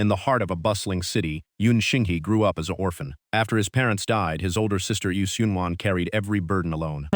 In the heart of a bustling city, Yoon Shinghee grew up as an orphan. After his parents died, his older sister Yoo Seunwon carried every burden alone.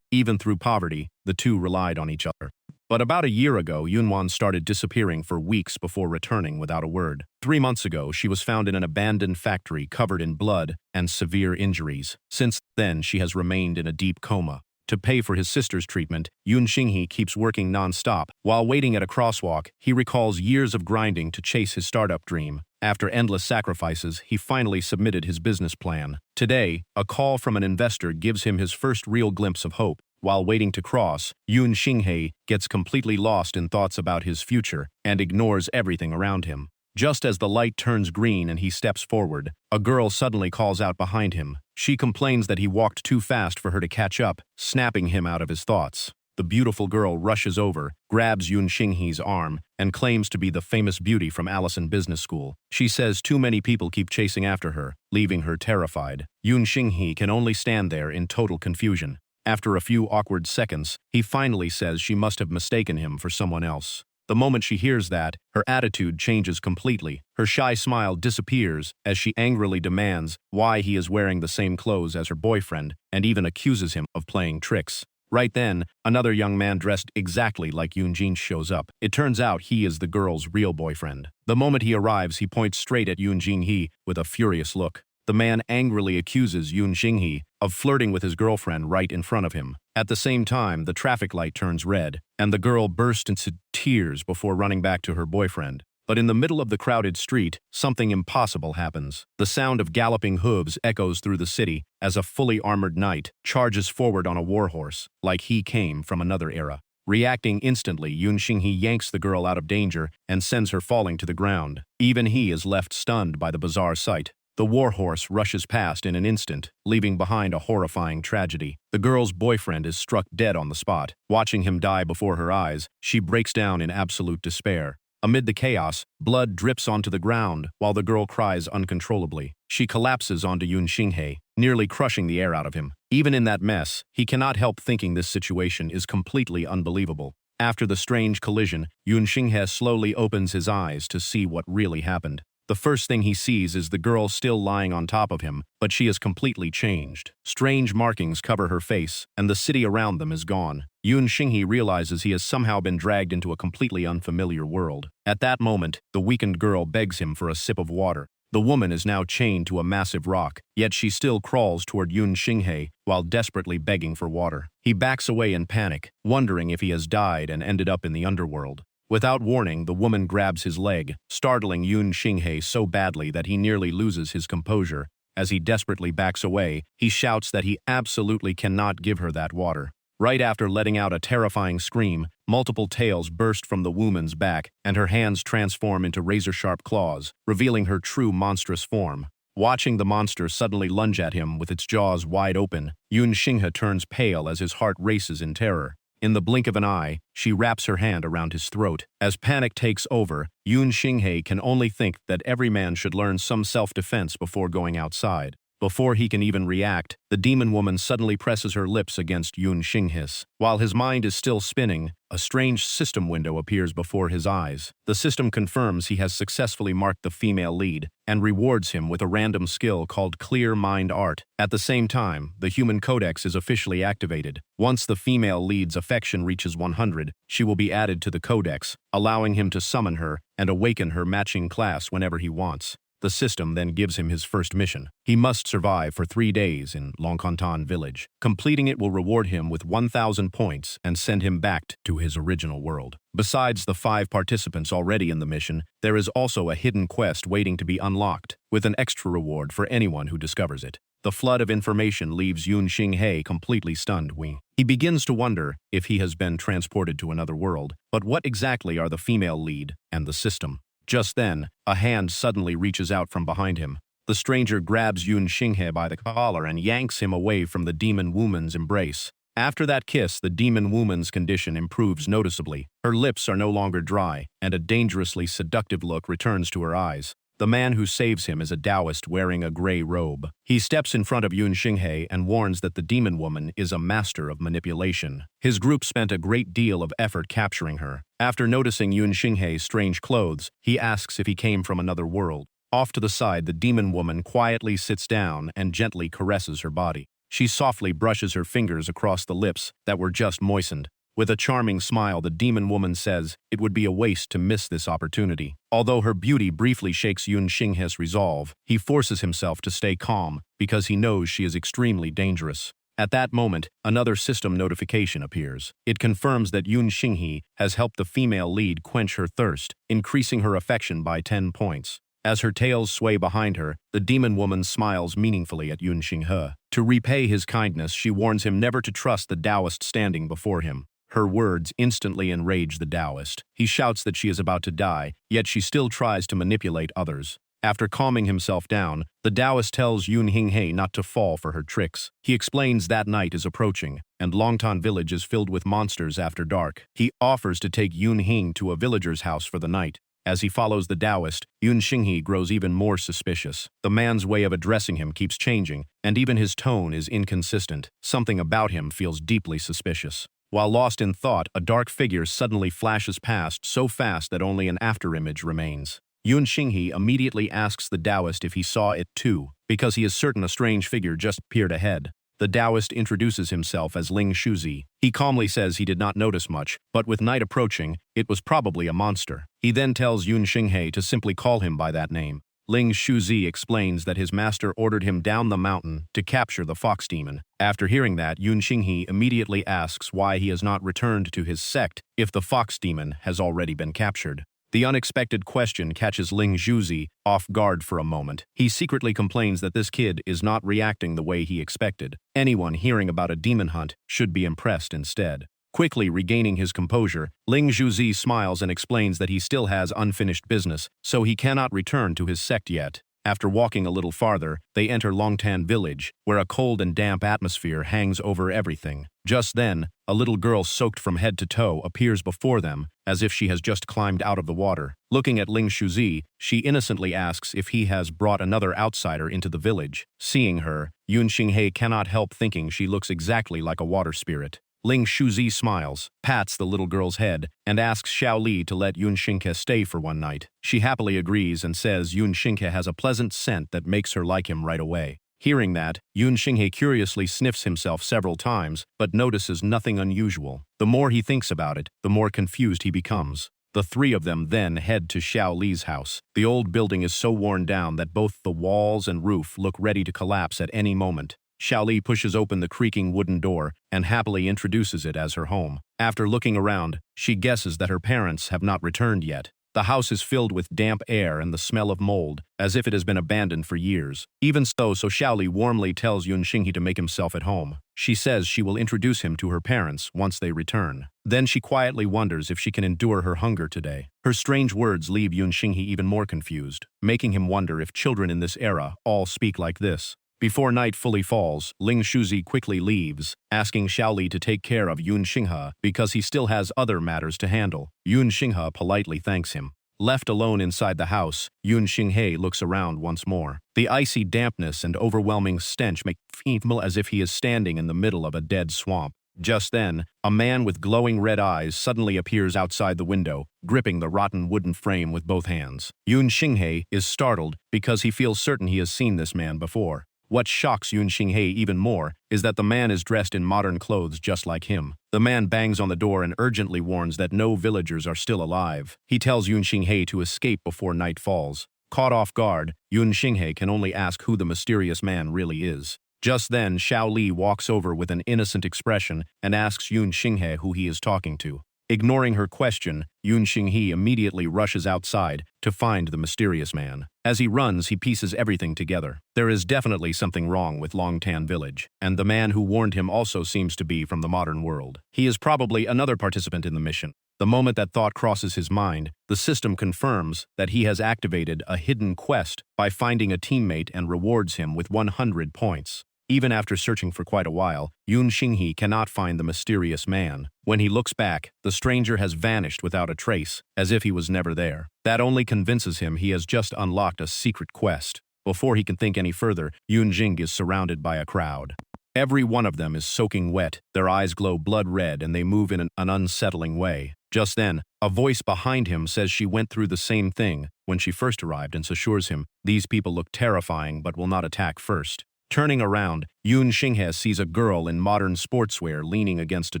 Even through poverty, the two relied on each other. But about a year ago, Yoonwon started disappearing for weeks before returning without a word. 3 months ago, she was found in an abandoned factory covered in blood and severe injuries. Since then, she has remained in a deep coma. To pay for his sister's treatment, Yoon Shinghee keeps working non-stop. While waiting at a crosswalk, he recalls years of grinding to chase his startup dream. After endless sacrifices, he finally submitted his business plan. Today, a call from an investor gives him his first real glimpse of hope. While waiting to cross, Yoon Shinghee gets completely lost in thoughts about his future and ignores everything around him. Just as the light turns green and he steps forward, a girl suddenly calls out behind him. She complains that he walked too fast for her to catch up, snapping him out of his thoughts. The beautiful girl rushes over, grabs Yoon Shinghee's arm, and claims to be the famous beauty from Allison Business School. She says too many people keep chasing after her, leaving her terrified. Yoon Shinghee can only stand there in total confusion. After a few awkward seconds, he finally says she must have mistaken him for someone else. The moment she hears that, her attitude changes completely. Her shy smile disappears as she angrily demands why he is wearing the same clothes as her boyfriend and even accuses him of playing tricks. Right then, another young man dressed exactly like Yoon Jin shows up. It turns out he is the girl's real boyfriend. The moment he arrives, he points straight at Yoon Jin-hee with a furious look. The man angrily accuses Yoon Shinghee of flirting with his girlfriend right in front of him. At the same time, the traffic light turns red, and the girl bursts into tears before running back to her boyfriend. But in the middle of the crowded street, something impossible happens. The sound of galloping hooves echoes through the city as a fully armored knight charges forward on a warhorse, like he came from another era. Reacting instantly, Yoon Shinghee yanks the girl out of danger and sends her falling to the ground. Even he is left stunned by the bizarre sight. The warhorse rushes past in an instant, leaving behind a horrifying tragedy. The girl's boyfriend is struck dead on the spot. Watching him die before her eyes, she breaks down in absolute despair. Amid the chaos, blood drips onto the ground while the girl cries uncontrollably. She collapses onto Yoon Shinghee, nearly crushing the air out of him. Even in that mess, he cannot help thinking this situation is completely unbelievable. After the strange collision, Yoon Shinghee slowly opens his eyes to see what really happened. The first thing he sees is the girl still lying on top of him, but she is completely changed. Strange markings cover her face, and the city around them is gone. Yoon Shinghee realizes he has somehow been dragged into a completely unfamiliar world. At that moment, the weakened girl begs him for a sip of water. The woman is now chained to a massive rock, yet she still crawls toward Yoon Shinghee while desperately begging for water. He backs away in panic, wondering if he has died and ended up in the underworld. Without warning, the woman grabs his leg, startling Yoon Shinghee so badly that he nearly loses his composure. As he desperately backs away, he shouts that he absolutely cannot give her that water. Right after letting out a terrifying scream, multiple tails burst from the woman's back, and her hands transform into razor-sharp claws, revealing her true monstrous form. Watching the monster suddenly lunge at him with its jaws wide open, Yoon Shinghee turns pale as his heart races in terror. In the blink of an eye, she wraps her hand around his throat. As panic takes over, Yoon Shinghee can only think that every man should learn some self-defense before going outside. Before he can even react, the demon woman suddenly presses her lips against Yoon Shinghee's. While his mind is still spinning, a strange system window appears before his eyes. The system confirms he has successfully marked the female lead and rewards him with a random skill called Clear Mind Art. At the same time, the human codex is officially activated. Once the female lead's affection reaches 100, she will be added to the codex, allowing him to summon her and awaken her matching class whenever he wants. The system then gives him his first mission. He must survive for 3 days in Longkontan village. Completing it will reward him with 1,000 points and send him back to his original world. Besides the 5 participants already in the mission, there is also a hidden quest waiting to be unlocked, with an extra reward for anyone who discovers it. The flood of information leaves Yoon Shinghee completely stunned. He begins to wonder if he has been transported to another world, but what exactly are the female lead and the system? Just then, a hand suddenly reaches out from behind him. The stranger grabs Yoon Shinghee by the collar and yanks him away from the demon woman's embrace. After that kiss, the demon woman's condition improves noticeably. Her lips are no longer dry, and a dangerously seductive look returns to her eyes. The man who saves him is a Taoist wearing a gray robe. He steps in front of Yun Xinghe and warns that the demon woman is a master of manipulation. His group spent a great deal of effort capturing her. After noticing Yun Xinghe's strange clothes, he asks if he came from another world. Off to the side, the demon woman quietly sits down and gently caresses her body. She softly brushes her fingers across the lips that were just moistened. With a charming smile, the demon woman says it would be a waste to miss this opportunity. Although her beauty briefly shakes Yun Xinghe's resolve, he forces himself to stay calm because he knows she is extremely dangerous. At that moment, another system notification appears. It confirms that Yun Xinghe has helped the female lead quench her thirst, increasing her affection by 10 points. As her tails sway behind her, the demon woman smiles meaningfully at Yun Xinghe. To repay his kindness, she warns him never to trust the Taoist standing before him. Her words instantly enrage the Taoist. He shouts that she is about to die, yet she still tries to manipulate others. After calming himself down, the Taoist tells Yun Xinghe not to fall for her tricks. He explains that night is approaching, and Longtan village is filled with monsters after dark. He offers to take Yun Xing to a villager's house for the night. As he follows the Taoist, Yun Xinghe grows even more suspicious. The man's way of addressing him keeps changing, and even his tone is inconsistent. Something about him feels deeply suspicious. While lost in thought, a dark figure suddenly flashes past so fast that only an afterimage remains. Yun Xinghe immediately asks the Taoist if he saw it too, because he is certain a strange figure just appeared ahead. The Taoist introduces himself as Ling Shuzi. He calmly says he did not notice much, but with night approaching, it was probably a monster. He then tells Yun Xinghe to simply call him by that name. Ling Shuzi explains that his master ordered him down the mountain to capture the fox demon. After hearing that, Yun Xinghe immediately asks why he has not returned to his sect if the fox demon has already been captured. The unexpected question catches Ling Shuzi off guard for a moment. He secretly complains that this kid is not reacting the way he expected. Anyone hearing about a demon hunt should be impressed instead. Quickly regaining his composure, Ling Shuzi smiles and explains that he still has unfinished business, so he cannot return to his sect yet. After walking a little farther, they enter Longtan village, where a cold and damp atmosphere hangs over everything. Just then, a little girl soaked from head to toe appears before them, as if she has just climbed out of the water. Looking at Ling Shuzi, she innocently asks if he has brought another outsider into the village. Seeing her, Yun Xinghe cannot help thinking she looks exactly like a water spirit. Ling Shuzi smiles, pats the little girl's head, and asks Xiao Li to let Yun Xinghe stay for one night. She happily agrees and says Yun Xinghe has a pleasant scent that makes her like him right away. Hearing that, Yun Xinghe curiously sniffs himself several times, but notices nothing unusual. The more he thinks about it, the more confused he becomes. The three of them then head to Xiao Li's house. The old building is so worn down that both the walls and roof look ready to collapse at any moment. Xiao Li pushes open the creaking wooden door and happily introduces it as her home. After looking around, she guesses that her parents have not returned yet. The house is filled with damp air and the smell of mold, as if it has been abandoned for years. Even so Xiao Li warmly tells Yun Xinghe to make himself at home. She says she will introduce him to her parents once they return. Then she quietly wonders if she can endure her hunger today. Her strange words leave Yun Xinghe even more confused, making him wonder if children in this era all speak like this. Before night fully falls, Ling Shuzi quickly leaves, asking Xiao Li to take care of Yun Xinghe because he still has other matters to handle. Yun Xinghe politely thanks him. Left alone inside the house, Yun Xinghe looks around once more. The icy dampness and overwhelming stench make him feel as if he is standing in the middle of a dead swamp. Just then, a man with glowing red eyes suddenly appears outside the window, gripping the rotten wooden frame with both hands. Yun Xinghe is startled because he feels certain he has seen this man before. What shocks Yun Xinghe even more is that the man is dressed in modern clothes just like him. The man bangs on the door and urgently warns that no villagers are still alive. He tells Yun Xinghe to escape before night falls. Caught off guard, Yun Xinghe can only ask who the mysterious man really is. Just then, Xiao Li walks over with an innocent expression and asks Yun Xinghe who he is talking to. Ignoring her question, Yun Xinghe immediately rushes outside to find the mysterious man. As he runs, he pieces everything together. There is definitely something wrong with Longtan village, and the man who warned him also seems to be from the modern world. He is probably another participant in the mission. The moment that thought crosses his mind, the system confirms that he has activated a hidden quest by finding a teammate and rewards him with 100 points. Even after searching for quite a while, Yoon Shinghee cannot find the mysterious man. When he looks back, the stranger has vanished without a trace, as if he was never there. That only convinces him he has just unlocked a secret quest. Before he can think any further, Yoon Jing is surrounded by a crowd. Every one of them is soaking wet, their eyes glow blood red, and they move in an unsettling way. Just then, a voice behind him says she went through the same thing when she first arrived and assures him these people look terrifying but will not attack first. Turning around, Yoon Shinghee sees a girl in modern sportswear leaning against a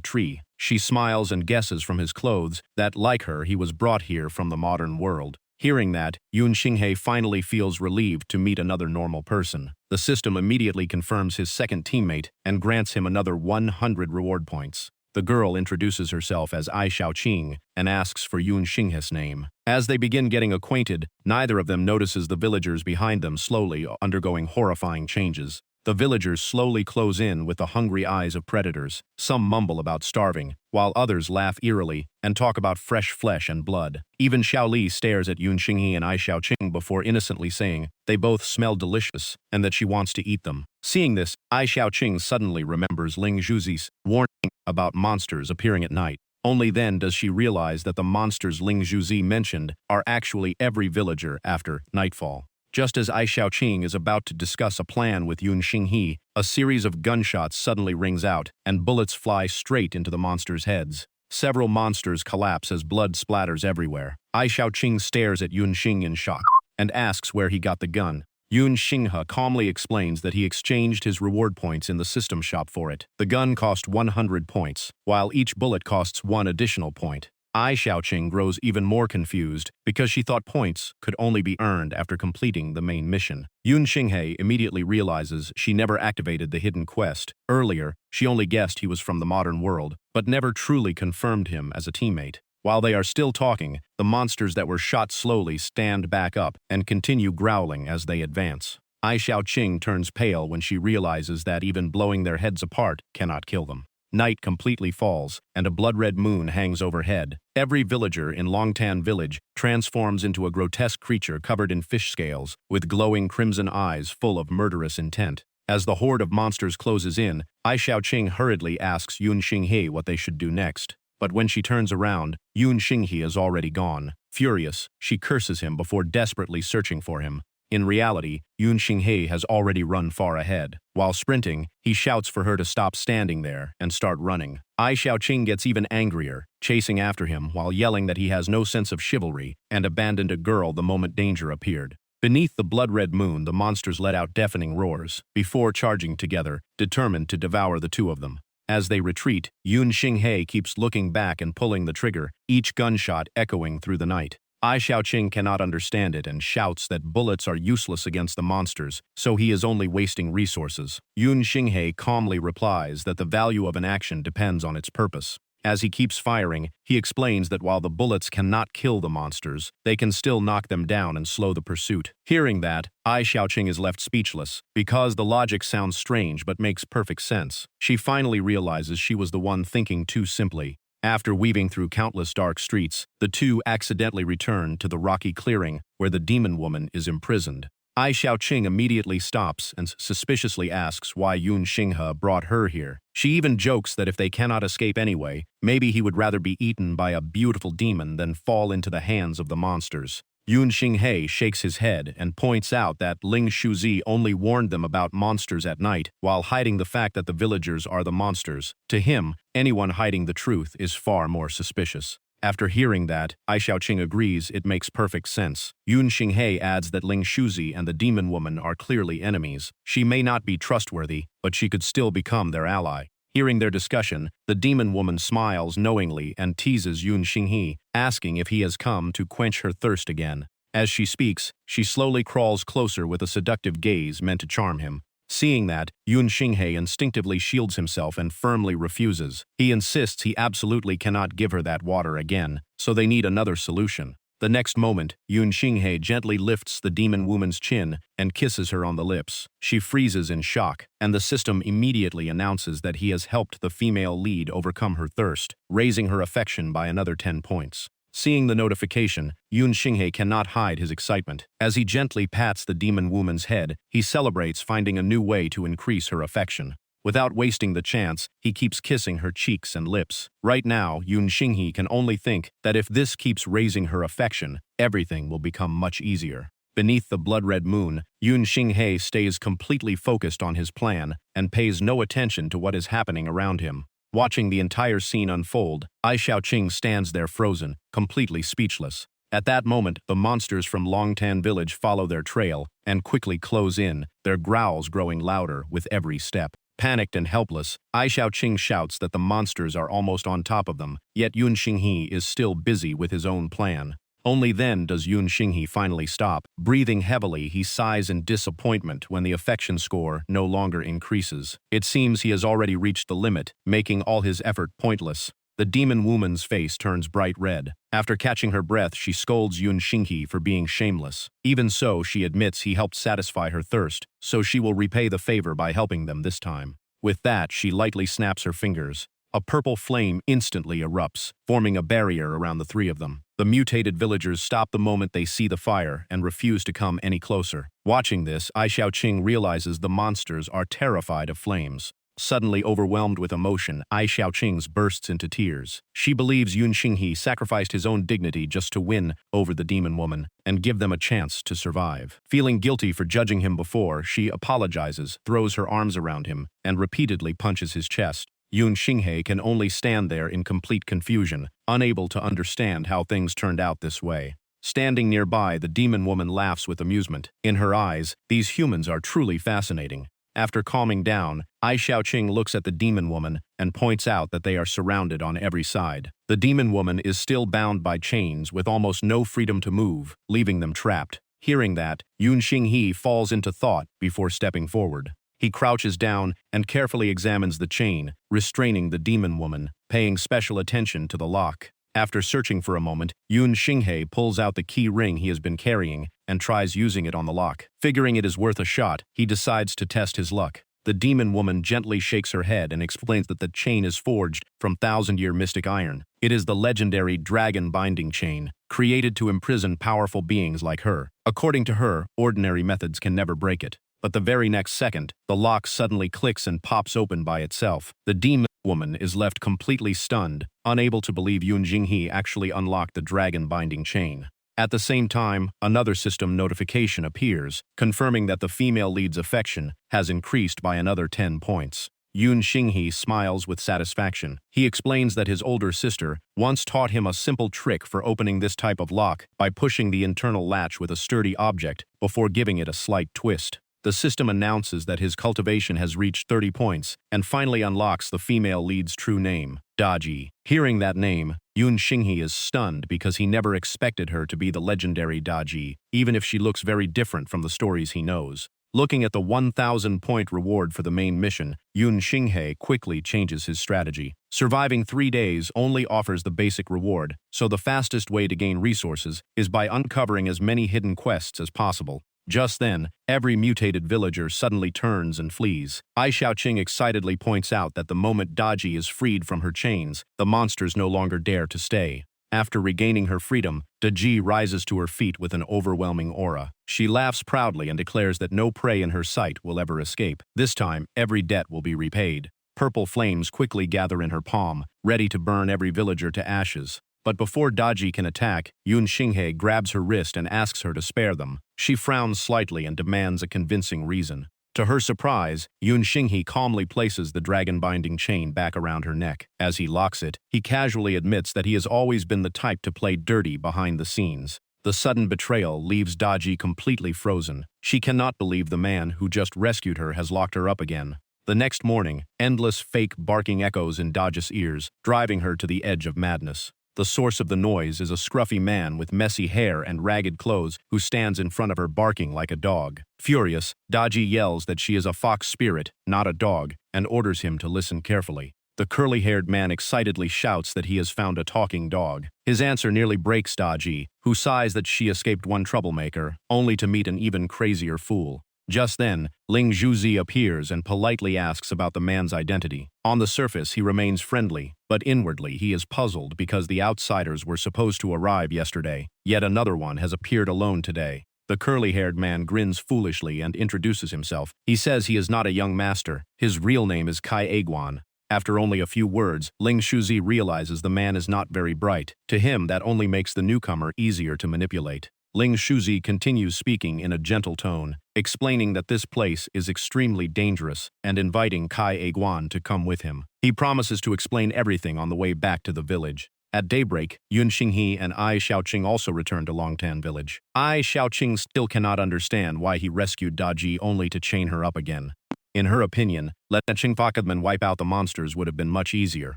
tree. She smiles and guesses from his clothes that, like her, he was brought here from the modern world. Hearing that, Yoon Shinghee finally feels relieved to meet another normal person. The system immediately confirms his second teammate and grants him another 100 reward points. The girl introduces herself as Ai Xiaoqing and asks for Yoon Shinghee's name. As they begin getting acquainted, neither of them notices the villagers behind them slowly undergoing horrifying changes. The villagers slowly close in with the hungry eyes of predators. Some mumble about starving, while others laugh eerily and talk about fresh flesh and blood. Even Xiao Li stares at Yoon Shinghee and Ai Xiaoqing before innocently saying they both smell delicious and that she wants to eat them. Seeing this, Ai Xiaoqing suddenly remembers Ling Zhuzi's warning about monsters appearing at night. Only then does she realize that the monsters Ling Zhuzi mentioned are actually every villager after nightfall. Just as Ai Xiaoqing is about to discuss a plan with Yoon Shinghee, a series of gunshots suddenly rings out, and bullets fly straight into the monsters' heads. Several monsters collapse as blood splatters everywhere. Ai Xiaoqing stares at Yoon Shinghee in shock and asks where he got the gun. Yoon Shinghee calmly explains that he exchanged his reward points in the system shop for it. The gun cost 100 points, while each bullet costs 1 additional point. Ai Xiaoqing grows even more confused because she thought points could only be earned after completing the main mission. Yoon Shinghee immediately realizes she never activated the hidden quest. Earlier, she only guessed he was from the modern world, but never truly confirmed him as a teammate. While they are still talking, the monsters that were shot slowly stand back up and continue growling as they advance. Ai Xiaoqing turns pale when she realizes that even blowing their heads apart cannot kill them. Night completely falls, and a blood-red moon hangs overhead. Every villager in Longtan village transforms into a grotesque creature covered in fish scales, with glowing crimson eyes full of murderous intent. As the horde of monsters closes in, Ai Xiaoqing hurriedly asks Yoon Shinghee what they should do next. But when she turns around, Yoon Shinghee is already gone. Furious, she curses him before desperately searching for him. In reality, Yoon Shinghee has already run far ahead. While sprinting, he shouts for her to stop standing there and start running. Ai Xiaoqing gets even angrier, chasing after him while yelling that he has no sense of chivalry and abandoned a girl the moment danger appeared. Beneath the blood-red moon, the monsters let out deafening roars, before charging together, determined to devour the two of them. As they retreat, Yoon Shinghee keeps looking back and pulling the trigger, each gunshot echoing through the night. Ai Xiaoqing cannot understand it and shouts that bullets are useless against the monsters, so he is only wasting resources. Yoon Shinghee calmly replies that the value of an action depends on its purpose. As he keeps firing, he explains that while the bullets cannot kill the monsters, they can still knock them down and slow the pursuit. Hearing that, Ai Xiaoqing is left speechless, because the logic sounds strange but makes perfect sense. She finally realizes she was the one thinking too simply. After weaving through countless dark streets, the two accidentally return to the rocky clearing where the demon woman is imprisoned. Ai Xiaoqing immediately stops and suspiciously asks why Yoon Shinghee brought her here. She even jokes that if they cannot escape anyway, maybe he would rather be eaten by a beautiful demon than fall into the hands of the monsters. Yoon Shinghee shakes his head and points out that Ling Shuzi only warned them about monsters at night while hiding the fact that the villagers are the monsters. To him, anyone hiding the truth is far more suspicious. After hearing that, Ai Xiaoqing agrees it makes perfect sense. Yoon Shinghee adds that Ling Shuzi and the demon woman are clearly enemies. She may not be trustworthy, but she could still become their ally. Hearing their discussion, the demon woman smiles knowingly and teases Yoon Shinghee, asking if he has come to quench her thirst again. As she speaks, she slowly crawls closer with a seductive gaze meant to charm him. Seeing that, Yoon Shinghee instinctively shields himself and firmly refuses. He insists he absolutely cannot give her that water again, so they need another solution. The next moment, Yoon Shinghee gently lifts the demon woman's chin and kisses her on the lips. She freezes in shock, and the system immediately announces that he has helped the female lead overcome her thirst, raising her affection by another 10 points. Seeing the notification, Yoon Shinhye cannot hide his excitement. As he gently pats the demon woman's head, he celebrates finding a new way to increase her affection. Without wasting the chance, he keeps kissing her cheeks and lips. Right now, Yoon Shinhye can only think that if this keeps raising her affection, everything will become much easier. Beneath the blood-red moon, Yoon Shinhye stays completely focused on his plan and pays no attention to what is happening around him. Watching the entire scene unfold, Ai Xiaoqing stands there frozen, completely speechless. At that moment, the monsters from Longtan village follow their trail and quickly close in, their growls growing louder with every step. Panicked and helpless, Ai Xiaoqing shouts that the monsters are almost on top of them, yet Yoon Shinhye is still busy with his own plan. Only then does Yoon Shinhye finally stop. Breathing heavily, he sighs in disappointment when the affection score no longer increases. It seems he has already reached the limit, making all his effort pointless. The demon woman's face turns bright red. After catching her breath, she scolds Yoon Shinhye for being shameless. Even so, she admits he helped satisfy her thirst, so she will repay the favor by helping them this time. With that, she lightly snaps her fingers. A purple flame instantly erupts, forming a barrier around the three of them. The mutated villagers stop the moment they see the fire and refuse to come any closer. Watching this, Ai Xiaoqing realizes the monsters are terrified of flames. Suddenly overwhelmed with emotion, Ai Xiaoqing bursts into tears. She believes Yoon Shinhye sacrificed his own dignity just to win over the demon woman and give them a chance to survive. Feeling guilty for judging him before, she apologizes, throws her arms around him, and repeatedly punches his chest. Yoon Shinhye can only stand there in complete confusion, unable to understand how things turned out this way. Standing nearby, the demon woman laughs with amusement. In her eyes, these humans are truly fascinating. After calming down, Ai Xiaoqing looks at the demon woman and points out that they are surrounded on every side. The demon woman is still bound by chains with almost no freedom to move, leaving them trapped. Hearing that, Yoon Shinhye falls into thought before stepping forward. He crouches down and carefully examines the chain, restraining the demon woman, paying special attention to the lock. After searching for a moment, Yoon Shinhye pulls out the key ring he has been carrying and tries using it on the lock. Figuring it is worth a shot, he decides to test his luck. The demon woman gently shakes her head and explains that the chain is forged from thousand-year mystic iron. It is the legendary dragon binding chain, created to imprison powerful beings like her. According to her, ordinary methods can never break it. But the very next second, the lock suddenly clicks and pops open by itself. The demon woman is left completely stunned, unable to believe Yoon Shinhye actually unlocked the dragon-binding chain. At the same time, another system notification appears, confirming that the female lead's affection has increased by another 10 points. Yoon Shinhye smiles with satisfaction. He explains that his older sister once taught him a simple trick for opening this type of lock by pushing the internal latch with a sturdy object before giving it a slight twist. The system announces that his cultivation has reached 30 points and finally unlocks the female lead's true name, Daji. Hearing that name, Yoon Shinhye is stunned because he never expected her to be the legendary Daji, even if she looks very different from the stories he knows. Looking at the 1,000-point reward for the main mission, Yoon Shinhye quickly changes his strategy. Surviving 3 days only offers the basic reward, so the fastest way to gain resources is by uncovering as many hidden quests as possible. Just then, every mutated villager suddenly turns and flees. Ai Xiaoqing excitedly points out that the moment Daji is freed from her chains, the monsters no longer dare to stay. After regaining her freedom, Daji rises to her feet with an overwhelming aura. She laughs proudly and declares that no prey in her sight will ever escape. This time, every debt will be repaid. Purple flames quickly gather in her palm, ready to burn every villager to ashes. But before Daji can attack, Yoon Shinhye grabs her wrist and asks her to spare them. She frowns slightly and demands a convincing reason. To her surprise, Yoon Shinhye calmly places the dragon-binding chain back around her neck. As he locks it, he casually admits that he has always been the type to play dirty behind the scenes. The sudden betrayal leaves Daji completely frozen. She cannot believe the man who just rescued her has locked her up again. The next morning, endless fake barking echoes in Daji's ears, driving her to the edge of madness. The source of the noise is a scruffy man with messy hair and ragged clothes who stands in front of her barking like a dog. Furious, Daji yells that she is a fox spirit, not a dog, and orders him to listen carefully. The curly-haired man excitedly shouts that he has found a talking dog. His answer nearly breaks Daji, who sighs that she escaped one troublemaker, only to meet an even crazier fool. Just then, Ling Zhuzi appears and politely asks about the man's identity. On the surface, he remains friendly, but inwardly he is puzzled because the outsiders were supposed to arrive yesterday. Yet another one has appeared alone today. The curly-haired man grins foolishly and introduces himself. He says he is not a young master. His real name is Kai Aguan. After only a few words, Ling Shuzi realizes the man is not very bright. To him, that only makes the newcomer easier to manipulate. Ling Shuzi continues speaking in a gentle tone, explaining that this place is extremely dangerous and inviting Kai Aguan to come with him. He promises to explain everything on the way back to the village. At daybreak, Yun Xinghe and Ai Xiaoqing also return to Longtan village. Ai Xiaoqing still cannot understand why he rescued Daji only to chain her up again. In her opinion, letting Qingfakadman wipe out the monsters would have been much easier.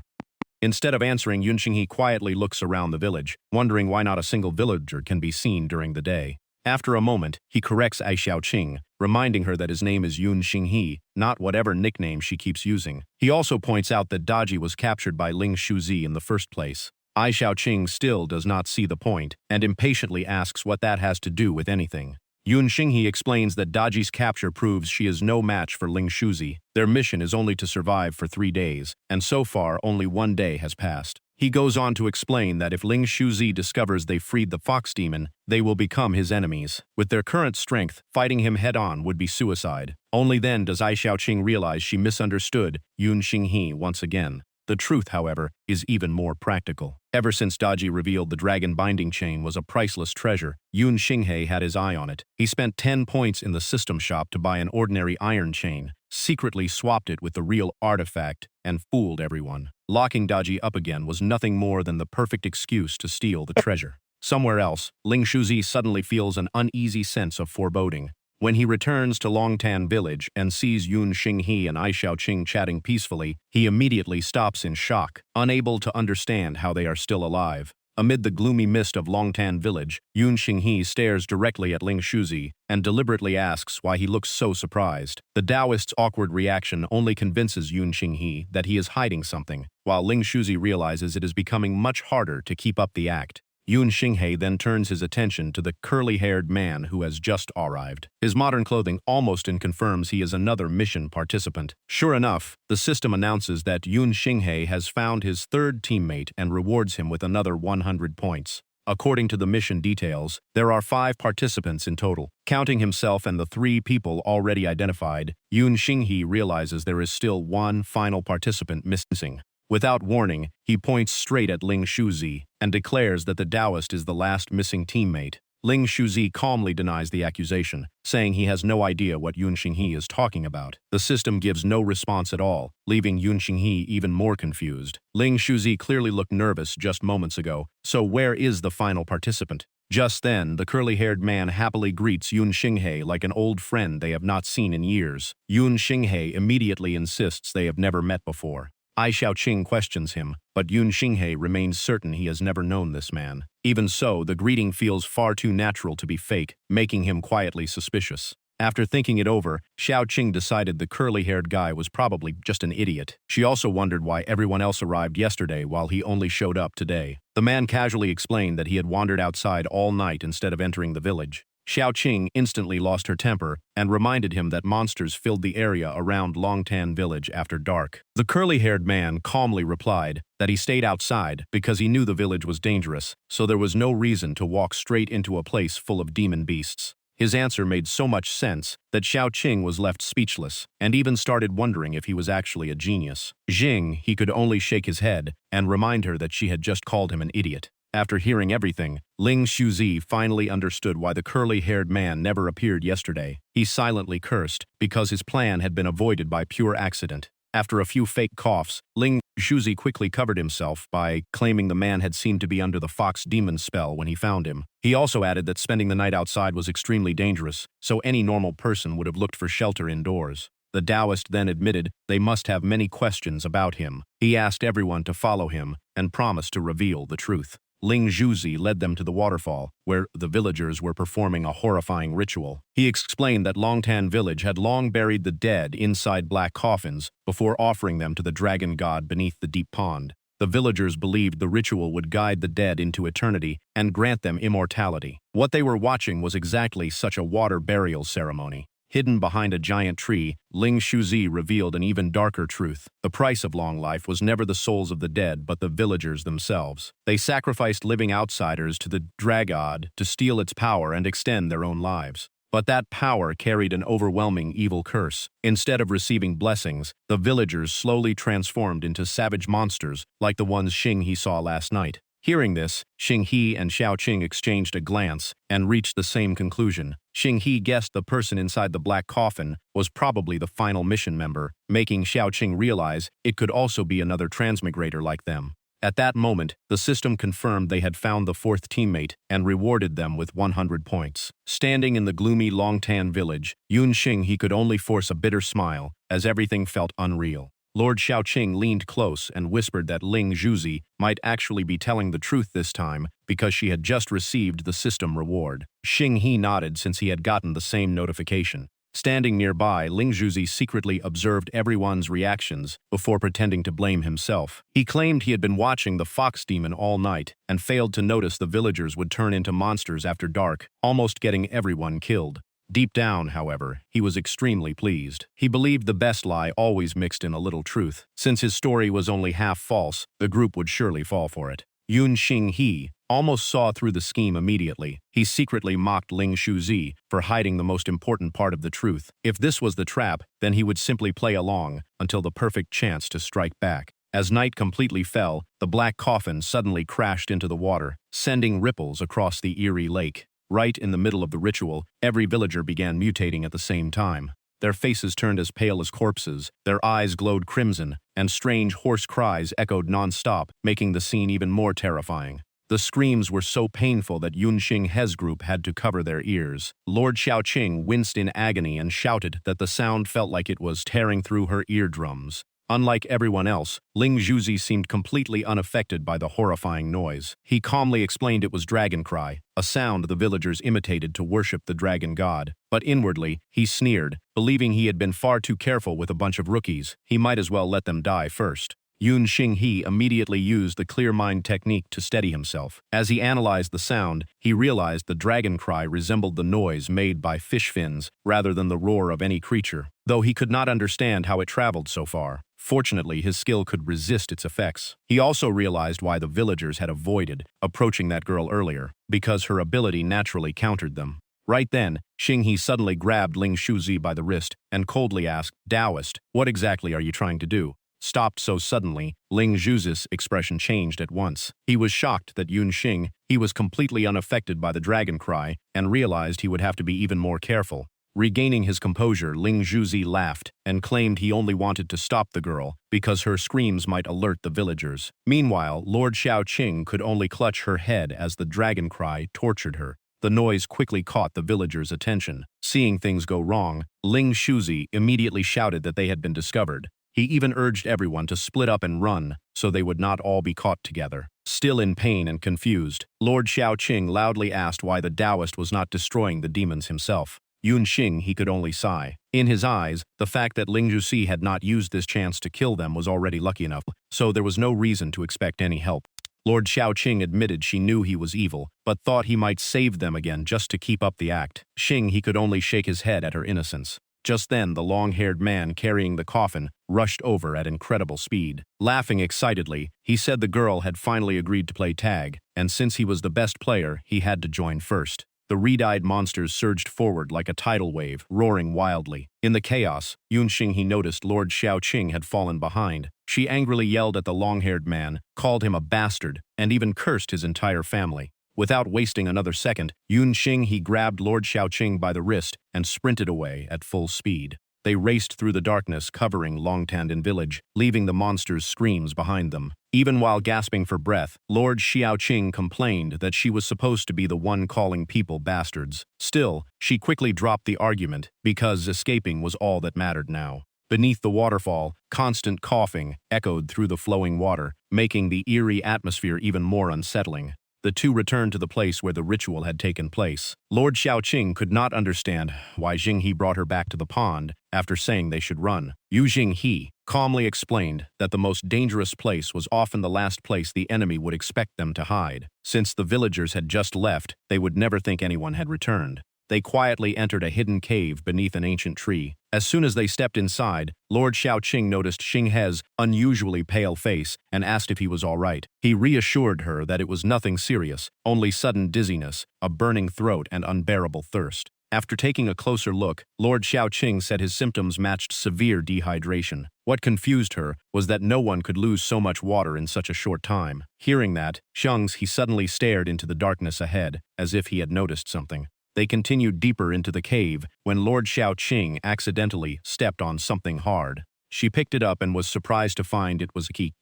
Instead of answering, Yun Xinghe quietly looks around the village, wondering why not a single villager can be seen during the day. After a moment, he corrects Ai Xiaoqing, reminding her that his name is Yun Xinghe, not whatever nickname she keeps using. He also points out that Daji was captured by Ling Shuzi in the first place. Ai Xiaoqing still does not see the point, and impatiently asks what that has to do with anything. Yun Xinghe explains that Daji's capture proves she is no match for Ling Shuzi. Their mission is only to survive for 3 days, and so far only 1 day has passed. He goes on to explain that if Ling Shuzi discovers they freed the fox demon, they will become his enemies. With their current strength, fighting him head-on would be suicide. Only then does Ai Xiaoqing realize she misunderstood Yun Xinghe once again. The truth, however, is even more practical. Ever since Daji revealed the dragon binding chain was a priceless treasure, Yun Xinghe had his eye on it. He spent 10 points in the system shop to buy an ordinary iron chain, secretly swapped it with the real artifact, and fooled everyone. Locking Daji up again was nothing more than the perfect excuse to steal the treasure. Somewhere else, Ling Shuzi suddenly feels an uneasy sense of foreboding. When he returns to Longtan village and sees Yun Xinghe and Ai Xiaoqing chatting peacefully, he immediately stops in shock, unable to understand how they are still alive. Amid the gloomy mist of Longtan village, Yun Xinghe stares directly at Ling Shuzi and deliberately asks why he looks so surprised. The Taoist's awkward reaction only convinces Yun Xinghe that he is hiding something, while Ling Shuzi realizes it is becoming much harder to keep up the act. Yun Xinghe then turns his attention to the curly-haired man who has just arrived. His modern clothing almost confirms he is another mission participant. Sure enough, the system announces that Yun Xinghe has found his third teammate and rewards him with another 100 points. According to the mission details, there are 5 participants in total. Counting himself and the 3 people already identified, Yun Xinghe realizes there is still one final participant missing. Without warning, he points straight at Ling Shuzi and declares that the Taoist is the last missing teammate. Ling Shuzi calmly denies the accusation, saying he has no idea what Yun Xinghe is talking about. The system gives no response at all, leaving Yun Xinghe even more confused. Ling Shuzi clearly looked nervous just moments ago, so where is the final participant? Just then, the curly-haired man happily greets Yun Xinghe like an old friend they have not seen in years. Yun Xinghe immediately insists they have never met before. Ai Xiaoqing questions him, but Yun Xinghe remains certain he has never known this man. Even so, the greeting feels far too natural to be fake, making him quietly suspicious. After thinking it over, Xiaoqing decided the curly-haired guy was probably just an idiot. She also wondered why everyone else arrived yesterday while he only showed up today. The man casually explained that he had wandered outside all night instead of entering the village. Xiaoqing instantly lost her temper and reminded him that monsters filled the area around Longtan village after dark. The curly-haired man calmly replied that he stayed outside because he knew the village was dangerous, so there was no reason to walk straight into a place full of demon beasts. His answer made so much sense that Xiaoqing was left speechless and even started wondering if he was actually a genius. He could only shake his head and remind her that she had just called him an idiot. After hearing everything, Ling Shuzi finally understood why the curly-haired man never appeared yesterday. He silently cursed because his plan had been avoided by pure accident. After a few fake coughs, Ling Shuzi quickly covered himself by claiming the man had seemed to be under the fox demon spell when he found him. He also added that spending the night outside was extremely dangerous, so any normal person would have looked for shelter indoors. The Taoist then admitted they must have many questions about him. He asked everyone to follow him and promised to reveal the truth. Ling Zhuzi led them to the waterfall, where the villagers were performing a horrifying ritual. He explained that Longtan village had long buried the dead inside black coffins before offering them to the dragon god beneath the deep pond. The villagers believed the ritual would guide the dead into eternity and grant them immortality. What they were watching was exactly such a water burial ceremony. Hidden behind a giant tree, Ling Shuzi revealed an even darker truth. The price of long life was never the souls of the dead, but the villagers themselves. They sacrificed living outsiders to the Dragod to steal its power and extend their own lives. But that power carried an overwhelming evil curse. Instead of receiving blessings, the villagers slowly transformed into savage monsters like the ones Xing He saw last night. Hearing this, Xing He and Xiao Qing exchanged a glance and reached the same conclusion. Xing He guessed the person inside the black coffin was probably the final mission member, making Xiao Qing realize it could also be another transmigrator like them. At that moment, the system confirmed they had found the fourth teammate and rewarded them with 100 points. Standing in the gloomy Longtan village, Yun Xing he could only force a bitter smile as everything felt unreal. Lord Xiaoqing leaned close and whispered that Ling Zhuzi might actually be telling the truth this time because she had just received the system reward. Xing He nodded since he had gotten the same notification. Standing nearby, Ling Zhuzi secretly observed everyone's reactions before pretending to blame himself. He claimed he had been watching the fox demon all night and failed to notice the villagers would turn into monsters after dark, almost getting everyone killed. Deep down, however, he was extremely pleased. He believed the best lie always mixed in a little truth. Since his story was only half false, the group would surely fall for it. Yun Xing He almost saw through the scheme immediately. He secretly mocked Ling Shuzi for hiding the most important part of the truth. If this was the trap, then he would simply play along until the perfect chance to strike back. As night completely fell, the black coffin suddenly crashed into the water, sending ripples across the eerie lake. Right in the middle of the ritual, every villager began mutating at the same time. Their faces turned as pale as corpses, their eyes glowed crimson, and strange hoarse cries echoed non-stop, making the scene even more terrifying. The screams were so painful that Yun Xing He's group had to cover their ears. Lord Xiaoqing winced in agony and shouted that the sound felt like it was tearing through her eardrums. Unlike everyone else, Ling Zhuzi seemed completely unaffected by the horrifying noise. He calmly explained it was dragon cry, a sound the villagers imitated to worship the dragon god. But inwardly, he sneered, believing he had been far too careful with a bunch of rookies. He might as well let them die first. Yun Xing He immediately used the clear mind technique to steady himself. As he analyzed the sound, he realized the dragon cry resembled the noise made by fish fins rather than the roar of any creature, though he could not understand how it traveled so far. Fortunately, his skill could resist its effects. He also realized why the villagers had avoided approaching that girl earlier, because her ability naturally countered them. Right then, Xing He suddenly grabbed Ling Shuzi by the wrist and coldly asked, "Taoist, what exactly are you trying to do?" Stopped so suddenly, Ling Zhuzi's expression changed at once. He was shocked that Yun Xing he was completely unaffected by the dragon cry and realized he would have to be even more careful. Regaining his composure, Ling Zhuzi laughed and claimed he only wanted to stop the girl because her screams might alert the villagers. Meanwhile, Lord Xiaoqing could only clutch her head as the dragon cry tortured her. The noise quickly caught the villagers' attention. Seeing things go wrong, Ling Shuzi immediately shouted that they had been discovered. He even urged everyone to split up and run so they would not all be caught together. Still in pain and confused, Lord Xiaoqing loudly asked why the Taoist was not destroying the demons himself. Yun Xing he could only sigh. In his eyes, the fact that Ling Zhuzi had not used this chance to kill them was already lucky enough, so there was no reason to expect any help. Lord Xiaoqing admitted she knew he was evil, but thought he might save them again just to keep up the act. Xing he could only shake his head at her innocence. Just then, the long-haired man carrying the coffin rushed over at incredible speed. Laughing excitedly, he said the girl had finally agreed to play tag, and since he was the best player, he had to join first. The red-eyed monsters surged forward like a tidal wave, roaring wildly. In the chaos, Yun Xing he noticed Lord Xiaoqing had fallen behind. She angrily yelled at the long-haired man, called him a bastard, and even cursed his entire family. Without wasting another second, Yun Xing he grabbed Lord Xiaoqing by the wrist and sprinted away at full speed. They raced through the darkness covering Longtanden village, leaving the monsters' screams behind them. Even while gasping for breath, Lord Xiaoqing complained that she was supposed to be the one calling people bastards. Still, she quickly dropped the argument because escaping was all that mattered now. Beneath the waterfall, constant coughing echoed through the flowing water, making the eerie atmosphere even more unsettling. The two returned to the place where the ritual had taken place. Lord Xiaoqing could not understand why Xing He brought her back to the pond after saying they should run. Yu Xing He calmly explained that the most dangerous place was often the last place the enemy would expect them to hide. Since the villagers had just left, they would never think anyone had returned. they quietly entered a hidden cave beneath an ancient tree. As soon as they stepped inside, Lord Xiaoqing noticed Xing He's unusually pale face and asked if he was all right. He reassured her that it was nothing serious, only sudden dizziness, a burning throat, and unbearable thirst. After taking a closer look, Lord Xiaoqing said his symptoms matched severe dehydration. What confused her was that no one could lose so much water in such a short time. Hearing that, he suddenly stared into the darkness ahead, as if he had noticed something. They continued deeper into the cave when Lord Xiaoqing accidentally stepped on something hard. She picked it up and was surprised to find it was a key.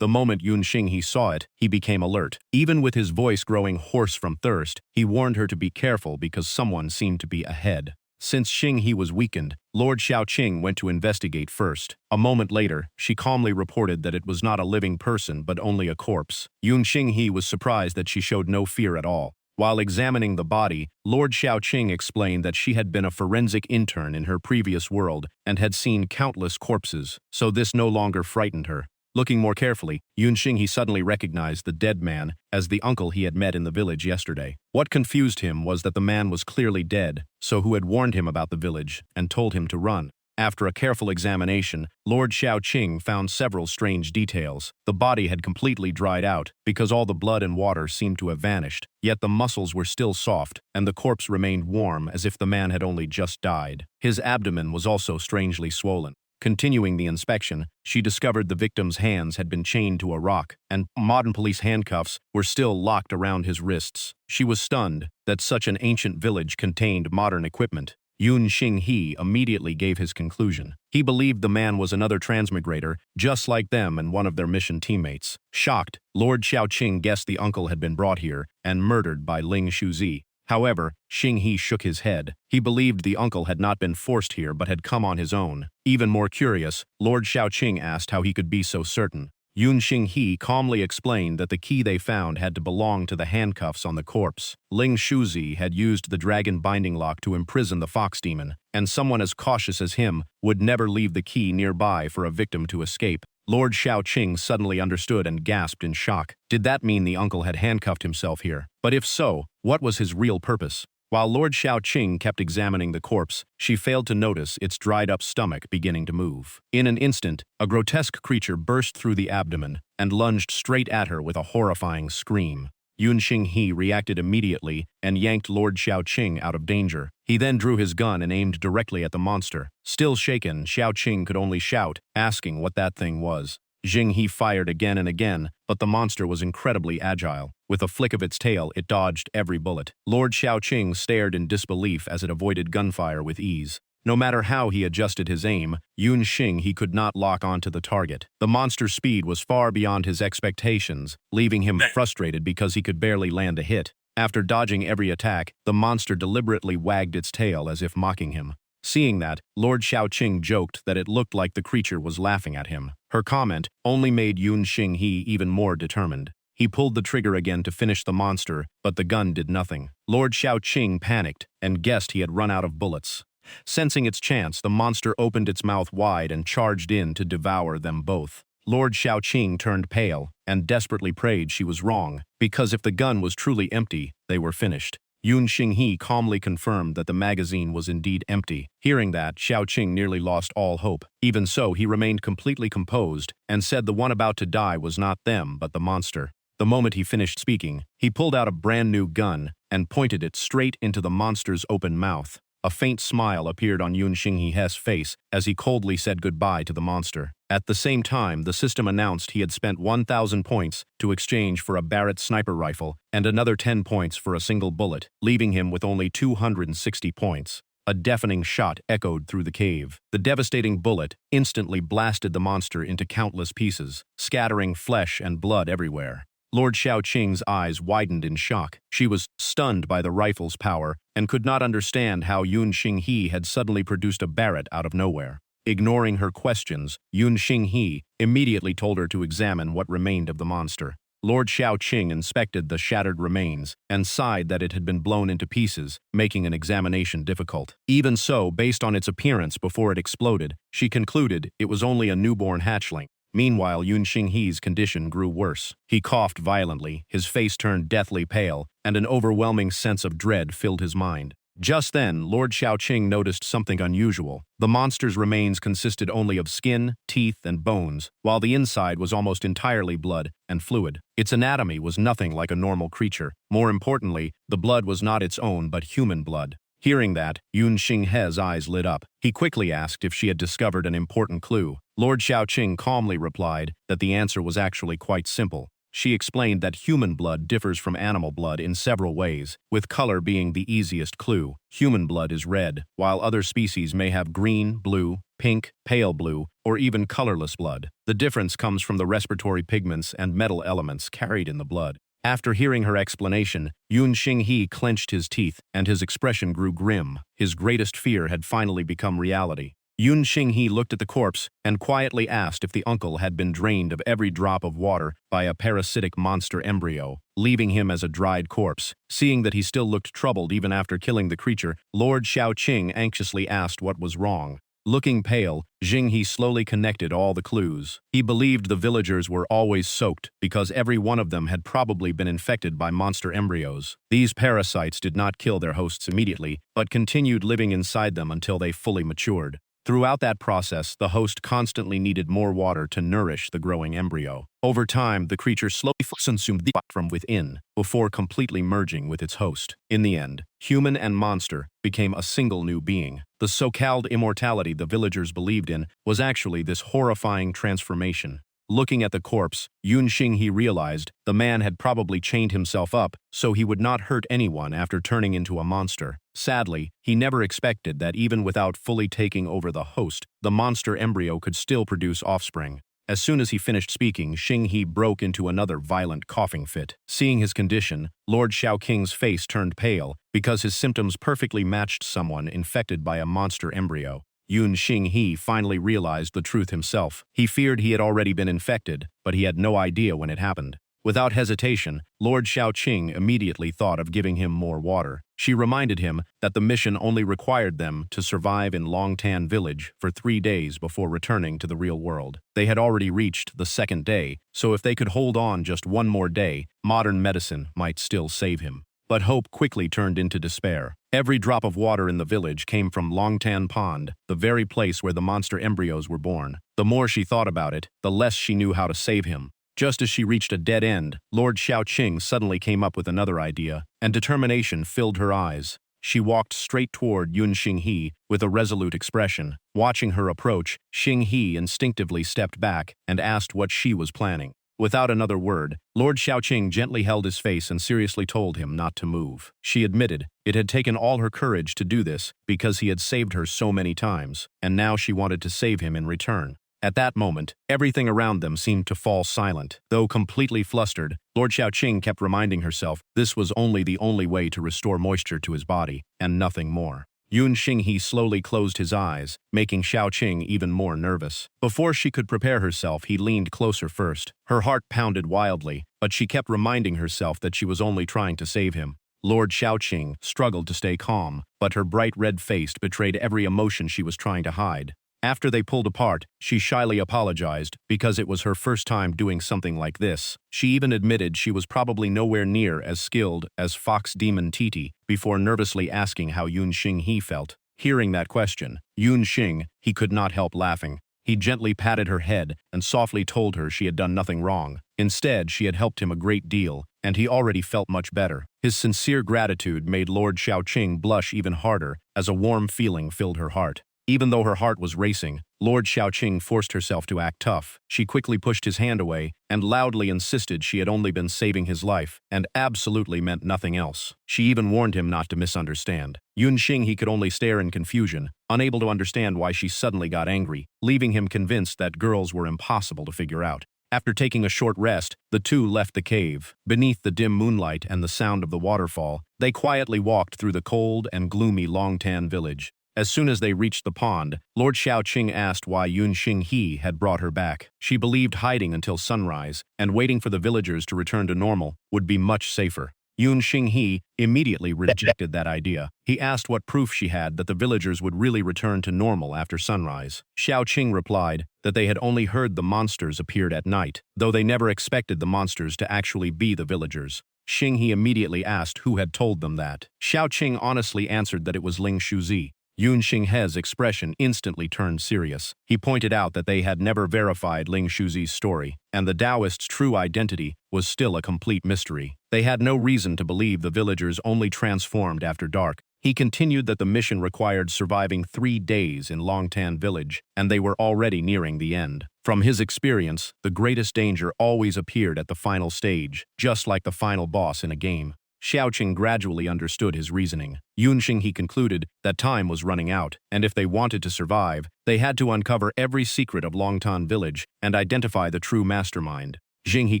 The moment Xinghe saw it, he became alert. Even with his voice growing hoarse from thirst, he warned her to be careful because someone seemed to be ahead. Since Xinghe was weakened, Lord Xiaoqing went to investigate first. A moment later, she calmly reported that it was not a living person but only a corpse. Xinghe was surprised that she showed no fear at all. While examining the body, Lord Xiaoqing explained that she had been a forensic intern in her previous world and had seen countless corpses, so this no longer frightened her. Looking more carefully, Xinghe suddenly recognized the dead man as the uncle he had met in the village yesterday. What confused him was that the man was clearly dead, so who had warned him about the village and told him to run? After a careful examination, Lord Xiaoqing found several strange details. The body had completely dried out because all the blood and water seemed to have vanished, yet the muscles were still soft and the corpse remained warm as if the man had only just died. His abdomen was also strangely swollen. Continuing the inspection, she discovered the victim's hands had been chained to a rock, and modern police handcuffs were still locked around his wrists. She was stunned that such an ancient village contained modern equipment. Xinghe immediately gave his conclusion. He believed the man was another transmigrator, just like them and one of their mission teammates. Shocked, Lord Xiaoqing guessed the uncle had been brought here and murdered by Ling Shuzi. However, Xinghe shook his head. He believed the uncle had not been forced here but had come on his own. Even more curious, Lord Xiaoqing asked how he could be so certain. Xinghe calmly explained that the key they found had to belong to the handcuffs on the corpse. Ling Shuzi had used the dragon binding lock to imprison the fox demon, and someone as cautious as him would never leave the key nearby for a victim to escape. Lord Xiaoqing suddenly understood and gasped in shock. Did that mean the uncle had handcuffed himself here? But if so, what was his real purpose? While Lord Xiaoqing kept examining the corpse, she failed to notice its dried-up stomach beginning to move. In an instant, a grotesque creature burst through the abdomen and lunged straight at her with a horrifying scream. Xinghe reacted immediately and yanked Lord Xiaoqing out of danger. He then drew his gun and aimed directly at the monster. Still shaken, Xiaoqing could only shout, asking what that thing was. Xinghe fired again and again, but the monster was incredibly agile. With a flick of its tail, it dodged every bullet. Lord Xiaoqing stared in disbelief as it avoided gunfire with ease. No matter how he adjusted his aim, Xinghe could not lock onto the target. The monster's speed was far beyond his expectations, leaving him frustrated because he could barely land a hit. After dodging every attack, the monster deliberately wagged its tail as if mocking him. Seeing that, Lord Xiaoqing joked that it looked like the creature was laughing at him. Her comment only made Xinghe even more determined. He pulled the trigger again to finish the monster, but the gun did nothing. Lord Xiaoqing panicked and guessed he had run out of bullets. Sensing its chance, the monster opened its mouth wide and charged in to devour them both. Lord Xiaoqing turned pale and desperately prayed she was wrong, because if the gun was truly empty, they were finished. Xinghe calmly confirmed that the magazine was indeed empty. Hearing that, Xiaoqing nearly lost all hope. Even so, he remained completely composed and said the one about to die was not them but the monster. The moment he finished speaking, he pulled out a brand new gun and pointed it straight into the monster's open mouth. A faint smile appeared on Xinghe's face as he coldly said goodbye to the monster. At the same time, the system announced he had spent 1,000 points to exchange for a Barrett sniper rifle and another 10 points for a single bullet, leaving him with only 260 points. A deafening shot echoed through the cave. The devastating bullet instantly blasted the monster into countless pieces, scattering flesh and blood everywhere. Lord Xiaoqing's eyes widened in shock. She was stunned by the rifle's power and could not understand how Xinghe had suddenly produced a Barrett out of nowhere. Ignoring her questions, Xinghe immediately told her to examine what remained of the monster. Lord Xiaoqing inspected the shattered remains and sighed that it had been blown into pieces, making an examination difficult. Even so, based on its appearance before it exploded, she concluded it was only a newborn hatchling. Meanwhile, Xinghe's condition grew worse. He coughed violently, his face turned deathly pale, and an overwhelming sense of dread filled his mind. Just then, Lord Xiaoqing noticed something unusual. The monster's remains consisted only of skin, teeth, and bones, while the inside was almost entirely blood and fluid. Its anatomy was nothing like a normal creature. More importantly, the blood was not its own but human blood. Hearing that, Yun Xinghe's eyes lit up. He quickly asked if she had discovered an important clue. Lord Xiaoqing calmly replied that the answer was actually quite simple. She explained that human blood differs from animal blood in several ways, with color being the easiest clue. Human blood is red, while other species may have green, blue, pink, pale blue, or even colorless blood. The difference comes from the respiratory pigments and metal elements carried in the blood. After hearing her explanation, Yun Xinghe clenched his teeth, and his expression grew grim. His greatest fear had finally become reality. Yun Xinghe looked at the corpse and quietly asked if the uncle had been drained of every drop of water by a parasitic monster embryo, leaving him as a dried corpse. Seeing that he still looked troubled even after killing the creature, Lord Xiaoqing anxiously asked what was wrong. Looking pale, Xinghe slowly connected all the clues. He believed the villagers were always soaked because every one of them had probably been infected by monster embryos. These parasites did not kill their hosts immediately, but continued living inside them until they fully matured. Throughout that process, the host constantly needed more water to nourish the growing embryo. Over time, the creature slowly consumed the water from within, before completely merging with its host. In the end, human and monster became a single new being. The so-called immortality the villagers believed in was actually this horrifying transformation. Looking at the corpse, Yun Xinghe realized the man had probably chained himself up so he would not hurt anyone after turning into a monster. Sadly, he never expected that even without fully taking over the host, the monster embryo could still produce offspring. As soon as he finished speaking, Xinghe broke into another violent coughing fit. Seeing his condition, Lord Xiaoqing's face turned pale because his symptoms perfectly matched someone infected by a monster embryo. Yun Xinghe finally realized the truth himself. He feared he had already been infected, but he had no idea when it happened. Without hesitation, Lord Xiaoqing immediately thought of giving him more water. She reminded him that the mission only required them to survive in Longtan village for 3 days before returning to the real world. They had already reached the second day, so if they could hold on just one more day, modern medicine might still save him. But hope quickly turned into despair. Every drop of water in the village came from Longtan Pond, the very place where the monster embryos were born. The more she thought about it, the less she knew how to save him. Just as she reached a dead end, Lord Xiaoqing suddenly came up with another idea, and determination filled her eyes. She walked straight toward Yun Xinghe with a resolute expression. Watching her approach, Xinghe instinctively stepped back and asked what she was planning. Without another word, Lord Xiaoqing gently held his face and seriously told him not to move. She admitted it had taken all her courage to do this because he had saved her so many times, and now she wanted to save him in return. At that moment, everything around them seemed to fall silent. Though completely flustered, Lord Xiaoqing kept reminding herself this was the only way to restore moisture to his body, and nothing more. Yun Xinghe slowly closed his eyes, making Xiaoqing even more nervous. Before she could prepare herself, he leaned closer first. Her heart pounded wildly, but she kept reminding herself that she was only trying to save him. Lord Xiaoqing struggled to stay calm, but her bright red face betrayed every emotion she was trying to hide. After they pulled apart, she shyly apologized because it was her first time doing something like this. She even admitted she was probably nowhere near as skilled as Fox Demon Titi before nervously asking how Yun Xinghe felt. Hearing that question, Yun Xinghe could not help laughing. He gently patted her head and softly told her she had done nothing wrong. Instead, she had helped him a great deal, and he already felt much better. His sincere gratitude made Lord Xiaoqing blush even harder as a warm feeling filled her heart. Even though her heart was racing, Lord Xiaoqing forced herself to act tough. She quickly pushed his hand away and loudly insisted she had only been saving his life and absolutely meant nothing else. She even warned him not to misunderstand. Yun Xinghe could only stare in confusion, unable to understand why she suddenly got angry, leaving him convinced that girls were impossible to figure out. After taking a short rest, the two left the cave. Beneath the dim moonlight and the sound of the waterfall, they quietly walked through the cold and gloomy Longtan village. As soon as they reached the pond, Lord Xiaoqing asked why Yun Xinghe had brought her back. She believed hiding until sunrise and waiting for the villagers to return to normal would be much safer. Yun Xinghe immediately rejected that idea. He asked what proof she had that the villagers would really return to normal after sunrise. Xiaoqing replied that they had only heard the monsters appeared at night, though they never expected the monsters to actually be the villagers. Xinghe immediately asked who had told them that. Xiaoqing honestly answered that it was Ling Shuzi. Yun Xinghe's expression instantly turned serious. He pointed out that they had never verified Ling Shuzi's story, and the Taoist's true identity was still a complete mystery. They had no reason to believe the villagers only transformed after dark. He continued that the mission required surviving 3 days in Longtan village, and they were already nearing the end. From his experience, the greatest danger always appeared at the final stage, just like the final boss in a game. Xiaoqing gradually understood his reasoning. Yunxing concluded that time was running out, and if they wanted to survive, they had to uncover every secret of Longtan village and identify the true mastermind. Xinghe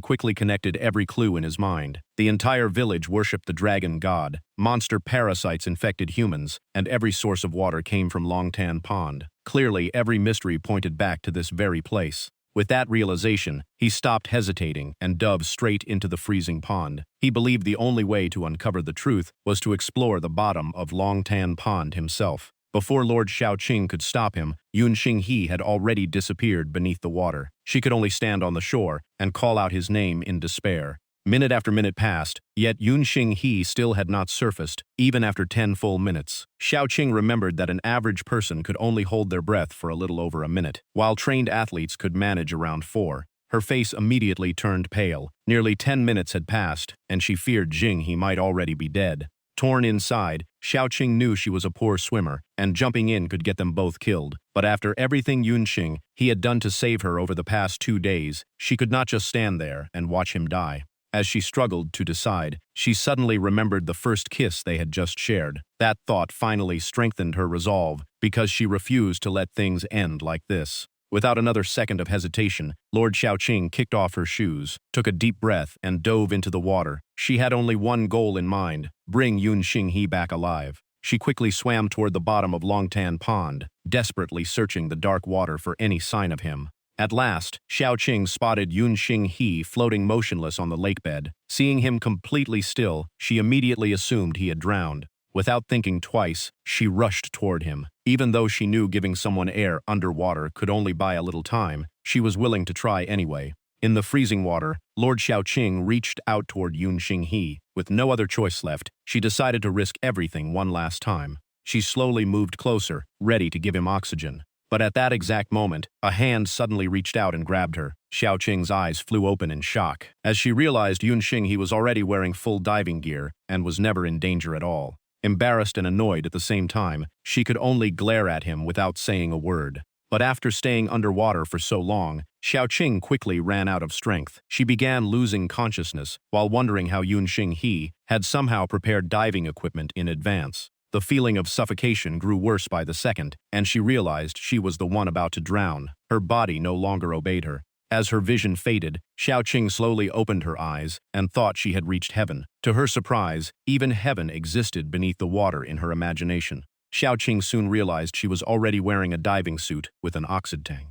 quickly connected every clue in his mind. The entire village worshipped the dragon god, monster parasites infected humans, and every source of water came from Longtan Pond. Clearly, every mystery pointed back to this very place. With that realization, he stopped hesitating and dove straight into the freezing pond. He believed the only way to uncover the truth was to explore the bottom of Longtan Pond himself. Before Lord Xiaoqing could stop him, Yun Xinghe had already disappeared beneath the water. She could only stand on the shore and call out his name in despair. Minute after minute passed, yet Yun Xinghe still had not surfaced, even after 10 full minutes. Xiaoqing remembered that an average person could only hold their breath for a little over a minute, while trained athletes could manage around 4. Her face immediately turned pale. Nearly 10 minutes had passed, and she feared Xinghe might already be dead. Torn inside, Xiaoqing knew she was a poor swimmer, and jumping in could get them both killed. But after everything Yunxing had done to save her over the past 2 days, she could not just stand there and watch him die. As she struggled to decide, she suddenly remembered the first kiss they had just shared. That thought finally strengthened her resolve, because she refused to let things end like this. Without another second of hesitation, Lord Xiaoqing kicked off her shoes, took a deep breath, and dove into the water. She had only one goal in mind: bring Yun Xinghe back alive. She quickly swam toward the bottom of Longtan Pond, desperately searching the dark water for any sign of him. At last, Xiaoqing spotted Yun Xinghe floating motionless on the lakebed. Seeing him completely still, she immediately assumed he had drowned. Without thinking twice, she rushed toward him. Even though she knew giving someone air underwater could only buy a little time, she was willing to try anyway. In the freezing water, Lord Xiaoqing reached out toward Yun Xinghe. With no other choice left, she decided to risk everything one last time. She slowly moved closer, ready to give him oxygen. But at that exact moment, a hand suddenly reached out and grabbed her. Xiaoqing's eyes flew open in shock, as she realized Yun Xinghe was already wearing full diving gear and was never in danger at all. Embarrassed and annoyed at the same time, she could only glare at him without saying a word. But after staying underwater for so long, Xiaoqing quickly ran out of strength. She began losing consciousness while wondering how Yun Xinghe had somehow prepared diving equipment in advance. The feeling of suffocation grew worse by the second, and she realized she was the one about to drown. Her body no longer obeyed her. As her vision faded, Xiaoqing slowly opened her eyes and thought she had reached heaven. To her surprise, even heaven existed beneath the water in her imagination. Xiaoqing soon realized she was already wearing a diving suit with an oxygen tank,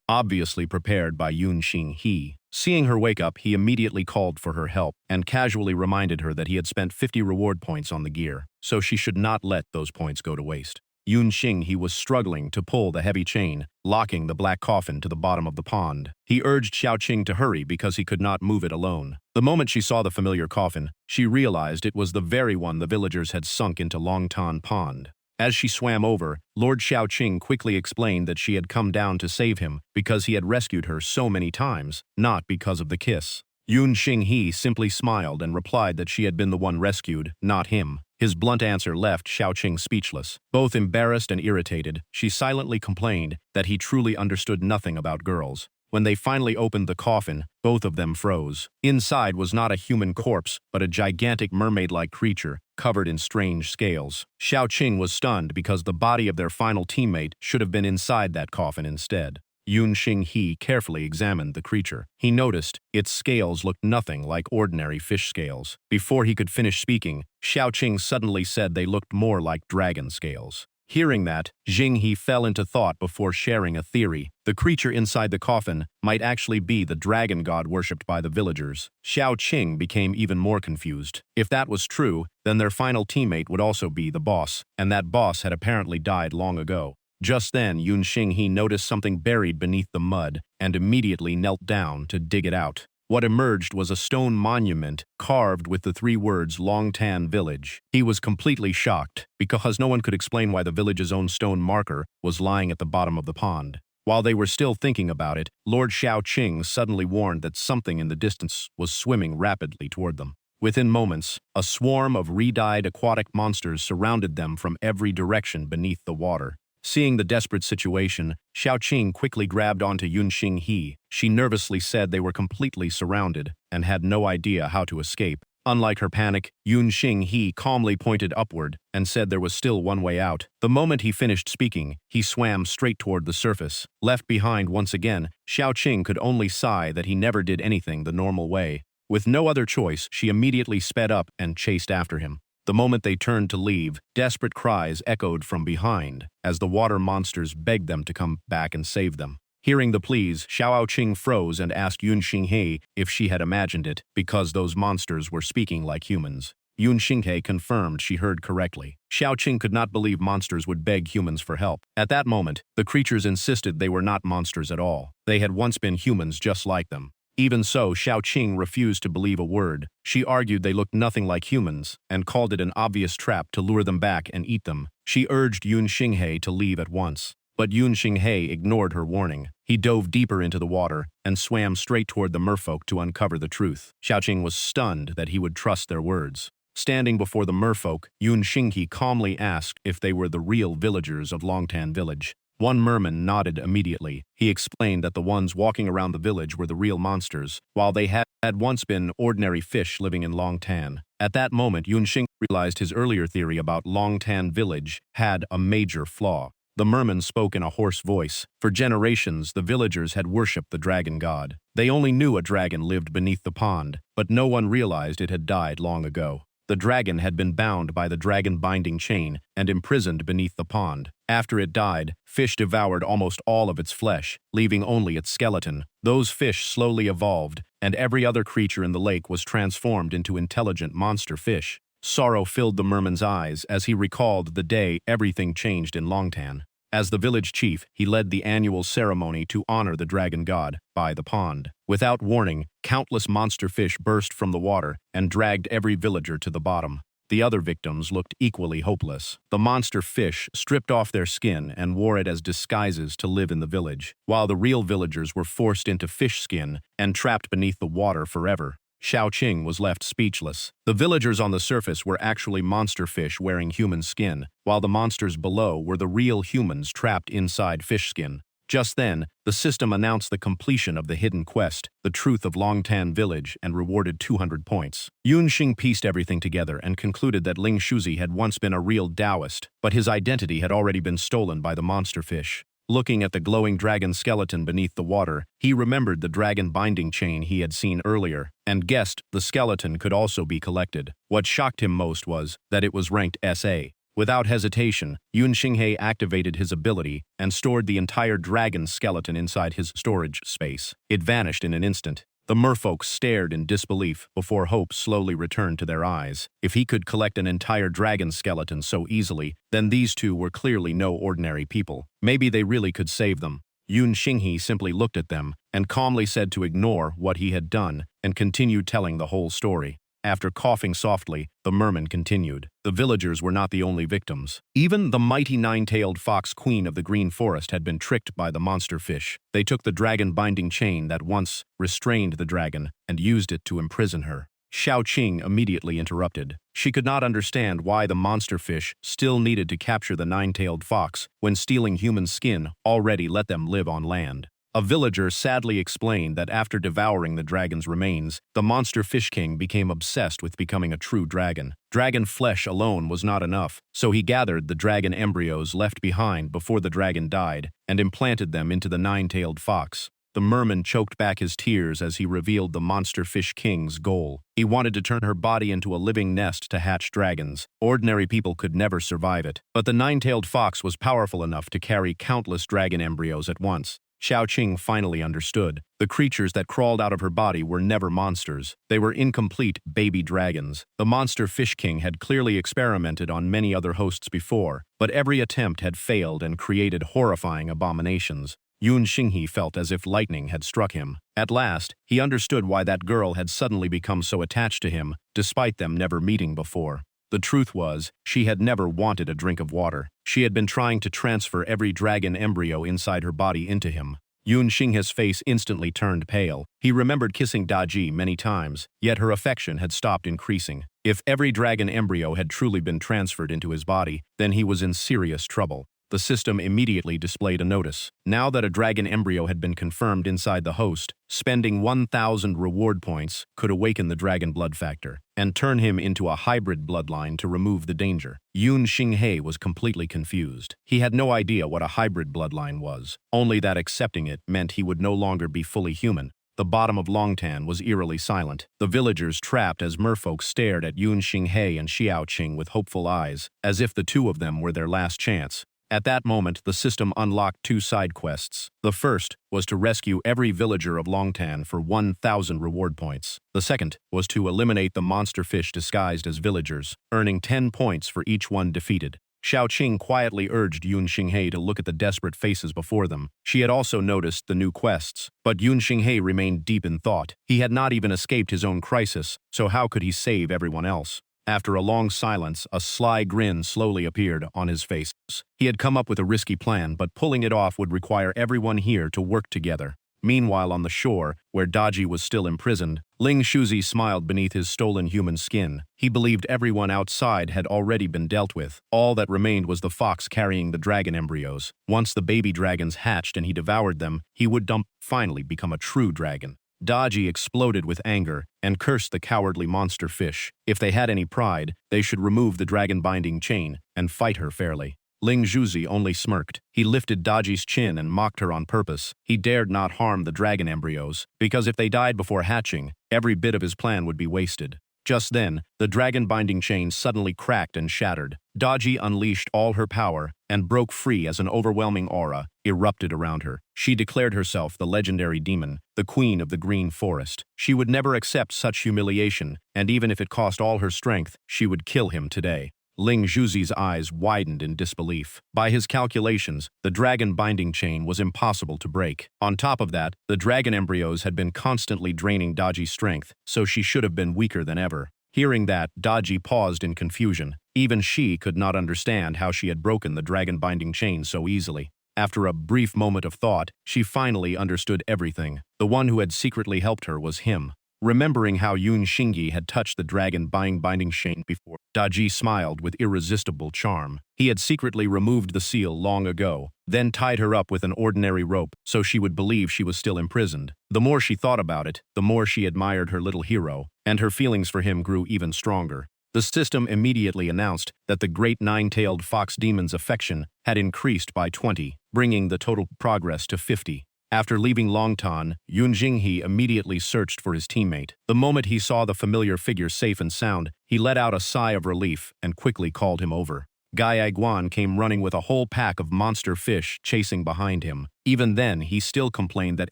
obviously prepared by Yun Xinghe. Seeing her wake up, he immediately called for her help and casually reminded her that he had spent 50 reward points on the gear, so she should not let those points go to waste. Yun Xinghe was struggling to pull the heavy chain, locking the black coffin to the bottom of the pond. He urged Xiaoqing to hurry because he could not move it alone. The moment she saw the familiar coffin, she realized it was the very one the villagers had sunk into Longtan Pond. As she swam over, Lord Xiaoqing quickly explained that she had come down to save him because he had rescued her so many times, not because of the kiss. Yun Xinghe simply smiled and replied that she had been the one rescued, not him. His blunt answer left Xiaoqing speechless. Both embarrassed and irritated, she silently complained that he truly understood nothing about girls. When they finally opened the coffin, both of them froze. Inside was not a human corpse, but a gigantic mermaid-like creature, covered in strange scales. Xiaoqing was stunned because the body of their final teammate should have been inside that coffin instead. Yun Xinghe carefully examined the creature. He noticed its scales looked nothing like ordinary fish scales. Before he could finish speaking, Xiaoqing suddenly said they looked more like dragon scales. Hearing that, Xinghe fell into thought before sharing a theory. The creature inside the coffin might actually be the dragon god worshipped by the villagers. Xiaoqing became even more confused. If that was true, then their final teammate would also be the boss, and that boss had apparently died long ago. Just then, Yun Xinghe noticed something buried beneath the mud and immediately knelt down to dig it out. What emerged was a stone monument carved with the three words Longtan Village. He was completely shocked, because no one could explain why the village's own stone marker was lying at the bottom of the pond. While they were still thinking about it, Lord Xiaoqing suddenly warned that something in the distance was swimming rapidly toward them. Within moments, a swarm of re-dyed aquatic monsters surrounded them from every direction beneath the water. Seeing the desperate situation, Xiaoqing quickly grabbed onto Yunxing He. She nervously said they were completely surrounded and had no idea how to escape. Unlike her panic, Yunxing He calmly pointed upward and said there was still one way out. The moment he finished speaking, he swam straight toward the surface. Left behind once again, Xiaoqing could only sigh that he never did anything the normal way. With no other choice, she immediately sped up and chased after him. The moment they turned to leave, desperate cries echoed from behind as the water monsters begged them to come back and save them. Hearing the pleas, Xiaoqing froze and asked Yunxing He if she had imagined it, because those monsters were speaking like humans. Yunxing He confirmed she heard correctly. Xiaoqing could not believe monsters would beg humans for help. At that moment, the creatures insisted they were not monsters at all. They had once been humans just like them. Even so, Xiaoqing refused to believe a word. She argued they looked nothing like humans and called it an obvious trap to lure them back and eat them. She urged Yunxing He to leave at once. But Yunxing He ignored her warning. He dove deeper into the water and swam straight toward the merfolk to uncover the truth. Xiaoqing was stunned that he would trust their words. Standing before the merfolk, Yunxing He calmly asked if they were the real villagers of Longtan Village. One merman nodded immediately. He explained that the ones walking around the village were the real monsters, while they had once been ordinary fish living in Longtan. At that moment, Yunxing realized his earlier theory about Longtan Village had a major flaw. The merman spoke in a hoarse voice. For generations, the villagers had worshipped the dragon god. They only knew a dragon lived beneath the pond, but no one realized it had died long ago. The dragon had been bound by the dragon binding chain and imprisoned beneath the pond. After it died, fish devoured almost all of its flesh, leaving only its skeleton. Those fish slowly evolved, and every other creature in the lake was transformed into intelligent monster fish. Sorrow filled the merman's eyes as he recalled the day everything changed in Longtan. As the village chief, he led the annual ceremony to honor the dragon god by the pond. Without warning, countless monster fish burst from the water and dragged every villager to the bottom. The other victims looked equally hopeless. The monster fish stripped off their skin and wore it as disguises to live in the village, while the real villagers were forced into fish skin and trapped beneath the water forever. Xiaoqing was left speechless. The villagers on the surface were actually monster fish wearing human skin, while the monsters below were the real humans trapped inside fish skin. Just then, the system announced the completion of the hidden quest, The Truth of Longtan Village, and rewarded 200 points. Yunxing pieced everything together and concluded that Ling Shuzi had once been a real Taoist, but his identity had already been stolen by the monster fish. Looking at the glowing dragon skeleton beneath the water, he remembered the dragon binding chain he had seen earlier, and guessed the skeleton could also be collected. What shocked him most was that it was ranked SA. Without hesitation, Yunxing He activated his ability and stored the entire dragon skeleton inside his storage space. It vanished in an instant. The merfolk stared in disbelief before hope slowly returned to their eyes. If he could collect an entire dragon skeleton so easily, then these two were clearly no ordinary people. Maybe they really could save them. Yunxing He simply looked at them and calmly said to ignore what he had done and continued telling the whole story. After coughing softly, the merman continued. The villagers were not the only victims. Even the mighty nine-tailed fox queen of the green forest had been tricked by the monster fish. They took the dragon binding chain that once restrained the dragon and used it to imprison her. Xiaoqing immediately interrupted. She could not understand why the monster fish still needed to capture the nine-tailed fox when stealing human skin already let them live on land. A villager sadly explained that after devouring the dragon's remains, the monster fish king became obsessed with becoming a true dragon. Dragon flesh alone was not enough, so he gathered the dragon embryos left behind before the dragon died and implanted them into the nine-tailed fox. The merman choked back his tears as he revealed the monster fish king's goal. He wanted to turn her body into a living nest to hatch dragons. Ordinary people could never survive it, but the nine-tailed fox was powerful enough to carry countless dragon embryos at once. Xiaoqing finally understood. The creatures that crawled out of her body were never monsters. They were incomplete baby dragons. The monster fish king had clearly experimented on many other hosts before, but every attempt had failed and created horrifying abominations. Yun Xinghe felt as if lightning had struck him. At last, he understood why that girl had suddenly become so attached to him, despite them never meeting before. The truth was, she had never wanted a drink of water. She had been trying to transfer every dragon embryo inside her body into him. Yun Xinghe's face instantly turned pale. He remembered kissing Daji many times, yet her affection had stopped increasing. If every dragon embryo had truly been transferred into his body, then he was in serious trouble. The system immediately displayed a notice. Now that a dragon embryo had been confirmed inside the host, spending 1,000 reward points could awaken the dragon blood factor and turn him into a hybrid bloodline to remove the danger. Yun Xinghe was completely confused. He had no idea what a hybrid bloodline was, only that accepting it meant he would no longer be fully human. The bottom of Longtan was eerily silent. The villagers trapped as merfolk stared at Yun Xinghe and Xiao Qing with hopeful eyes, as if the two of them were their last chance. At that moment, the system unlocked 2 side quests. The first was to rescue every villager of Longtan for 1,000 reward points. The second was to eliminate the monster fish disguised as villagers, earning 10 points for each one defeated. Xiao Qing quietly urged Yun Xinghe to look at the desperate faces before them. She had also noticed the new quests, but Yun Xinghe remained deep in thought. He had not even escaped his own crisis, so how could he save everyone else? After a long silence, a sly grin slowly appeared on his face. He had come up with a risky plan, but pulling it off would require everyone here to work together. Meanwhile, on the shore, where Daji was still imprisoned, Ling Shuzi smiled beneath his stolen human skin. He believed everyone outside had already been dealt with. All that remained was the fox carrying the dragon embryos. Once the baby dragons hatched and he devoured them, he would finally become a true dragon. Daji exploded with anger and cursed the cowardly monster fish. If they had any pride, they should remove the dragon-binding chain and fight her fairly. Ling Zhuzi only smirked. He lifted Daji's chin and mocked her on purpose. He dared not harm the dragon embryos, because if they died before hatching, every bit of his plan would be wasted. Just then, the dragon-binding chain suddenly cracked and shattered. Daji unleashed all her power and broke free as an overwhelming aura erupted around her. She declared herself the legendary demon, the queen of the green forest. She would never accept such humiliation, and even if it cost all her strength, she would kill him today. Ling Zhuzi's eyes widened in disbelief. By his calculations, the dragon-binding chain was impossible to break. On top of that, the dragon embryos had been constantly draining Daji's strength, so she should have been weaker than ever. Hearing that, Daji paused in confusion. Even she could not understand how she had broken the dragon-binding chain so easily. After a brief moment of thought, she finally understood everything. The one who had secretly helped her was him. Remembering how Yun Xinghe had touched the dragon-binding chain before, Daji smiled with irresistible charm. He had secretly removed the seal long ago, then tied her up with an ordinary rope so she would believe she was still imprisoned. The more she thought about it, the more she admired her little hero, and her feelings for him grew even stronger. The system immediately announced that the great nine-tailed fox demon's affection had increased by 20, bringing the total progress to 50. After leaving Longtan, Yun Xinghe immediately searched for his teammate. The moment he saw the familiar figure safe and sound, he let out a sigh of relief and quickly called him over. Gai Aiguan came running with a whole pack of monster fish chasing behind him. Even then, he still complained that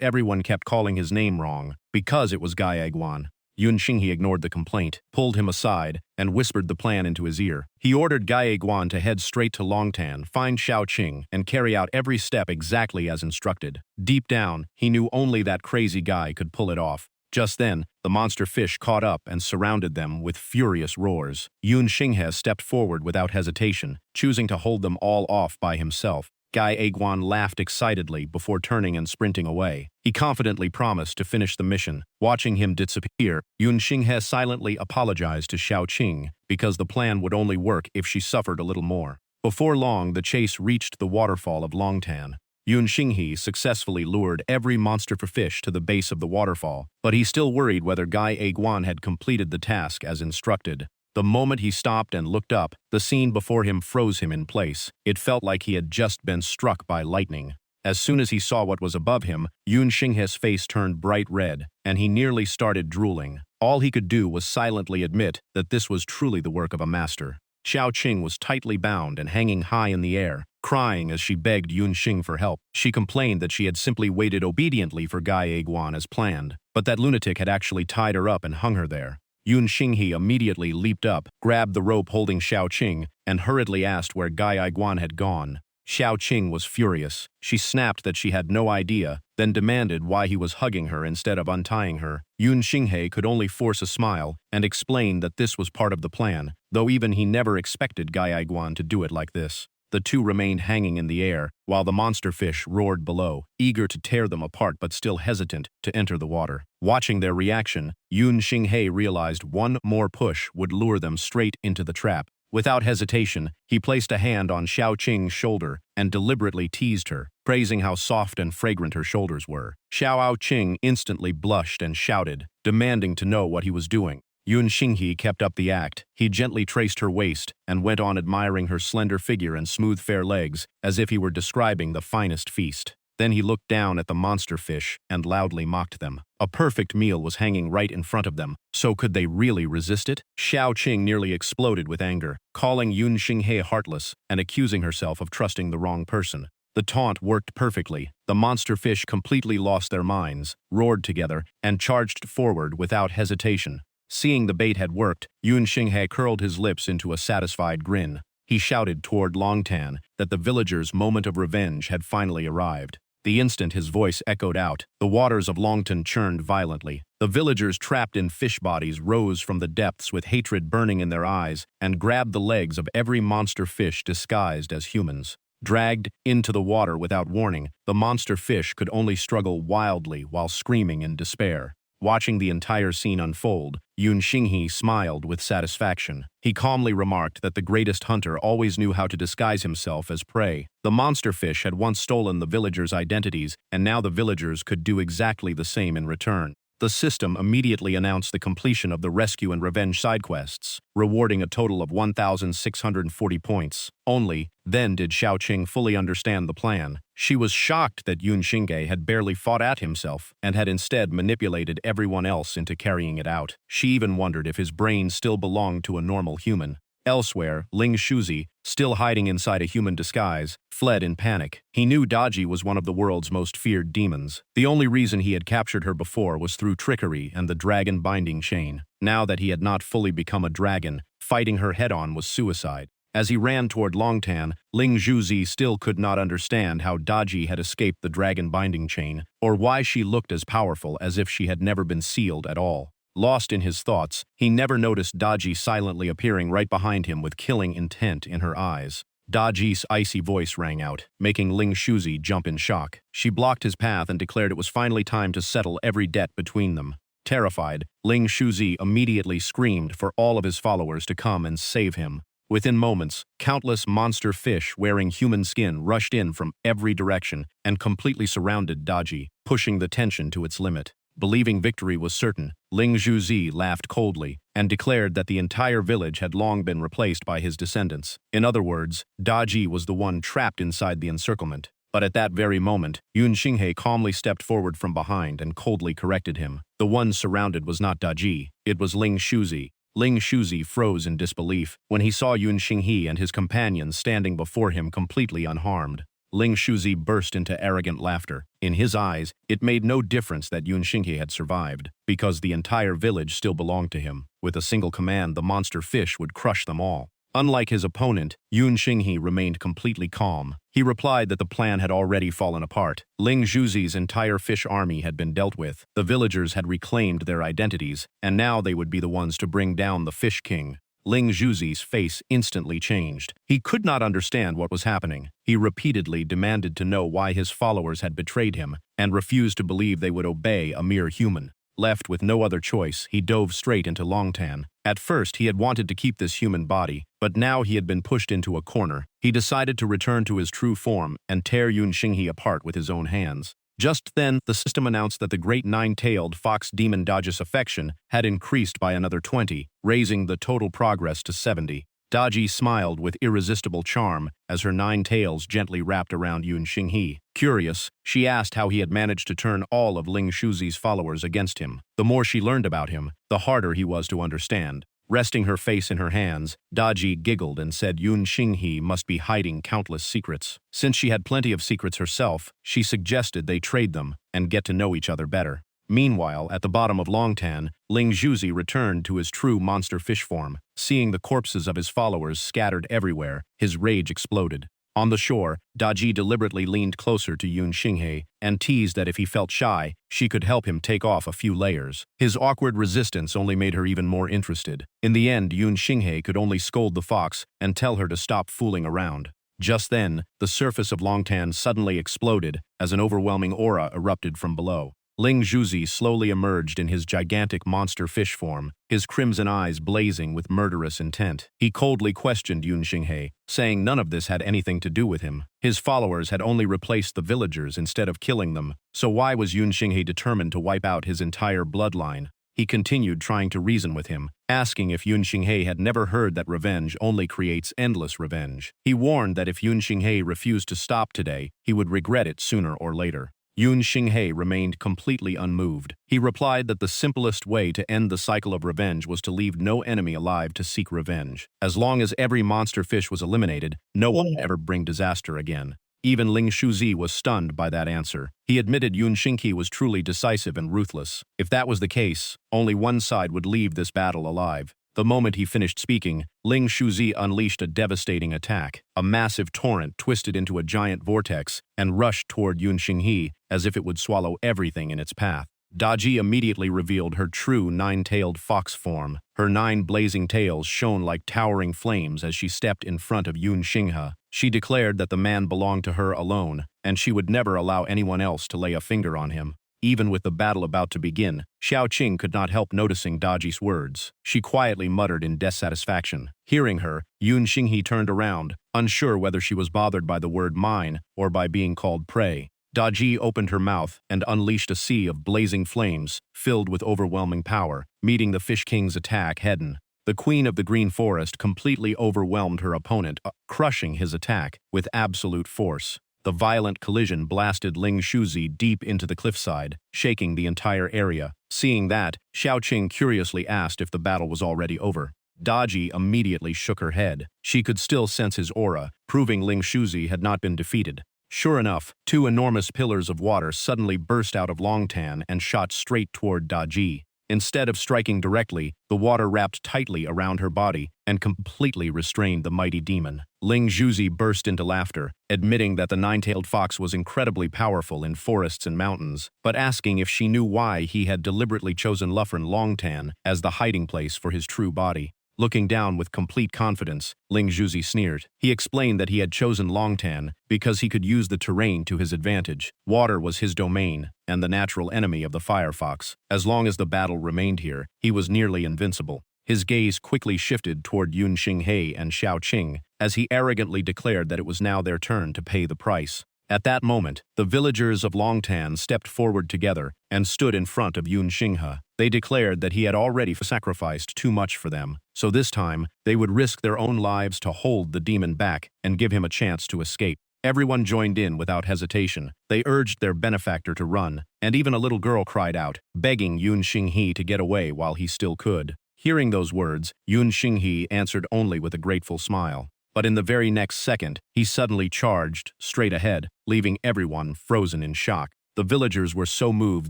everyone kept calling his name wrong, because it was Gai Aiguan. Yun Xinghe ignored the complaint, pulled him aside, and whispered the plan into his ear. He ordered Gai Aiguan to head straight to Longtan, find Xiao Qing, and carry out every step exactly as instructed. Deep down, he knew only that crazy guy could pull it off. Just then, the monster fish caught up and surrounded them with furious roars. Yun Xinghe stepped forward without hesitation, choosing to hold them all off by himself. Gai Aiguan laughed excitedly before turning and sprinting away. He confidently promised to finish the mission. Watching him disappear, Yun Xinghe silently apologized to Xiao Qing because the plan would only work if she suffered a little more. Before long, the chase reached the waterfall of Longtan. Yun Xinghe successfully lured every monster for fish to the base of the waterfall, but he still worried whether Gai Aiguan had completed the task as instructed. The moment he stopped and looked up, the scene before him froze him in place. It felt like he had just been struck by lightning. As soon as he saw what was above him, Yun Xinghe's face turned bright red, and he nearly started drooling. All he could do was silently admit that this was truly the work of a master. Xiao Qing was tightly bound and hanging high in the air, crying as she begged Yun Xing for help. She complained that she had simply waited obediently for Gai Aiguan as planned, but that lunatic had actually tied her up and hung her there. Yun Xinghe immediately leaped up, grabbed the rope holding Xiao Qing, and hurriedly asked where Gai Aiguan had gone. Xiao Qing was furious. She snapped that she had no idea, then demanded why he was hugging her instead of untying her. Yun Xinghe could only force a smile and explain that this was part of the plan, though even he never expected Gai Aiguan to do it like this. The two remained hanging in the air, while the monster fish roared below, eager to tear them apart but still hesitant to enter the water. Watching their reaction, Yun Xinghe realized one more push would lure them straight into the trap. Without hesitation, he placed a hand on Xiao Qing's shoulder and deliberately teased her, praising how soft and fragrant her shoulders were. Xiao Qing instantly blushed and shouted, demanding to know what he was doing. Yun Xinghe kept up the act. He gently traced her waist and went on admiring her slender figure and smooth fair legs, as if he were describing the finest feast. Then he looked down at the monster fish and loudly mocked them. A perfect meal was hanging right in front of them, so could they really resist it? Xiao Qing nearly exploded with anger, calling Yun Xinghe heartless and accusing herself of trusting the wrong person. The taunt worked perfectly. The monster fish completely lost their minds, roared together, and charged forward without hesitation. Seeing the bait had worked, Yun Xinghe curled his lips into a satisfied grin. He shouted toward Longtan that the villagers' moment of revenge had finally arrived. The instant his voice echoed out, the waters of Longtan churned violently. The villagers trapped in fish bodies rose from the depths with hatred burning in their eyes and grabbed the legs of every monster fish disguised as humans. Dragged into the water without warning, the monster fish could only struggle wildly while screaming in despair. Watching the entire scene unfold, Yun Xinghe smiled with satisfaction. He calmly remarked that the greatest hunter always knew how to disguise himself as prey. The monster fish had once stolen the villagers' identities, and now the villagers could do exactly the same in return. The system immediately announced the completion of the rescue and revenge side quests, rewarding a total of 1,640 points. Only then did Xiao Qing fully understand the plan. She was shocked that Yun Xinghe had barely fought at himself and had instead manipulated everyone else into carrying it out. She even wondered if his brain still belonged to a normal human. Elsewhere, Ling Shuzi, still hiding inside a human disguise, fled in panic. He knew Daji was one of the world's most feared demons. The only reason he had captured her before was through trickery and the dragon binding chain. Now that he had not fully become a dragon, fighting her head-on was suicide. As he ran toward Longtan, Ling Shuzi still could not understand how Daji had escaped the dragon binding chain, or why she looked as powerful as if she had never been sealed at all. Lost in his thoughts, he never noticed Daji silently appearing right behind him with killing intent in her eyes. Daji's icy voice rang out, making Ling Shuzi jump in shock. She blocked his path and declared it was finally time to settle every debt between them. Terrified, Ling Shuzi immediately screamed for all of his followers to come and save him. Within moments, countless monster fish wearing human skin rushed in from every direction and completely surrounded Daji, pushing the tension to its limit. Believing victory was certain, Ling Zhuzi laughed coldly and declared that the entire village had long been replaced by his descendants. In other words, Daji was the one trapped inside the encirclement. But at that very moment, Yun Xinghe calmly stepped forward from behind and coldly corrected him. The one surrounded was not Daji, it was Ling Shuzi. Ling Shuzi froze in disbelief when he saw Yun Xinghe and his companions standing before him completely unharmed. Ling Shuzi burst into arrogant laughter. In his eyes, it made no difference that Yun Xinghe had survived, because the entire village still belonged to him. With a single command, the monster fish would crush them all. Unlike his opponent, Yun Xinghe remained completely calm. He replied that the plan had already fallen apart. Ling Zhuzi's entire fish army had been dealt with. The villagers had reclaimed their identities, and now they would be the ones to bring down the Fish King. Ling Zhuzi's face instantly changed. He could not understand what was happening. He repeatedly demanded to know why his followers had betrayed him and refused to believe they would obey a mere human. Left with no other choice, he dove straight into Longtan. At first, he had wanted to keep this human body, but now he had been pushed into a corner. He decided to return to his true form and tear Yun Xinghe apart with his own hands. Just then, the system announced that the great nine-tailed fox demon Daji's affection had increased by another 20, raising the total progress to 70. Daji smiled with irresistible charm as her 9 tails gently wrapped around Yun Xinghe. Curious, she asked how he had managed to turn all of Ling Shuzi's followers against him. The more she learned about him, the harder he was to understand. Resting her face in her hands, Daji giggled and said Yun Xinghe must be hiding countless secrets. Since she had plenty of secrets herself, she suggested they trade them and get to know each other better. Meanwhile, at the bottom of Longtan, Ling Zhuzi returned to his true monster fish form. Seeing the corpses of his followers scattered everywhere, his rage exploded. On the shore, Daji deliberately leaned closer to Yun Xinghe and teased that if he felt shy, she could help him take off a few layers. His awkward resistance only made her even more interested. In the end, Yun Xinghe could only scold the fox and tell her to stop fooling around. Just then, the surface of Longtan suddenly exploded as an overwhelming aura erupted from below. Ling Zhuzi slowly emerged in his gigantic monster fish form, his crimson eyes blazing with murderous intent. He coldly questioned Yun Xinghe, saying none of this had anything to do with him. His followers had only replaced the villagers instead of killing them, so why was Yun Xinghe determined to wipe out his entire bloodline? He continued trying to reason with him, asking if Yun Xinghe had never heard that revenge only creates endless revenge. He warned that if Yun Xinghe refused to stop today, he would regret it sooner or later. Yun Xinghe remained completely unmoved. He replied that the simplest way to end the cycle of revenge was to leave no enemy alive to seek revenge. As long as every monster fish was eliminated, no one would ever bring disaster again. Even Ling Shuzi was stunned by that answer. He admitted Yun Xinghe was truly decisive and ruthless. If that was the case, only one side would leave this battle alive. The moment he finished speaking, Ling Shuzi unleashed a devastating attack. A massive torrent twisted into a giant vortex and rushed toward Yun Xinghe as if it would swallow everything in its path. Daji immediately revealed her true nine-tailed fox form. Her 9 blazing tails shone like towering flames as she stepped in front of Yun Xinghe. She declared that the man belonged to her alone, and she would never allow anyone else to lay a finger on him. Even with the battle about to begin, Xiaoqing could not help noticing Daji's words. She quietly muttered in dissatisfaction. Hearing her, Yun Xinghe turned around, unsure whether she was bothered by the word mine or by being called prey. Daji opened her mouth and unleashed a sea of blazing flames, filled with overwhelming power, meeting the Fish King's attack head-on. The Queen of the Green Forest completely overwhelmed her opponent, crushing his attack with absolute force. The violent collision blasted Ling Shuzi deep into the cliffside, shaking the entire area. Seeing that, Xiaoqing curiously asked if the battle was already over. Daji immediately shook her head. She could still sense his aura, proving Ling Shuzi had not been defeated. Sure enough, 2 enormous pillars of water suddenly burst out of Longtan and shot straight toward Daji. Instead of striking directly, the water wrapped tightly around her body and completely restrained the mighty demon. Ling Zhuzi burst into laughter, admitting that the 9-tailed fox was incredibly powerful in forests and mountains, but asking if she knew why he had deliberately chosen Lufren Longtan as the hiding place for his true body. Looking down with complete confidence, Ling Zhuzi sneered. He explained that he had chosen Longtan because he could use the terrain to his advantage. Water was his domain, and the natural enemy of the firefox. As long as the battle remained here, he was nearly invincible. His gaze quickly shifted toward Yun Xinghe and Xiaoqing as he arrogantly declared that it was now their turn to pay the price. At that moment, the villagers of Longtan stepped forward together and stood in front of Yun Xinghe. They declared that he had already sacrificed too much for them, so this time they would risk their own lives to hold the demon back and give him a chance to escape. Everyone joined in without hesitation. They urged their benefactor to run, and even a little girl cried out, begging Yun Xinghe to get away while he still could. Hearing those words, Yun Xinghe answered only with a grateful smile. But in the very next second, he suddenly charged straight ahead, leaving everyone frozen in shock. The villagers were so moved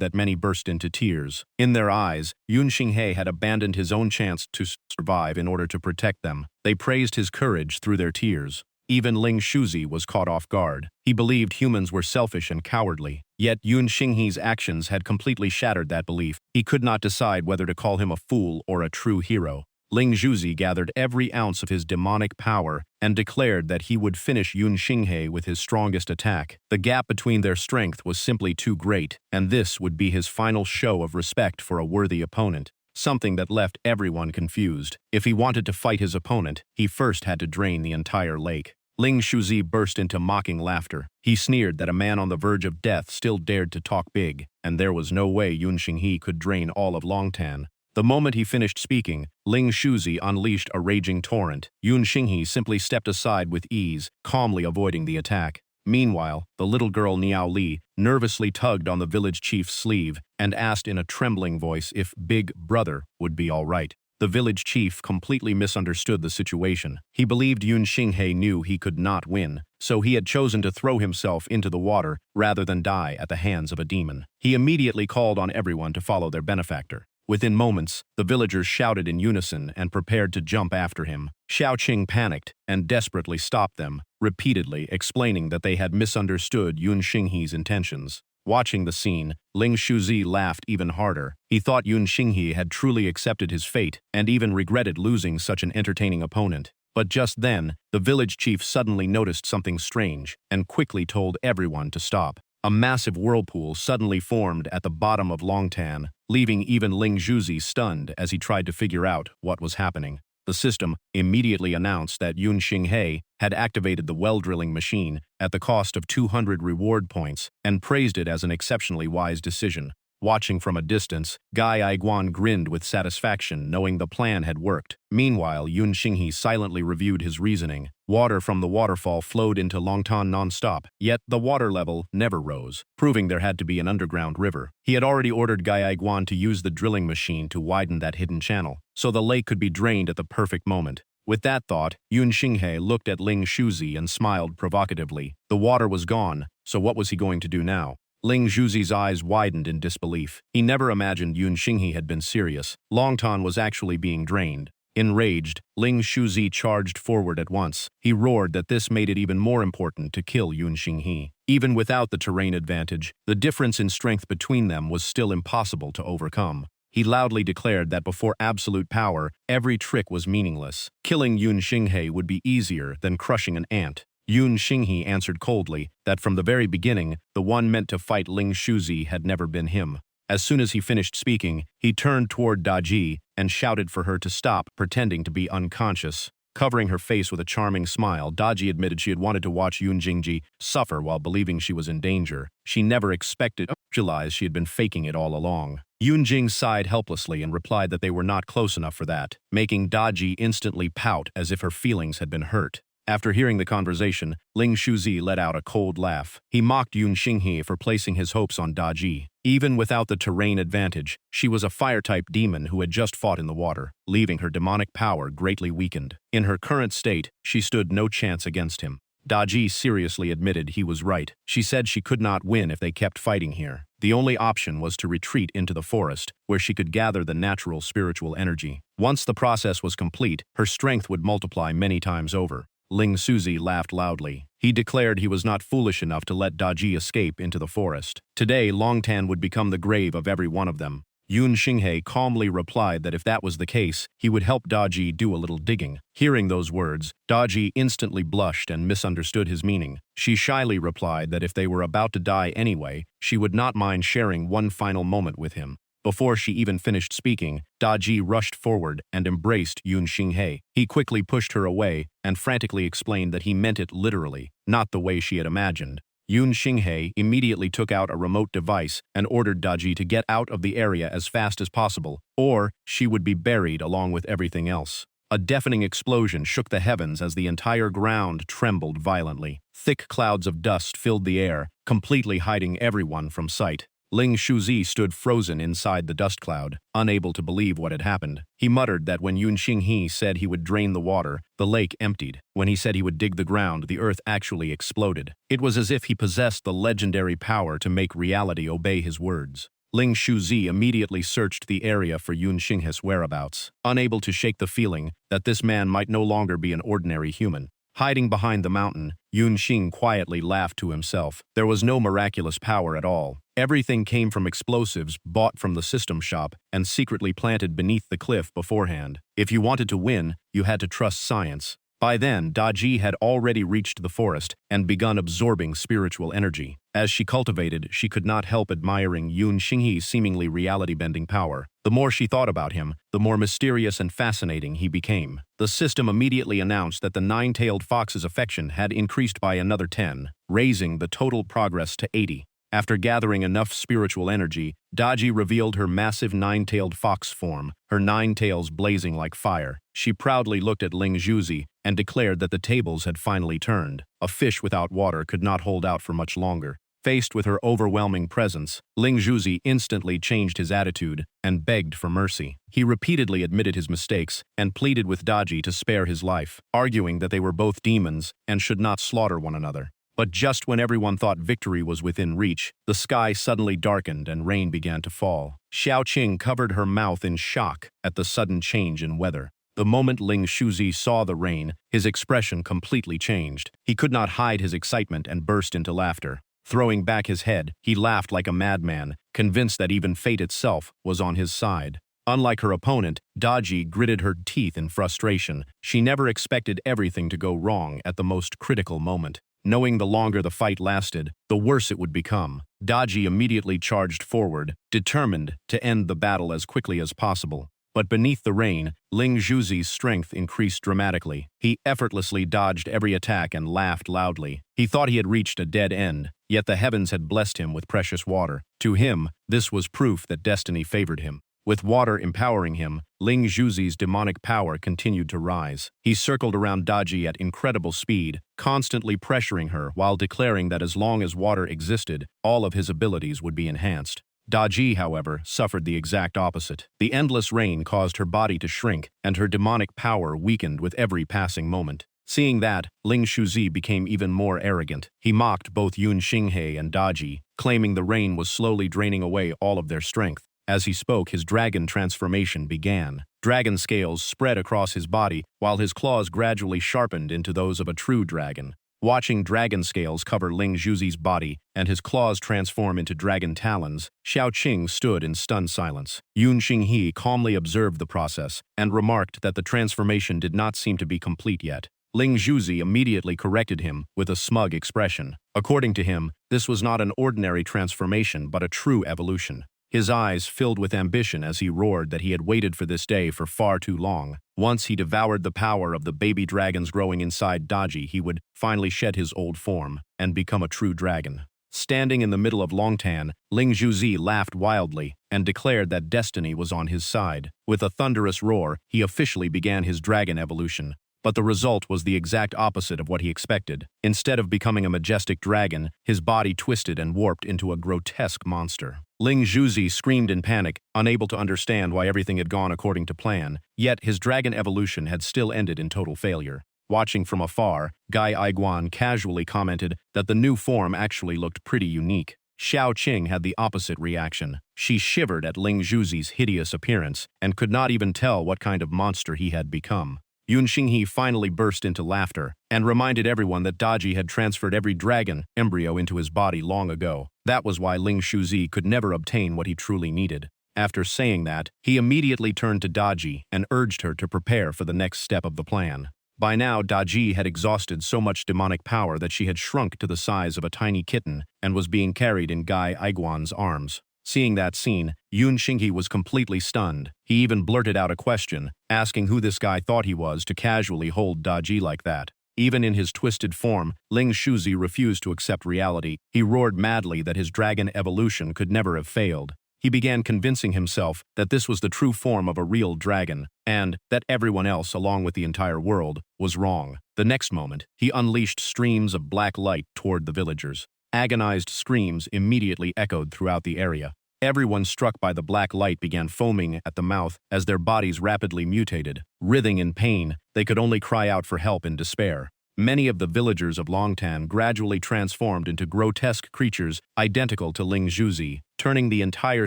that many burst into tears. In their eyes, Yun Xinghe had abandoned his own chance to survive in order to protect them. They praised his courage through their tears. Even Ling Shuzi was caught off guard. He believed humans were selfish and cowardly. Yet Yun Xinghe's actions had completely shattered that belief. He could not decide whether to call him a fool or a true hero. Ling Zhuzi gathered every ounce of his demonic power and declared that he would finish Yun Xinghe with his strongest attack. The gap between their strength was simply too great, and this would be his final show of respect for a worthy opponent, something that left everyone confused. If he wanted to fight his opponent, he first had to drain the entire lake. Ling Shuzi burst into mocking laughter. He sneered that a man on the verge of death still dared to talk big, and there was no way Yun Xinghe could drain all of Longtan. The moment he finished speaking, Ling Shuzi unleashed a raging torrent. Yun Xinghe simply stepped aside with ease, calmly avoiding the attack. Meanwhile, the little girl Niao Li nervously tugged on the village chief's sleeve and asked in a trembling voice if Big Brother would be all right. The village chief completely misunderstood the situation. He believed Yun Xinghe knew he could not win, so he had chosen to throw himself into the water rather than die at the hands of a demon. He immediately called on everyone to follow their benefactor. Within moments, the villagers shouted in unison and prepared to jump after him. Xiaoqing panicked and desperately stopped them, repeatedly explaining that they had misunderstood Yun Xinghe's intentions. Watching the scene, Ling Shuzi laughed even harder. He thought Yun Xinghe had truly accepted his fate and even regretted losing such an entertaining opponent. But just then, the village chief suddenly noticed something strange and quickly told everyone to stop. A massive whirlpool suddenly formed at the bottom of Longtan, leaving even Ling Shuzi stunned as he tried to figure out what was happening. The system immediately announced that Yun Xinghe had activated the well-drilling machine at the cost of 200 reward points and praised it as an exceptionally wise decision. Watching from a distance, Gai Aiguan grinned with satisfaction knowing the plan had worked. Meanwhile, Yun Xinghe silently reviewed his reasoning. Water from the waterfall flowed into Longtan non-stop, yet the water level never rose, proving there had to be an underground river. He had already ordered Gai Aiguan to use the drilling machine to widen that hidden channel, so the lake could be drained at the perfect moment. With that thought, Yun Xinghe looked at Ling Shuzi and smiled provocatively. The water was gone, so what was he going to do now? Ling Zhuzi's eyes widened in disbelief. He never imagined Yun Xinghe had been serious. Longtan was actually being drained. Enraged, Ling Shuzi charged forward at once. He roared that this made it even more important to kill Yun Xinghe. Even without the terrain advantage, the difference in strength between them was still impossible to overcome. He loudly declared that before absolute power, every trick was meaningless. Killing Yun Xinghe would be easier than crushing an ant. Yun Xinghe answered coldly that from the very beginning, the one meant to fight Ling Shuzi had never been him. As soon as he finished speaking, he turned toward Daji and shouted for her to stop pretending to be unconscious. Covering her face with a charming smile, Daji admitted she had wanted to watch Yun Xinghe suffer while believing she was in danger. She never expected to realize she had been faking it all along. Yun Jing sighed helplessly and replied that they were not close enough for that, making Daji instantly pout as if her feelings had been hurt. After hearing the conversation, Ling Shuzi let out a cold laugh. He mocked Yun Xinghe for placing his hopes on Daji. Even without the terrain advantage, she was a fire-type demon who had just fought in the water, leaving her demonic power greatly weakened. In her current state, she stood no chance against him. Daji seriously admitted he was right. She said she could not win if they kept fighting here. The only option was to retreat into the forest, where she could gather the natural spiritual energy. Once the process was complete, her strength would multiply many times over. Ling Shuzi laughed loudly. He declared he was not foolish enough to let Daji escape into the forest. Today, Longtan would become the grave of every one of them. Yun Xinghe calmly replied that if that was the case, he would help Daji do a little digging. Hearing those words, Daji instantly blushed and misunderstood his meaning. She shyly replied that if they were about to die anyway, she would not mind sharing one final moment with him. Before she even finished speaking, Daji rushed forward and embraced Yun Xinghe. He quickly pushed her away and frantically explained that he meant it literally, not the way she had imagined. Yun Xinghe immediately took out a remote device and ordered Daji to get out of the area as fast as possible, or she would be buried along with everything else. A deafening explosion shook the heavens as the entire ground trembled violently. Thick clouds of dust filled the air, completely hiding everyone from sight. Ling Shuzi stood frozen inside the dust cloud, unable to believe what had happened. He muttered that when Yun Xinghe said he would drain the water, the lake emptied. When he said he would dig the ground, the earth actually exploded. It was as if he possessed the legendary power to make reality obey his words. Ling Shuzi immediately searched the area for Yun Xinghe's whereabouts, unable to shake the feeling that this man might no longer be an ordinary human. Hiding behind the mountain, Yun Xing quietly laughed to himself. There was no miraculous power at all. Everything came from explosives bought from the system shop and secretly planted beneath the cliff beforehand. If you wanted to win, you had to trust science. By then, Daji had already reached the forest and begun absorbing spiritual energy. As she cultivated, she could not help admiring Yun Xinghe's seemingly reality-bending power. The more she thought about him, the more mysterious and fascinating he became. The system immediately announced that the nine-tailed fox's affection had increased by another 10, raising the total progress to 80. After gathering enough spiritual energy, Daji revealed her massive nine-tailed fox form, her 9 tails blazing like fire. She proudly looked at Ling Shuzi and declared that the tables had finally turned. A fish without water could not hold out for much longer. Faced with her overwhelming presence, Ling Shuzi instantly changed his attitude and begged for mercy. He repeatedly admitted his mistakes and pleaded with Daji to spare his life, arguing that they were both demons and should not slaughter one another. But just when everyone thought victory was within reach, the sky suddenly darkened and rain began to fall. Xiao Qing covered her mouth in shock at the sudden change in weather. The moment Ling Shuzi saw the rain, his expression completely changed. He could not hide his excitement and burst into laughter. Throwing back his head, he laughed like a madman, convinced that even fate itself was on his side. Unlike her opponent, Daji gritted her teeth in frustration. She never expected everything to go wrong at the most critical moment. Knowing the longer the fight lasted, the worse it would become, Daji immediately charged forward, determined to end the battle as quickly as possible. But beneath the rain, Ling Zhuzi's strength increased dramatically. He effortlessly dodged every attack and laughed loudly. He thought he had reached a dead end, yet the heavens had blessed him with precious water. To him, this was proof that destiny favored him. With water empowering him, Ling Zhuzi's demonic power continued to rise. He circled around Daji at incredible speed, constantly pressuring her while declaring that as long as water existed, all of his abilities would be enhanced. Daji, however, suffered the exact opposite. The endless rain caused her body to shrink, and her demonic power weakened with every passing moment. Seeing that, Ling Shuzi became even more arrogant. He mocked both Yun Xinghe and Daji, claiming the rain was slowly draining away all of their strength. As he spoke, his dragon transformation began. Dragon scales spread across his body, while his claws gradually sharpened into those of a true dragon. Watching dragon scales cover Ling Zhuzi's body and his claws transform into dragon talons, Xiao Qing stood in stunned silence. Yun Xinghe calmly observed the process and remarked that the transformation did not seem to be complete yet. Ling Zhuzi immediately corrected him with a smug expression. According to him, this was not an ordinary transformation but a true evolution. His eyes filled with ambition as he roared that he had waited for this day for far too long. Once he devoured the power of the baby dragons growing inside Daji, he would finally shed his old form and become a true dragon. Standing in the middle of Longtan, Ling Zhuzi laughed wildly and declared that destiny was on his side. With a thunderous roar, he officially began his dragon evolution. But the result was the exact opposite of what he expected. Instead of becoming a majestic dragon, his body twisted and warped into a grotesque monster. Ling Zhuzi screamed in panic, unable to understand why everything had gone according to plan, yet his dragon evolution had still ended in total failure. Watching from afar, Gai Aiguan casually commented that the new form actually looked pretty unique. Xiao Qing had the opposite reaction. She shivered at Ling Zhuzi's hideous appearance and could not even tell what kind of monster he had become. Yun Xinghe finally burst into laughter and reminded everyone that Daji had transferred every dragon embryo into his body long ago. That was why Ling Shuzi could never obtain what he truly needed. After saying that, he immediately turned to Daji and urged her to prepare for the next step of the plan. By now, Daji had exhausted so much demonic power that she had shrunk to the size of a tiny kitten and was being carried in Gai Aiguan's arms. Seeing that scene, Yun Xinghe was completely stunned. He even blurted out a question, asking who this guy thought he was to casually hold Daji like that. Even in his twisted form, Ling Shuzi refused to accept reality. He roared madly that his dragon evolution could never have failed. He began convincing himself that this was the true form of a real dragon, and that everyone else, along with the entire world, was wrong. The next moment, he unleashed streams of black light toward the villagers. Agonized screams immediately echoed throughout the area. Everyone struck by the black light began foaming at the mouth as their bodies rapidly mutated. Writhing in pain, they could only cry out for help in despair. Many of the villagers of Longtan gradually transformed into grotesque creatures identical to Ling Zhuzi, turning the entire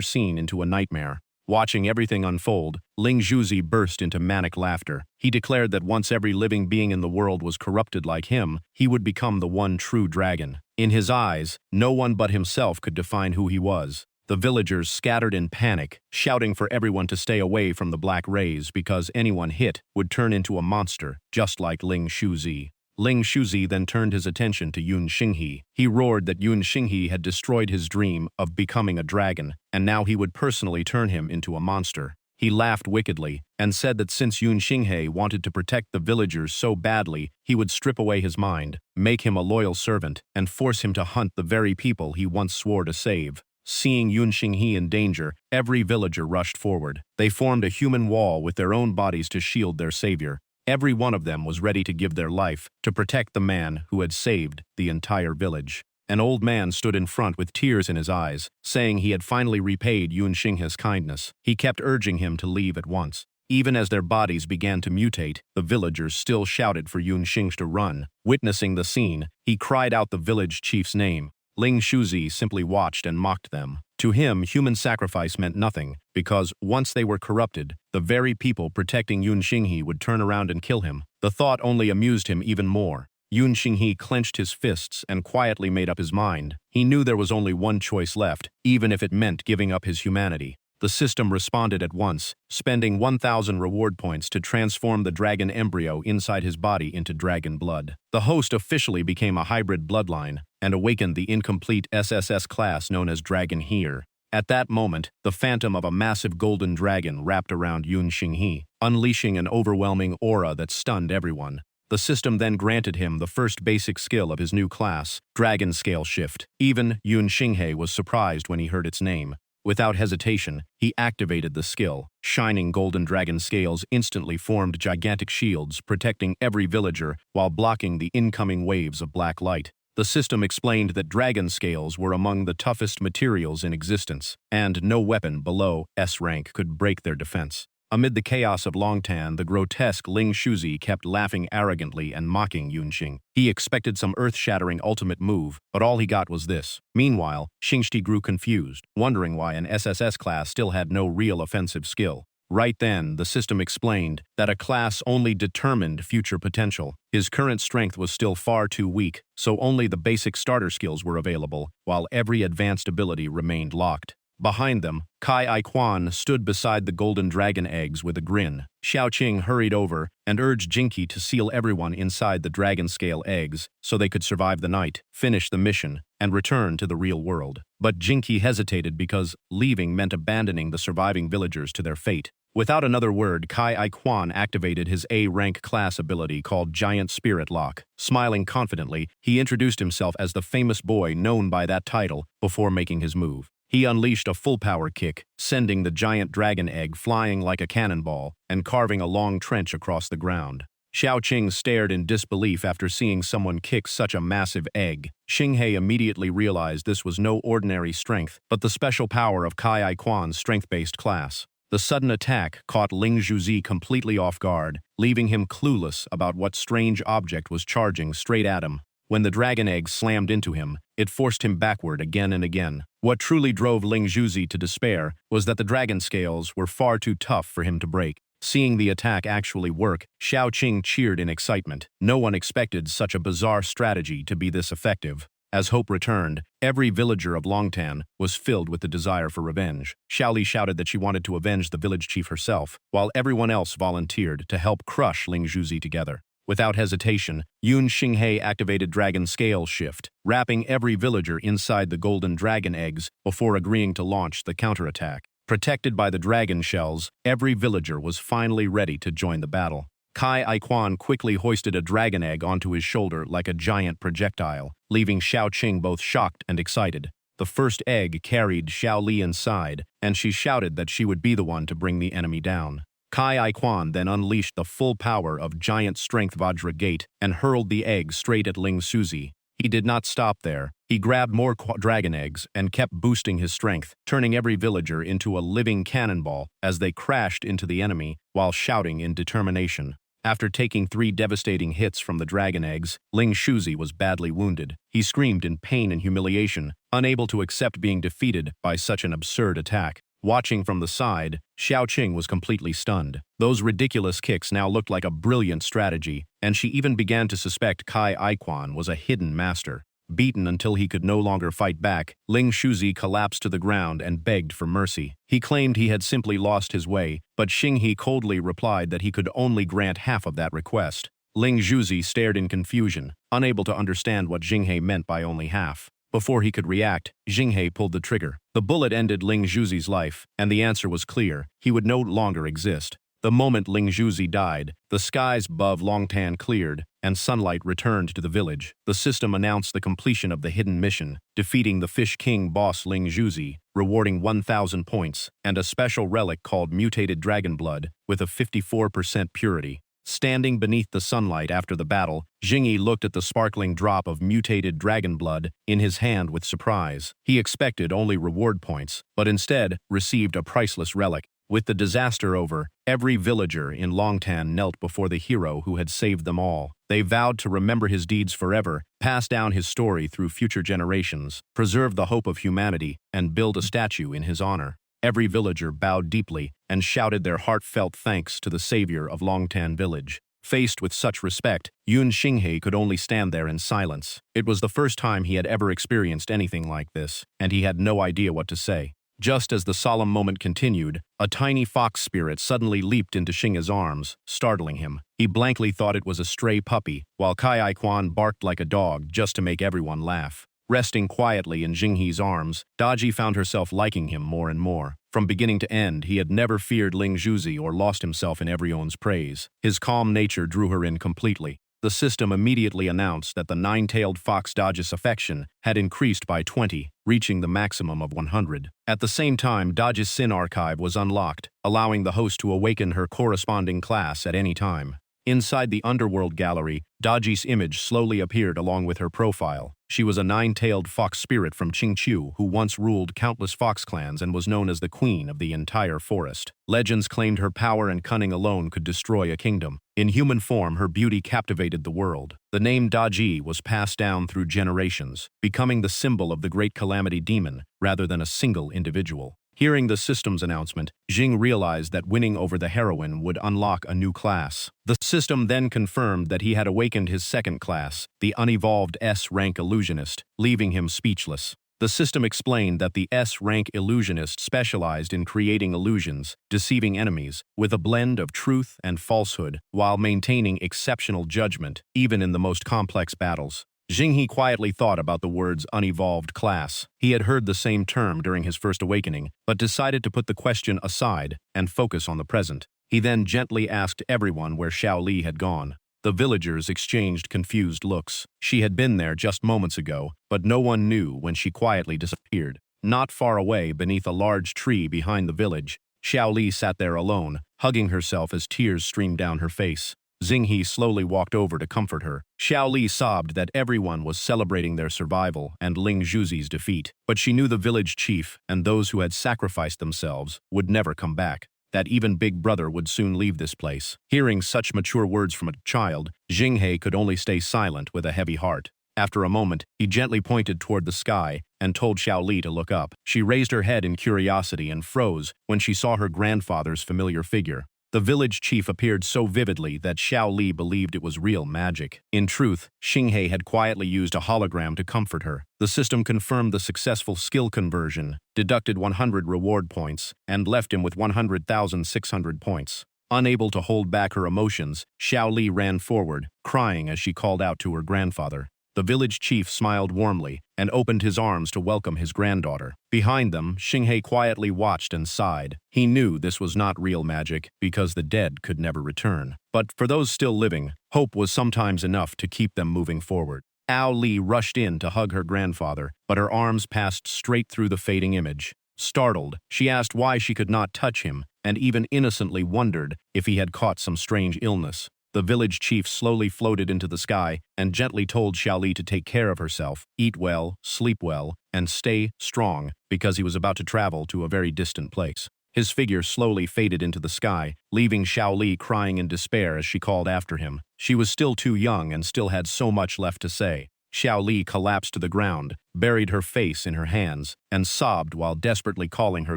scene into a nightmare. Watching everything unfold, Ling Zhuzi burst into manic laughter. He declared that once every living being in the world was corrupted like him, he would become the one true dragon. In his eyes, no one but himself could define who he was. The villagers scattered in panic, shouting for everyone to stay away from the black rays because anyone hit would turn into a monster, just like Ling Shuzi. Ling Shuzi then turned his attention to Yun Xinghe. He roared that Yun Xinghe had destroyed his dream of becoming a dragon, and now he would personally turn him into a monster. He laughed wickedly and said that since Yun Xinghe wanted to protect the villagers so badly, he would strip away his mind, make him a loyal servant, and force him to hunt the very people he once swore to save. Seeing Yun Xinghe in danger, every villager rushed forward. They formed a human wall with their own bodies to shield their savior. Every one of them was ready to give their life to protect the man who had saved the entire village. An old man stood in front with tears in his eyes, saying he had finally repaid Yun Xinghe's kindness. He kept urging him to leave at once. Even as their bodies began to mutate, the villagers still shouted for Yun Xinghe to run. Witnessing the scene, he cried out the village chief's name. Ling Shuzi simply watched and mocked them. To him, human sacrifice meant nothing, because once they were corrupted, the very people protecting Yun Xinghe would turn around and kill him. The thought only amused him even more. Yun Xinghe clenched his fists and quietly made up his mind. He knew there was only one choice left, even if it meant giving up his humanity. The system responded at once, spending 1,000 reward points to transform the dragon embryo inside his body into dragon blood. The host officially became a hybrid bloodline and awakened the incomplete SSS class known as Dragon Here. At that moment, the phantom of a massive golden dragon wrapped around Yun Xinghe, unleashing an overwhelming aura that stunned everyone. The system then granted him the first basic skill of his new class, Dragon Scale Shift. Even Yun Xinghe was surprised when he heard its name. Without hesitation, he activated the skill. Shining golden dragon scales instantly formed gigantic shields, protecting every villager while blocking the incoming waves of black light. The system explained that dragon scales were among the toughest materials in existence, and no weapon below S rank could break their defense. Amid the chaos of Longtan, the grotesque Ling Shuzi kept laughing arrogantly and mocking Yunxing. He expected some earth-shattering ultimate move, but all he got was this. Meanwhile, Xingshi grew confused, wondering why an SSS class still had no real offensive skill. Right then, the system explained that a class only determined future potential. His current strength was still far too weak, so only the basic starter skills were available, while every advanced ability remained locked. Behind them, Kai Aiquan stood beside the golden dragon eggs with a grin. Xiaoqing hurried over and urged Jinqi to seal everyone inside the dragon scale eggs so they could survive the night, finish the mission, and return to the real world. But Jinqi hesitated because leaving meant abandoning the surviving villagers to their fate. Without another word, Kai Aiquan activated his A-rank class ability called Giant Spirit Lock. Smiling confidently, he introduced himself as the famous boy known by that title before making his move. He unleashed a full-power kick, sending the giant dragon egg flying like a cannonball and carving a long trench across the ground. Xiaoqing stared in disbelief after seeing someone kick such a massive egg. Xinghe immediately realized this was no ordinary strength, but the special power of Kai Aiquan's strength-based class. The sudden attack caught Ling Zhuzi completely off guard, leaving him clueless about what strange object was charging straight at him. When the dragon egg slammed into him, it forced him backward again and again. What truly drove Ling Zhuzi to despair was that the dragon scales were far too tough for him to break. Seeing the attack actually work, Xiaoqing cheered in excitement. No one expected such a bizarre strategy to be this effective. As hope returned, every villager of Longtan was filled with the desire for revenge. Xiaoli shouted that she wanted to avenge the village chief herself, while everyone else volunteered to help crush Ling Zhuzi together. Without hesitation, Yun Xinghe activated Dragon Scale Shift, wrapping every villager inside the golden dragon eggs before agreeing to launch the counterattack. Protected by the dragon shells, every villager was finally ready to join the battle. Kai Aiquan quickly hoisted a dragon egg onto his shoulder like a giant projectile, leaving Xiaoqing both shocked and excited. The first egg carried Xiaoli inside, and she shouted that she would be the one to bring the enemy down. Kai Aiquan then unleashed the full power of Giant Strength Vajra Gate and hurled the egg straight at Ling Suzi. He did not stop there. He grabbed more dragon eggs and kept boosting his strength, turning every villager into a living cannonball as they crashed into the enemy while shouting in determination. After taking 3 devastating hits from the dragon eggs, Ling Shuzi was badly wounded. He screamed in pain and humiliation, unable to accept being defeated by such an absurd attack. Watching from the side, Xiaoqing was completely stunned. Those ridiculous kicks now looked like a brilliant strategy, and she even began to suspect Kai Aiquan was a hidden master. Beaten until he could no longer fight back, Ling Shuzi collapsed to the ground and begged for mercy. He claimed he had simply lost his way, but Xinghe coldly replied that he could only grant half of that request. Ling Zhuzi stared in confusion, unable to understand what Xinghe meant by only half. Before he could react, Xinghe pulled the trigger. The bullet ended Ling Zhuzi's life, and the answer was clear. He would no longer exist. The moment Ling Zhuzi died, the skies above Longtan cleared, and sunlight returned to the village. The system announced the completion of the hidden mission, defeating the Fish King boss Ling Zhuzi, rewarding 1,000 points, and a special relic called Mutated Dragon Blood, with a 54% purity. Standing beneath the sunlight after the battle, Xinghe looked at the sparkling drop of mutated dragon blood in his hand with surprise. He expected only reward points, but instead received a priceless relic. With the disaster over, every villager in Longtan knelt before the hero who had saved them all. They vowed to remember his deeds forever, pass down his story through future generations, preserve the hope of humanity, and build a statue in his honor. Every villager bowed deeply and shouted their heartfelt thanks to the savior of Longtan village. Faced with such respect, Yun Xinghe could only stand there in silence. It was the first time he had ever experienced anything like this, and he had no idea what to say. Just as the solemn moment continued, a tiny fox spirit suddenly leaped into Xinghe's arms, startling him. He blankly thought it was a stray puppy, while Kai Quan barked like a dog just to make everyone laugh. Resting quietly in Xinghe's arms, Daji found herself liking him more and more. From beginning to end, he had never feared Ling Zhuzi or lost himself in everyone's praise. His calm nature drew her in completely. The system immediately announced that the nine-tailed fox Daji's affection had increased by 20, reaching the maximum of 100. At the same time, Daji's Sin archive was unlocked, allowing the host to awaken her corresponding class at any time. Inside the underworld gallery, Daji's image slowly appeared along with her profile. She was a nine-tailed fox spirit from Qingqiu who once ruled countless fox clans and was known as the queen of the entire forest. Legends claimed her power and cunning alone could destroy a kingdom. In human form, her beauty captivated the world. The name Daji was passed down through generations, becoming the symbol of the great calamity demon rather than a single individual. Hearing the system's announcement, Jing realized that winning over the heroine would unlock a new class. The system then confirmed that he had awakened his second class, the unevolved S-rank illusionist, leaving him speechless. The system explained that the S-rank illusionist specialized in creating illusions, deceiving enemies, with a blend of truth and falsehood, while maintaining exceptional judgment, even in the most complex battles. Jinghe quietly thought about the words unevolved class. He had heard the same term during his first awakening, but decided to put the question aside and focus on the present. He then gently asked everyone where Xiao Li had gone. The villagers exchanged confused looks. She had been there just moments ago, but no one knew when she quietly disappeared. Not far away, beneath a large tree behind the village, Xiao Li sat there alone, hugging herself as tears streamed down her face. Jinghe slowly walked over to comfort her. Xiao Li sobbed that everyone was celebrating their survival and Ling Zhuzi's defeat, but she knew the village chief and those who had sacrificed themselves would never come back, that even Big Brother would soon leave this place. Hearing such mature words from a child, Jinghe could only stay silent with a heavy heart. After a moment, he gently pointed toward the sky and told Xiao Li to look up. She raised her head in curiosity and froze when she saw her grandfather's familiar figure. The village chief appeared so vividly that Xiao Li believed it was real magic. In truth, Xinghe had quietly used a hologram to comfort her. The system confirmed the successful skill conversion, deducted 100 reward points, and left him with 100,600 points. Unable to hold back her emotions, Xiao Li ran forward, crying as she called out to her grandfather. The village chief smiled warmly and opened his arms to welcome his granddaughter. Behind them, Xinghe quietly watched and sighed. He knew this was not real magic because the dead could never return. But for those still living, hope was sometimes enough to keep them moving forward. Ao Li rushed in to hug her grandfather, but her arms passed straight through the fading image. Startled, she asked why she could not touch him, and even innocently wondered if he had caught some strange illness. The village chief slowly floated into the sky and gently told Xiao Li to take care of herself, eat well, sleep well, and stay strong because he was about to travel to a very distant place. His figure slowly faded into the sky, leaving Xiao Li crying in despair as she called after him. She was still too young and still had so much left to say. Xiao Li collapsed to the ground, buried her face in her hands, and sobbed while desperately calling her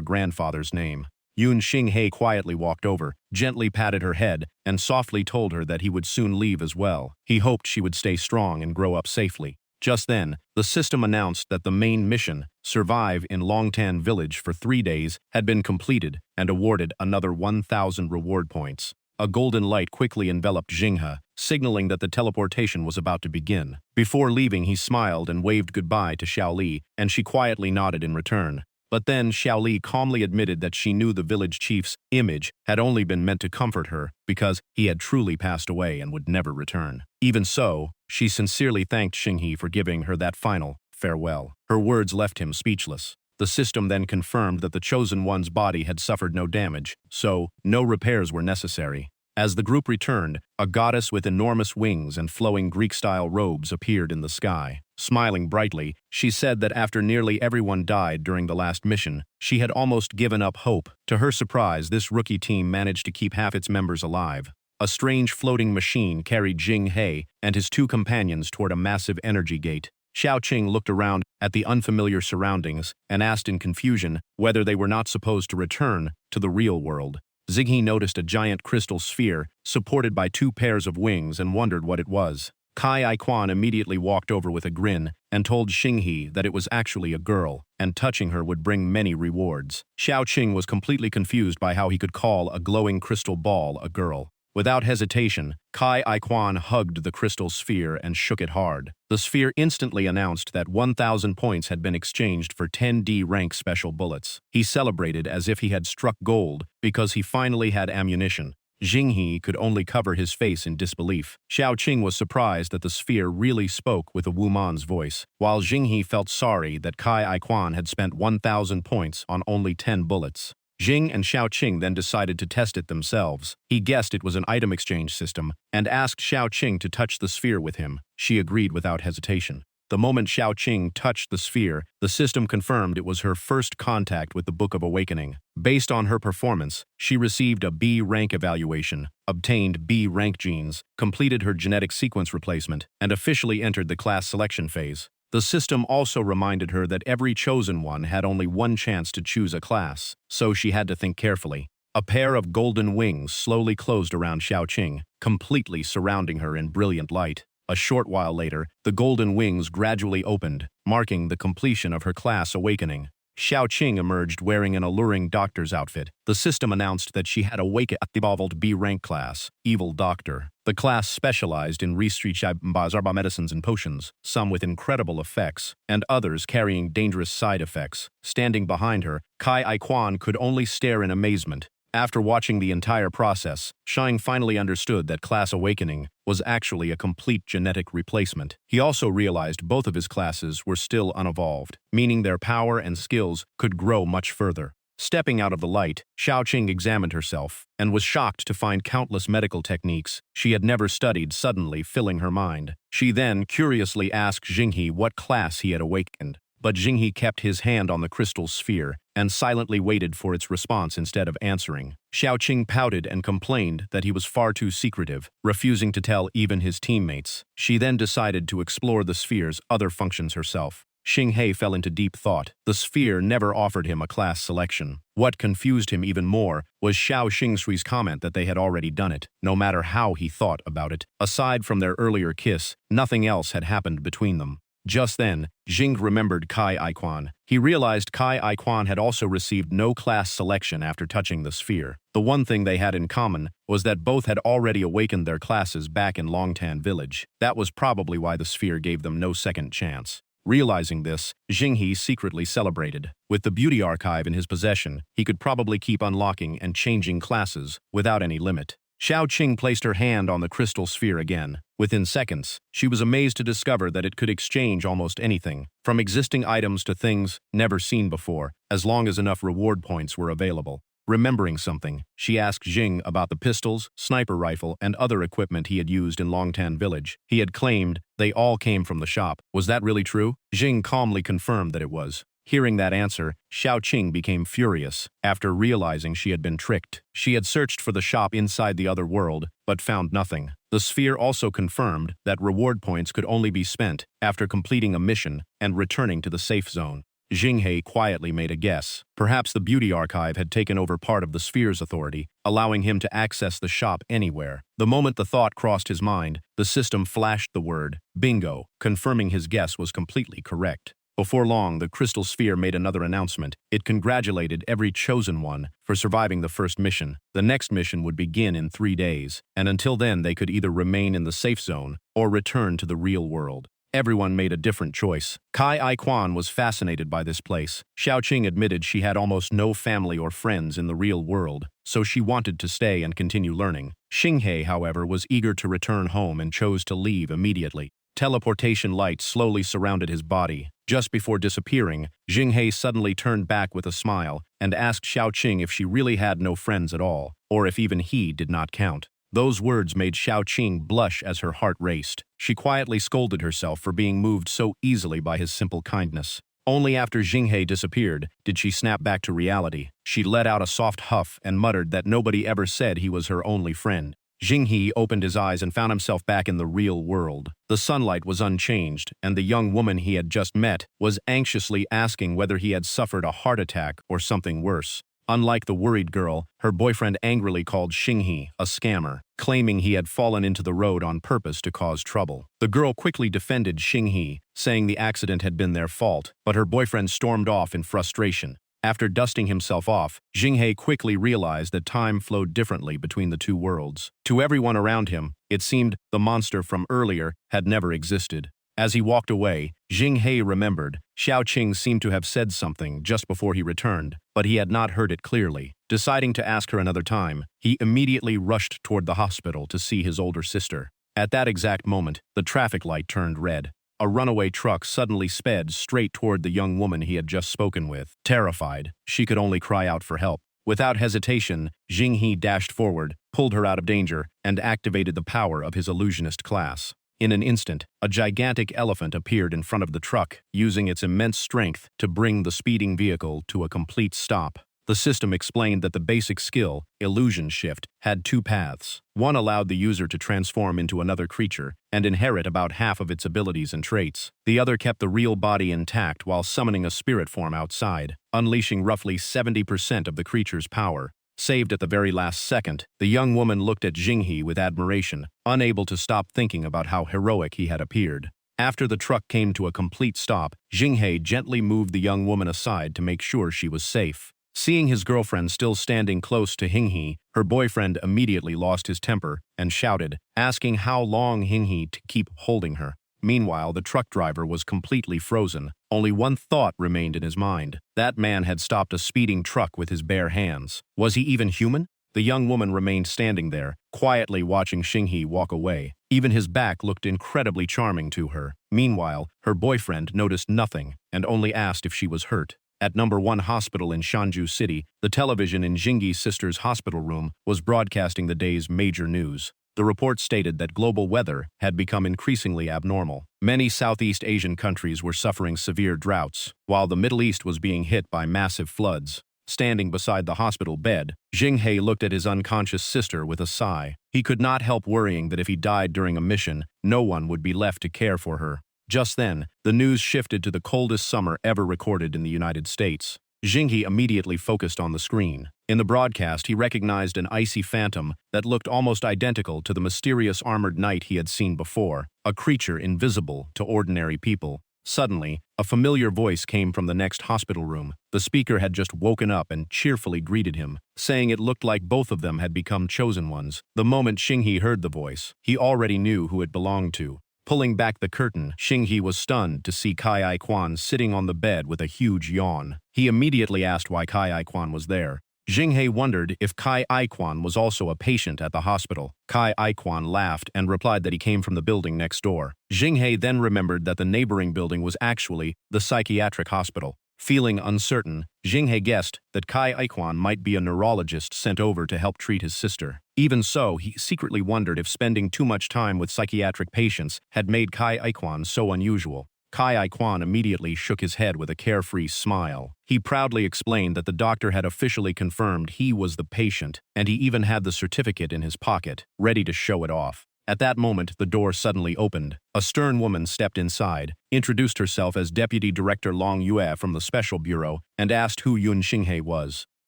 grandfather's name. Yun Xinghe quietly walked over, gently patted her head, and softly told her that he would soon leave as well. He hoped she would stay strong and grow up safely. Just then, the system announced that the main mission, survive in Longtan village for 3 days, had been completed and awarded another 1,000 reward points. A golden light quickly enveloped Jinghe, signaling that the teleportation was about to begin. Before leaving, he smiled and waved goodbye to Xiao Li, and she quietly nodded in return. But then Xiao Li calmly admitted that she knew the village chief's image had only been meant to comfort her because he had truly passed away and would never return. Even so, she sincerely thanked Xinghe for giving her that final farewell. Her words left him speechless. The system then confirmed that the Chosen One's body had suffered no damage, so no repairs were necessary. As the group returned, a goddess with enormous wings and flowing Greek-style robes appeared in the sky. Smiling brightly, she said that after nearly everyone died during the last mission, she had almost given up hope. To her surprise, this rookie team managed to keep half its members alive. A strange floating machine carried Jing He and his two companions toward a massive energy gate. Xiao Qing looked around at the unfamiliar surroundings and asked in confusion whether they were not supposed to return to the real world. Zighe noticed a giant crystal sphere supported by two pairs of wings and wondered what it was. Kai Aiquan immediately walked over with a grin and told Xinghe that it was actually a girl, and touching her would bring many rewards. Xiao Qing was completely confused by how he could call a glowing crystal ball a girl. Without hesitation, Kai Aiquan hugged the crystal sphere and shook it hard. The sphere instantly announced that 1,000 points had been exchanged for 10D rank special bullets. He celebrated as if he had struck gold because he finally had ammunition. Xinghe could only cover his face in disbelief. Xiao Qing was surprised that the sphere really spoke with a woman's voice, while Xinghe felt sorry that Kai Aiquan had spent 1,000 points on only 10 bullets. Jing and Xiao Qing then decided to test it themselves. He guessed it was an item exchange system and asked Xiao Qing to touch the sphere with him. She agreed without hesitation. The moment Xiao Qing touched the sphere, the system confirmed it was her first contact with the Book of Awakening. Based on her performance, she received a B rank evaluation, obtained B rank genes, completed her genetic sequence replacement, and officially entered the class selection phase. The system also reminded her that every chosen one had only one chance to choose a class, so she had to think carefully. A pair of golden wings slowly closed around Xiao Qing, completely surrounding her in brilliant light. A short while later, the golden wings gradually opened, marking the completion of her class awakening. Xiao Qing emerged wearing an alluring doctor's outfit. The system announced that she had awakened at the B rank class, Evil Doctor. The class specialized in research medicines and potions, some with incredible effects, and others carrying dangerous side effects. Standing behind her, Kai Aiquan could only stare in amazement. After watching the entire process, Shang finally understood that class awakening was actually a complete genetic replacement. He also realized both of his classes were still unevolved, meaning their power and skills could grow much further. Stepping out of the light, Xiao Qing examined herself and was shocked to find countless medical techniques she had never studied suddenly filling her mind. She then curiously asked Xinghe what class he had awakened. But Xinghe kept his hand on the crystal sphere and silently waited for its response instead of answering. Xiao Qing pouted and complained that he was far too secretive, refusing to tell even his teammates. She then decided to explore the sphere's other functions herself. Xinghe fell into deep thought. The sphere never offered him a class selection. What confused him even more was Xiao Xingsui's comment that they had already done it, no matter how he thought about it. Aside from their earlier kiss, nothing else had happened between them. Just then, Jing remembered Kai Aiquan. He realized Kai Aiquan had also received no class selection after touching the sphere. The one thing they had in common was that both had already awakened their classes back in Longtan Village. That was probably why the sphere gave them no second chance. Realizing this, Xinghe secretly celebrated. With the beauty archive in his possession, he could probably keep unlocking and changing classes without any limit. Xiao Qing placed her hand on the crystal sphere again. Within seconds, she was amazed to discover that it could exchange almost anything, from existing items to things never seen before, as long as enough reward points were available. Remembering something, she asked Jing about the pistols, sniper rifle, and other equipment he had used in Longtan Village. He had claimed they all came from the shop. Was that really true? Jing calmly confirmed that it was. Hearing that answer, Xiao Qing became furious. After realizing she had been tricked, she had searched for the shop inside the other world, but found nothing. The sphere also confirmed that reward points could only be spent after completing a mission and returning to the safe zone. Xinghe quietly made a guess. Perhaps the beauty archive had taken over part of the sphere's authority, allowing him to access the shop anywhere. The moment the thought crossed his mind, the system flashed the word, bingo, confirming his guess was completely correct. Before long, the crystal sphere made another announcement. It congratulated every chosen one for surviving the first mission. The next mission would begin in 3 days, and until then they could either remain in the safe zone or return to the real world. Everyone made a different choice. Kai Aiquan was fascinated by this place. Xiao Qing admitted she had almost no family or friends in the real world, so she wanted to stay and continue learning. Xinghe, however, was eager to return home and chose to leave immediately. Teleportation light slowly surrounded his body. Just before disappearing, Xinghe suddenly turned back with a smile and asked Xiao Qing if she really had no friends at all, or if even he did not count. Those words made Xiao Qing blush as her heart raced. She quietly scolded herself for being moved so easily by his simple kindness. Only after Xinghe disappeared did she snap back to reality. She let out a soft huff and muttered that nobody ever said he was her only friend. Jinghe opened his eyes and found himself back in the real world. The sunlight was unchanged, and the young woman he had just met was anxiously asking whether he had suffered a heart attack or something worse. Unlike the worried girl, her boyfriend angrily called Xinghe a scammer, claiming he had fallen into the road on purpose to cause trouble. The girl quickly defended Xinghe, saying the accident had been their fault, but her boyfriend stormed off in frustration. After dusting himself off, Xinghe quickly realized that time flowed differently between the two worlds. To everyone around him, it seemed the monster from earlier had never existed. As he walked away, Xinghe remembered Xiao Qing seemed to have said something just before he returned, but he had not heard it clearly. Deciding to ask her another time, he immediately rushed toward the hospital to see his older sister. At that exact moment, the traffic light turned red. A runaway truck suddenly sped straight toward the young woman he had just spoken with. Terrified, she could only cry out for help. Without hesitation, Xinghe dashed forward, pulled her out of danger, and activated the power of his illusionist class. In an instant, a gigantic elephant appeared in front of the truck, using its immense strength to bring the speeding vehicle to a complete stop. The system explained that the basic skill, Illusion Shift, had two paths. One allowed the user to transform into another creature and inherit about half of its abilities and traits. The other kept the real body intact while summoning a spirit form outside, unleashing roughly 70% of the creature's power. Saved at the very last second, the young woman looked at Xinghe with admiration, unable to stop thinking about how heroic he had appeared. After the truck came to a complete stop, Xinghe gently moved the young woman aside to make sure she was safe. Seeing his girlfriend still standing close to Xinghe, her boyfriend immediately lost his temper and shouted, asking how long Xinghe to keep holding her. Meanwhile, the truck driver was completely frozen. Only one thought remained in his mind. That man had stopped a speeding truck with his bare hands. Was he even human? The young woman remained standing there, quietly watching Xinghe walk away. Even his back looked incredibly charming to her. Meanwhile, her boyfriend noticed nothing and only asked if she was hurt. At number 1 hospital in Shanju City, the television in Xinghe's sister's hospital room was broadcasting the day's major news. The report stated that global weather had become increasingly abnormal. Many Southeast Asian countries were suffering severe droughts, while the Middle East was being hit by massive floods. Standing beside the hospital bed, Xinghe looked at his unconscious sister with a sigh. He could not help worrying that if he died during a mission, no one would be left to care for her. Just then, the news shifted to the coldest summer ever recorded in the United States. Xinghe immediately focused on the screen. In the broadcast, he recognized an icy phantom that looked almost identical to the mysterious armored knight he had seen before, a creature invisible to ordinary people. Suddenly, a familiar voice came from the next hospital room. The speaker had just woken up and cheerfully greeted him, saying it looked like both of them had become chosen ones. The moment Xinghe heard the voice, he already knew who it belonged to. Pulling back the curtain, Xinghe was stunned to see Kai Ai-Quan sitting on the bed with a huge yawn. He immediately asked why Kai Ai-Quan was there. Xinghe wondered if Kai Ai-Quan was also a patient at the hospital. Kai Ai-Quan laughed and replied that he came from the building next door. Xinghe then remembered that the neighboring building was actually the psychiatric hospital. Feeling uncertain, Xinghe guessed that Kai Ai-Quan might be a neurologist sent over to help treat his sister. Even so, he secretly wondered if spending too much time with psychiatric patients had made Kai Ai-Quan so unusual. Kai Ai-Quan immediately shook his head with a carefree smile. He proudly explained that the doctor had officially confirmed he was the patient, and he even had the certificate in his pocket, ready to show it off. At that moment, the door suddenly opened. A stern woman stepped inside, introduced herself as Deputy Director Long Yue from the Special Bureau, and asked who Yun Xinghe was.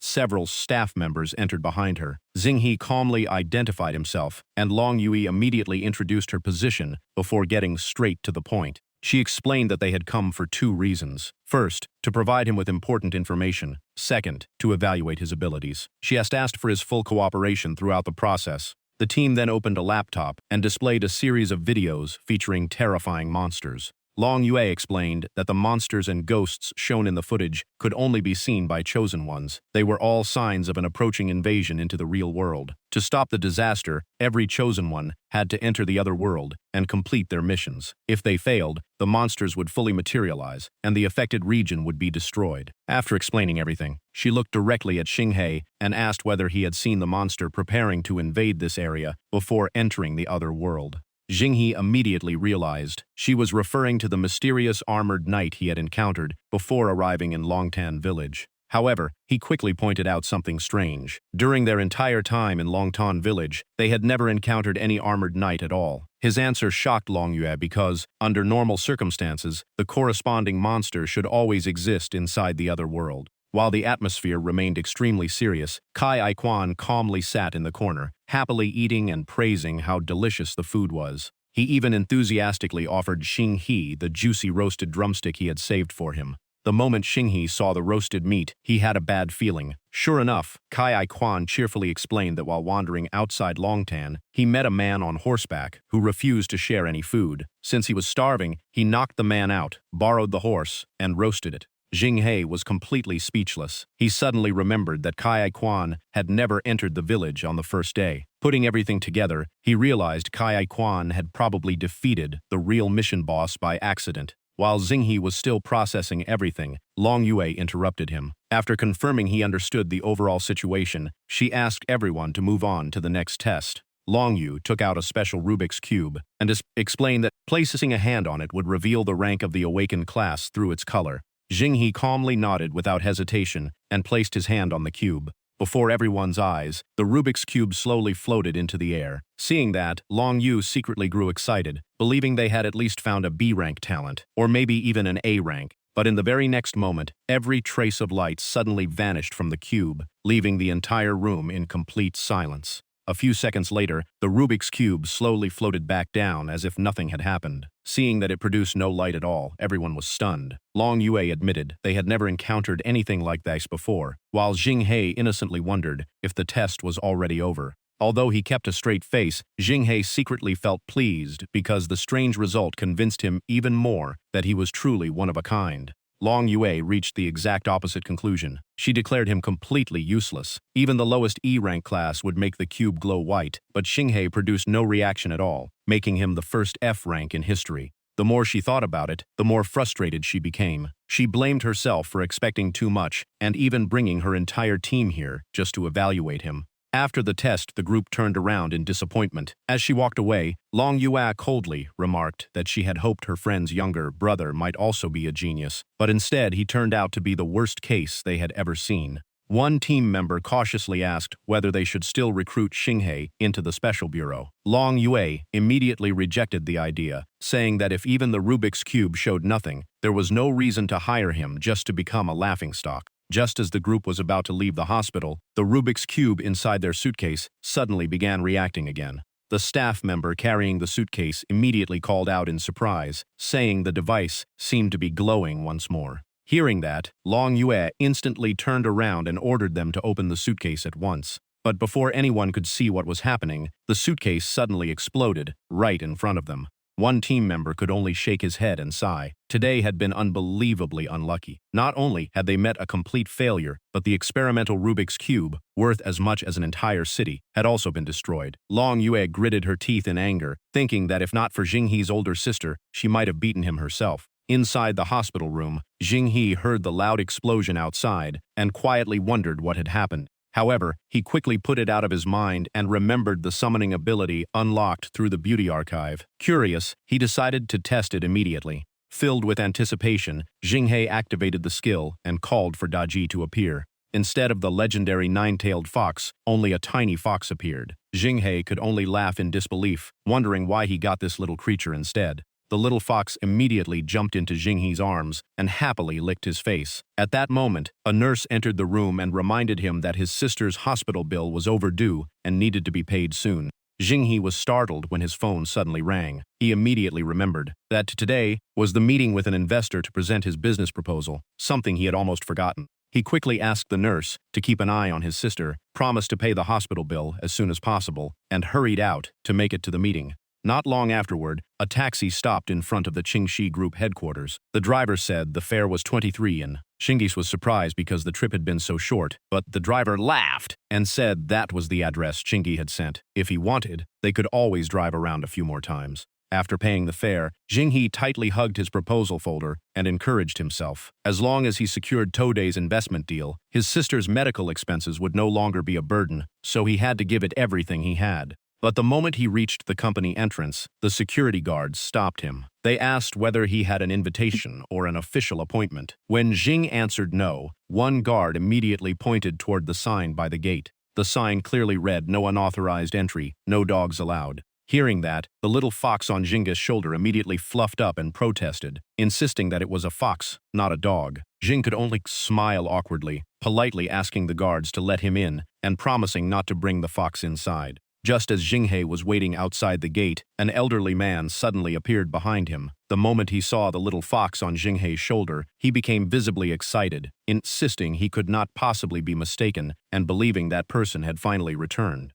Several staff members entered behind her. Xinghe calmly identified himself, and Long Yue immediately introduced her position before getting straight to the point. She explained that they had come for 2 reasons. First, to provide him with important information. Second, to evaluate his abilities. She had asked for his full cooperation throughout the process. The team then opened a laptop and displayed a series of videos featuring terrifying monsters. Long Yue explained that the monsters and ghosts shown in the footage could only be seen by chosen ones. They were all signs of an approaching invasion into the real world. To stop the disaster, every chosen one had to enter the other world and complete their missions. If they failed, the monsters would fully materialize, and the affected region would be destroyed. After explaining everything, she looked directly at Xinghe and asked whether he had seen the monster preparing to invade this area before entering the other world. Xinghe immediately realized she was referring to the mysterious armored knight he had encountered before arriving in Longtan village. However, he quickly pointed out something strange. During their entire time in Longtan village, they had never encountered any armored knight at all. His answer shocked Long Yue because, under normal circumstances, the corresponding monster should always exist inside the other world. While the atmosphere remained extremely serious, Kai Aikwan calmly sat in the corner, happily eating and praising how delicious the food was. He even enthusiastically offered Xing He the juicy roasted drumstick he had saved for him. The moment Xing He saw the roasted meat, he had a bad feeling. Sure enough, Kai Aikwan cheerfully explained that while wandering outside Longtan, he met a man on horseback who refused to share any food. Since he was starving, he knocked the man out, borrowed the horse, and roasted it. Xing He was completely speechless. He suddenly remembered that Kai Aikwan had never entered the village on the first day. Putting everything together, he realized Kai Aikwan had probably defeated the real mission boss by accident. While Xing He was still processing everything, Long Yue interrupted him. After confirming he understood the overall situation, she asked everyone to move on to the next test. Long Yu took out a special Rubik's Cube and explained that placing a hand on it would reveal the rank of the awakened class through its color. Xing He calmly nodded without hesitation and placed his hand on the cube. Before everyone's eyes, the Rubik's Cube slowly floated into the air. Seeing that, Long Yu secretly grew excited, believing they had at least found a B-rank talent, or maybe even an A rank. But in the very next moment, every trace of light suddenly vanished from the cube, leaving the entire room in complete silence. A few seconds later, the Rubik's Cube slowly floated back down as if nothing had happened. Seeing that it produced no light at all, everyone was stunned. Long Yue admitted they had never encountered anything like this before, while Xing He innocently wondered if the test was already over. Although he kept a straight face, Xing He secretly felt pleased because the strange result convinced him even more that he was truly one of a kind. Long Yue reached the exact opposite conclusion. She declared him completely useless. Even the lowest E-rank class would make the cube glow white, but Xing He produced no reaction at all, making him the first F rank in history. The more she thought about it, the more frustrated she became. She blamed herself for expecting too much, and even bringing her entire team here just to evaluate him. After the test, the group turned around in disappointment. As she walked away, Long Yue coldly remarked that she had hoped her friend's younger brother might also be a genius, but instead he turned out to be the worst case they had ever seen. One team member cautiously asked whether they should still recruit Xing He into the special bureau. Long Yue immediately rejected the idea, saying that if even the Rubik's Cube showed nothing, there was no reason to hire him just to become a laughingstock. Just as the group was about to leave the hospital, the Rubik's Cube inside their suitcase suddenly began reacting again. The staff member carrying the suitcase immediately called out in surprise, saying the device seemed to be glowing once more. Hearing that, Long Yue instantly turned around and ordered them to open the suitcase at once. But before anyone could see what was happening, the suitcase suddenly exploded right in front of them. One team member could only shake his head and sigh. Today had been unbelievably unlucky. Not only had they met a complete failure, but the experimental Rubik's Cube, worth as much as an entire city, had also been destroyed. Long Yue gritted her teeth in anger, thinking that if not for Xing He's older sister, she might have beaten him herself. Inside the hospital room, Xing He heard the loud explosion outside and quietly wondered what had happened. However, he quickly put it out of his mind and remembered the summoning ability unlocked through the beauty archive. Curious, he decided to test it immediately. Filled with anticipation, Xing He activated the skill and called for Daji to appear. Instead of the legendary nine-tailed fox, only a tiny fox appeared. Xing He could only laugh in disbelief, wondering why he got this little creature instead. The little fox immediately jumped into Xing He's arms and happily licked his face. At that moment, a nurse entered the room and reminded him that his sister's hospital bill was overdue and needed to be paid soon. Xing He was startled when his phone suddenly rang. He immediately remembered that today was the meeting with an investor to present his business proposal, something he had almost forgotten. He quickly asked the nurse to keep an eye on his sister, promised to pay the hospital bill as soon as possible, and hurried out to make it to the meeting. Not long afterward, a taxi stopped in front of the Qingxi Group headquarters. The driver said the fare was 23 yen. Xingis was surprised because the trip had been so short, but the driver laughed and said that was the address Qingyi had sent. If he wanted, they could always drive around a few more times. After paying the fare, Xingyi tightly hugged his proposal folder and encouraged himself. As long as he secured Today's investment deal, his sister's medical expenses would no longer be a burden, so he had to give it everything he had. But the moment he reached the company entrance, the security guards stopped him. They asked whether he had an invitation or an official appointment. When Jing answered no, one guard immediately pointed toward the sign by the gate. The sign clearly read no unauthorized entry, no dogs allowed. Hearing that, the little fox on Jing's shoulder immediately fluffed up and protested, insisting that it was a fox, not a dog. Jing could only smile awkwardly, politely asking the guards to let him in and promising not to bring the fox inside. Just as Jinghe was waiting outside the gate, an elderly man suddenly appeared behind him. The moment he saw the little fox on Jinghe's shoulder, he became visibly excited, insisting he could not possibly be mistaken and believing that person had finally returned.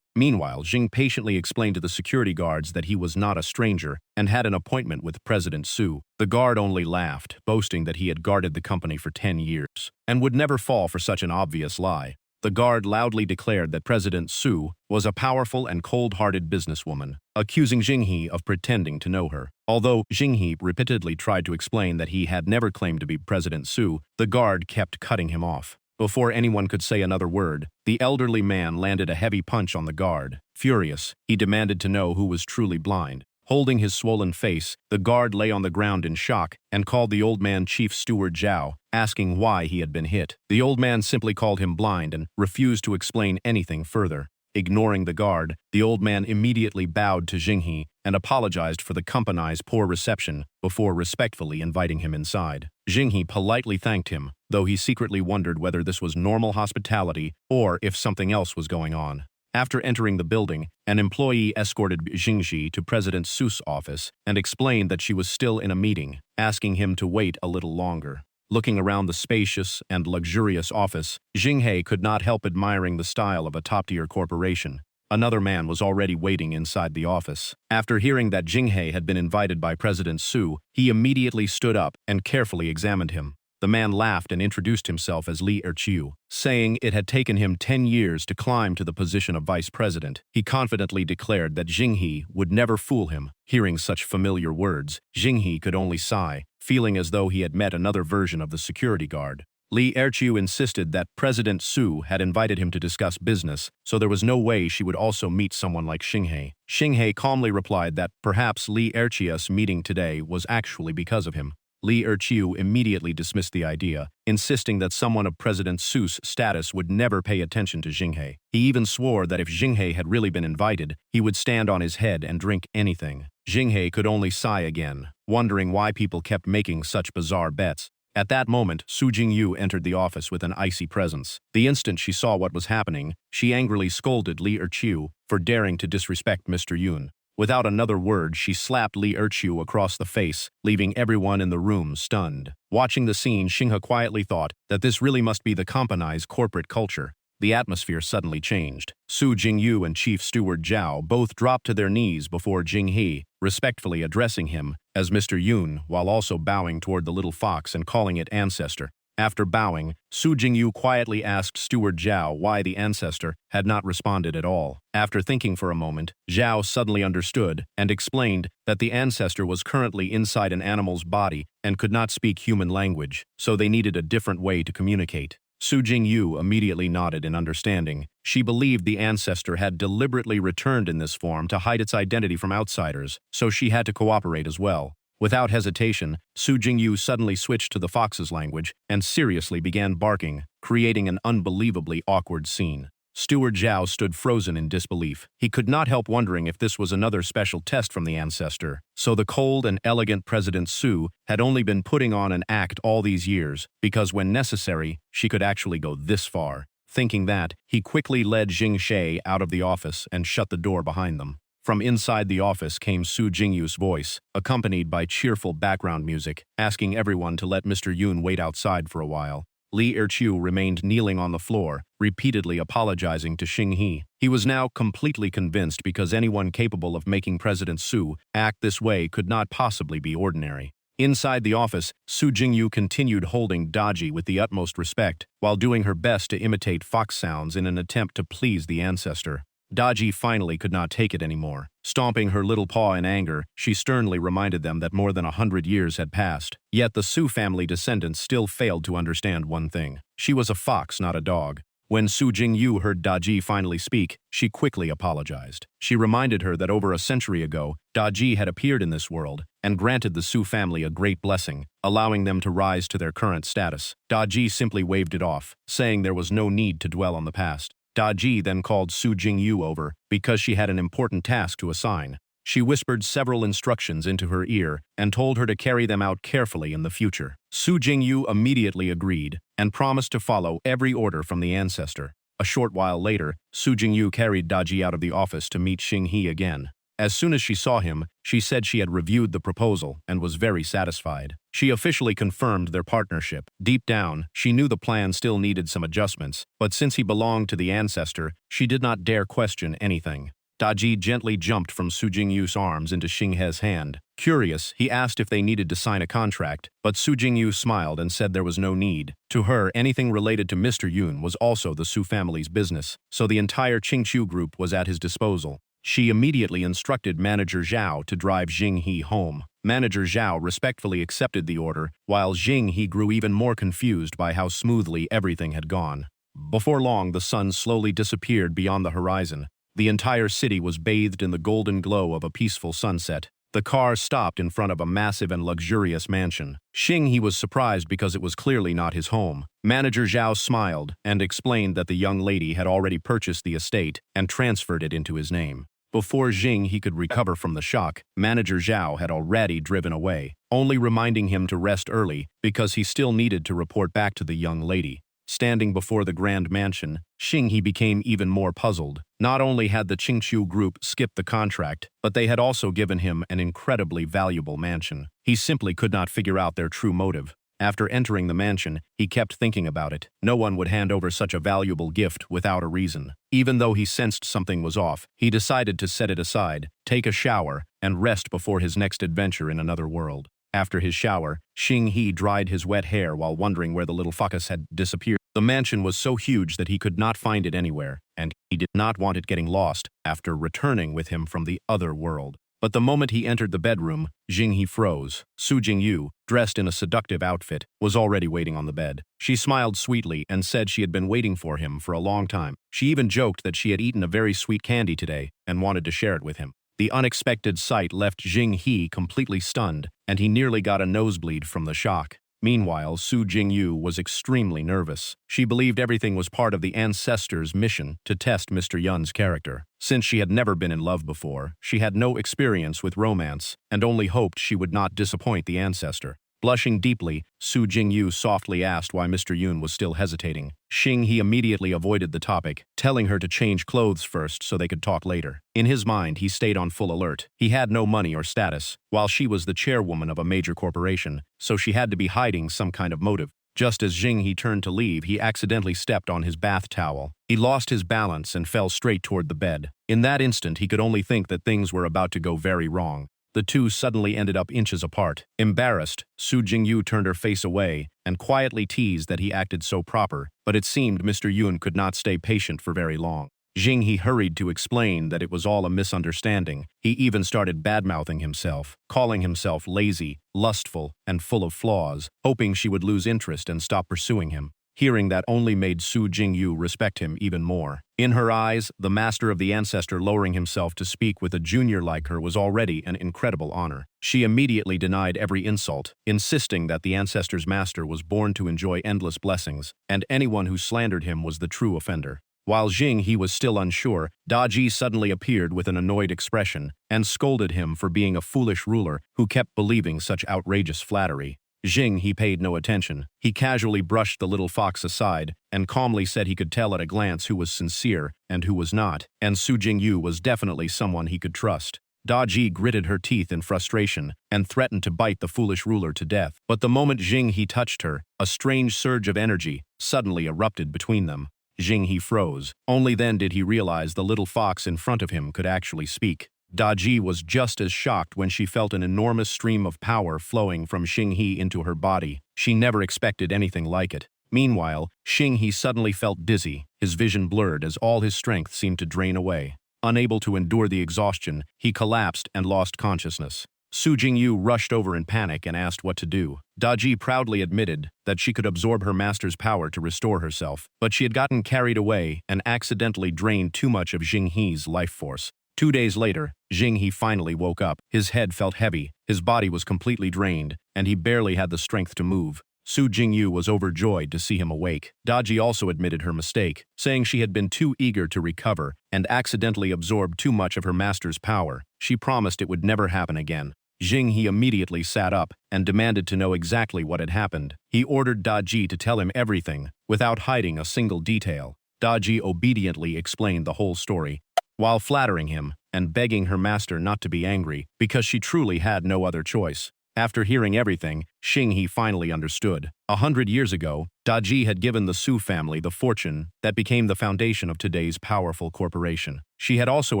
Meanwhile, Jing patiently explained to the security guards that he was not a stranger and had an appointment with President Su. The guard only laughed, boasting that he had guarded the company for 10 years and would never fall for such an obvious lie. The guard loudly declared that President Su was a powerful and cold-hearted businesswoman, accusing Jinghe of pretending to know her. Although Jinghe repeatedly tried to explain that he had never claimed to be President Su, the guard kept cutting him off. Before anyone could say another word, the elderly man landed a heavy punch on the guard. Furious, he demanded to know who was truly blind. Holding his swollen face, the guard lay on the ground in shock and called the old man Chief Steward Zhao, asking why he had been hit. The old man simply called him blind and refused to explain anything further. Ignoring the guard, the old man immediately bowed to Jinghe and apologized for the company's poor reception before respectfully inviting him inside. Jinghe politely thanked him, though he secretly wondered whether this was normal hospitality or if something else was going on. After entering the building, an employee escorted Jinghe to President Su's office and explained that she was still in a meeting, asking him to wait a little longer. Looking around the spacious and luxurious office, Jinghe could not help admiring the style of a top-tier corporation. Another man was already waiting inside the office. After hearing that Jinghe had been invited by President Su, he immediately stood up and carefully examined him. The man laughed and introduced himself as Li Erqiu, saying it had taken him 10 years to climb to the position of vice president. He confidently declared that Jinghe would never fool him. Hearing such familiar words, Jinghe could only sigh, feeling as though he had met another version of the security guard. Li Erqiu insisted that President Su had invited him to discuss business, so there was no way she would also meet someone like Jinghe. Jinghe calmly replied that perhaps Li Erqiu's meeting today was actually because of him. Li Erqiu immediately dismissed the idea, insisting that someone of President Su's status would never pay attention to Jinghe. He even swore that if Jinghe had really been invited, he would stand on his head and drink anything. Jinghe could only sigh again, wondering why people kept making such bizarre bets. At that moment, Su Jingyu entered the office with an icy presence. The instant she saw what was happening, she angrily scolded Li Erqiu for daring to disrespect Mr. Yun. Without another word, she slapped Li Erqiu across the face, leaving everyone in the room stunned. Watching the scene, Xinghe quietly thought that this really must be the company's corporate culture. The atmosphere suddenly changed. Su Jingyu and Chief Steward Zhao both dropped to their knees before Jinghe, respectfully addressing him as Mr. Yun, while also bowing toward the little fox and calling it ancestor. After bowing, Su Jingyu quietly asked Steward Zhao why the ancestor had not responded at all. After thinking for a moment, Zhao suddenly understood and explained that the ancestor was currently inside an animal's body and could not speak human language, so they needed a different way to communicate. Su Jingyu immediately nodded in understanding. She believed the ancestor had deliberately returned in this form to hide its identity from outsiders, so she had to cooperate as well. Without hesitation, Su Jingyu suddenly switched to the fox's language and seriously began barking, creating an unbelievably awkward scene. Steward Zhao stood frozen in disbelief. He could not help wondering if this was another special test from the ancestor. So the cold and elegant President Su had only been putting on an act all these years, because when necessary, she could actually go this far. Thinking that, he quickly led Jing She out of the office and shut the door behind them. From inside the office came Su Jingyu's voice, accompanied by cheerful background music, asking everyone to let Mr. Yun wait outside for a while. Li Erqiu remained kneeling on the floor, repeatedly apologizing to Jinghe. He was now completely convinced because anyone capable of making President Su act this way could not possibly be ordinary. Inside the office, Su Jingyu continued holding Daji with the utmost respect, while doing her best to imitate fox sounds in an attempt to please the ancestor. Daji finally could not take it anymore. Stomping her little paw in anger, she sternly reminded them that more than 100 years had passed. Yet the Su family descendants still failed to understand one thing. She was a fox, not a dog. When Su Jingyu heard Daji finally speak, she quickly apologized. She reminded her that over a century ago, Daji had appeared in this world and granted the Su family a great blessing, allowing them to rise to their current status. Daji simply waved it off, saying there was no need to dwell on the past. Daji then called Su Jingyu over because she had an important task to assign. She whispered several instructions into her ear and told her to carry them out carefully in the future. Su Jingyu immediately agreed and promised to follow every order from the ancestor. A short while later, Su Jingyu carried Daji out of the office to meet Xinghe again. As soon as she saw him, she said she had reviewed the proposal and was very satisfied. She officially confirmed their partnership. Deep down, she knew the plan still needed some adjustments, but since he belonged to the ancestor, she did not dare question anything. Daji gently jumped from Su Jingyu's arms into Xinghe's hand. Curious, he asked if they needed to sign a contract, but Su Jingyu smiled and said there was no need. To her, anything related to Mr. Yun was also the Su family's business, so the entire Qingqiu group was at his disposal. She immediately instructed Manager Zhao to drive Xinghe home. Manager Zhao respectfully accepted the order, while Xinghe grew even more confused by how smoothly everything had gone. Before long, the sun slowly disappeared beyond the horizon. The entire city was bathed in the golden glow of a peaceful sunset. The car stopped in front of a massive and luxurious mansion. Xinghe was surprised because it was clearly not his home. Manager Zhao smiled and explained that the young lady had already purchased the estate and transferred it into his name. Before Xinghe could recover from the shock, Manager Zhao had already driven away, only reminding him to rest early because he still needed to report back to the young lady. Standing before the grand mansion, Xinghe became even more puzzled. Not only had the Qingqiu group skipped the contract, but they had also given him an incredibly valuable mansion. He simply could not figure out their true motive. After entering the mansion, he kept thinking about it. No one would hand over such a valuable gift without a reason. Even though he sensed something was off, he decided to set it aside, take a shower, and rest before his next adventure in another world. After his shower, Xinghe dried his wet hair while wondering where the little fuckus had disappeared. The mansion was so huge that he could not find it anywhere, and he did not want it getting lost after returning with him from the other world. But the moment he entered the bedroom, Xinghe froze. Su Jingyu, dressed in a seductive outfit, was already waiting on the bed. She smiled sweetly and said she had been waiting for him for a long time. She even joked that she had eaten a very sweet candy today and wanted to share it with him. The unexpected sight left Xinghe completely stunned, and he nearly got a nosebleed from the shock. Meanwhile, Su Jingyu was extremely nervous. She believed everything was part of the ancestor's mission to test Mr. Yun's character. Since she had never been in love before, she had no experience with romance, and only hoped she would not disappoint the ancestor. Blushing deeply, Su Jingyu softly asked why Mr. Yun was still hesitating. Xinghe immediately avoided the topic, telling her to change clothes first so they could talk later. In his mind, he stayed on full alert. He had no money or status, while she was the chairwoman of a major corporation, so she had to be hiding some kind of motive. Just as Xinghe turned to leave, he accidentally stepped on his bath towel. He lost his balance and fell straight toward the bed. In that instant, he could only think that things were about to go very wrong. The two suddenly ended up inches apart. Embarrassed, Su Jingyu turned her face away and quietly teased that he acted so proper, but it seemed Mr. Yun could not stay patient for very long. Xinghe hurried to explain that it was all a misunderstanding. He even started badmouthing himself, calling himself lazy, lustful, and full of flaws, hoping she would lose interest and stop pursuing him. Hearing that only made Su Jingyu respect him even more. In her eyes, the master of the ancestor lowering himself to speak with a junior like her was already an incredible honor. She immediately denied every insult, insisting that the ancestor's master was born to enjoy endless blessings, and anyone who slandered him was the true offender. While Xinghe was still unsure, Daji suddenly appeared with an annoyed expression and scolded him for being a foolish ruler who kept believing such outrageous flattery. Xinghe paid no attention. He casually brushed the little fox aside and calmly said he could tell at a glance who was sincere and who was not, and Su Jingyu was definitely someone he could trust. Daji gritted her teeth in frustration and threatened to bite the foolish ruler to death. But the moment Xinghe touched her, a strange surge of energy suddenly erupted between them. Xinghe froze. Only then did he realize the little fox in front of him could actually speak. Daji was just as shocked when she felt an enormous stream of power flowing from Xinghe into her body. She never expected anything like it. Meanwhile, Xinghe suddenly felt dizzy, his vision blurred as all his strength seemed to drain away. Unable to endure the exhaustion, he collapsed and lost consciousness. Su Jingyu rushed over in panic and asked what to do. Daji proudly admitted that she could absorb her master's power to restore herself, but she had gotten carried away and accidentally drained too much of Jinghe's life force. 2 days later, Jinghe finally woke up. His head felt heavy, his body was completely drained, and he barely had the strength to move. Su Jingyu was overjoyed to see him awake. Daji also admitted her mistake, saying she had been too eager to recover and accidentally absorbed too much of her master's power. She promised it would never happen again. Jinghe immediately sat up and demanded to know exactly what had happened. He ordered Daji to tell him everything, without hiding a single detail. Daji obediently explained the whole story, while flattering him and begging her master not to be angry, because she truly had no other choice. After hearing everything, Jinghe finally understood. 100 years ago, Daji had given the Su family the fortune that became the foundation of today's powerful corporation. She had also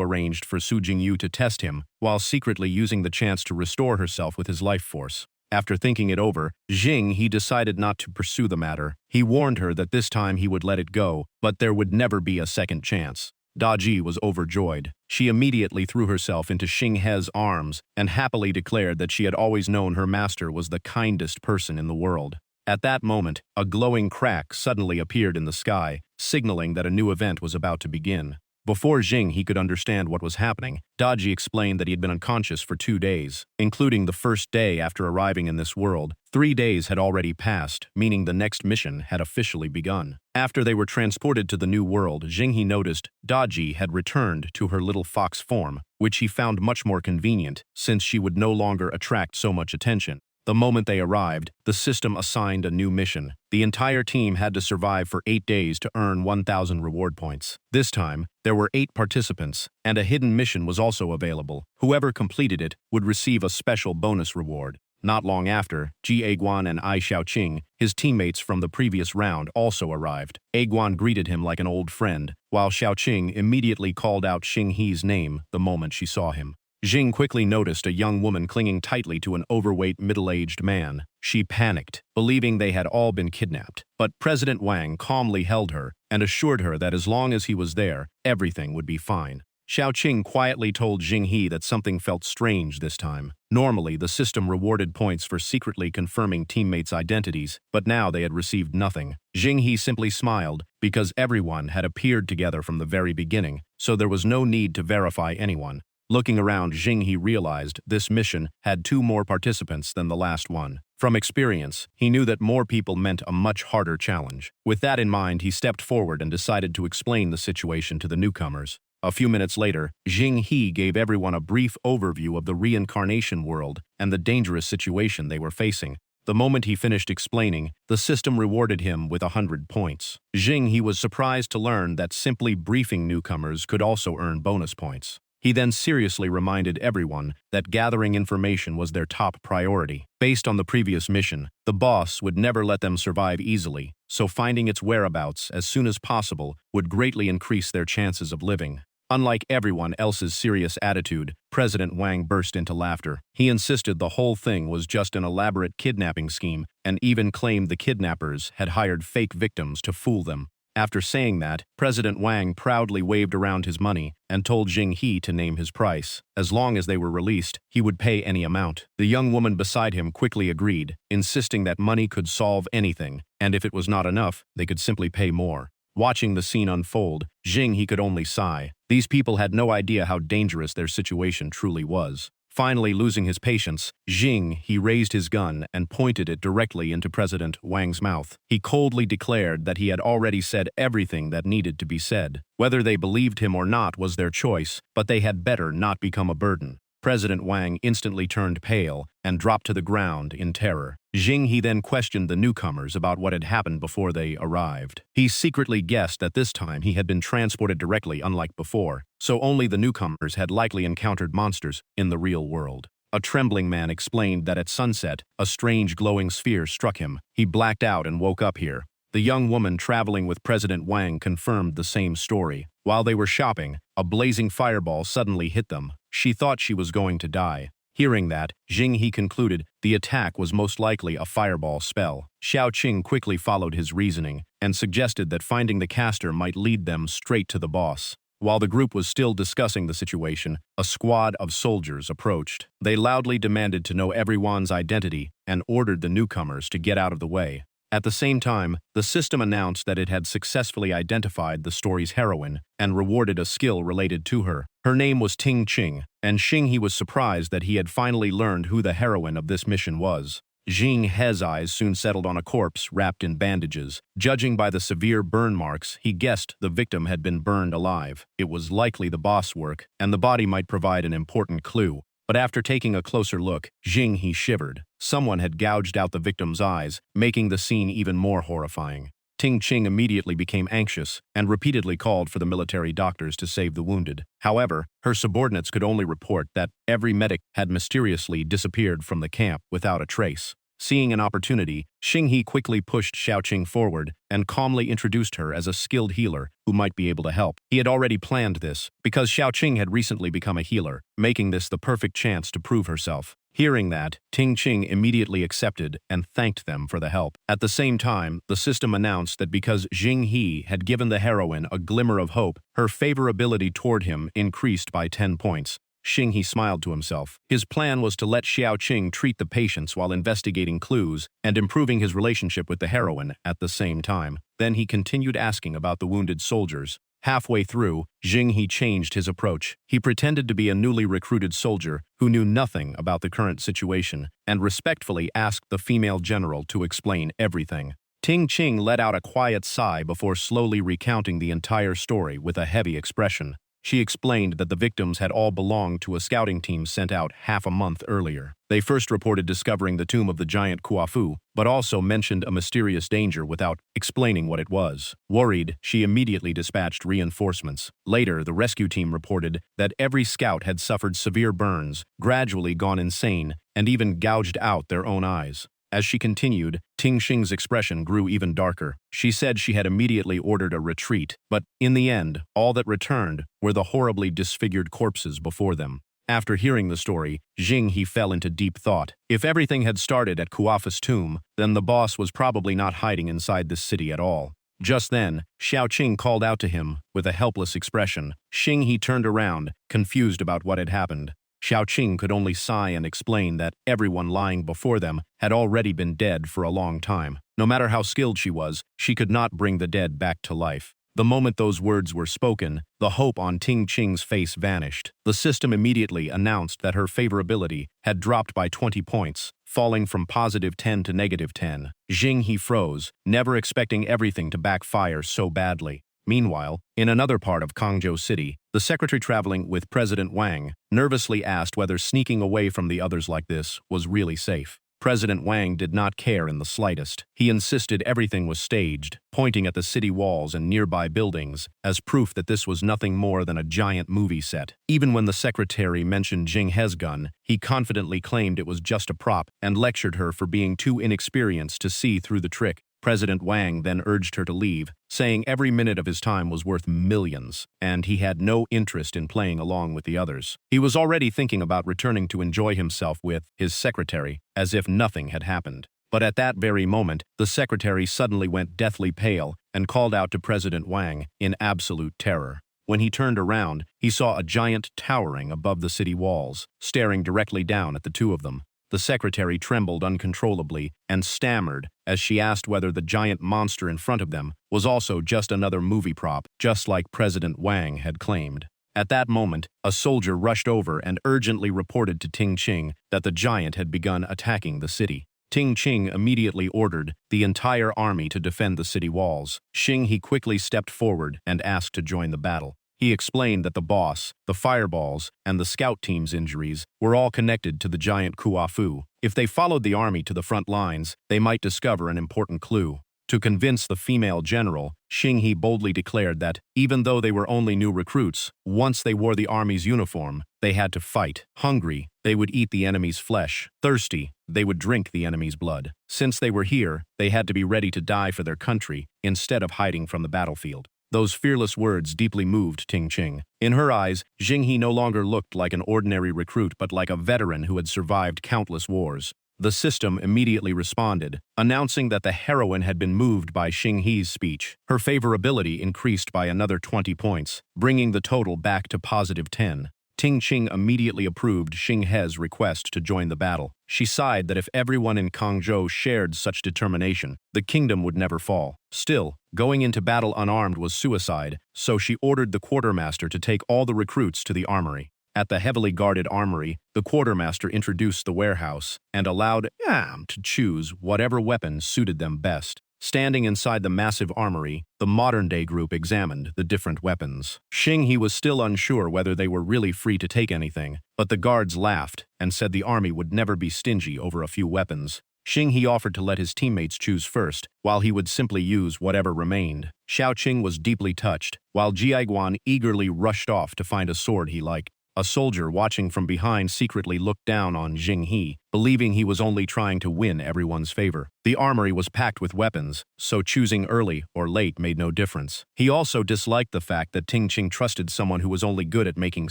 arranged for Su Jingyu to test him, while secretly using the chance to restore herself with his life force. After thinking it over, Jinghe decided not to pursue the matter. He warned her that this time he would let it go, but there would never be a second chance. Daji was overjoyed. She immediately threw herself into Jinghe's arms and happily declared that she had always known her master was the kindest person in the world. At that moment, a glowing crack suddenly appeared in the sky, signaling that a new event was about to begin. Before Jinghe could understand what was happening, Daji explained that he had been unconscious for 2 days, including the first day after arriving in this world. 3 days had already passed, meaning the next mission had officially begun. After they were transported to the new world, Jinghe noticed Daji had returned to her little fox form, which he found much more convenient, since she would no longer attract so much attention. The moment they arrived, the system assigned a new mission. The entire team had to survive for 8 days to earn 1,000 reward points. This time, there were 8 participants, and a hidden mission was also available. Whoever completed it would receive a special bonus reward. Not long after, Ji Aguan and Ai Xiaoqing, his teammates from the previous round, also arrived. Aguan greeted him like an old friend, while Xiaoqing immediately called out Jinghe's name the moment she saw him. Jing quickly noticed a young woman clinging tightly to an overweight middle-aged man. She panicked, believing they had all been kidnapped. But President Wang calmly held her and assured her that as long as he was there, everything would be fine. Xiaoqing quietly told Jinghe that something felt strange this time. Normally, the system rewarded points for secretly confirming teammates' identities, but now they had received nothing. Jinghe simply smiled, because everyone had appeared together from the very beginning, so there was no need to verify anyone. Looking around, Jinghe realized this mission had 2 more participants than the last one. From experience, he knew that more people meant a much harder challenge. With that in mind, he stepped forward and decided to explain the situation to the newcomers. A few minutes later, Jinghe gave everyone a brief overview of the reincarnation world and the dangerous situation they were facing. The moment he finished explaining, the system rewarded him with 100 points. Jinghe was surprised to learn that simply briefing newcomers could also earn bonus points. He then seriously reminded everyone that gathering information was their top priority. Based on the previous mission, the boss would never let them survive easily, so finding its whereabouts as soon as possible would greatly increase their chances of living. Unlike everyone else's serious attitude, President Wang burst into laughter. He insisted the whole thing was just an elaborate kidnapping scheme and even claimed the kidnappers had hired fake victims to fool them. After saying that, President Wang proudly waved around his money and told Jinghe to name his price. As long as they were released, he would pay any amount. The young woman beside him quickly agreed, insisting that money could solve anything, and if it was not enough, they could simply pay more. Watching the scene unfold, Jinghe could only sigh. These people had no idea how dangerous their situation truly was. Finally losing his patience, Jinghe raised his gun and pointed it directly into President Wang's mouth. He coldly declared that he had already said everything that needed to be said. Whether they believed him or not was their choice, but they had better not become a burden. President Wang instantly turned pale and dropped to the ground in terror. Jinghe then questioned the newcomers about what had happened before they arrived. He secretly guessed that this time he had been transported directly, unlike before, so only the newcomers had likely encountered monsters in the real world. A trembling man explained that at sunset, a strange glowing sphere struck him. He blacked out and woke up here. The young woman traveling with President Wang confirmed the same story. While they were shopping, a blazing fireball suddenly hit them. She thought she was going to die. Hearing that, Jinghe concluded the attack was most likely a fireball spell. Xiaoqing quickly followed his reasoning and suggested that finding the caster might lead them straight to the boss. While the group was still discussing the situation, a squad of soldiers approached. They loudly demanded to know everyone's identity and ordered the newcomers to get out of the way. At the same time, the system announced that it had successfully identified the story's heroine and rewarded a skill related to her. Her name was Ting Ching, and Xing He was surprised that he had finally learned who the heroine of this mission was. Xing He's eyes soon settled on a corpse wrapped in bandages. Judging by the severe burn marks, he guessed the victim had been burned alive. It was likely the boss work, and the body might provide an important clue. But after taking a closer look, Xing He shivered. Someone had gouged out the victim's eyes, making the scene even more horrifying. Ting Ching immediately became anxious and repeatedly called for the military doctors to save the wounded. However, her subordinates could only report that every medic had mysteriously disappeared from the camp without a trace. Seeing an opportunity, Xing He quickly pushed Xiaoqing forward and calmly introduced her as a skilled healer who might be able to help. He had already planned this because Xiaoqing had recently become a healer, making this the perfect chance to prove herself. Hearing that, Ting Ching immediately accepted and thanked them for the help. At the same time, the system announced that because Xing He had given the heroine a glimmer of hope, her favorability toward him increased by 10 points. Xing He smiled to himself. His plan was to let Xiaoqing treat the patients while investigating clues and improving his relationship with the heroine at the same time. Then he continued asking about the wounded soldiers. Halfway through, Xing He changed his approach. He pretended to be a newly recruited soldier who knew nothing about the current situation and respectfully asked the female general to explain everything. Ting Ching let out a quiet sigh before slowly recounting the entire story with a heavy expression. She explained that the victims had all belonged to a scouting team sent out half a month earlier. They first reported discovering the tomb of the giant Kuafu, but also mentioned a mysterious danger without explaining what it was. Worried, she immediately dispatched reinforcements. Later, the rescue team reported that every scout had suffered severe burns, gradually gone insane, and even gouged out their own eyes. As she continued, Ting Xing's expression grew even darker. She said she had immediately ordered a retreat, but in the end, all that returned were the horribly disfigured corpses before them. After hearing the story, Xing He fell into deep thought. If everything had started at Kuafu's tomb, then the boss was probably not hiding inside this city at all. Just then, Xiaoqing called out to him with a helpless expression. Xing He turned around, confused about what had happened. Xiaoqing could only sigh and explain that everyone lying before them had already been dead for a long time. No matter how skilled she was, she could not bring the dead back to life. The moment those words were spoken, the hope on Ting Ching's face vanished. The system immediately announced that her favorability had dropped by 20 points, falling from +10 to -10. Xing He froze, never expecting everything to backfire so badly. Meanwhile, in another part of Kangzhou City, the secretary traveling with President Wang nervously asked whether sneaking away from the others like this was really safe. President Wang did not care in the slightest. He insisted everything was staged, pointing at the city walls and nearby buildings as proof that this was nothing more than a giant movie set. Even when the secretary mentioned Xing He's gun, he confidently claimed it was just a prop and lectured her for being too inexperienced to see through the trick. President Wang then urged her to leave, saying every minute of his time was worth millions, and he had no interest in playing along with the others. He was already thinking about returning to enjoy himself with his secretary, as if nothing had happened. But at that very moment, the secretary suddenly went deathly pale and called out to President Wang in absolute terror. When he turned around, he saw a giant towering above the city walls, staring directly down at the two of them. The secretary trembled uncontrollably and stammered as she asked whether the giant monster in front of them was also just another movie prop, just like President Wang had claimed. At that moment, a soldier rushed over and urgently reported to Ting Ching that the giant had begun attacking the city. Ting Ching immediately ordered the entire army to defend the city walls. Xing He quickly stepped forward and asked to join the battle. He explained that the boss, the fireballs, and the scout team's injuries were all connected to the giant Kuafu. If they followed the army to the front lines, they might discover an important clue. To convince the female general, Xing He boldly declared that, even though they were only new recruits, once they wore the army's uniform, they had to fight. Hungry, they would eat the enemy's flesh. Thirsty, they would drink the enemy's blood. Since they were here, they had to be ready to die for their country instead of hiding from the battlefield. Those fearless words deeply moved Ting Ching. In her eyes, Xing He no longer looked like an ordinary recruit but like a veteran who had survived countless wars. The system immediately responded, announcing that the heroine had been moved by Xing He's speech. Her favorability increased by another 20 points, bringing the total back to positive 10. Ting Qing immediately approved Xing He's request to join the battle. She sighed that if everyone in Kangzhou shared such determination, the kingdom would never fall. Still, going into battle unarmed was suicide, so she ordered the quartermaster to take all the recruits to the armory. At the heavily guarded armory, the quartermaster introduced the warehouse and allowed them to choose whatever weapon suited them best. Standing inside the massive armory, the modern-day group examined the different weapons. Xing He was still unsure whether they were really free to take anything, but the guards laughed and said the army would never be stingy over a few weapons. Xing He offered to let his teammates choose first, while he would simply use whatever remained. Xiaoqing was deeply touched, while Jiaiguan eagerly rushed off to find a sword he liked. A soldier watching from behind secretly looked down on Xing He, believing he was only trying to win everyone's favor. The armory was packed with weapons, so choosing early or late made no difference. He also disliked the fact that Ting Qing trusted someone who was only good at making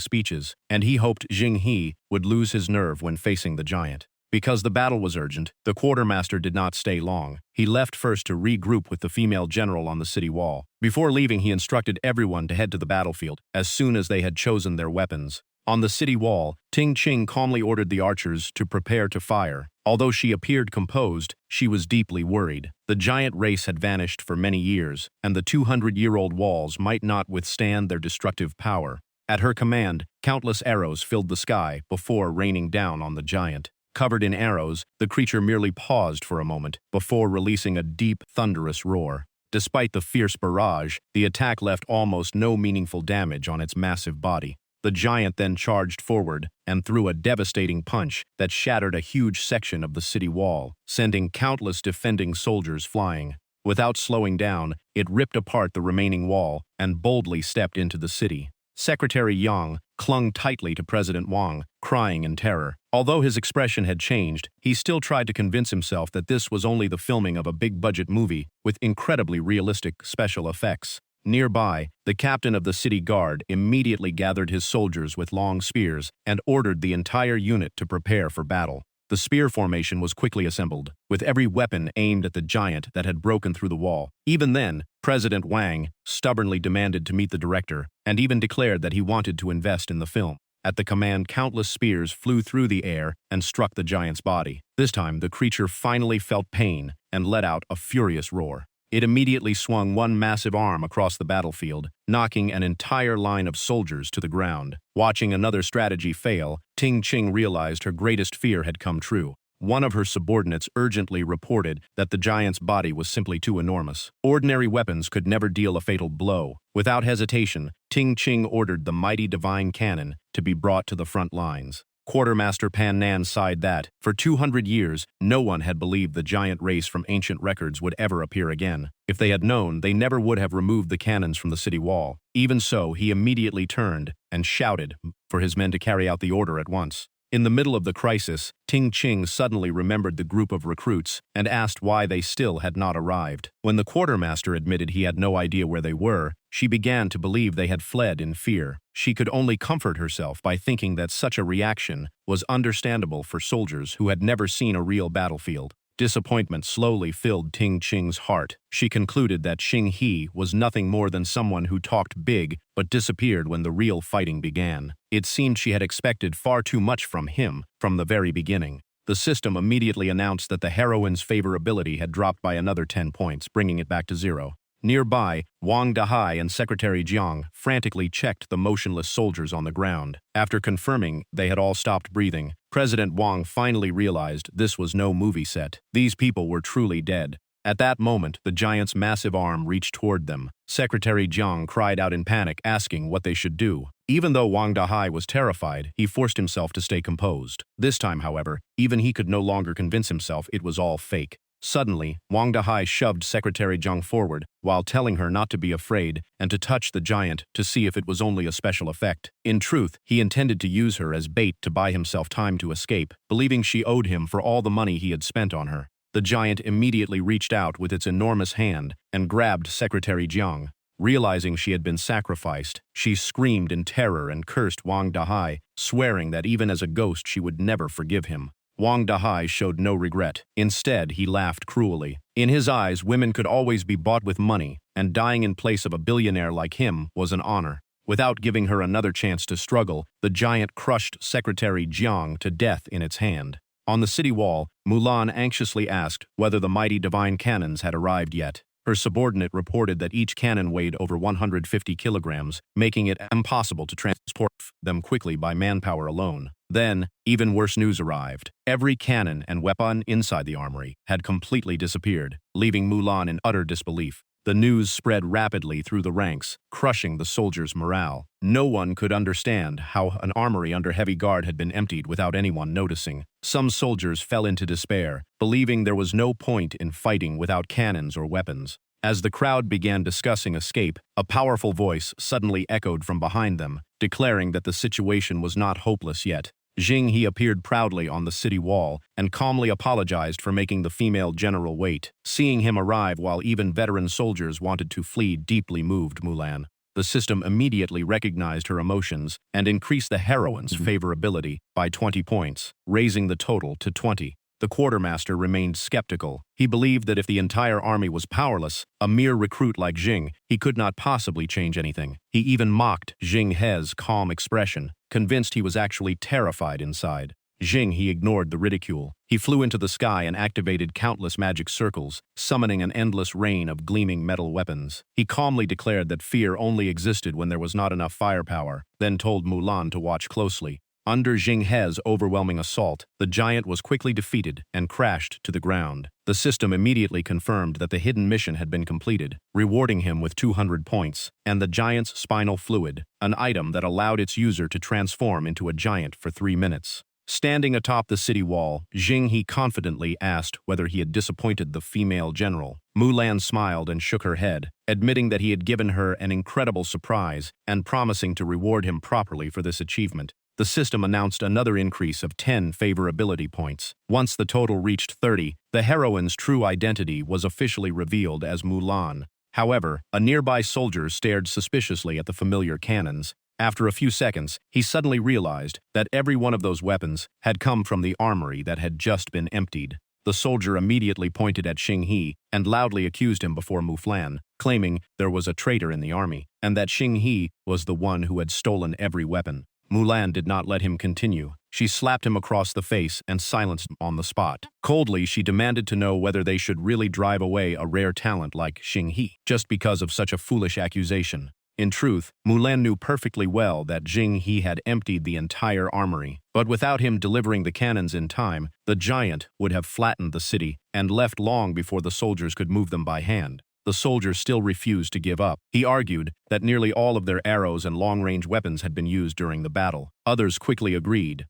speeches, and he hoped Xing He would lose his nerve when facing the giant. Because the battle was urgent, the quartermaster did not stay long. He left first to regroup with the female general on the city wall. Before leaving, he instructed everyone to head to the battlefield as soon as they had chosen their weapons. On the city wall, Ting Qing calmly ordered the archers to prepare to fire. Although she appeared composed, she was deeply worried. The giant race had vanished for many years, and the 200-year-old walls might not withstand their destructive power. At her command, countless arrows filled the sky before raining down on the giant. Covered in arrows, the creature merely paused for a moment before releasing a deep, thunderous roar. Despite the fierce barrage, the attack left almost no meaningful damage on its massive body. The giant then charged forward and threw a devastating punch that shattered a huge section of the city wall, sending countless defending soldiers flying. Without slowing down, it ripped apart the remaining wall and boldly stepped into the city. Secretary Yang clung tightly to President Wang, crying in terror. Although his expression had changed, he still tried to convince himself that this was only the filming of a big-budget movie with incredibly realistic special effects. Nearby, the captain of the city guard immediately gathered his soldiers with long spears and ordered the entire unit to prepare for battle. The spear formation was quickly assembled, with every weapon aimed at the giant that had broken through the wall. Even then, President Wang stubbornly demanded to meet the director and even declared that he wanted to invest in the film. At the command, countless spears flew through the air and struck the giant's body. This time, the creature finally felt pain and let out a furious roar. It immediately swung one massive arm across the battlefield, knocking an entire line of soldiers to the ground. Watching another strategy fail, Ting Qing realized her greatest fear had come true. One of her subordinates urgently reported that the giant's body was simply too enormous. Ordinary weapons could never deal a fatal blow. Without hesitation, Ting Qing ordered the mighty divine cannon to be brought to the front lines. Quartermaster Pan Nan sighed that, for 200 years, no one had believed the giant race from ancient records would ever appear again. If they had known, they never would have removed the cannons from the city wall. Even so, he immediately turned and shouted for his men to carry out the order at once. In the middle of the crisis, Ting Qing suddenly remembered the group of recruits and asked why they still had not arrived. When the quartermaster admitted he had no idea where they were, she began to believe they had fled in fear. She could only comfort herself by thinking that such a reaction was understandable for soldiers who had never seen a real battlefield. Disappointment slowly filled Ting Qing's heart. She concluded that Xing He was nothing more than someone who talked big but disappeared when the real fighting began. It seemed she had expected far too much from him from the very beginning. The system immediately announced that the heroine's favorability had dropped by another 10 points, bringing it back to 0. Nearby, Wang Dahai and Secretary Jiang frantically checked the motionless soldiers on the ground. After confirming they had all stopped breathing, President Wang finally realized this was no movie set. These people were truly dead. At that moment, the giant's massive arm reached toward them. Secretary Jiang cried out in panic, asking what they should do. Even though Wang Dahai was terrified, he forced himself to stay composed. This time, however, even he could no longer convince himself it was all fake. Suddenly, Wang Dahai shoved Secretary Jiang forward, while telling her not to be afraid and to touch the giant to see if it was only a special effect. In truth, he intended to use her as bait to buy himself time to escape, believing she owed him for all the money he had spent on her. The giant immediately reached out with its enormous hand and grabbed Secretary Jiang. Realizing she had been sacrificed, she screamed in terror and cursed Wang Dahai, swearing that even as a ghost she would never forgive him. Wang Dahai showed no regret. Instead, he laughed cruelly. In his eyes, women could always be bought with money, and dying in place of a billionaire like him was an honor. Without giving her another chance to struggle, the giant crushed Secretary Jiang to death in its hand. On the city wall, Mulan anxiously asked whether the mighty divine cannons had arrived yet. Her subordinate reported that each cannon weighed over 150 kilograms, making it impossible to transport them quickly by manpower alone. Then, even worse news arrived. Every cannon and weapon inside the armory had completely disappeared, leaving Mulan in utter disbelief. The news spread rapidly through the ranks, crushing the soldiers' morale. No one could understand how an armory under heavy guard had been emptied without anyone noticing. Some soldiers fell into despair, believing there was no point in fighting without cannons or weapons. As the crowd began discussing escape, a powerful voice suddenly echoed from behind them, declaring that the situation was not hopeless yet. Jing He appeared proudly on the city wall and calmly apologized for making the female general wait. Seeing him arrive while even veteran soldiers wanted to flee deeply moved Mulan. The system immediately recognized her emotions and increased the heroine's favorability by 20 points, raising the total to 20. The quartermaster remained skeptical. He believed that if the entire army was powerless, a mere recruit like Jing, he could not possibly change anything. He even mocked Jing He's calm expression, convinced he was actually terrified inside. Jing He ignored the ridicule. He flew into the sky and activated countless magic circles, summoning an endless rain of gleaming metal weapons. He calmly declared that fear only existed when there was not enough firepower, then told Mulan to watch closely. Under Jing He's overwhelming assault, the giant was quickly defeated and crashed to the ground. The system immediately confirmed that the hidden mission had been completed, rewarding him with 200 points, and the giant's spinal fluid, an item that allowed its user to transform into a giant for 3 minutes. Standing atop the city wall, Jing He confidently asked whether he had disappointed the female general. Mulan smiled and shook her head, admitting that he had given her an incredible surprise and promising to reward him properly for this achievement. The system announced another increase of 10 favorability points. Once the total reached 30, the heroine's true identity was officially revealed as Mulan. However, a nearby soldier stared suspiciously at the familiar cannons. After a few seconds, he suddenly realized that every one of those weapons had come from the armory that had just been emptied. The soldier immediately pointed at Jing He and loudly accused him before Muflan, claiming there was a traitor in the army, and that Jing He was the one who had stolen every weapon. Mulan did not let him continue. She slapped him across the face and silenced him on the spot. Coldly, she demanded to know whether they should really drive away a rare talent like Jing He, just because of such a foolish accusation. In truth, Mulan knew perfectly well that Jing He had emptied the entire armory, but without him delivering the cannons in time, the giant would have flattened the city and left long before the soldiers could move them by hand. The soldiers still refused to give up. He argued that nearly all of their arrows and long-range weapons had been used during the battle. Others quickly agreed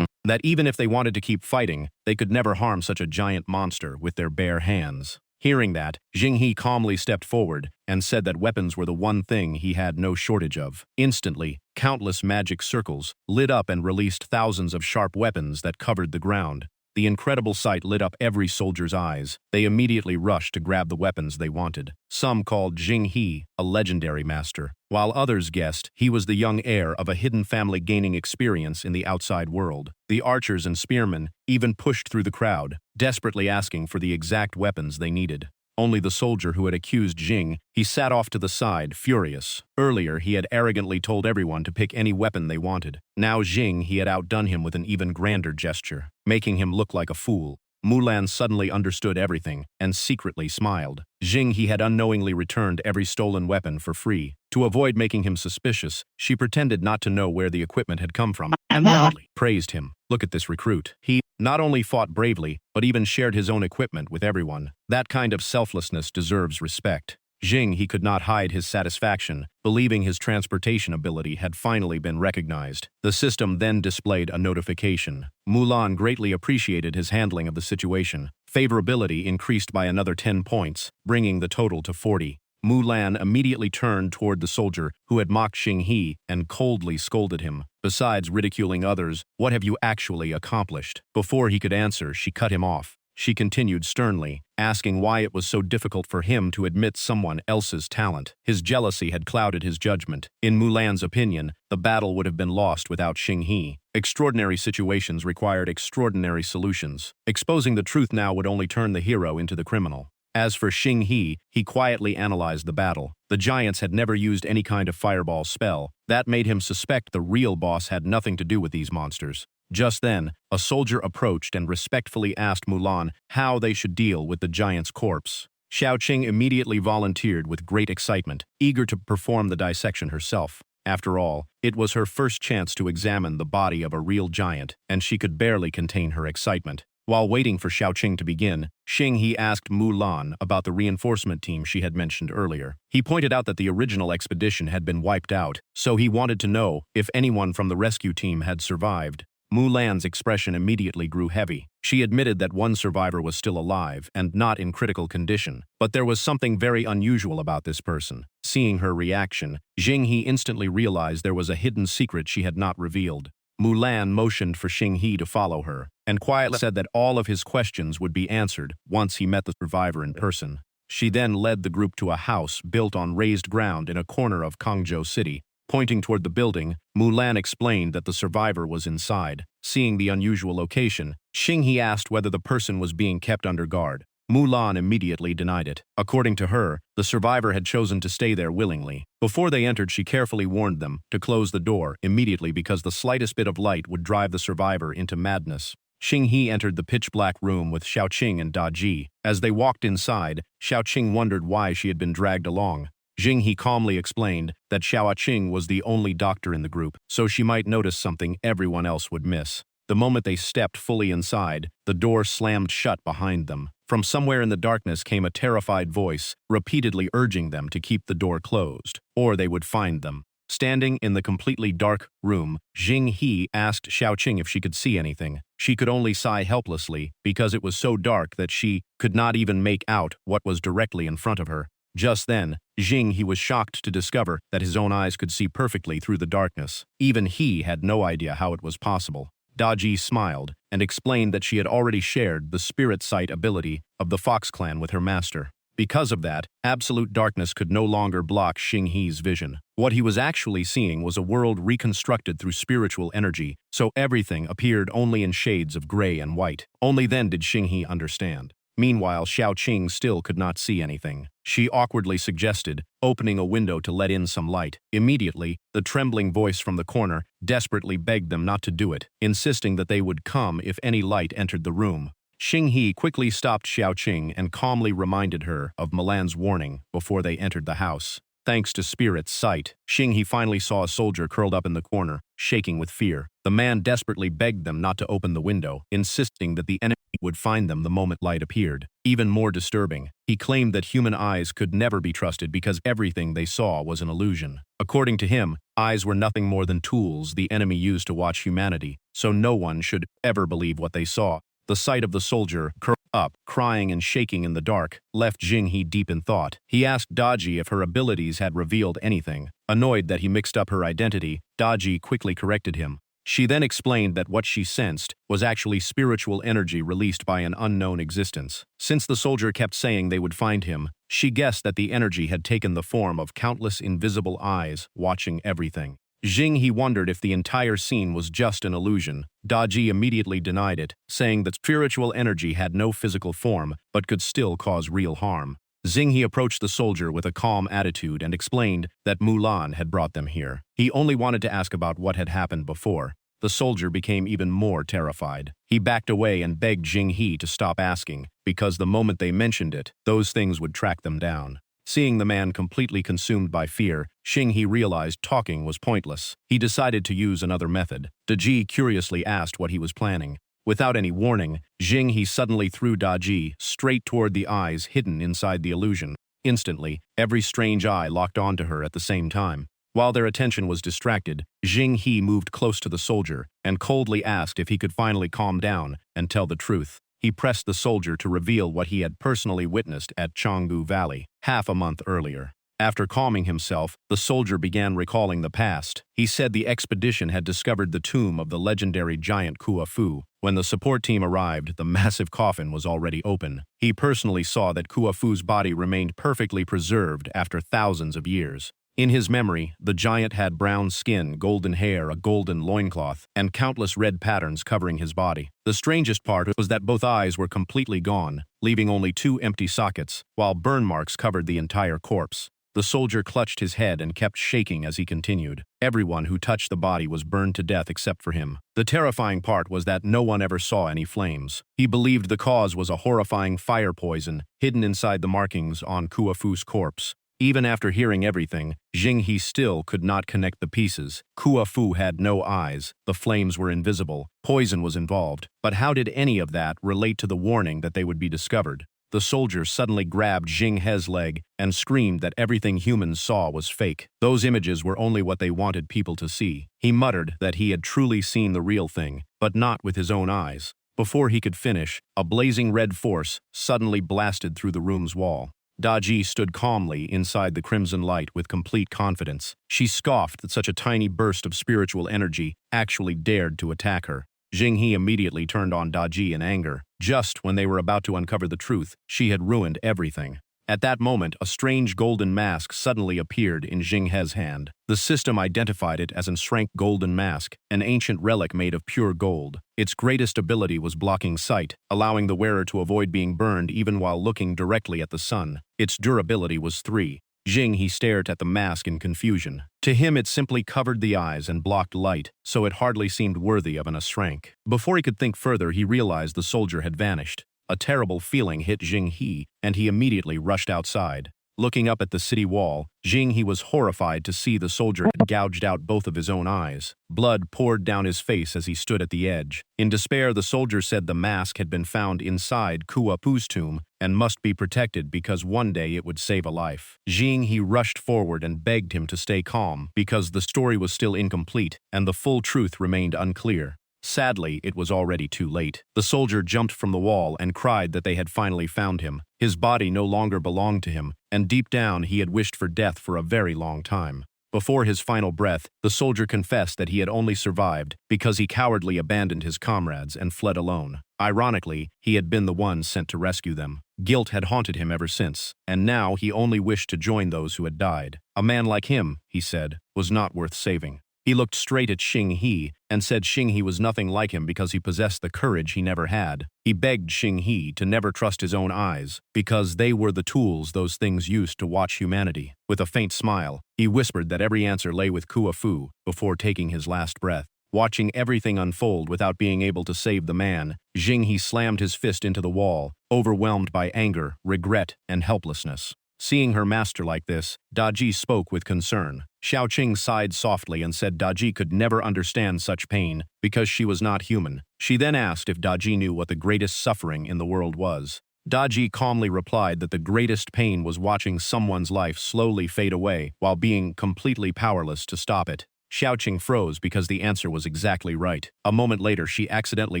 that even if they wanted to keep fighting, they could never harm such a giant monster with their bare hands. Hearing that, Jing He calmly stepped forward and said that weapons were the one thing he had no shortage of. Instantly, countless magic circles lit up and released thousands of sharp weapons that covered the ground. The incredible sight lit up every soldier's eyes. They immediately rushed to grab the weapons they wanted. Some called Jing He a legendary master, while others guessed he was the young heir of a hidden family gaining experience in the outside world. The archers and spearmen even pushed through the crowd, desperately asking for the exact weapons they needed. Only the soldier who had accused Jing He sat off to the side, furious. Earlier, he had arrogantly told everyone to pick any weapon they wanted. Now Jing He had outdone him with an even grander gesture, making him look like a fool. Mulan suddenly understood everything and secretly smiled. Jing He had unknowingly returned every stolen weapon for free. To avoid making him suspicious, she pretended not to know where the equipment had come from and loudly praised him. Look at this recruit. He not only fought bravely, but even shared his own equipment with everyone. That kind of selflessness deserves respect. Jing He could not hide his satisfaction, believing his transportation ability had finally been recognized. The system then displayed a notification. Mulan greatly appreciated his handling of the situation. Favorability increased by another 10 points, bringing the total to 40. Mulan immediately turned toward the soldier who had mocked Jing He and coldly scolded him. Besides ridiculing others, what have you actually accomplished? Before he could answer, she cut him off. She continued sternly, asking why it was so difficult for him to admit someone else's talent. His jealousy had clouded his judgment. In Mulan's opinion, the battle would have been lost without Xing He. Extraordinary situations required extraordinary solutions. Exposing the truth now would only turn the hero into the criminal. As for Xing he quietly analyzed the battle. The giants had never used any kind of fireball spell. That made him suspect the real boss had nothing to do with these monsters. Just then, a soldier approached and respectfully asked Mulan how they should deal with the giant's corpse. Xiao Qing immediately volunteered with great excitement, eager to perform the dissection herself. After all, it was her first chance to examine the body of a real giant, and she could barely contain her excitement. While waiting for Xiao Qing to begin, Xing He asked Mulan about the reinforcement team she had mentioned earlier. He pointed out that the original expedition had been wiped out, so he wanted to know if anyone from the rescue team had survived. Mulan's expression immediately grew heavy. She admitted that one survivor was still alive and not in critical condition, but there was something very unusual about this person. Seeing her reaction, Xing He instantly realized there was a hidden secret she had not revealed. Mulan motioned for Xing He to follow her, and quietly said that all of his questions would be answered once he met the survivor in person. She then led the group to a house built on raised ground in a corner of Kangzhou City. Pointing toward the building, Mulan explained that the survivor was inside. Seeing the unusual location, Xing He asked whether the person was being kept under guard. Mulan immediately denied it. According to her, the survivor had chosen to stay there willingly. Before they entered, she carefully warned them to close the door immediately because the slightest bit of light would drive the survivor into madness. Xing He entered the pitch-black room with Xiao Qing and Da Ji. As they walked inside, Xiao Qing wondered why she had been dragged along. Xing He calmly explained that Xiao Qing was the only doctor in the group, so she might notice something everyone else would miss. The moment they stepped fully inside, the door slammed shut behind them. From somewhere in the darkness came a terrified voice, repeatedly urging them to keep the door closed, or they would find them. Standing in the completely dark room, Xing He asked Xiao Qing if she could see anything. She could only sigh helplessly because it was so dark that she could not even make out what was directly in front of her. Just then, Xing He was shocked to discover that his own eyes could see perfectly through the darkness. Even he had no idea how it was possible. Da Ji smiled and explained that she had already shared the spirit sight ability of the Fox clan with her master. Because of that, absolute darkness could no longer block Xing He's vision. What he was actually seeing was a world reconstructed through spiritual energy, so everything appeared only in shades of gray and white. Only then did Xing He understand. Meanwhile, Xiao Qing still could not see anything. She awkwardly suggested opening a window to let in some light. Immediately, the trembling voice from the corner desperately begged them not to do it, insisting that they would come if any light entered the room. Xing He quickly stopped Xiao Qing and calmly reminded her of Mulan's warning before they entered the house. Thanks to spirit sight, Xing He finally saw a soldier curled up in the corner, shaking with fear. The man desperately begged them not to open the window, insisting that the enemy would find them the moment light appeared. Even more disturbing, he claimed that human eyes could never be trusted because everything they saw was an illusion. According to him, eyes were nothing more than tools the enemy used to watch humanity, so no one should ever believe what they saw. The sight of the soldier, curled up, crying and shaking in the dark, left Xing He deep in thought. He asked Da Ji if her abilities had revealed anything. Annoyed that he mixed up her identity, Da Ji quickly corrected him. She then explained that what she sensed was actually spiritual energy released by an unknown existence. Since the soldier kept saying they would find him, she guessed that the energy had taken the form of countless invisible eyes watching everything. Xing He wondered if the entire scene was just an illusion. Da Ji immediately denied it, saying that spiritual energy had no physical form but could still cause real harm. Xing He approached the soldier with a calm attitude and explained that Mulan had brought them here. He only wanted to ask about what had happened before. The soldier became even more terrified. He backed away and begged Xing He to stop asking, because the moment they mentioned it, those things would track them down. Seeing the man completely consumed by fear, Xing He realized talking was pointless. He decided to use another method. Da Ji curiously asked what he was planning. Without any warning, Xing He suddenly threw Da Ji straight toward the eyes hidden inside the illusion. Instantly, every strange eye locked onto her at the same time. While their attention was distracted, Xing He moved close to the soldier and coldly asked if he could finally calm down and tell the truth. He pressed the soldier to reveal what he had personally witnessed at Changgu Valley half a month earlier. After calming himself, the soldier began recalling the past. He said the expedition had discovered the tomb of the legendary giant Kuafu. When the support team arrived, the massive coffin was already open. He personally saw that Kuafu's body remained perfectly preserved after thousands of years. In his memory, the giant had brown skin, golden hair, a golden loincloth, and countless red patterns covering his body. The strangest part was that both eyes were completely gone, leaving only 2 empty sockets, while burn marks covered the entire corpse. The soldier clutched his head and kept shaking as he continued. Everyone who touched the body was burned to death except for him. The terrifying part was that no one ever saw any flames. He believed the cause was a horrifying fire poison hidden inside the markings on Kuafu's corpse. Even after hearing everything, Jinghe still could not connect the pieces. Kuafu had no eyes, the flames were invisible, poison was involved. But how did any of that relate to the warning that they would be discovered? The soldier suddenly grabbed Jinghe's leg and screamed that everything humans saw was fake. Those images were only what they wanted people to see. He muttered that he had truly seen the real thing, but not with his own eyes. Before he could finish, a blazing red force suddenly blasted through the room's wall. Daji stood calmly inside the crimson light with complete confidence. She scoffed that such a tiny burst of spiritual energy actually dared to attack her. Jinghe immediately turned on Daji in anger. Just when they were about to uncover the truth, she had ruined everything. At that moment, a strange golden mask suddenly appeared in Jinghe's hand. The system identified it as an Shrank Golden Mask, an ancient relic made of pure gold. Its greatest ability was blocking sight, allowing the wearer to avoid being burned even while looking directly at the sun. Its durability was 3. Jinghe stared at the mask in confusion. To him, it simply covered the eyes and blocked light, so it hardly seemed worthy of an Ashrank. Before he could think further, he realized the soldier had vanished. A terrible feeling hit Jinghe, and he immediately rushed outside. Looking up at the city wall, Jinghe was horrified to see the soldier had gouged out both of his own eyes. Blood poured down his face as he stood at the edge. In despair, the soldier said the mask had been found inside Kuafu's tomb and must be protected because one day it would save a life. Jinghe rushed forward and begged him to stay calm because the story was still incomplete and the full truth remained unclear. Sadly, it was already too late. The soldier jumped from the wall and cried that they had finally found him. His body no longer belonged to him, and deep down he had wished for death for a very long time. Before his final breath, the soldier confessed that he had only survived because he cowardly abandoned his comrades and fled alone. Ironically, he had been the one sent to rescue them. Guilt had haunted him ever since, and now he only wished to join those who had died. A man like him, he said, was not worth saving. He looked straight at Jinghe and said Jinghe was nothing like him because he possessed the courage he never had. He begged Jinghe to never trust his own eyes because they were the tools those things used to watch humanity. With a faint smile, he whispered that every answer lay with Kuafu before taking his last breath. Watching everything unfold without being able to save the man, Jinghe slammed his fist into the wall, overwhelmed by anger, regret, and helplessness. Seeing her master like this, Daji spoke with concern. Xiaoqing sighed softly and said Daji could never understand such pain because she was not human. She then asked if Daji knew what the greatest suffering in the world was. Daji calmly replied that the greatest pain was watching someone's life slowly fade away while being completely powerless to stop it. Xiaoqing froze because the answer was exactly right. A moment later, she accidentally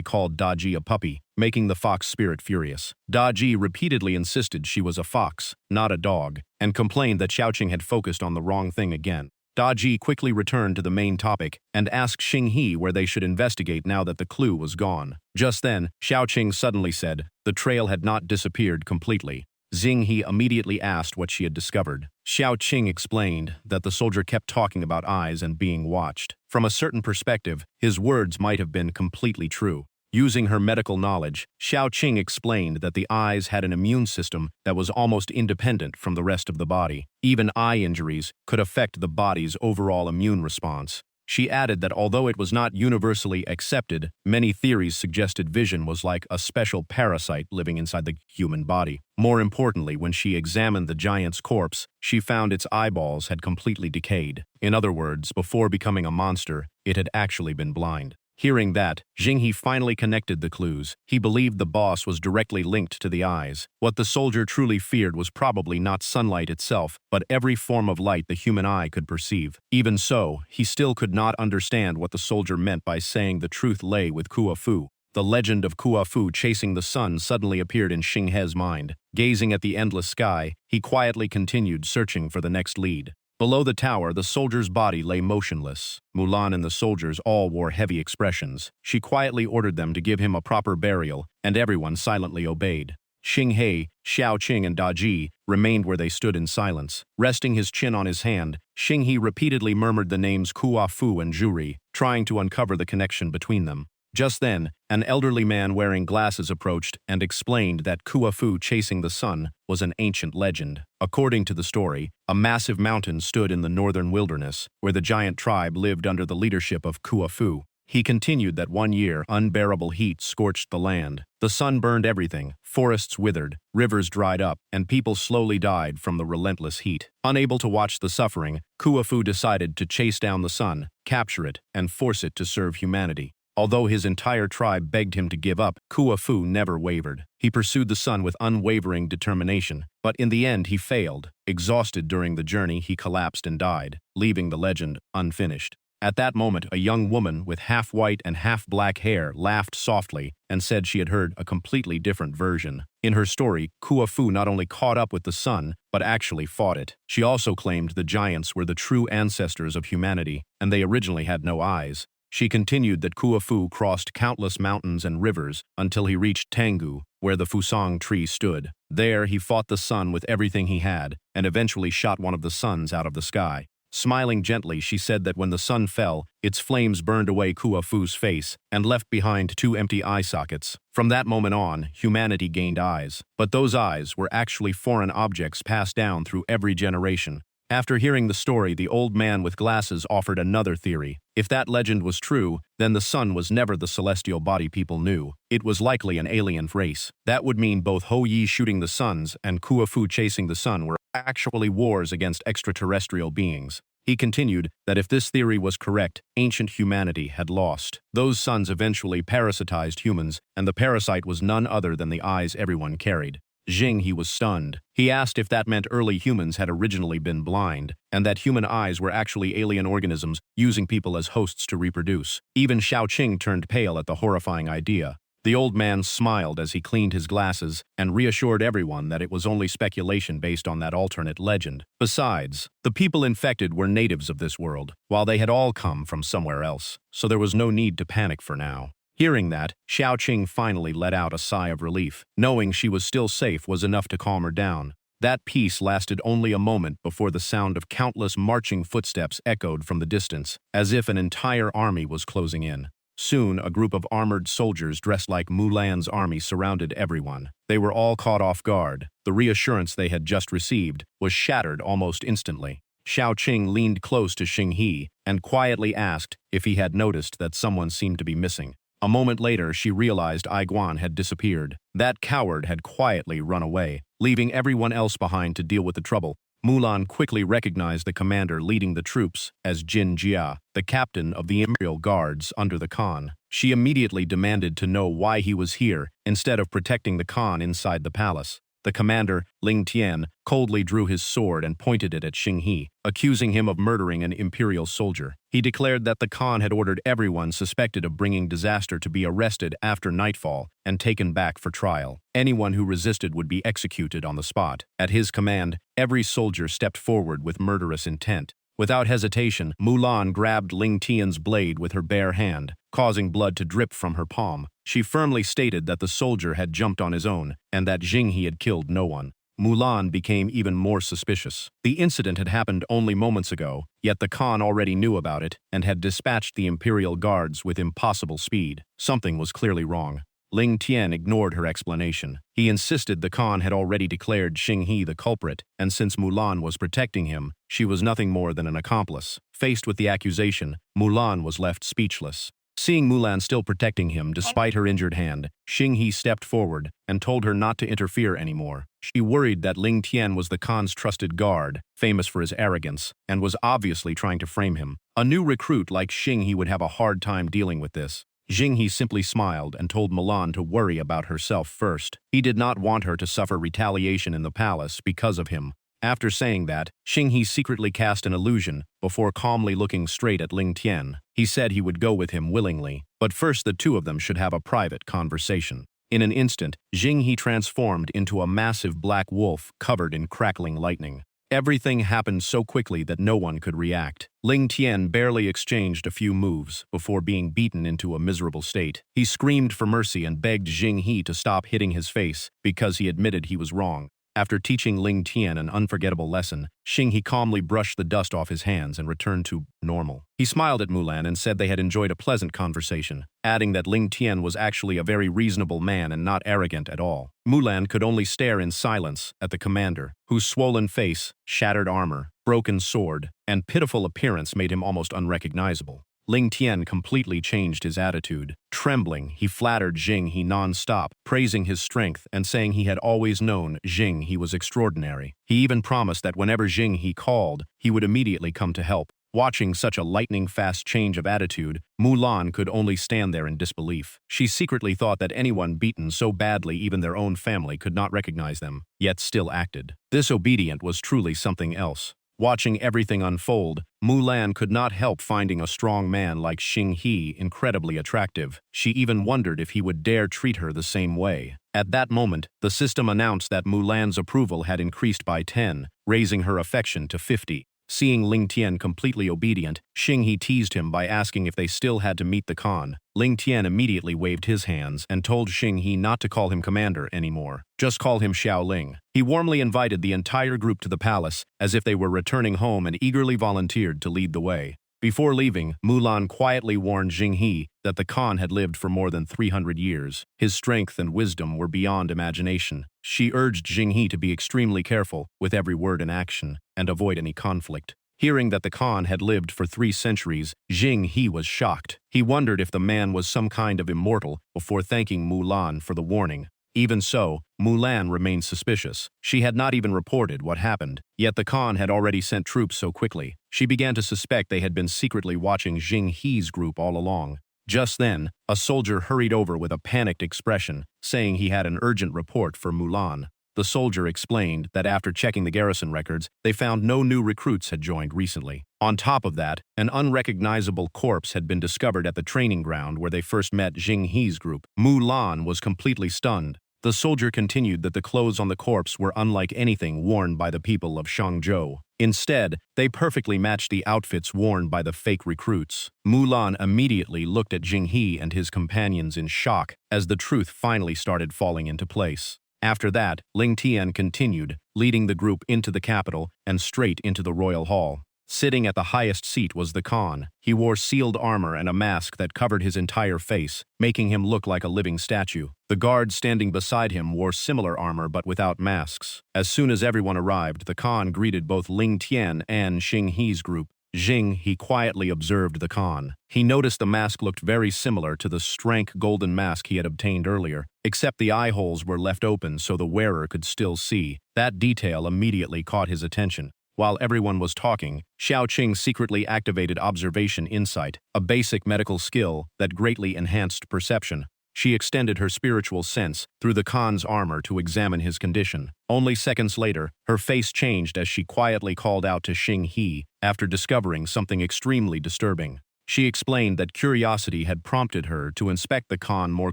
called Daji a puppy, making the fox spirit furious. Daji repeatedly insisted she was a fox, not a dog, and complained that Xiaoqing had focused on the wrong thing again. Daji quickly returned to the main topic and asked Jinghe where they should investigate now that the clue was gone. Just then, Xiaoqing suddenly said the trail had not disappeared completely. Jinghe immediately asked what she had discovered. Xiaoqing explained that the soldier kept talking about eyes and being watched. From a certain perspective, his words might have been completely true. Using her medical knowledge, Xiaoqing explained that the eyes had an immune system that was almost independent from the rest of the body. Even eye injuries could affect the body's overall immune response. She added that although it was not universally accepted, many theories suggested vision was like a special parasite living inside the human body. More importantly, when she examined the giant's corpse, she found its eyeballs had completely decayed. In other words, before becoming a monster, it had actually been blind. Hearing that, Jinghe finally connected the clues. He believed the boss was directly linked to the eyes. What the soldier truly feared was probably not sunlight itself, but every form of light the human eye could perceive. Even so, he still could not understand what the soldier meant by saying the truth lay with Kuafu. The legend of Kua Fu chasing the sun suddenly appeared in Xing He's mind. Gazing at the endless sky, he quietly continued searching for the next lead. Below the tower, the soldier's body lay motionless. Mulan and the soldiers all wore heavy expressions. She quietly ordered them to give him a proper burial, and everyone silently obeyed. Xing He, Xiao Qing, and Da Ji remained where they stood in silence. Resting his chin on his hand, Xing He repeatedly murmured the names Kua Fu and Juri, trying to uncover the connection between them. Just then, an elderly man wearing glasses approached and explained that Kua Fu chasing the sun was an ancient legend. According to the story, a massive mountain stood in the northern wilderness, where the giant tribe lived under the leadership of Kua Fu. He continued that one year, unbearable heat scorched the land. The sun burned everything, forests withered, rivers dried up, and people slowly died from the relentless heat. Unable to watch the suffering, Kua Fu decided to chase down the sun, capture it, and force it to serve humanity. Although his entire tribe begged him to give up, Kua Fu never wavered. He pursued the sun with unwavering determination, but in the end he failed. Exhausted during the journey, he collapsed and died, leaving the legend unfinished. At that moment, a young woman with half-white and half-black hair laughed softly and said she had heard a completely different version. In her story, Kua Fu not only caught up with the sun, but actually fought it. She also claimed the giants were the true ancestors of humanity, and they originally had no eyes. She continued that Kua Fu crossed countless mountains and rivers until he reached Tangu, where the Fusang tree stood. There, he fought the sun with everything he had, and eventually shot one of the suns out of the sky. Smiling gently, she said that when the sun fell, its flames burned away Kua Fu's face and left behind 2 empty eye sockets. From that moment on, humanity gained eyes. But those eyes were actually foreign objects passed down through every generation. After hearing the story, the old man with glasses offered another theory. If that legend was true, then the sun was never the celestial body people knew. It was likely an alien race. That would mean both Hou Yi shooting the suns and Kua Fu chasing the sun were actually wars against extraterrestrial beings. He continued that if this theory was correct, ancient humanity had lost. Those suns eventually parasitized humans, and the parasite was none other than the eyes everyone carried. He was stunned. He asked if that meant early humans had originally been blind, and that human eyes were actually alien organisms using people as hosts to reproduce. Even Xiao Qing turned pale at the horrifying idea. The old man smiled as he cleaned his glasses and reassured everyone that it was only speculation based on that alternate legend. Besides, the people infected were natives of this world, while they had all come from somewhere else, so there was no need to panic for now. Hearing that, Xiao Qing finally let out a sigh of relief. Knowing she was still safe was enough to calm her down. That peace lasted only a moment before the sound of countless marching footsteps echoed from the distance, as if an entire army was closing in. Soon, a group of armored soldiers dressed like Mulan's army surrounded everyone. They were all caught off guard. The reassurance they had just received was shattered almost instantly. Xiao Qing leaned close to Xing He and quietly asked if he had noticed that someone seemed to be missing. A moment later, she realized Ai Guan had disappeared. That coward had quietly run away, leaving everyone else behind to deal with the trouble. Mulan quickly recognized the commander leading the troops as Jin Jia, the captain of the Imperial Guards under the Khan. She immediately demanded to know why he was here instead of protecting the Khan inside the palace. The commander, Ling Tian, coldly drew his sword and pointed it at Xing He, accusing him of murdering an imperial soldier. He declared that the Khan had ordered everyone suspected of bringing disaster to be arrested after nightfall and taken back for trial. Anyone who resisted would be executed on the spot. At his command, every soldier stepped forward with murderous intent. Without hesitation, Mulan grabbed Ling Tian's blade with her bare hand, causing blood to drip from her palm. She firmly stated that the soldier had jumped on his own, and that Xing He had killed no one. Mulan became even more suspicious. The incident had happened only moments ago, yet the Khan already knew about it and had dispatched the Imperial Guards with impossible speed. Something was clearly wrong. Ling Tian ignored her explanation. He insisted the Khan had already declared Xing He the culprit, and since Mulan was protecting him, she was nothing more than an accomplice. Faced with the accusation, Mulan was left speechless. Seeing Mulan still protecting him despite her injured hand, Xing He stepped forward and told her not to interfere anymore. She worried that Ling Tian was the Khan's trusted guard, famous for his arrogance, and was obviously trying to frame him. A new recruit like Xing He would have a hard time dealing with this. Xing He simply smiled and told Mulan to worry about herself first. He did not want her to suffer retaliation in the palace because of him. After saying that, Xinghe secretly cast an illusion before calmly looking straight at Ling Tian. He said he would go with him willingly, but first the two of them should have a private conversation. In an instant, Xinghe transformed into a massive black wolf covered in crackling lightning. Everything happened so quickly that no one could react. Ling Tian barely exchanged a few moves before being beaten into a miserable state. He screamed for mercy and begged Xinghe to stop hitting his face because he admitted he was wrong. After teaching Ling Tian an unforgettable lesson, Xinghe calmly brushed the dust off his hands and returned to normal. He smiled at Mulan and said they had enjoyed a pleasant conversation, adding that Ling Tian was actually a very reasonable man and not arrogant at all. Mulan could only stare in silence at the commander, whose swollen face, shattered armor, broken sword, and pitiful appearance made him almost unrecognizable. Ling Tian completely changed his attitude. Trembling, he flattered Xinghe non-stop, praising his strength and saying he had always known Xinghe was extraordinary. He even promised that whenever Xinghe called, he would immediately come to help. Watching such a lightning-fast change of attitude, Mulan could only stand there in disbelief. She secretly thought that anyone beaten so badly even their own family could not recognize them, yet still acted. This obedient was truly something else. Watching everything unfold, Mulan could not help finding a strong man like Xinghe incredibly attractive. She even wondered if he would dare treat her the same way. At that moment, the system announced that Mulan's approval had increased by 10, raising her affection to 50. Seeing Ling Tian completely obedient, Xinghe teased him by asking if they still had to meet the Khan. Ling Tian immediately waved his hands and told Xinghe not to call him commander anymore. Just call him Xiao Ling. He warmly invited the entire group to the palace, as if they were returning home and eagerly volunteered to lead the way. Before leaving, Mulan quietly warned Xinghe that the Khan had lived for more than 300 years. His strength and wisdom were beyond imagination. She urged Xinghe to be extremely careful with every word and action, and avoid any conflict. Hearing that the Khan had lived for 3 centuries, Xinghe was shocked. He wondered if the man was some kind of immortal before thanking Mulan for the warning. Even so, Mulan remained suspicious. She had not even reported what happened, yet the Khan had already sent troops so quickly. She began to suspect they had been secretly watching Xinghe's group all along. Just then, a soldier hurried over with a panicked expression, saying he had an urgent report for Mulan. The soldier explained that after checking the garrison records, they found no new recruits had joined recently. On top of that, an unrecognizable corpse had been discovered at the training ground where they first met Xinghe's group. Mulan was completely stunned. The soldier continued that the clothes on the corpse were unlike anything worn by the people of Shangzhou. Instead, they perfectly matched the outfits worn by the fake recruits. Mulan immediately looked at Xinghe and his companions in shock as the truth finally started falling into place. After that, Ling Tian continued, leading the group into the capital and straight into the royal hall. Sitting at the highest seat was the Khan. He wore sealed armor and a mask that covered his entire face, making him look like a living statue. The guards standing beside him wore similar armor but without masks. As soon as everyone arrived, the Khan greeted both Ling Tian and Xinghe's group. Xinghe quietly observed the Khan. He noticed the mask looked very similar to the strank golden mask he had obtained earlier, except the eye holes were left open so the wearer could still see. That detail immediately caught his attention. While everyone was talking, Xiao Qing secretly activated Observation Insight, a basic medical skill that greatly enhanced perception. She extended her spiritual sense through the Khan's armor to examine his condition. Only seconds later, her face changed as she quietly called out to Xinghe after discovering something extremely disturbing. She explained that curiosity had prompted her to inspect the Khan more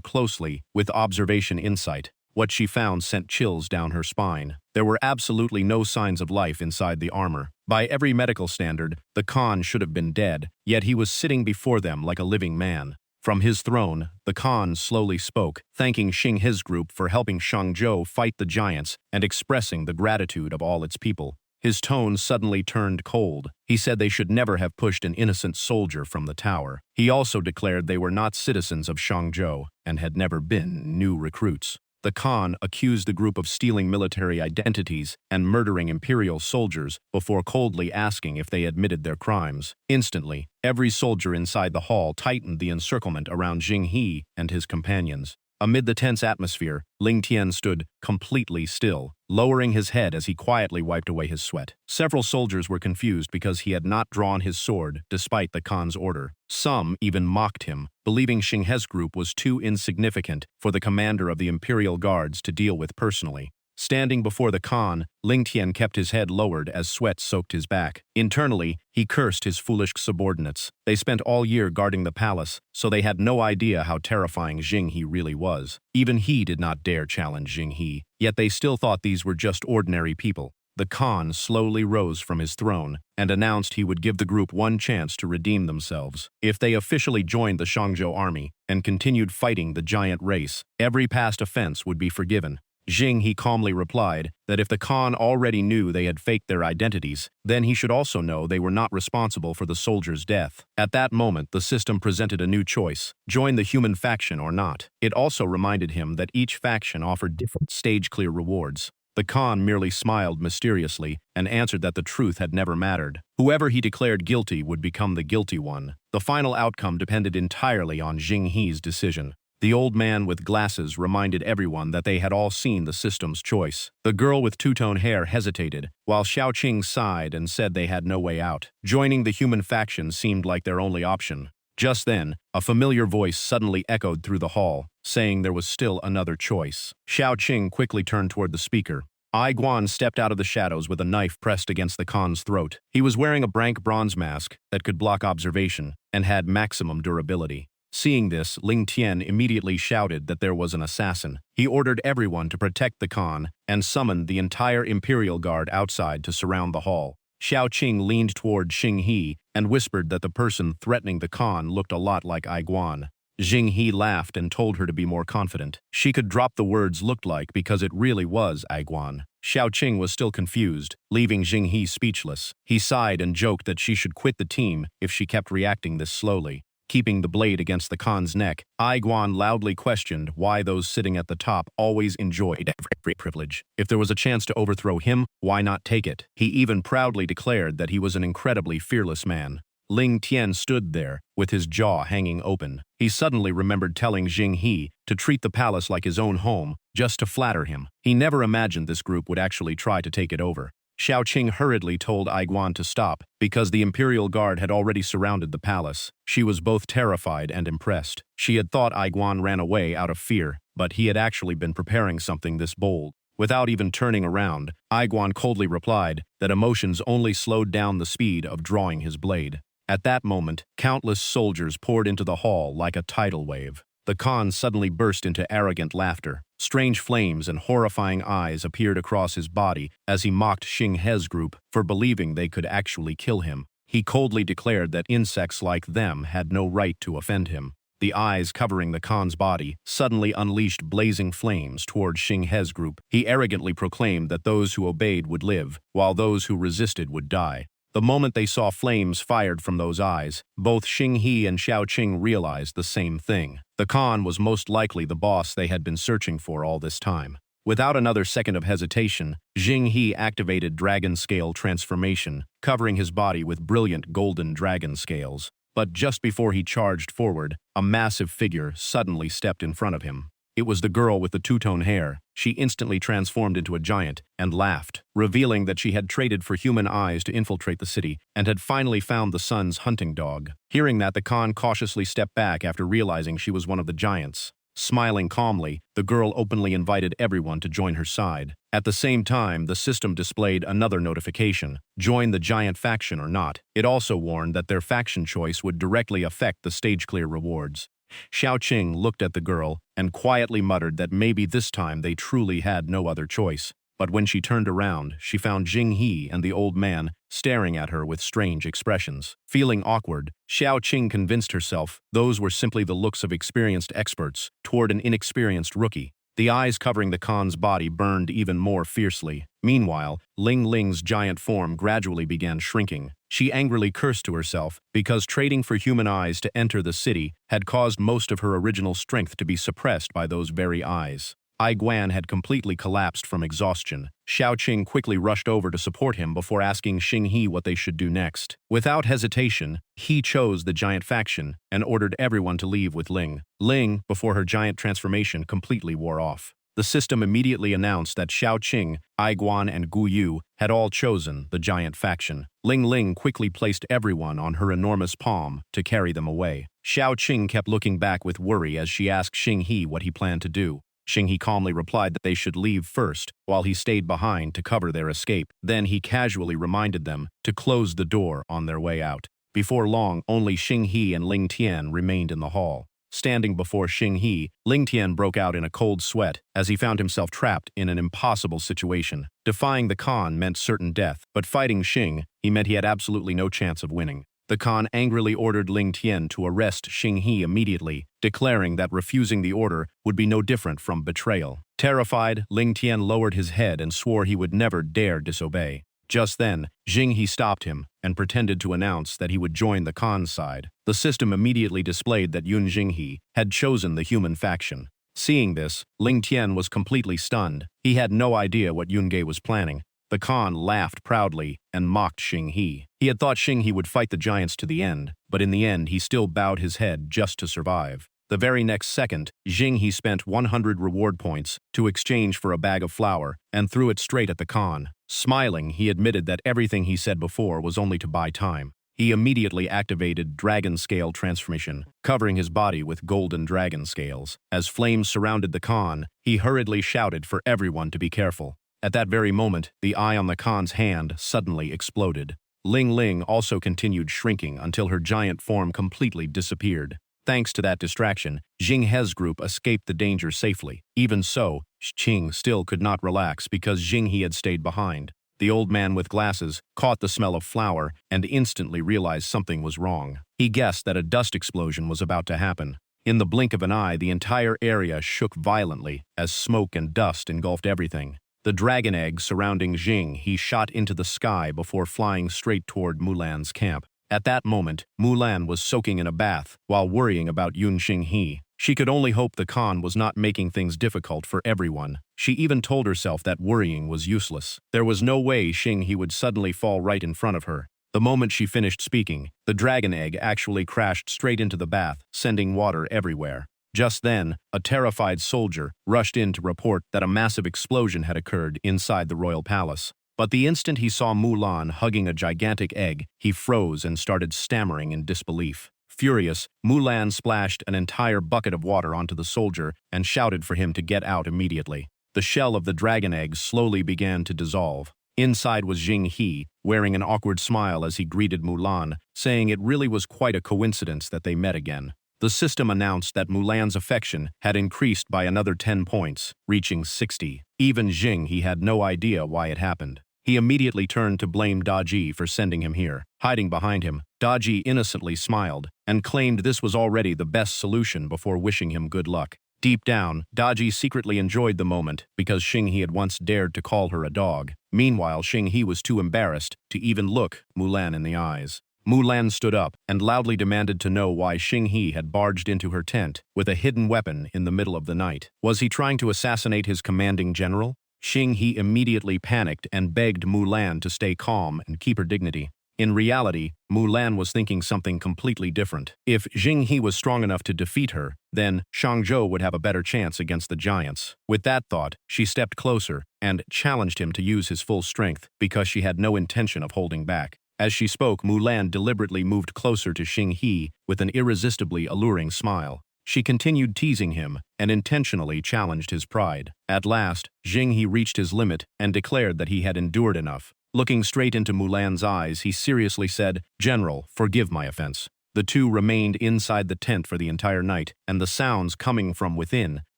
closely with Observation Insight. What she found sent chills down her spine. There were absolutely no signs of life inside the armor. By every medical standard, the Khan should have been dead, yet he was sitting before them like a living man. From his throne, the Khan slowly spoke, thanking Xinghe's group for helping Shangzhou fight the giants and expressing the gratitude of all its people. His tone suddenly turned cold. He said they should never have pushed an innocent soldier from the tower. He also declared they were not citizens of Shangzhou and had never been new recruits. The Khan accused the group of stealing military identities and murdering imperial soldiers before coldly asking if they admitted their crimes. Instantly, every soldier inside the hall tightened the encirclement around Xinghe and his companions. Amid the tense atmosphere, Ling Tian stood completely still, lowering his head as he quietly wiped away his sweat. Several soldiers were confused because he had not drawn his sword despite the Khan's order. Some even mocked him, believing Xinghe's group was too insignificant for the commander of the Imperial Guards to deal with personally. Standing before the Khan, Ling Tian kept his head lowered as sweat soaked his back. Internally, he cursed his foolish subordinates. They spent all year guarding the palace, so they had no idea how terrifying Jing He really was. Even he did not dare challenge Jing He, yet they still thought these were just ordinary people. The Khan slowly rose from his throne and announced he would give the group one chance to redeem themselves. If they officially joined the Shangzhou army and continued fighting the giant race, every past offense would be forgiven. Jing He calmly replied that if the Khan already knew they had faked their identities, then he should also know they were not responsible for the soldier's death. At that moment, the system presented a new choice: join the human faction or not. It also reminded him that each faction offered different stage-clear rewards. The Khan merely smiled mysteriously and answered that the truth had never mattered. Whoever he declared guilty would become the guilty one. The final outcome depended entirely on Jing He's decision. The old man with glasses reminded everyone that they had all seen the system's choice. The girl with two-tone hair hesitated, while Xiaoqing sighed and said they had no way out. Joining the human faction seemed like their only option. Just then, a familiar voice suddenly echoed through the hall, saying there was still another choice. Xiaoqing quickly turned toward the speaker. Ai Guan stepped out of the shadows with a knife pressed against the Khan's throat. He was wearing a blank bronze mask that could block observation and had maximum durability. Seeing this, Ling Tian immediately shouted that there was an assassin. He ordered everyone to protect the Khan and summoned the entire Imperial Guard outside to surround the hall. Xiaoqing leaned toward Jing He and whispered that the person threatening the Khan looked a lot like Ai Guan. Jing He laughed and told her to be more confident. She could drop the words "looked like" because it really was Ai Guan. Xiaoqing was still confused, leaving Jing He speechless. He sighed and joked that she should quit the team if she kept reacting this slowly. Keeping the blade against the Khan's neck, Ai Guan loudly questioned why those sitting at the top always enjoyed every privilege. If there was a chance to overthrow him, why not take it? He even proudly declared that he was an incredibly fearless man. Ling Tian stood there, with his jaw hanging open. He suddenly remembered telling Jing He to treat the palace like his own home, just to flatter him. He never imagined this group would actually try to take it over. Xiaoqing hurriedly told Ai Guan to stop, because the Imperial Guard had already surrounded the palace. She was both terrified and impressed. She had thought Ai Guan ran away out of fear, but he had actually been preparing something this bold. Without even turning around, Ai Guan coldly replied that emotions only slowed down the speed of drawing his blade. At that moment, countless soldiers poured into the hall like a tidal wave. The Khan suddenly burst into arrogant laughter. Strange flames and horrifying eyes appeared across his body as he mocked Xing He's group for believing they could actually kill him. He coldly declared that insects like them had no right to offend him. The eyes covering the Khan's body suddenly unleashed blazing flames toward Xing He's group. He arrogantly proclaimed that those who obeyed would live, while those who resisted would die. The moment they saw flames fired from those eyes, both Jing He and Xiaoqing realized the same thing. The Khan was most likely the boss they had been searching for all this time. Without another second of hesitation, Jing He activated dragon scale transformation, covering his body with brilliant golden dragon scales. But just before he charged forward, a massive figure suddenly stepped in front of him. It was the girl with the two-tone hair. She instantly transformed into a giant and laughed, revealing that she had traded for human eyes to infiltrate the city and had finally found the sun's hunting dog. Hearing that, the Khan cautiously stepped back after realizing she was one of the giants. Smiling calmly, the girl openly invited everyone to join her side. At the same time, the system displayed another notification: join the giant faction or not. It also warned that their faction choice would directly affect the stage-clear rewards. Xiaoqing looked at the girl and quietly muttered that maybe this time they truly had no other choice. But when she turned around, she found Jing He and the old man staring at her with strange expressions. Feeling awkward, Xiaoqing convinced herself those were simply the looks of experienced experts toward an inexperienced rookie. The eyes covering the Khan's body burned even more fiercely. Meanwhile, Ling Ling's giant form gradually began shrinking. She angrily cursed to herself because trading for human eyes to enter the city had caused most of her original strength to be suppressed by those very eyes. Ai Guan had completely collapsed from exhaustion. Xiaoqing quickly rushed over to support him before asking Jing He what they should do next. Without hesitation, he chose the giant faction and ordered everyone to leave with Ling. Ling, before her giant transformation completely wore off. The system immediately announced that Xiaoqing, Ai Guan, and Gu Yu had all chosen the giant faction. Ling quickly placed everyone on her enormous palm to carry them away. Xiaoqing kept looking back with worry as she asked Jing He what he planned to do. Xinghe calmly replied that they should leave first, while he stayed behind to cover their escape. Then he casually reminded them to close the door on their way out. Before long, only Xinghe and Ling Tian remained in the hall. Standing before Xinghe, Ling Tian broke out in a cold sweat as he found himself trapped in an impossible situation. Defying the Khan meant certain death, but fighting Xing, he meant he had absolutely no chance of winning. The Khan angrily ordered Ling Tian to arrest Xinghe immediately, declaring that refusing the order would be no different from betrayal. Terrified, Ling Tian lowered his head and swore he would never dare disobey. Just then, Xinghe stopped him and pretended to announce that he would join the Khan's side. The system immediately displayed that Yun Xinghe had chosen the human faction. Seeing this, Ling Tian was completely stunned. He had no idea what Yunge was planning. The Khan laughed proudly and mocked Xinghe. He had thought Xinghe would fight the giants to the end, but in the end he still bowed his head just to survive. The very next second, Xinghe spent 100 reward points to exchange for a bag of flour and threw it straight at the Khan. Smiling, he admitted that everything he said before was only to buy time. He immediately activated Dragon Scale Transformation, covering his body with golden dragon scales. As flames surrounded the Khan, he hurriedly shouted for everyone to be careful. At that very moment, the eye on the Khan's hand suddenly exploded. Ling Ling also continued shrinking until her giant form completely disappeared. Thanks to that distraction, Jing He's group escaped the danger safely. Even so, Qing still could not relax because Jing He had stayed behind. The old man with glasses caught the smell of flour and instantly realized something was wrong. He guessed that a dust explosion was about to happen. In the blink of an eye, the entire area shook violently as smoke and dust engulfed everything. The dragon egg surrounding Jing He shot into the sky before flying straight toward Mulan's camp. At that moment, Mulan was soaking in a bath while worrying about Yun Xinghe. She could only hope the Khan was not making things difficult for everyone. She even told herself that worrying was useless. There was no way Xinghe would suddenly fall right in front of her. The moment she finished speaking, the dragon egg actually crashed straight into the bath, sending water everywhere. Just then, a terrified soldier rushed in to report that a massive explosion had occurred inside the royal palace. But the instant he saw Mulan hugging a gigantic egg, he froze and started stammering in disbelief. Furious, Mulan splashed an entire bucket of water onto the soldier and shouted for him to get out immediately. The shell of the dragon egg slowly began to dissolve. Inside was Jing He, wearing an awkward smile as he greeted Mulan, saying it really was quite a coincidence that they met again. The system announced that Mulan's affection had increased by another 10 points, reaching 60. Even Jing He had no idea why it happened. He immediately turned to blame Daji for sending him here. Hiding behind him, Daji innocently smiled and claimed this was already the best solution before wishing him good luck. Deep down, Daji secretly enjoyed the moment because Xinghe had once dared to call her a dog. Meanwhile, Xinghe was too embarrassed to even look Mulan in the eyes. Mulan stood up and loudly demanded to know why Xinghe had barged into her tent with a hidden weapon in the middle of the night. Was he trying to assassinate his commanding general? Xinghe immediately panicked and begged Mulan to stay calm and keep her dignity. In reality, Mulan was thinking something completely different. If Xinghe was strong enough to defeat her, then Shangzhou would have a better chance against the giants. With that thought, she stepped closer and challenged him to use his full strength because she had no intention of holding back. As she spoke, Mulan deliberately moved closer to Xinghe with an irresistibly alluring smile. She continued teasing him and intentionally challenged his pride. At last, Xinghe reached his limit and declared that he had endured enough. Looking straight into Mulan's eyes, he seriously said, "General, forgive my offense." The two remained inside the tent for the entire night, and the sounds coming from within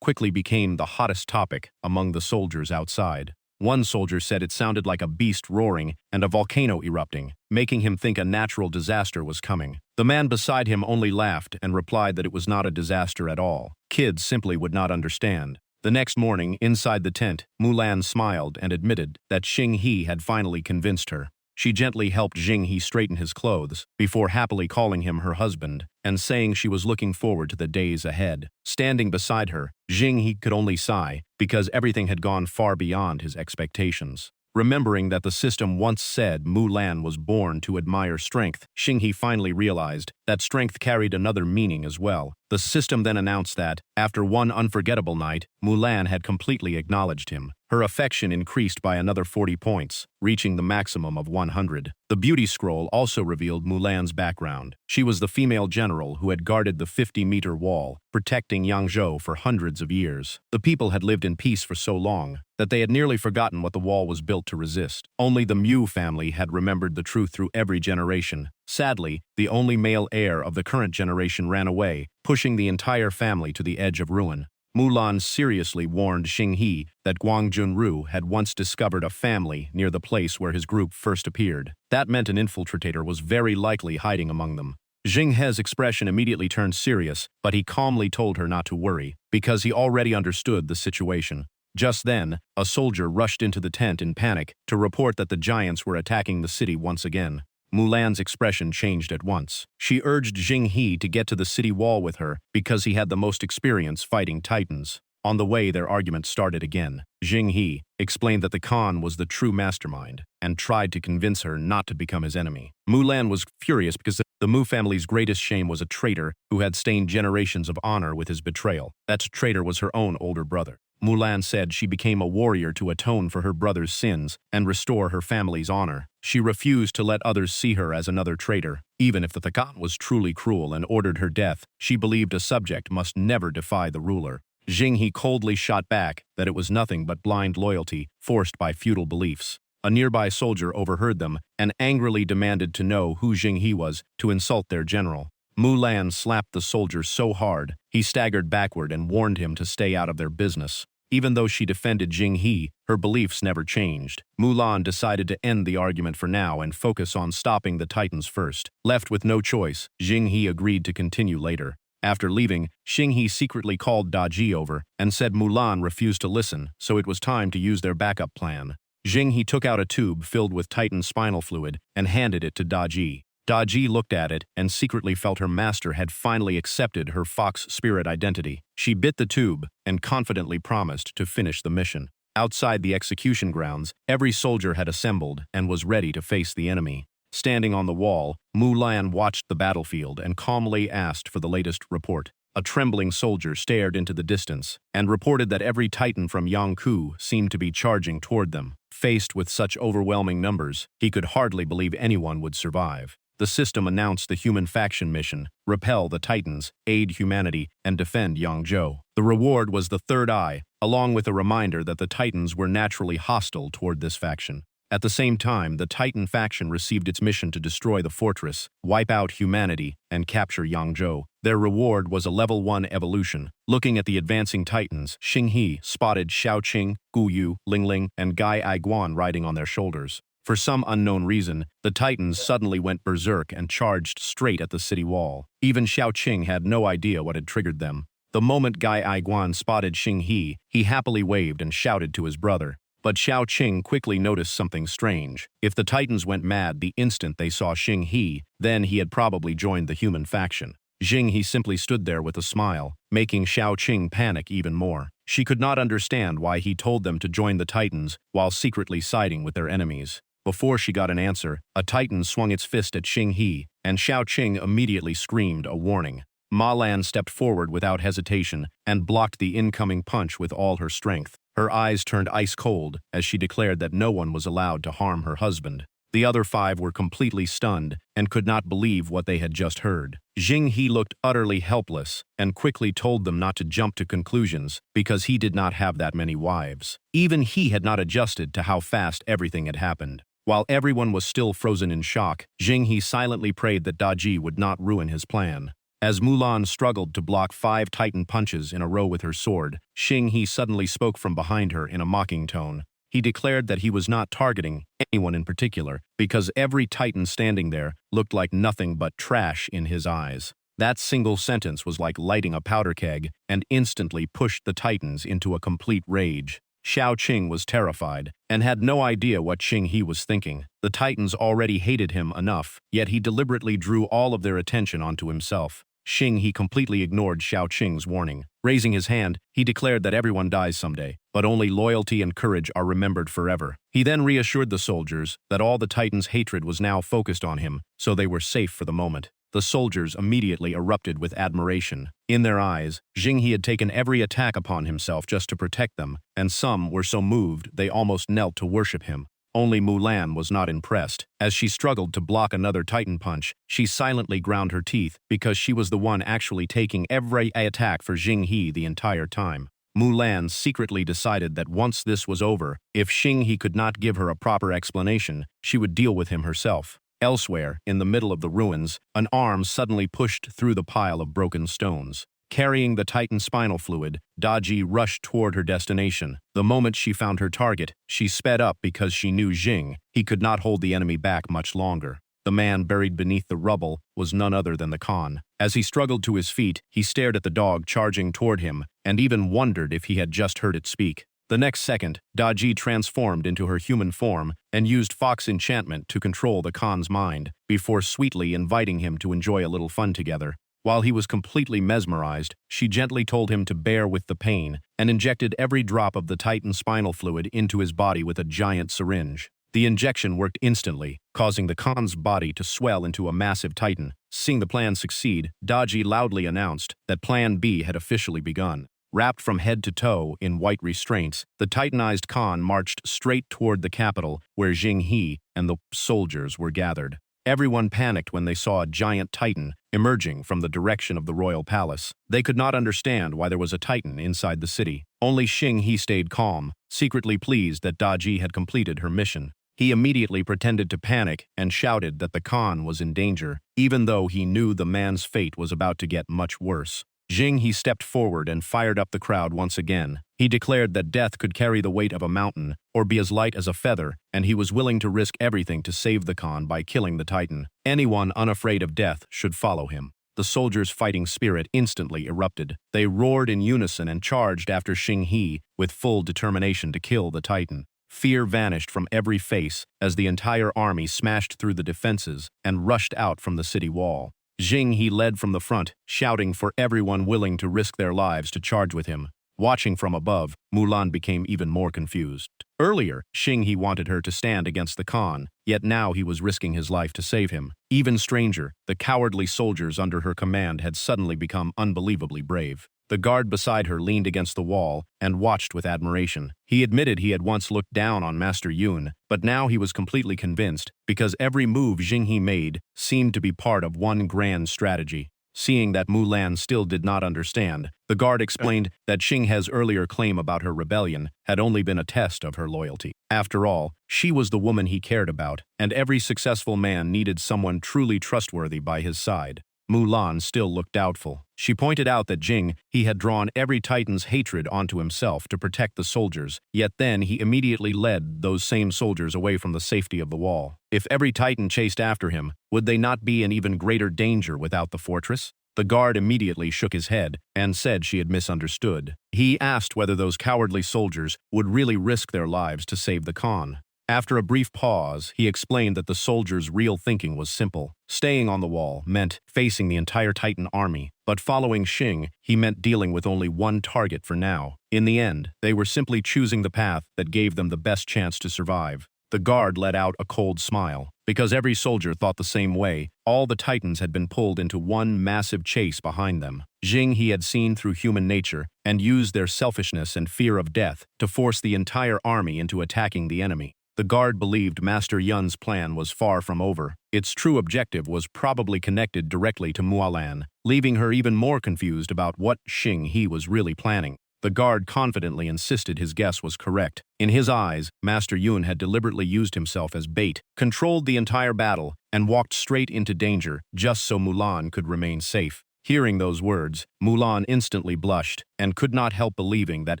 quickly became the hottest topic among the soldiers outside. One soldier said it sounded like a beast roaring and a volcano erupting, making him think a natural disaster was coming. The man beside him only laughed and replied that it was not a disaster at all. Kids simply would not understand. The next morning, inside the tent, Mulan smiled and admitted that Xinghe had finally convinced her. She gently helped Xinghe straighten his clothes before happily calling him her husband and saying she was looking forward to the days ahead. Standing beside her, Xinghe could only sigh because everything had gone far beyond his expectations. Remembering that the system once said Mulan was born to admire strength, Xinghe finally realized that strength carried another meaning as well. The system then announced that, after one unforgettable night, Mulan had completely acknowledged him. Her affection increased by another 40 points, reaching the maximum of 100. The beauty scroll also revealed Mulan's background. She was the female general who had guarded the 50-meter wall, protecting Yangzhou for hundreds of years. The people had lived in peace for so long that they had nearly forgotten what the wall was built to resist. Only the Mu family had remembered the truth through every generation. Sadly, the only male heir of the current generation ran away, pushing the entire family to the edge of ruin. Mulan seriously warned Xinghe that Guang Junru had once discovered a family near the place where his group first appeared. That meant an infiltrator was very likely hiding among them. Xinghe's expression immediately turned serious, but he calmly told her not to worry, because he already understood the situation. Just then, a soldier rushed into the tent in panic to report that the giants were attacking the city once again. Mulan's expression changed at once. She urged Xinghe to get to the city wall with her because he had the most experience fighting titans. On the way, their argument started again. Xinghe explained that the Khan was the true mastermind and tried to convince her not to become his enemy. Mulan was furious because the Mu family's greatest shame was a traitor who had stained generations of honor with his betrayal. That traitor was her own older brother. Mulan said she became a warrior to atone for her brother's sins and restore her family's honor. She refused to let others see her as another traitor. Even if the Khan was truly cruel and ordered her death, she believed a subject must never defy the ruler. Xinghe coldly shot back that it was nothing but blind loyalty forced by feudal beliefs. A nearby soldier overheard them and angrily demanded to know who Xinghe was to insult their general. Mulan slapped the soldier so hard, he staggered backward and warned him to stay out of their business. Even though she defended Xinghe, her beliefs never changed. Mulan decided to end the argument for now and focus on stopping the Titans first. Left with no choice, Xinghe agreed to continue later. After leaving, Xinghe secretly called Daji over and said Mulan refused to listen, so it was time to use their backup plan. Xinghe took out a tube filled with Titan spinal fluid and handed it to Daji. Daji looked at it and secretly felt her master had finally accepted her fox spirit identity. She bit the tube and confidently promised to finish the mission. Outside the execution grounds, every soldier had assembled and was ready to face the enemy. Standing on the wall, Mulan watched the battlefield and calmly asked for the latest report. A trembling soldier stared into the distance and reported that every Titan from Yangku seemed to be charging toward them. Faced with such overwhelming numbers, he could hardly believe anyone would survive. The system announced the human faction mission: repel the Titans, aid humanity, and defend Yangzhou. The reward was the third eye, along with a reminder that the Titans were naturally hostile toward this faction. At the same time, the Titan faction received its mission to destroy the fortress, wipe out humanity, and capture Yangzhou. Their reward was a level 1 evolution. Looking at the advancing Titans, Xinghe spotted Xiaoqing, Guyu, Lingling, and Gai Aiguan riding on their shoulders. For some unknown reason, the Titans suddenly went berserk and charged straight at the city wall. Even Xiaoqing had no idea what had triggered them. The moment Gai Aiguan spotted Xinghe, he happily waved and shouted to his brother. But Xiaoqing quickly noticed something strange. If the Titans went mad the instant they saw Xinghe, then he had probably joined the human faction. Xinghe simply stood there with a smile, making Xiaoqing panic even more. She could not understand why he told them to join the Titans while secretly siding with their enemies. Before she got an answer, a Titan swung its fist at Xinghe, and Xiaoqing immediately screamed a warning. Mulan stepped forward without hesitation and blocked the incoming punch with all her strength. Her eyes turned ice cold as she declared that no one was allowed to harm her husband. The other 5 were completely stunned and could not believe what they had just heard. Xinghe looked utterly helpless and quickly told them not to jump to conclusions because he did not have that many wives. Even he had not adjusted to how fast everything had happened. While everyone was still frozen in shock, Xinghe silently prayed that Daji would not ruin his plan. As Mulan struggled to block 5 Titan punches in a row with her sword, Xinghe suddenly spoke from behind her in a mocking tone. He declared that he was not targeting anyone in particular because every Titan standing there looked like nothing but trash in his eyes. That single sentence was like lighting a powder keg and instantly pushed the Titans into a complete rage. Xiaoqing was terrified and had no idea what Xinghe was thinking. The Titans already hated him enough, yet he deliberately drew all of their attention onto himself. Xinghe completely ignored Xiaoqing's warning. Raising his hand, he declared that everyone dies someday, but only loyalty and courage are remembered forever. He then reassured the soldiers that all the Titans' hatred was now focused on him, so they were safe for the moment. The soldiers immediately erupted with admiration. In their eyes, Jing He had taken every attack upon himself just to protect them, and some were so moved they almost knelt to worship him. Only Mulan was not impressed. As she struggled to block another Titan punch, she silently ground her teeth because she was the one actually taking every attack for Jing He the entire time. Mulan secretly decided that once this was over, if Xing He could not give her a proper explanation, she would deal with him herself. Elsewhere, in the middle of the ruins, an arm suddenly pushed through the pile of broken stones. Carrying the Titan spinal fluid, Daji rushed toward her destination. The moment she found her target, she sped up because she knew Jing He could not hold the enemy back much longer. The man buried beneath the rubble was none other than the Khan. As he struggled to his feet, he stared at the dog charging toward him and even wondered if he had just heard it speak. The next second, Daji transformed into her human form and used Fox enchantment to control the Khan's mind, before sweetly inviting him to enjoy a little fun together. While he was completely mesmerized, she gently told him to bear with the pain and injected every drop of the Titan spinal fluid into his body with a giant syringe. The injection worked instantly, causing the Khan's body to swell into a massive Titan. Seeing the plan succeed, Daji loudly announced that Plan B had officially begun. Wrapped from head to toe in white restraints, the Titanized Khan marched straight toward the capital where Jing He and the soldiers were gathered. Everyone panicked when they saw a giant Titan emerging from the direction of the royal palace. They could not understand why there was a Titan inside the city. Only Xing He stayed calm, secretly pleased that Daji had completed her mission. He immediately pretended to panic and shouted that the Khan was in danger, even though he knew the man's fate was about to get much worse. Jing He stepped forward and fired up the crowd once again. He declared that death could carry the weight of a mountain or be as light as a feather, and he was willing to risk everything to save the Khan by killing the Titan. Anyone unafraid of death should follow him. The soldiers' fighting spirit instantly erupted. They roared in unison and charged after Xing He with full determination to kill the Titan. Fear vanished from every face as the entire army smashed through the defenses and rushed out from the city wall. Jing He led from the front, shouting for everyone willing to risk their lives to charge with him. Watching from above, Mulan became even more confused. Earlier, Xing He wanted her to stand against the Khan, yet now he was risking his life to save him. Even stranger, the cowardly soldiers under her command had suddenly become unbelievably brave. The guard beside her leaned against the wall and watched with admiration. He admitted he had once looked down on Master Yun, but now he was completely convinced because every move Jing He made seemed to be part of one grand strategy. Seeing that Mulan still did not understand, the guard explained that Xing He's earlier claim about her rebellion had only been a test of her loyalty. After all, she was the woman he cared about, and every successful man needed someone truly trustworthy by his side. Mulan still looked doubtful. She pointed out that Jing He had drawn every Titan's hatred onto himself to protect the soldiers, yet then he immediately led those same soldiers away from the safety of the wall. If every Titan chased after him, would they not be in even greater danger without the fortress? The guard immediately shook his head and said she had misunderstood. He asked whether those cowardly soldiers would really risk their lives to save the Khan. After a brief pause, he explained that the soldiers' real thinking was simple. Staying on the wall meant facing the entire Titan army, but following Xing He meant dealing with only one target for now. In the end, they were simply choosing the path that gave them the best chance to survive. The guard let out a cold smile. Because every soldier thought the same way, all the Titans had been pulled into one massive chase behind them. Jing He had seen through human nature and used their selfishness and fear of death to force the entire army into attacking the enemy. The guard believed Master Yun's plan was far from over. Its true objective was probably connected directly to Mulan, leaving her even more confused about what Xing He was really planning. The guard confidently insisted his guess was correct. In his eyes, Master Yun had deliberately used himself as bait, controlled the entire battle, and walked straight into danger just so Mulan could remain safe. Hearing those words, Mulan instantly blushed and could not help believing that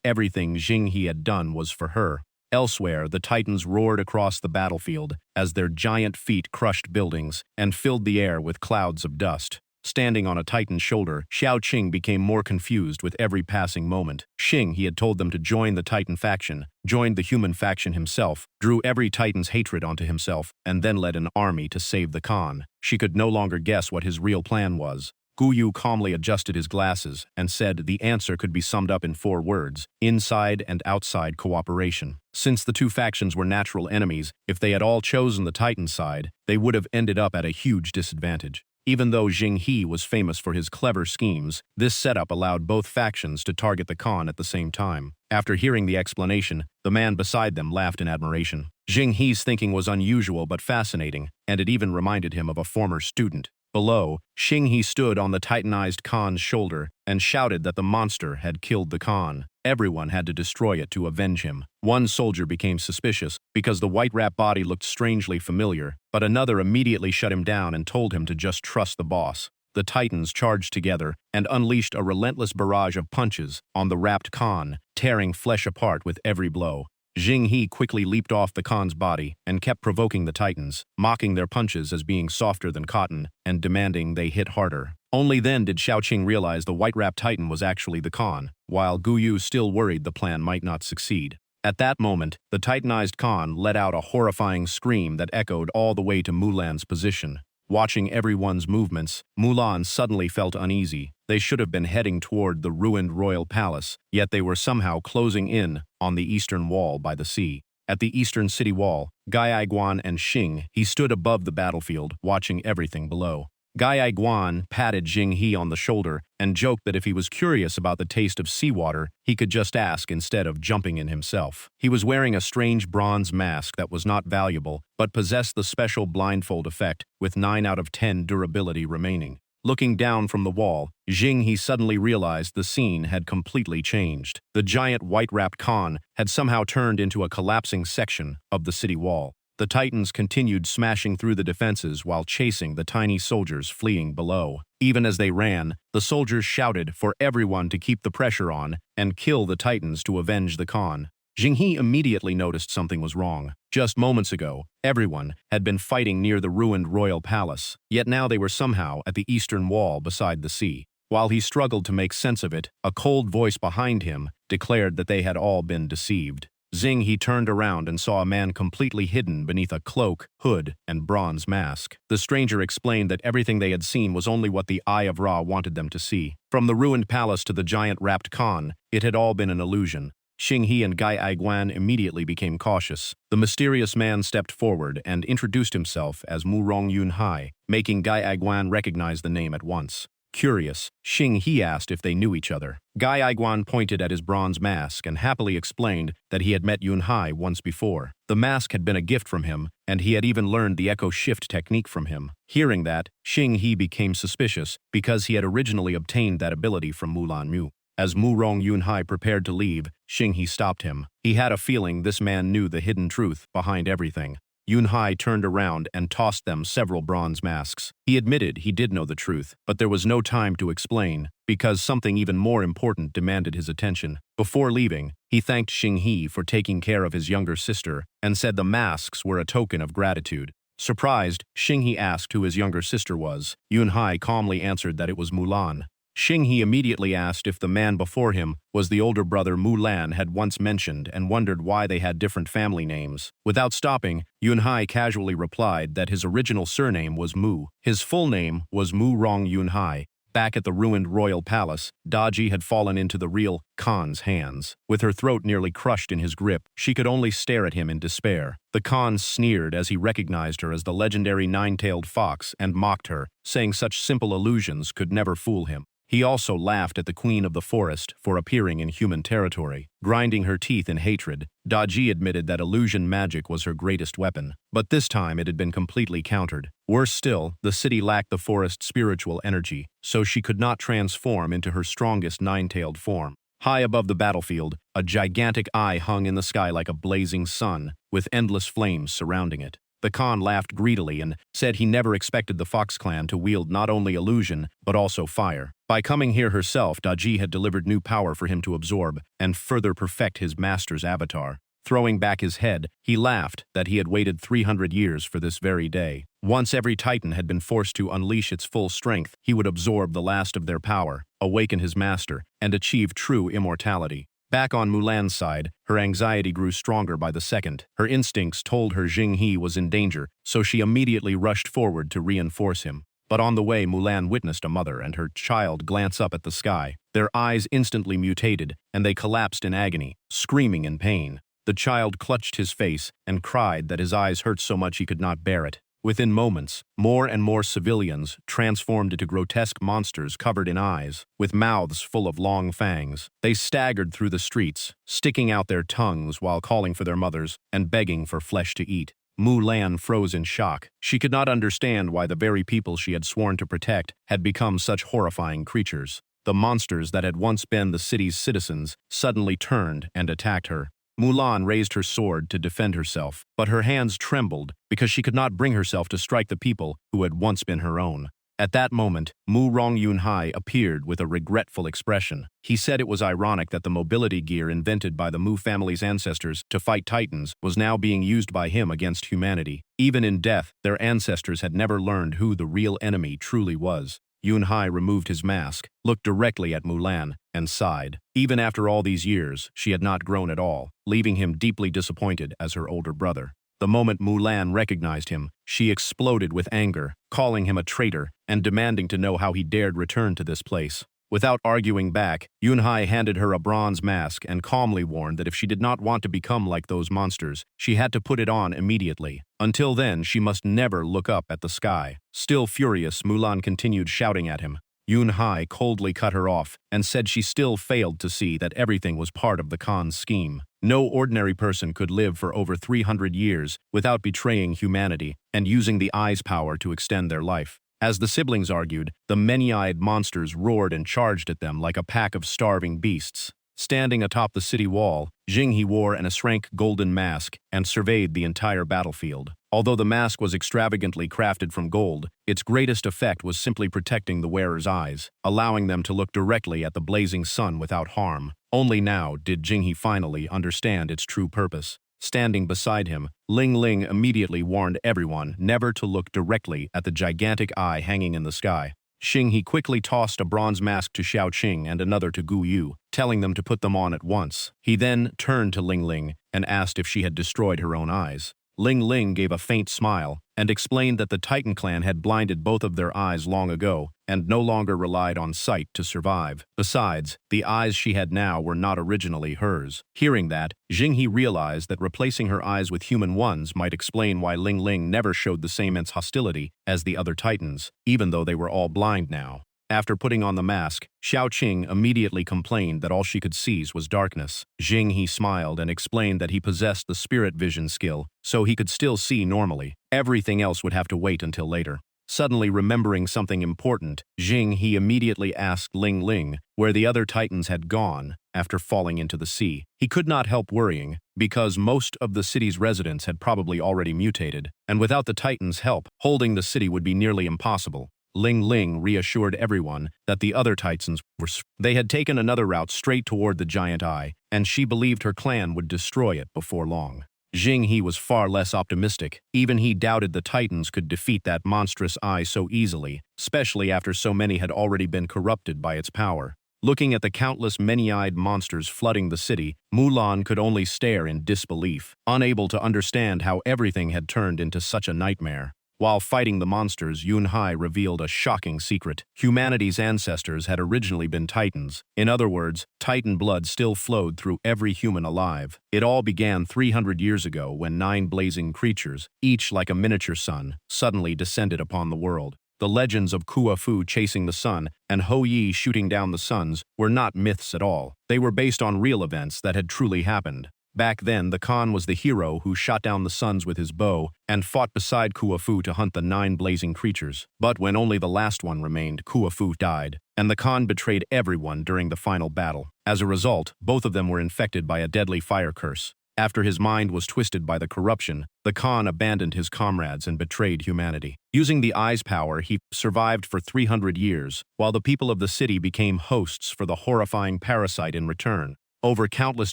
everything Jing He had done was for her. Elsewhere, the Titans roared across the battlefield as their giant feet crushed buildings and filled the air with clouds of dust. Standing on a Titan's shoulder, Xiao Qing became more confused with every passing moment. Xing He had told them to join the Titan faction, joined the human faction himself, drew every Titan's hatred onto himself, and then led an army to save the Khan. She could no longer guess what his real plan was. Gu Yu calmly adjusted his glasses and said the answer could be summed up in 4 words: inside and outside cooperation. Since the two factions were natural enemies, if they had all chosen the Titan side, they would have ended up at a huge disadvantage. Even though Jing He was famous for his clever schemes, this setup allowed both factions to target the Khan at the same time. After hearing the explanation, the man beside them laughed in admiration. Jing He's thinking was unusual but fascinating, and it even reminded him of a former student. Below, Xing He stood on the titanized Khan's shoulder and shouted that the monster had killed the Khan. Everyone had to destroy it to avenge him. One soldier became suspicious because the white-wrapped body looked strangely familiar, but another immediately shut him down and told him to just trust the boss. The titans charged together and unleashed a relentless barrage of punches on the wrapped Khan, tearing flesh apart with every blow. Jing He quickly leaped off the Khan's body and kept provoking the titans, mocking their punches as being softer than cotton and demanding they hit harder. Only then did Xiaoqing realize the white-wrapped titan was actually the Khan, while Guyu still worried the plan might not succeed. At that moment, the titanized Khan let out a horrifying scream that echoed all the way to Mulan's position. Watching everyone's movements, Mulan suddenly felt uneasy. They should have been heading toward the ruined royal palace, yet they were somehow closing in on the eastern wall by the sea. At the eastern city wall, Gai Aiguan and Xing He stood above the battlefield, watching everything below. Gai Aiguan patted Jing He on the shoulder and joked that if he was curious about the taste of seawater, he could just ask instead of jumping in himself. He was wearing a strange bronze mask that was not valuable, but possessed the special blindfold effect, with 9 out of 10 durability remaining. Looking down from the wall, Jing He suddenly realized the scene had completely changed. The giant white-wrapped Khan had somehow turned into a collapsing section of the city wall. The titans continued smashing through the defenses while chasing the tiny soldiers fleeing below. Even as they ran, the soldiers shouted for everyone to keep the pressure on and kill the titans to avenge the Khan. Jing He immediately noticed something was wrong. Just moments ago, everyone had been fighting near the ruined royal palace, yet now they were somehow at the eastern wall beside the sea. While he struggled to make sense of it, a cold voice behind him declared that they had all been deceived. Jing He turned around and saw a man completely hidden beneath a cloak, hood, and bronze mask. The stranger explained that everything they had seen was only what the Eye of Ra wanted them to see. From the ruined palace to the giant wrapped Khan, it had all been an illusion. Xing He and Gai Aiguan immediately became cautious. The mysterious man stepped forward and introduced himself as Murong Yunhai, making Gai Aiguan recognize the name at once. Curious, Xing He asked if they knew each other. Gai Aiguan pointed at his bronze mask and happily explained that he had met Yunhai once before. The mask had been a gift from him, and he had even learned the echo shift technique from him. Hearing that, Xing He became suspicious because he had originally obtained that ability from Mulan Mu. As Murong Yunhai prepared to leave, Xing He stopped him. He had a feeling this man knew the hidden truth behind everything. Yunhai turned around and tossed them several bronze masks. He admitted he did know the truth, but there was no time to explain, because something even more important demanded his attention. Before leaving, he thanked Xing He for taking care of his younger sister and said the masks were a token of gratitude. Surprised, Xing He asked who his younger sister was. Yunhai calmly answered that it was Mulan. Xing He immediately asked if the man before him was the older brother Mulan had once mentioned and wondered why they had different family names. Without stopping, Yunhai casually replied that his original surname was Mu. His full name was Murong Yunhai. Back at the ruined royal palace, Daji had fallen into the real Khan's hands. With her throat nearly crushed in his grip, she could only stare at him in despair. The Khan sneered as he recognized her as the legendary nine-tailed fox and mocked her, saying such simple illusions could never fool him. He also laughed at the queen of the forest for appearing in human territory. Grinding her teeth in hatred, Daji admitted that illusion magic was her greatest weapon, but this time it had been completely countered. Worse still, the city lacked the forest's spiritual energy, so she could not transform into her strongest nine-tailed form. High above the battlefield, a gigantic eye hung in the sky like a blazing sun, with endless flames surrounding it. The Khan laughed greedily and said he never expected the Fox clan to wield not only illusion, but also fire. By coming here herself, Daji had delivered new power for him to absorb and further perfect his master's avatar. Throwing back his head, he laughed that he had waited 300 years for this very day. Once every Titan had been forced to unleash its full strength, he would absorb the last of their power, awaken his master, and achieve true immortality. Back on Mulan's side, her anxiety grew stronger by the second. Her instincts told her Jing He was in danger, so she immediately rushed forward to reinforce him. But on the way, Mulan witnessed a mother and her child glance up at the sky. Their eyes instantly mutated, and they collapsed in agony, screaming in pain. The child clutched his face and cried that his eyes hurt so much he could not bear it. Within moments, more and more civilians transformed into grotesque monsters covered in eyes, with mouths full of long fangs. They staggered through the streets, sticking out their tongues while calling for their mothers and begging for flesh to eat. Mulan froze in shock. She could not understand why the very people she had sworn to protect had become such horrifying creatures. The monsters that had once been the city's citizens suddenly turned and attacked her. Mulan raised her sword to defend herself, but her hands trembled because she could not bring herself to strike the people who had once been her own. At that moment, Mu Rong Yunhai appeared with a regretful expression. He said it was ironic that the mobility gear invented by the Mu family's ancestors to fight titans was now being used by him against humanity. Even in death, their ancestors had never learned who the real enemy truly was. Yunhai removed his mask, looked directly at Mulan, and sighed. Even after all these years, she had not grown at all, leaving him deeply disappointed as her older brother. The moment Mulan recognized him, she exploded with anger, calling him a traitor and demanding to know how he dared return to this place. Without arguing back, Yunhai handed her a bronze mask and calmly warned that if she did not want to become like those monsters, she had to put it on immediately. Until then, she must never look up at the sky. Still furious, Mulan continued shouting at him. Yunhai coldly cut her off and said she still failed to see that everything was part of the Khan's scheme. No ordinary person could live for over 300 years without betraying humanity and using the eye's power to extend their life. As the siblings argued, the many-eyed monsters roared and charged at them like a pack of starving beasts. Standing atop the city wall, Jinghe wore an ashrank golden mask and surveyed the entire battlefield. Although the mask was extravagantly crafted from gold, its greatest effect was simply protecting the wearer's eyes, allowing them to look directly at the blazing sun without harm. Only now did Jinghe finally understand its true purpose. Standing beside him, Ling Ling immediately warned everyone never to look directly at the gigantic eye hanging in the sky. Xinghe quickly tossed a bronze mask to Xiao Qing and another to Gu Yu, telling them to put them on at once. He then turned to Ling Ling and asked if she had destroyed her own eyes. Ling Ling gave a faint smile and explained that the Titan clan had blinded both of their eyes long ago and no longer relied on sight to survive. Besides, the eyes she had now were not originally hers. Hearing that, Jinghe realized that replacing her eyes with human ones might explain why Ling Ling never showed the same intense hostility as the other Titans, even though they were all blind now. After putting on the mask, Xiao Qing immediately complained that all she could see was darkness. Jinghe smiled and explained that he possessed the spirit vision skill, so he could still see normally. Everything else would have to wait until later. Suddenly remembering something important, Jinghe immediately asked Ling Ling where the other Titans had gone after falling into the sea. He could not help worrying, because most of the city's residents had probably already mutated, and without the Titans' help, holding the city would be nearly impossible. Ling Ling reassured everyone that the other Titans were they had taken another route straight toward the giant eye, and she believed her clan would destroy it before long. Jinghe was far less optimistic. Even he doubted the Titans could defeat that monstrous eye so easily, especially after so many had already been corrupted by its power. Looking at the countless many-eyed monsters flooding the city, Mulan could only stare in disbelief, unable to understand how everything had turned into such a nightmare. While fighting the monsters, Yunhai revealed a shocking secret. Humanity's ancestors had originally been Titans. In other words, Titan blood still flowed through every human alive. It all began 300 years ago when 9 blazing creatures, each like a miniature sun, suddenly descended upon the world. The legends of Kuo-fu chasing the sun and Hou-Yi shooting down the suns were not myths at all. They were based on real events that had truly happened. Back then, the Khan was the hero who shot down the suns with his bow and fought beside Kuo-fu to hunt the 9 blazing creatures. But when only the last one remained, Kuo-fu died, and the Khan betrayed everyone during the final battle. As a result, both of them were infected by a deadly fire curse. After his mind was twisted by the corruption, the Khan abandoned his comrades and betrayed humanity. Using the eye's power, he survived for 300 years, while the people of the city became hosts for the horrifying parasite in return. Over countless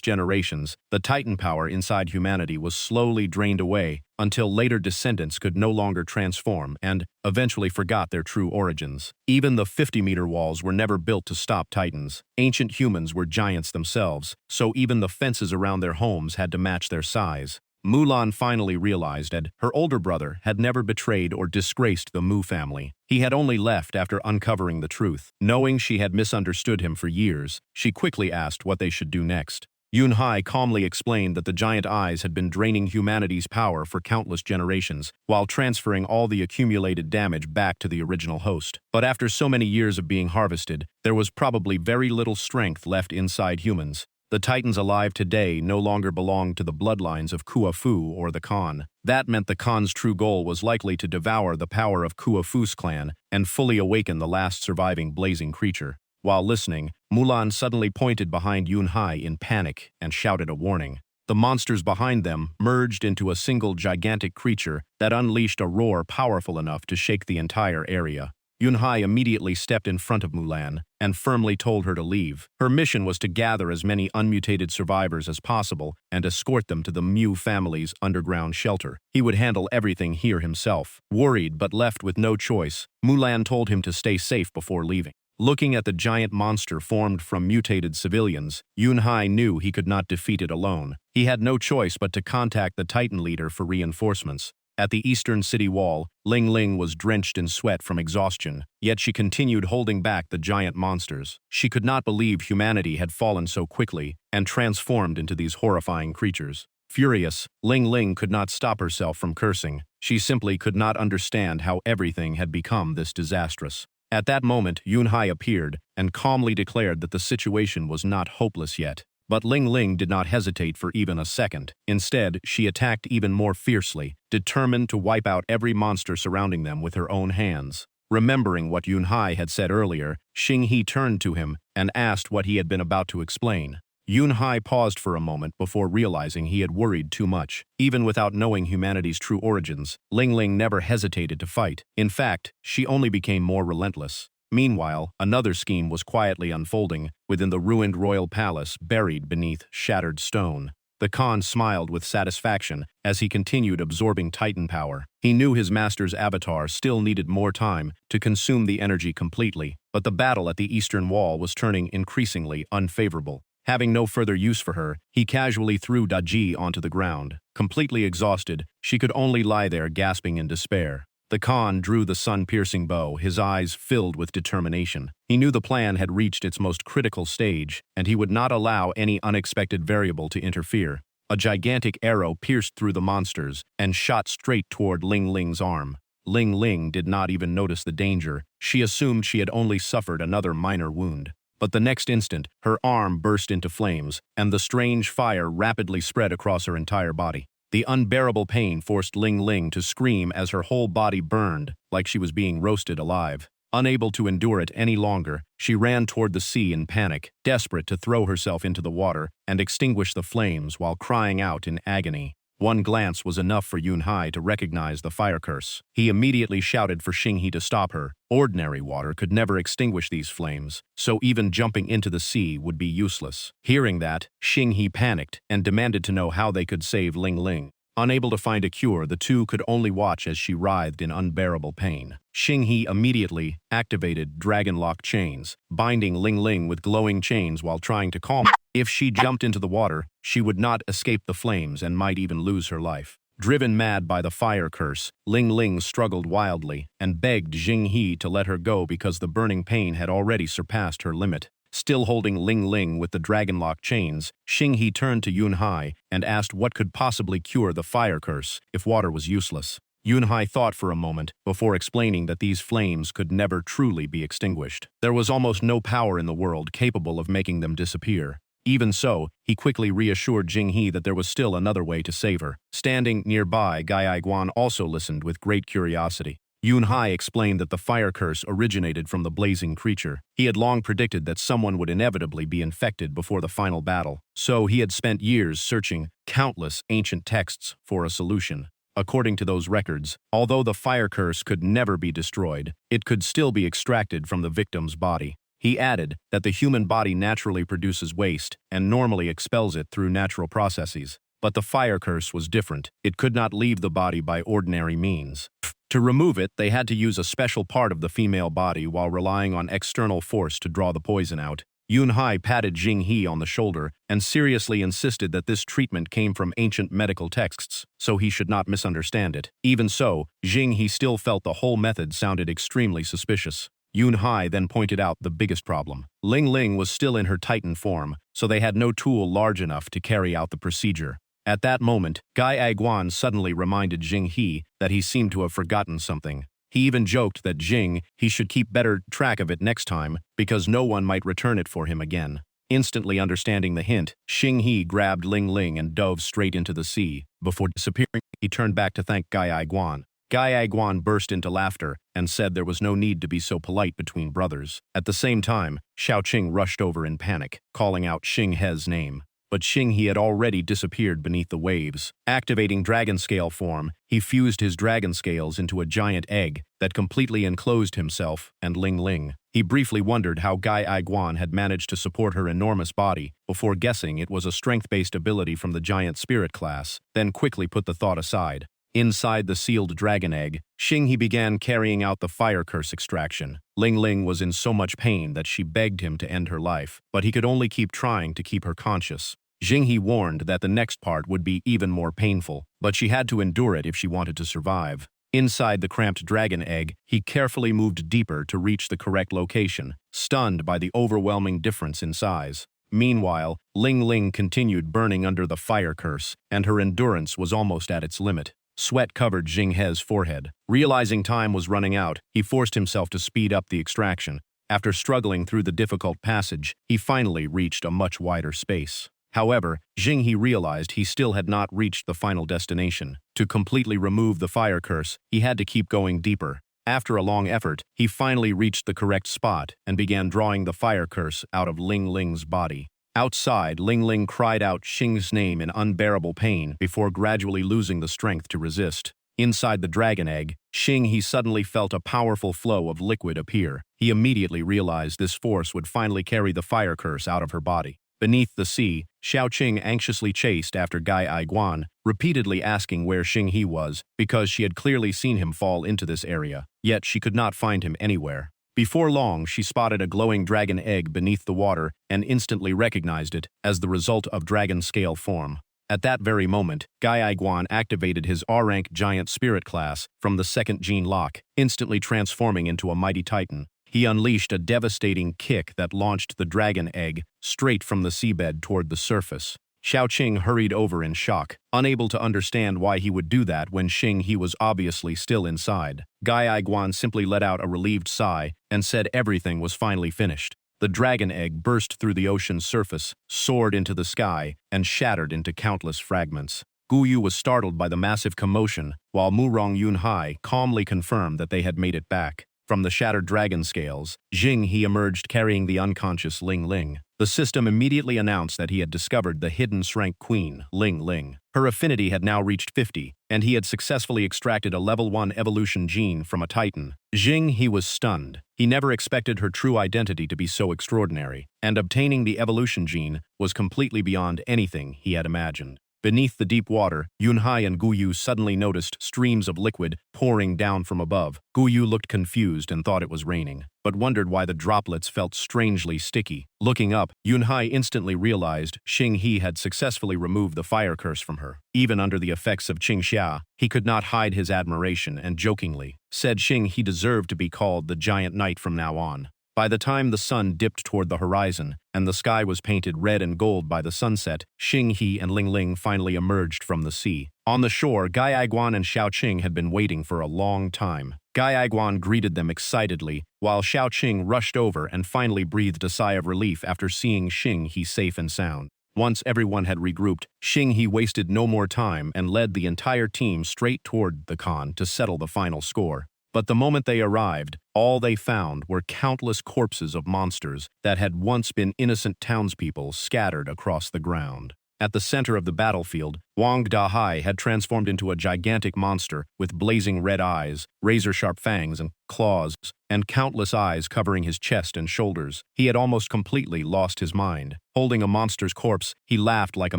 generations, the Titan power inside humanity was slowly drained away until later descendants could no longer transform and eventually forgot their true origins. Even the 50-meter walls were never built to stop Titans. Ancient humans were giants themselves, so even the fences around their homes had to match their size. Mulan finally realized that her older brother had never betrayed or disgraced the Mu family. He had only left after uncovering the truth. Knowing she had misunderstood him for years, she quickly asked what they should do next. Yun-hai calmly explained that the giant eyes had been draining humanity's power for countless generations, while transferring all the accumulated damage back to the original host. But after so many years of being harvested, there was probably very little strength left inside humans. The Titans alive today no longer belonged to the bloodlines of Kuafu or the Khan. That meant the Khan's true goal was likely to devour the power of Kuafu's clan and fully awaken the last surviving blazing creature. While listening, Mulan suddenly pointed behind Yun-hai in panic and shouted a warning. The monsters behind them merged into a single gigantic creature that unleashed a roar powerful enough to shake the entire area. Yun-hai immediately stepped in front of Mulan and firmly told her to leave. Her mission was to gather as many unmutated survivors as possible and escort them to the Mu family's underground shelter. He would handle everything here himself. Worried but left with no choice, Mulan told him to stay safe before leaving. Looking at the giant monster formed from mutated civilians, Yun-hai knew he could not defeat it alone. He had no choice but to contact the Titan leader for reinforcements. At the eastern city wall, Ling Ling was drenched in sweat from exhaustion, yet she continued holding back the giant monsters. She could not believe humanity had fallen so quickly and transformed into these horrifying creatures. Furious, Ling Ling could not stop herself from cursing. She simply could not understand how everything had become this disastrous. At that moment, Yun-hai appeared and calmly declared that the situation was not hopeless yet. But Ling Ling did not hesitate for even a second. Instead, she attacked even more fiercely, determined to wipe out every monster surrounding them with her own hands. Remembering what Yun-hai had said earlier, Xing-He turned to him and asked what he had been about to explain. Yun-hai paused for a moment before realizing he had worried too much. Even without knowing humanity's true origins, Ling Ling never hesitated to fight. In fact, she only became more relentless. Meanwhile, another scheme was quietly unfolding within the ruined royal palace buried beneath shattered stone. The Khan smiled with satisfaction as he continued absorbing Titan power. He knew his master's avatar still needed more time to consume the energy completely, but the battle at the eastern wall was turning increasingly unfavorable. Having no further use for her, he casually threw Daji onto the ground. Completely exhausted, she could only lie there gasping in despair. The Khan drew the sun-piercing bow, his eyes filled with determination. He knew the plan had reached its most critical stage, and he would not allow any unexpected variable to interfere. A gigantic arrow pierced through the monsters and shot straight toward Ling Ling's arm. Ling Ling did not even notice the danger. She assumed she had only suffered another minor wound. But the next instant, her arm burst into flames, and the strange fire rapidly spread across her entire body. The unbearable pain forced Ling Ling to scream as her whole body burned, like she was being roasted alive. Unable to endure it any longer, she ran toward the sea in panic, desperate to throw herself into the water and extinguish the flames while crying out in agony. One glance was enough for Yun-hai to recognize the fire curse. He immediately shouted for Xing-He to stop her. Ordinary water could never extinguish these flames, so even jumping into the sea would be useless. Hearing that, Xing-He panicked and demanded to know how they could save Ling Ling. Unable to find a cure, the two could only watch as she writhed in unbearable pain. Xing-He immediately activated Dragon Lock chains, binding Ling Ling with glowing chains while trying to calm her. If she jumped into the water, she would not escape the flames and might even lose her life. Driven mad by the fire curse, Ling Ling struggled wildly and begged Xing-He to let her go because the burning pain had already surpassed her limit. Still holding Ling Ling with the Dragon Lock chains, Xing-He turned to Yun-hai and asked what could possibly cure the fire curse if water was useless. Yun-hai thought for a moment before explaining that these flames could never truly be extinguished. There was almost no power in the world capable of making them disappear. Even so, he quickly reassured Xing-He that there was still another way to save her. Standing nearby, Gai Guan also listened with great curiosity. Yun-hai explained that the fire curse originated from the blazing creature. He had long predicted that someone would inevitably be infected before the final battle, so he had spent years searching countless ancient texts for a solution. According to those records, although the fire curse could never be destroyed, it could still be extracted from the victim's body. He added that the human body naturally produces waste and normally expels it through natural processes. But the fire curse was different. It could not leave the body by ordinary means. To remove it, they had to use a special part of the female body while relying on external force to draw the poison out. Yun-hai patted Xing-He on the shoulder and seriously insisted that this treatment came from ancient medical texts, so he should not misunderstand it. Even so, Xing-He still felt the whole method sounded extremely suspicious. Yun Hai then pointed out the biggest problem. Ling Ling was still in her Titan form, so they had no tool large enough to carry out the procedure. At that moment, Gai Aiguan suddenly reminded Jing He that he seemed to have forgotten something. He even joked that he should keep better track of it next time because no one might return it for him again. Instantly understanding the hint, Xing He grabbed Ling Ling and dove straight into the sea. Before disappearing, he turned back to thank Gai Aiguan. Gai Aiguan burst into laughter and said there was no need to be so polite between brothers. At the same time, Xiaoqing rushed over in panic, calling out Xing He's name. But Xing He had already disappeared beneath the waves. Activating dragon scale form, he fused his dragon scales into a giant egg that completely enclosed himself and Ling Ling. He briefly wondered how Gai Aiguan had managed to support her enormous body, before guessing it was a strength-based ability from the giant spirit class, then quickly put the thought aside. Inside the sealed dragon egg, Xing He began carrying out the fire curse extraction. Ling Ling was in so much pain that she begged him to end her life, but he could only keep trying to keep her conscious. Xing He warned that the next part would be even more painful, but she had to endure it if she wanted to survive. Inside the cramped dragon egg, he carefully moved deeper to reach the correct location, stunned by the overwhelming difference in size. Meanwhile, Ling Ling continued burning under the fire curse, and her endurance was almost at its limit. Sweat covered Xing He's forehead. Realizing time was running out, he forced himself to speed up the extraction. After struggling through the difficult passage, he finally reached a much wider space. However, Xing He realized he still had not reached the final destination. To completely remove the fire curse, he had to keep going deeper. After a long effort, he finally reached the correct spot and began drawing the fire curse out of Ling Ling's body. Outside, Ling Ling cried out Xing's name in unbearable pain before gradually losing the strength to resist. Inside the dragon egg, Xing He suddenly felt a powerful flow of liquid appear. He immediately realized this force would finally carry the fire curse out of her body. Beneath the sea, Xiaoqing anxiously chased after Gai Aiguan, repeatedly asking where Xing He was because she had clearly seen him fall into this area, yet she could not find him anywhere. Before long, she spotted a glowing dragon egg beneath the water and instantly recognized it as the result of dragon scale form. At that very moment, Gai Aiguan activated his R-rank giant spirit class from the second gene lock, instantly transforming into a mighty titan. He unleashed a devastating kick that launched the dragon egg straight from the seabed toward the surface. Xiaoqing hurried over in shock, unable to understand why he would do that when Xing He was obviously still inside. Gai Aiguan simply let out a relieved sigh and said everything was finally finished. The dragon egg burst through the ocean's surface, soared into the sky, and shattered into countless fragments. Guyu was startled by the massive commotion, while Murong Yunhai calmly confirmed that they had made it back. From the shattered dragon scales, Xing He emerged carrying the unconscious Ling Ling. The system immediately announced that he had discovered the hidden strength queen, Ling Ling. Her affinity had now reached 50, and he had successfully extracted a level 1 evolution gene from a titan. Xing He was stunned. He never expected her true identity to be so extraordinary, and obtaining the evolution gene was completely beyond anything he had imagined. Beneath the deep water, Yunhai and Guyu suddenly noticed streams of liquid pouring down from above. Guyu looked confused and thought it was raining, but wondered why the droplets felt strangely sticky. Looking up, Yunhai instantly realized Xing He had successfully removed the fire curse from her. Even under the effects of Qingxia, he could not hide his admiration and jokingly said Xing He deserved to be called the Giant Knight from now on. By the time the sun dipped toward the horizon and the sky was painted red and gold by the sunset, Xing He and Ling Ling finally emerged from the sea. On the shore, Gai Aiguan and Xiaoqing had been waiting for a long time. Gai Aiguan greeted them excitedly, while Xiaoqing rushed over and finally breathed a sigh of relief after seeing Xing He safe and sound. Once everyone had regrouped, Xing He wasted no more time and led the entire team straight toward the Khan to settle the final score. But the moment they arrived, all they found were countless corpses of monsters that had once been innocent townspeople scattered across the ground. At the center of the battlefield, Wang Dahai had transformed into a gigantic monster with blazing red eyes, razor-sharp fangs and claws, and countless eyes covering his chest and shoulders. He had almost completely lost his mind. Holding a monster's corpse, he laughed like a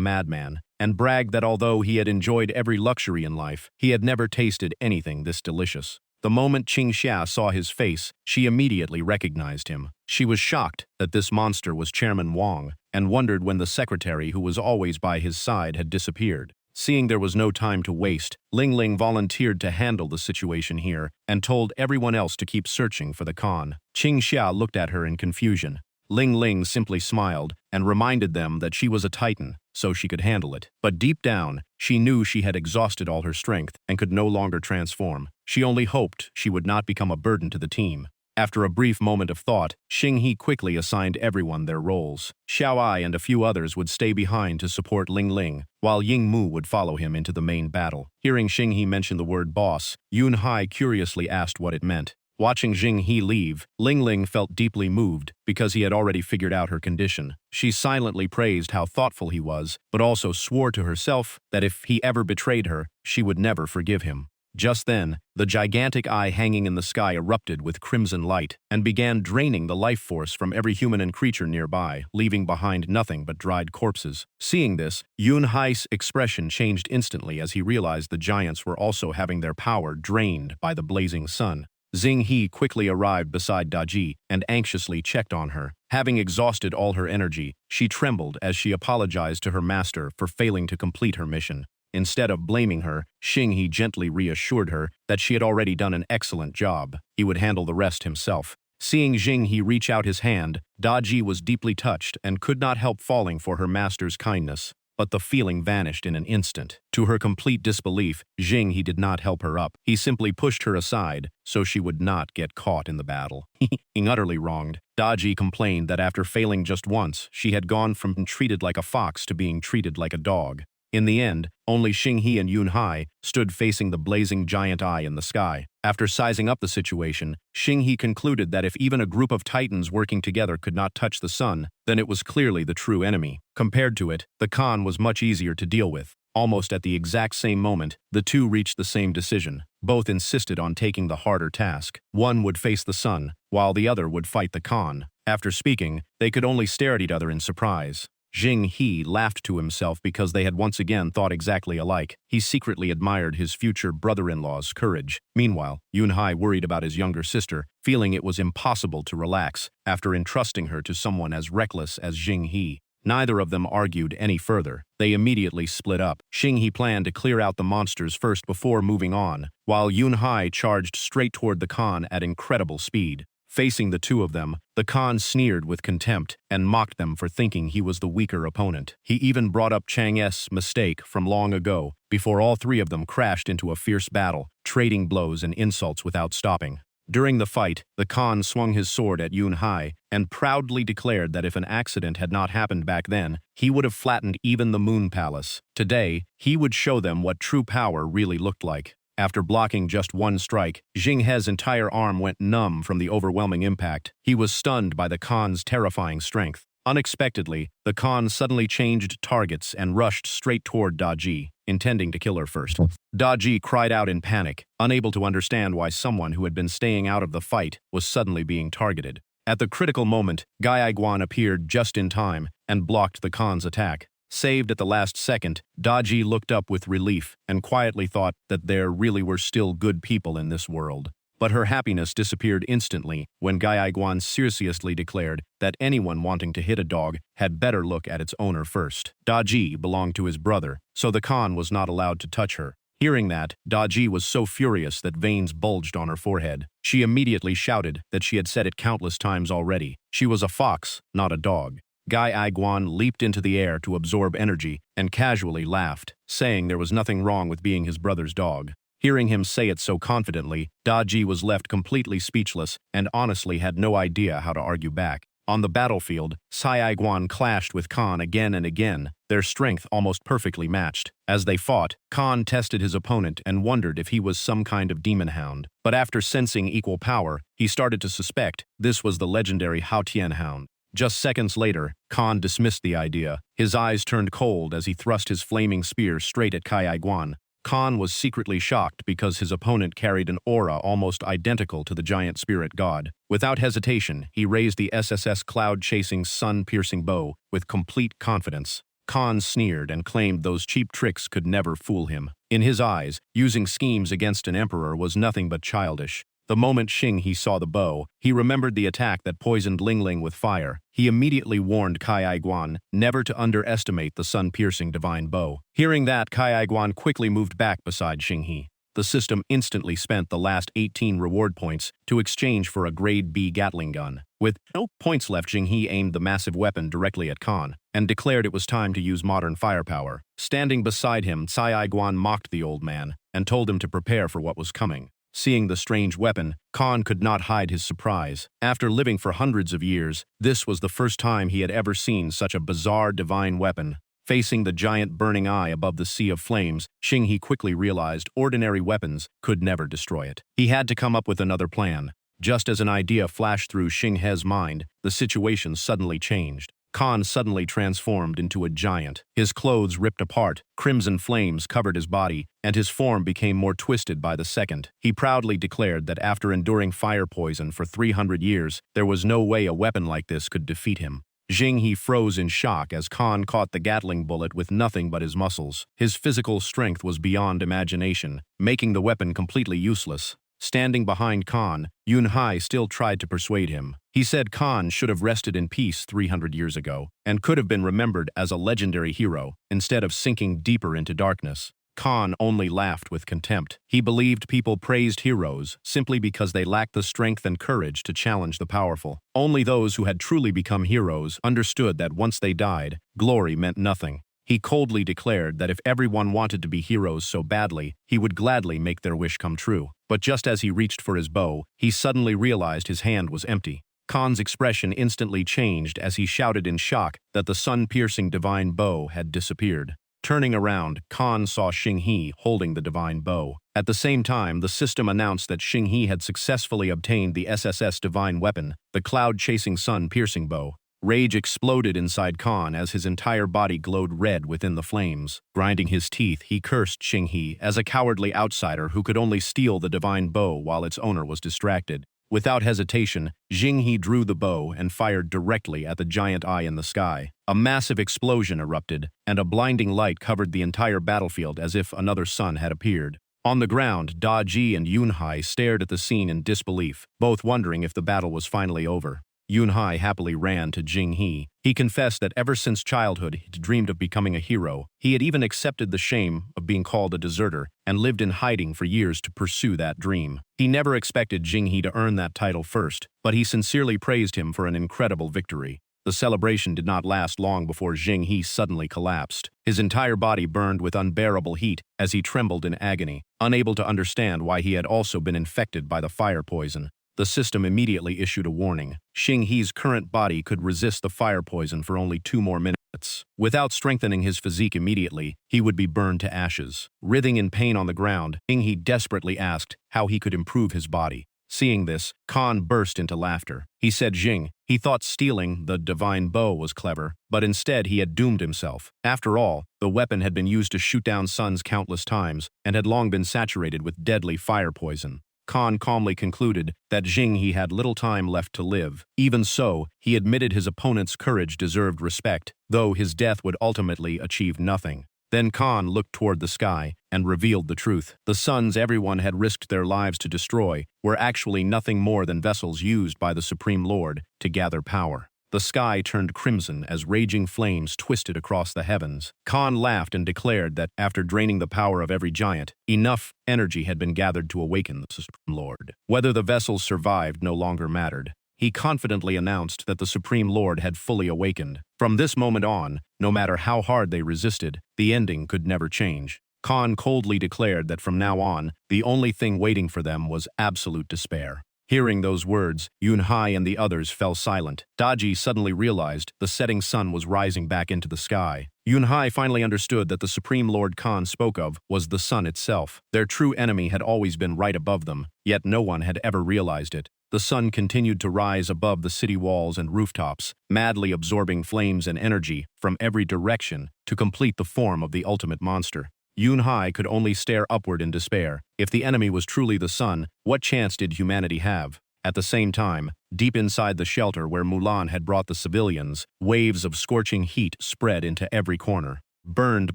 madman, and bragged that although he had enjoyed every luxury in life, he had never tasted anything this delicious. The moment Qingxia saw his face, she immediately recognized him. She was shocked that this monster was Chairman Wang, and wondered when the secretary who was always by his side had disappeared. Seeing there was no time to waste, Ling Ling volunteered to handle the situation here and told everyone else to keep searching for the Khan. Qing Xia looked at her in confusion. Ling Ling simply smiled and reminded them that she was a titan, so she could handle it. But deep down, she knew she had exhausted all her strength and could no longer transform. She only hoped she would not become a burden to the team. After a brief moment of thought, Xing He quickly assigned everyone their roles. Xiao Ai and a few others would stay behind to support Ling Ling, while Ying Mu would follow him into the main battle. Hearing Xing He mention the word boss, Yun Hai curiously asked what it meant. Watching Xing He leave, Ling Ling felt deeply moved because he had already figured out her condition. She silently praised how thoughtful he was, but also swore to herself that if he ever betrayed her, she would never forgive him. Just then, the gigantic eye hanging in the sky erupted with crimson light and began draining the life force from every human and creature nearby, leaving behind nothing but dried corpses. Seeing this, Yun Hai's expression changed instantly as he realized the giants were also having their power drained by the blazing sun. Xing He quickly arrived beside Daji and anxiously checked on her. Having exhausted all her energy, she trembled as she apologized to her master for failing to complete her mission. Instead of blaming her, Xing He gently reassured her that she had already done an excellent job. He would handle the rest himself. Seeing Xing He reach out his hand, Daji was deeply touched and could not help falling for her master's kindness. But the feeling vanished in an instant. To her complete disbelief, Xing He did not help her up. He simply pushed her aside so she would not get caught in the battle. Being utterly wronged, Daji complained that after failing just once, she had gone from being treated like a fox to being treated like a dog. In the end, only Xing He and Yun Hai stood facing the blazing giant eye in the sky. After sizing up the situation, Xing He concluded that if even a group of titans working together could not touch the sun, then it was clearly the true enemy. Compared to it, the Khan was much easier to deal with. Almost at the exact same moment, the two reached the same decision. Both insisted on taking the harder task. One would face the sun, while the other would fight the Khan. After speaking, they could only stare at each other in surprise. Xing He laughed to himself because they had once again thought exactly alike. He secretly admired his future brother-in-law's courage. Meanwhile, Yun Hai worried about his younger sister, feeling it was impossible to relax after entrusting her to someone as reckless as Xing He. Neither of them argued any further. They immediately split up. Xing He planned to clear out the monsters first before moving on, while Yun Hai charged straight toward the Khan at incredible speed. Facing the two of them, the Khan sneered with contempt and mocked them for thinking he was the weaker opponent. He even brought up Chang's mistake from long ago, before all three of them crashed into a fierce battle, trading blows and insults without stopping. During the fight, the Khan swung his sword at Yun Hai and proudly declared that if an accident had not happened back then, he would have flattened even the Moon Palace. Today, he would show them what true power really looked like. After blocking just one strike, Xing He's entire arm went numb from the overwhelming impact. He was stunned by the Khan's terrifying strength. Unexpectedly, the Khan suddenly changed targets and rushed straight toward Daji, intending to kill her first. Daji cried out in panic, unable to understand why someone who had been staying out of the fight was suddenly being targeted. At the critical moment, Gai Guan appeared just in time and blocked the Khan's attack. Saved at the last second, Daji looked up with relief and quietly thought that there really were still good people in this world. But her happiness disappeared instantly when Gai Guan seriously declared that anyone wanting to hit a dog had better look at its owner first. Daji belonged to his brother, so the Khan was not allowed to touch her. Hearing that, Daji was so furious that veins bulged on her forehead. She immediately shouted that she had said it countless times already. She was a fox, not a dog. Gai Guan leaped into the air to absorb energy and casually laughed, saying there was nothing wrong with being his brother's dog. Hearing him say it so confidently, Daji was left completely speechless and honestly had no idea how to argue back. On the battlefield, Sai Guan clashed with Khan again and again, their strength almost perfectly matched. As they fought, Khan tested his opponent and wondered if he was some kind of demon hound. But after sensing equal power, he started to suspect this was the legendary Haotian hound. Just seconds later, Khan dismissed the idea. His eyes turned cold as he thrust his flaming spear straight at Kai Guan. Khan was secretly shocked because his opponent carried an aura almost identical to the giant spirit god. Without hesitation, he raised the SSS cloud-chasing, sun-piercing bow with complete confidence. Khan sneered and claimed those cheap tricks could never fool him. In his eyes, using schemes against an emperor was nothing but childish. The moment Xing saw the bow, he remembered the attack that poisoned Ling Ling with fire. He immediately warned Kai Guan never to underestimate the sun-piercing divine bow. Hearing that, Kai Guan quickly moved back beside Xing. The system instantly spent the last 18 reward points to exchange for a grade B Gatling gun. With no points left, Xing aimed the massive weapon directly at Khan and declared it was time to use modern firepower. Standing beside him, Cai Guan mocked the old man and told him to prepare for what was coming. Seeing the strange weapon, Khan could not hide his surprise. After living for hundreds of years, this was the first time he had ever seen such a bizarre divine weapon. Facing the giant burning eye above the sea of flames, Xing quickly realized ordinary weapons could never destroy it. He had to come up with another plan. Just as an idea flashed through Xing mind, the situation suddenly changed. Khan suddenly transformed into a giant. His clothes ripped apart, crimson flames covered his body, and his form became more twisted by the second. He proudly declared that after enduring fire poison for 300 years, there was no way a weapon like this could defeat him. Xing froze in shock as Khan caught the Gatling bullet with nothing but his muscles. His physical strength was beyond imagination, making the weapon completely useless. Standing behind Khan, Yunhai still tried to persuade him. He said Khan should have rested in peace 300 years ago and could have been remembered as a legendary hero instead of sinking deeper into darkness. Khan only laughed with contempt. He believed people praised heroes simply because they lacked the strength and courage to challenge the powerful. Only those who had truly become heroes understood that once they died, glory meant nothing. He coldly declared that if everyone wanted to be heroes so badly, he would gladly make their wish come true. But just as he reached for his bow, he suddenly realized his hand was empty. Khan's expression instantly changed as he shouted in shock that the sun-piercing divine bow had disappeared. Turning around, Khan saw Xing holding the divine bow. At the same time, the system announced that Xing had successfully obtained the SSS divine weapon, the cloud-chasing sun-piercing bow. Rage exploded inside Khan as his entire body glowed red within the flames. Grinding his teeth, he cursed Xing as a cowardly outsider who could only steal the divine bow while its owner was distracted. Without hesitation, Xing drew the bow and fired directly at the giant eye in the sky. A massive explosion erupted, and a blinding light covered the entire battlefield as if another sun had appeared. On the ground, Da Ji and Yunhai stared at the scene in disbelief, both wondering if the battle was finally over. Yunhai happily ran to Xing. He confessed that ever since childhood he dreamed of becoming a hero. He had even accepted the shame of being called a deserter and lived in hiding for years to pursue that dream. He never expected Xing to earn that title first, but he sincerely praised him for an incredible victory. The celebration did not last long before Xing suddenly collapsed. His entire body burned with unbearable heat as he trembled in agony, unable to understand why he had also been infected by the fire poison. The system immediately issued a warning. Xing current body could resist the fire poison for only 2 more minutes. Without strengthening his physique immediately, he would be burned to ashes. Writhing in pain on the ground, Xing desperately asked how he could improve his body. Seeing this, Khan burst into laughter. He said Xing he thought stealing the divine bow was clever, but instead he had doomed himself. After all, the weapon had been used to shoot down suns countless times and had long been saturated with deadly fire poison. Khan calmly concluded that Xing had little time left to live. Even so, he admitted his opponent's courage deserved respect, though his death would ultimately achieve nothing. Then Khan looked toward the sky and revealed the truth. The suns everyone had risked their lives to destroy were actually nothing more than vessels used by the Supreme Lord to gather power. The sky turned crimson as raging flames twisted across the heavens. Khan laughed and declared that after draining the power of every giant, enough energy had been gathered to awaken the Supreme Lord. Whether the vessels survived no longer mattered. He confidently announced that the Supreme Lord had fully awakened. From this moment on, no matter how hard they resisted, the ending could never change. Khan coldly declared that from now on, the only thing waiting for them was absolute despair. Hearing those words, Yunhai and the others fell silent. Daji suddenly realized the setting sun was rising back into the sky. Yunhai finally understood that the Supreme Lord Khan spoke of was the sun itself. Their true enemy had always been right above them, yet no one had ever realized it. The sun continued to rise above the city walls and rooftops, madly absorbing flames and energy from every direction to complete the form of the ultimate monster. Yunhai could only stare upward in despair. If the enemy was truly the sun, what chance did humanity have? At the same time, deep inside the shelter where Mulan had brought the civilians, waves of scorching heat spread into every corner. burned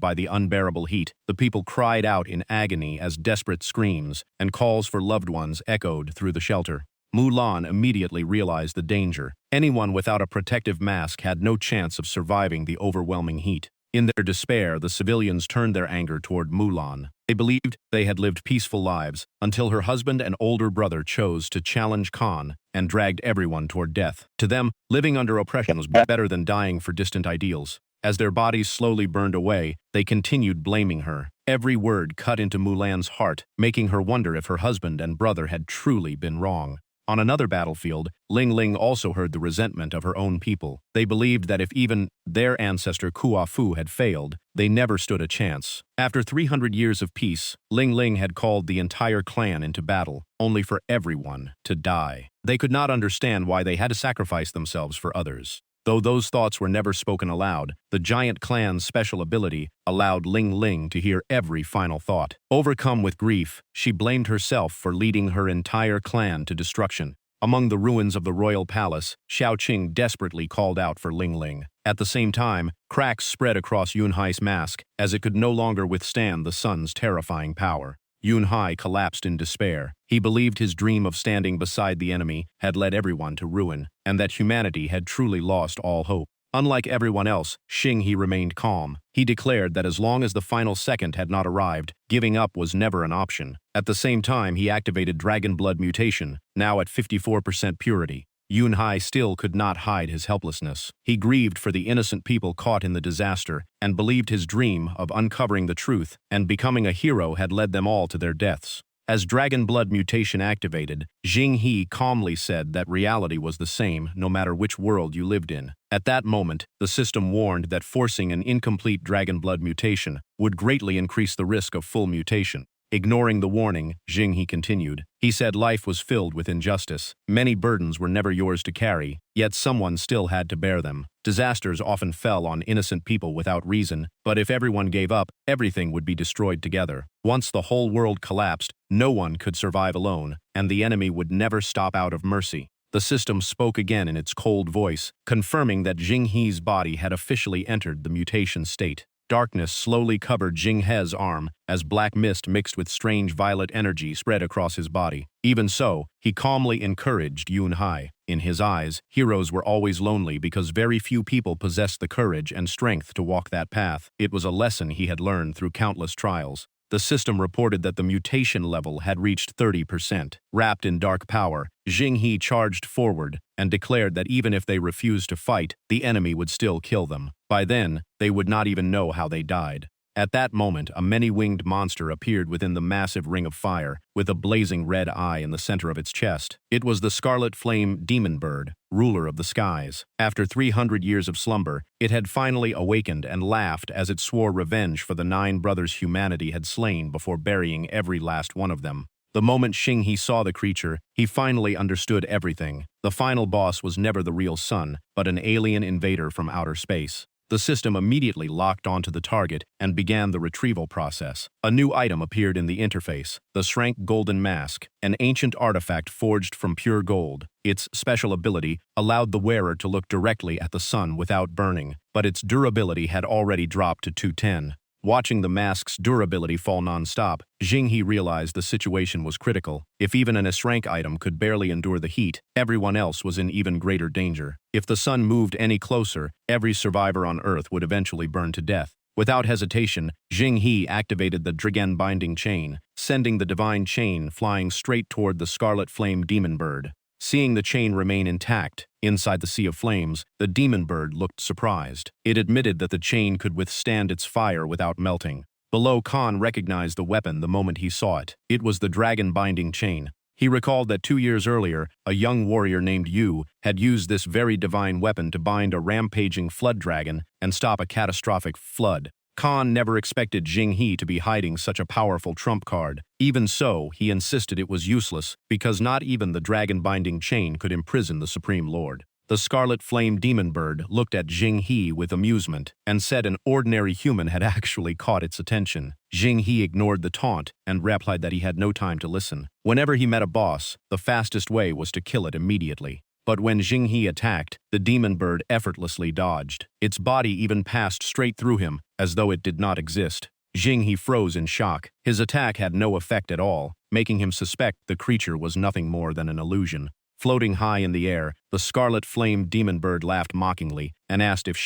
by the unbearable heat. The people cried out in agony as desperate screams and calls for loved ones echoed through the shelter. Mulan immediately realized the danger. Anyone without a protective mask had no chance of surviving the overwhelming heat. In their despair, the civilians turned their anger toward Mulan. They believed they had lived peaceful lives until her husband and older brother chose to challenge Khan and dragged everyone toward death. To them, living under oppression was better than dying for distant ideals. As their bodies slowly burned away, they continued blaming her. Every word cut into Mulan's heart, making her wonder if her husband and brother had truly been wrong. On another battlefield, Ling Ling also heard the resentment of her own people. They believed that if even their ancestor Kua Fu had failed, they never stood a chance. After 300 years of peace, Ling Ling had called the entire clan into battle, only for everyone to die. They could not understand why they had to sacrifice themselves for others. Though those thoughts were never spoken aloud, the giant clan's special ability allowed Ling Ling to hear every final thought. Overcome with grief, she blamed herself for leading her entire clan to destruction. Among the ruins of the royal palace, Xiao Qing desperately called out for Ling Ling. At the same time, cracks spread across Yunhai's mask, as it could no longer withstand the sun's terrifying power. Yunhai collapsed in despair. He believed his dream of standing beside the enemy had led everyone to ruin, and that humanity had truly lost all hope. Unlike everyone else, Xing He remained calm. He declared that as long as the final second had not arrived, giving up was never an option. At the same time, he activated Dragon Blood Mutation, now at 54% purity. Yunhai still could not hide his helplessness. He grieved for the innocent people caught in the disaster and believed his dream of uncovering the truth and becoming a hero had led them all to their deaths. As Dragon Blood Mutation activated, Xing He calmly said that reality was the same no matter which world you lived in. At that moment, the system warned that forcing an incomplete Dragon Blood Mutation would greatly increase the risk of full mutation. Ignoring the warning, Xing He continued. He said life was filled with injustice. Many burdens were never yours to carry, yet someone still had to bear them. Disasters often fell on innocent people without reason, but if everyone gave up, everything would be destroyed together. Once the whole world collapsed, no one could survive alone, and the enemy would never stop out of mercy. The system spoke again in its cold voice, confirming that Xing He's body had officially entered the mutation state. Darkness slowly covered Jing He's arm as black mist mixed with strange violet energy spread across his body. Even so, he calmly encouraged Yunhai. In his eyes, heroes were always lonely because very few people possessed the courage and strength to walk that path. It was a lesson he had learned through countless trials. The system reported that the mutation level had reached 30%. Wrapped in dark power, Xing He charged forward and declared that even if they refused to fight, the enemy would still kill them. By then, they would not even know how they died. At that moment, a many-winged monster appeared within the massive ring of fire, with a blazing red eye in the center of its chest. It was the Scarlet Flame Demon Bird, ruler of the skies. After 300 years of slumber, it had finally awakened and laughed as it swore revenge for the 9 brothers humanity had slain before burying every last one of them. The moment Xing He saw the creature, he finally understood everything. The final boss was never the real sun, but an alien invader from outer space. The system immediately locked onto the target and began the retrieval process. A new item appeared in the interface, the Shrank Golden Mask, an ancient artifact forged from pure gold. Its special ability allowed the wearer to look directly at the sun without burning, but its durability had already dropped to 210. Watching the mask's durability fall non-stop, Xing He realized the situation was critical. If even an S-rank item could barely endure the heat, everyone else was in even greater danger. If the sun moved any closer, every survivor on Earth would eventually burn to death. Without hesitation, Xing He activated the Dragon Binding Chain, sending the divine chain flying straight toward the Scarlet Flame Demon Bird. Seeing the chain remain intact, inside the sea of flames, the demon bird looked surprised. It admitted that the chain could withstand its fire without melting. Below, Khan recognized the weapon the moment he saw it. It was the dragon binding chain. He recalled that 2 years earlier, a young warrior named Yu had used this very divine weapon to bind a rampaging flood dragon and stop a catastrophic flood. Khan never expected Xing He to be hiding such a powerful trump card. Even so, he insisted it was useless because not even the dragon-binding chain could imprison the Supreme Lord. The Scarlet Flame Demon Bird looked at Xing He with amusement and said an ordinary human had actually caught its attention. Xing He ignored the taunt and replied that he had no time to listen. Whenever he met a boss, the fastest way was to kill it immediately. But when Jinghe attacked, the demon bird effortlessly dodged. Its body even passed straight through him, as though it did not exist. Jinghe froze in shock. His attack had no effect at all, making him suspect the creature was nothing more than an illusion. Floating high in the air, the scarlet-flamed demon bird laughed mockingly and asked if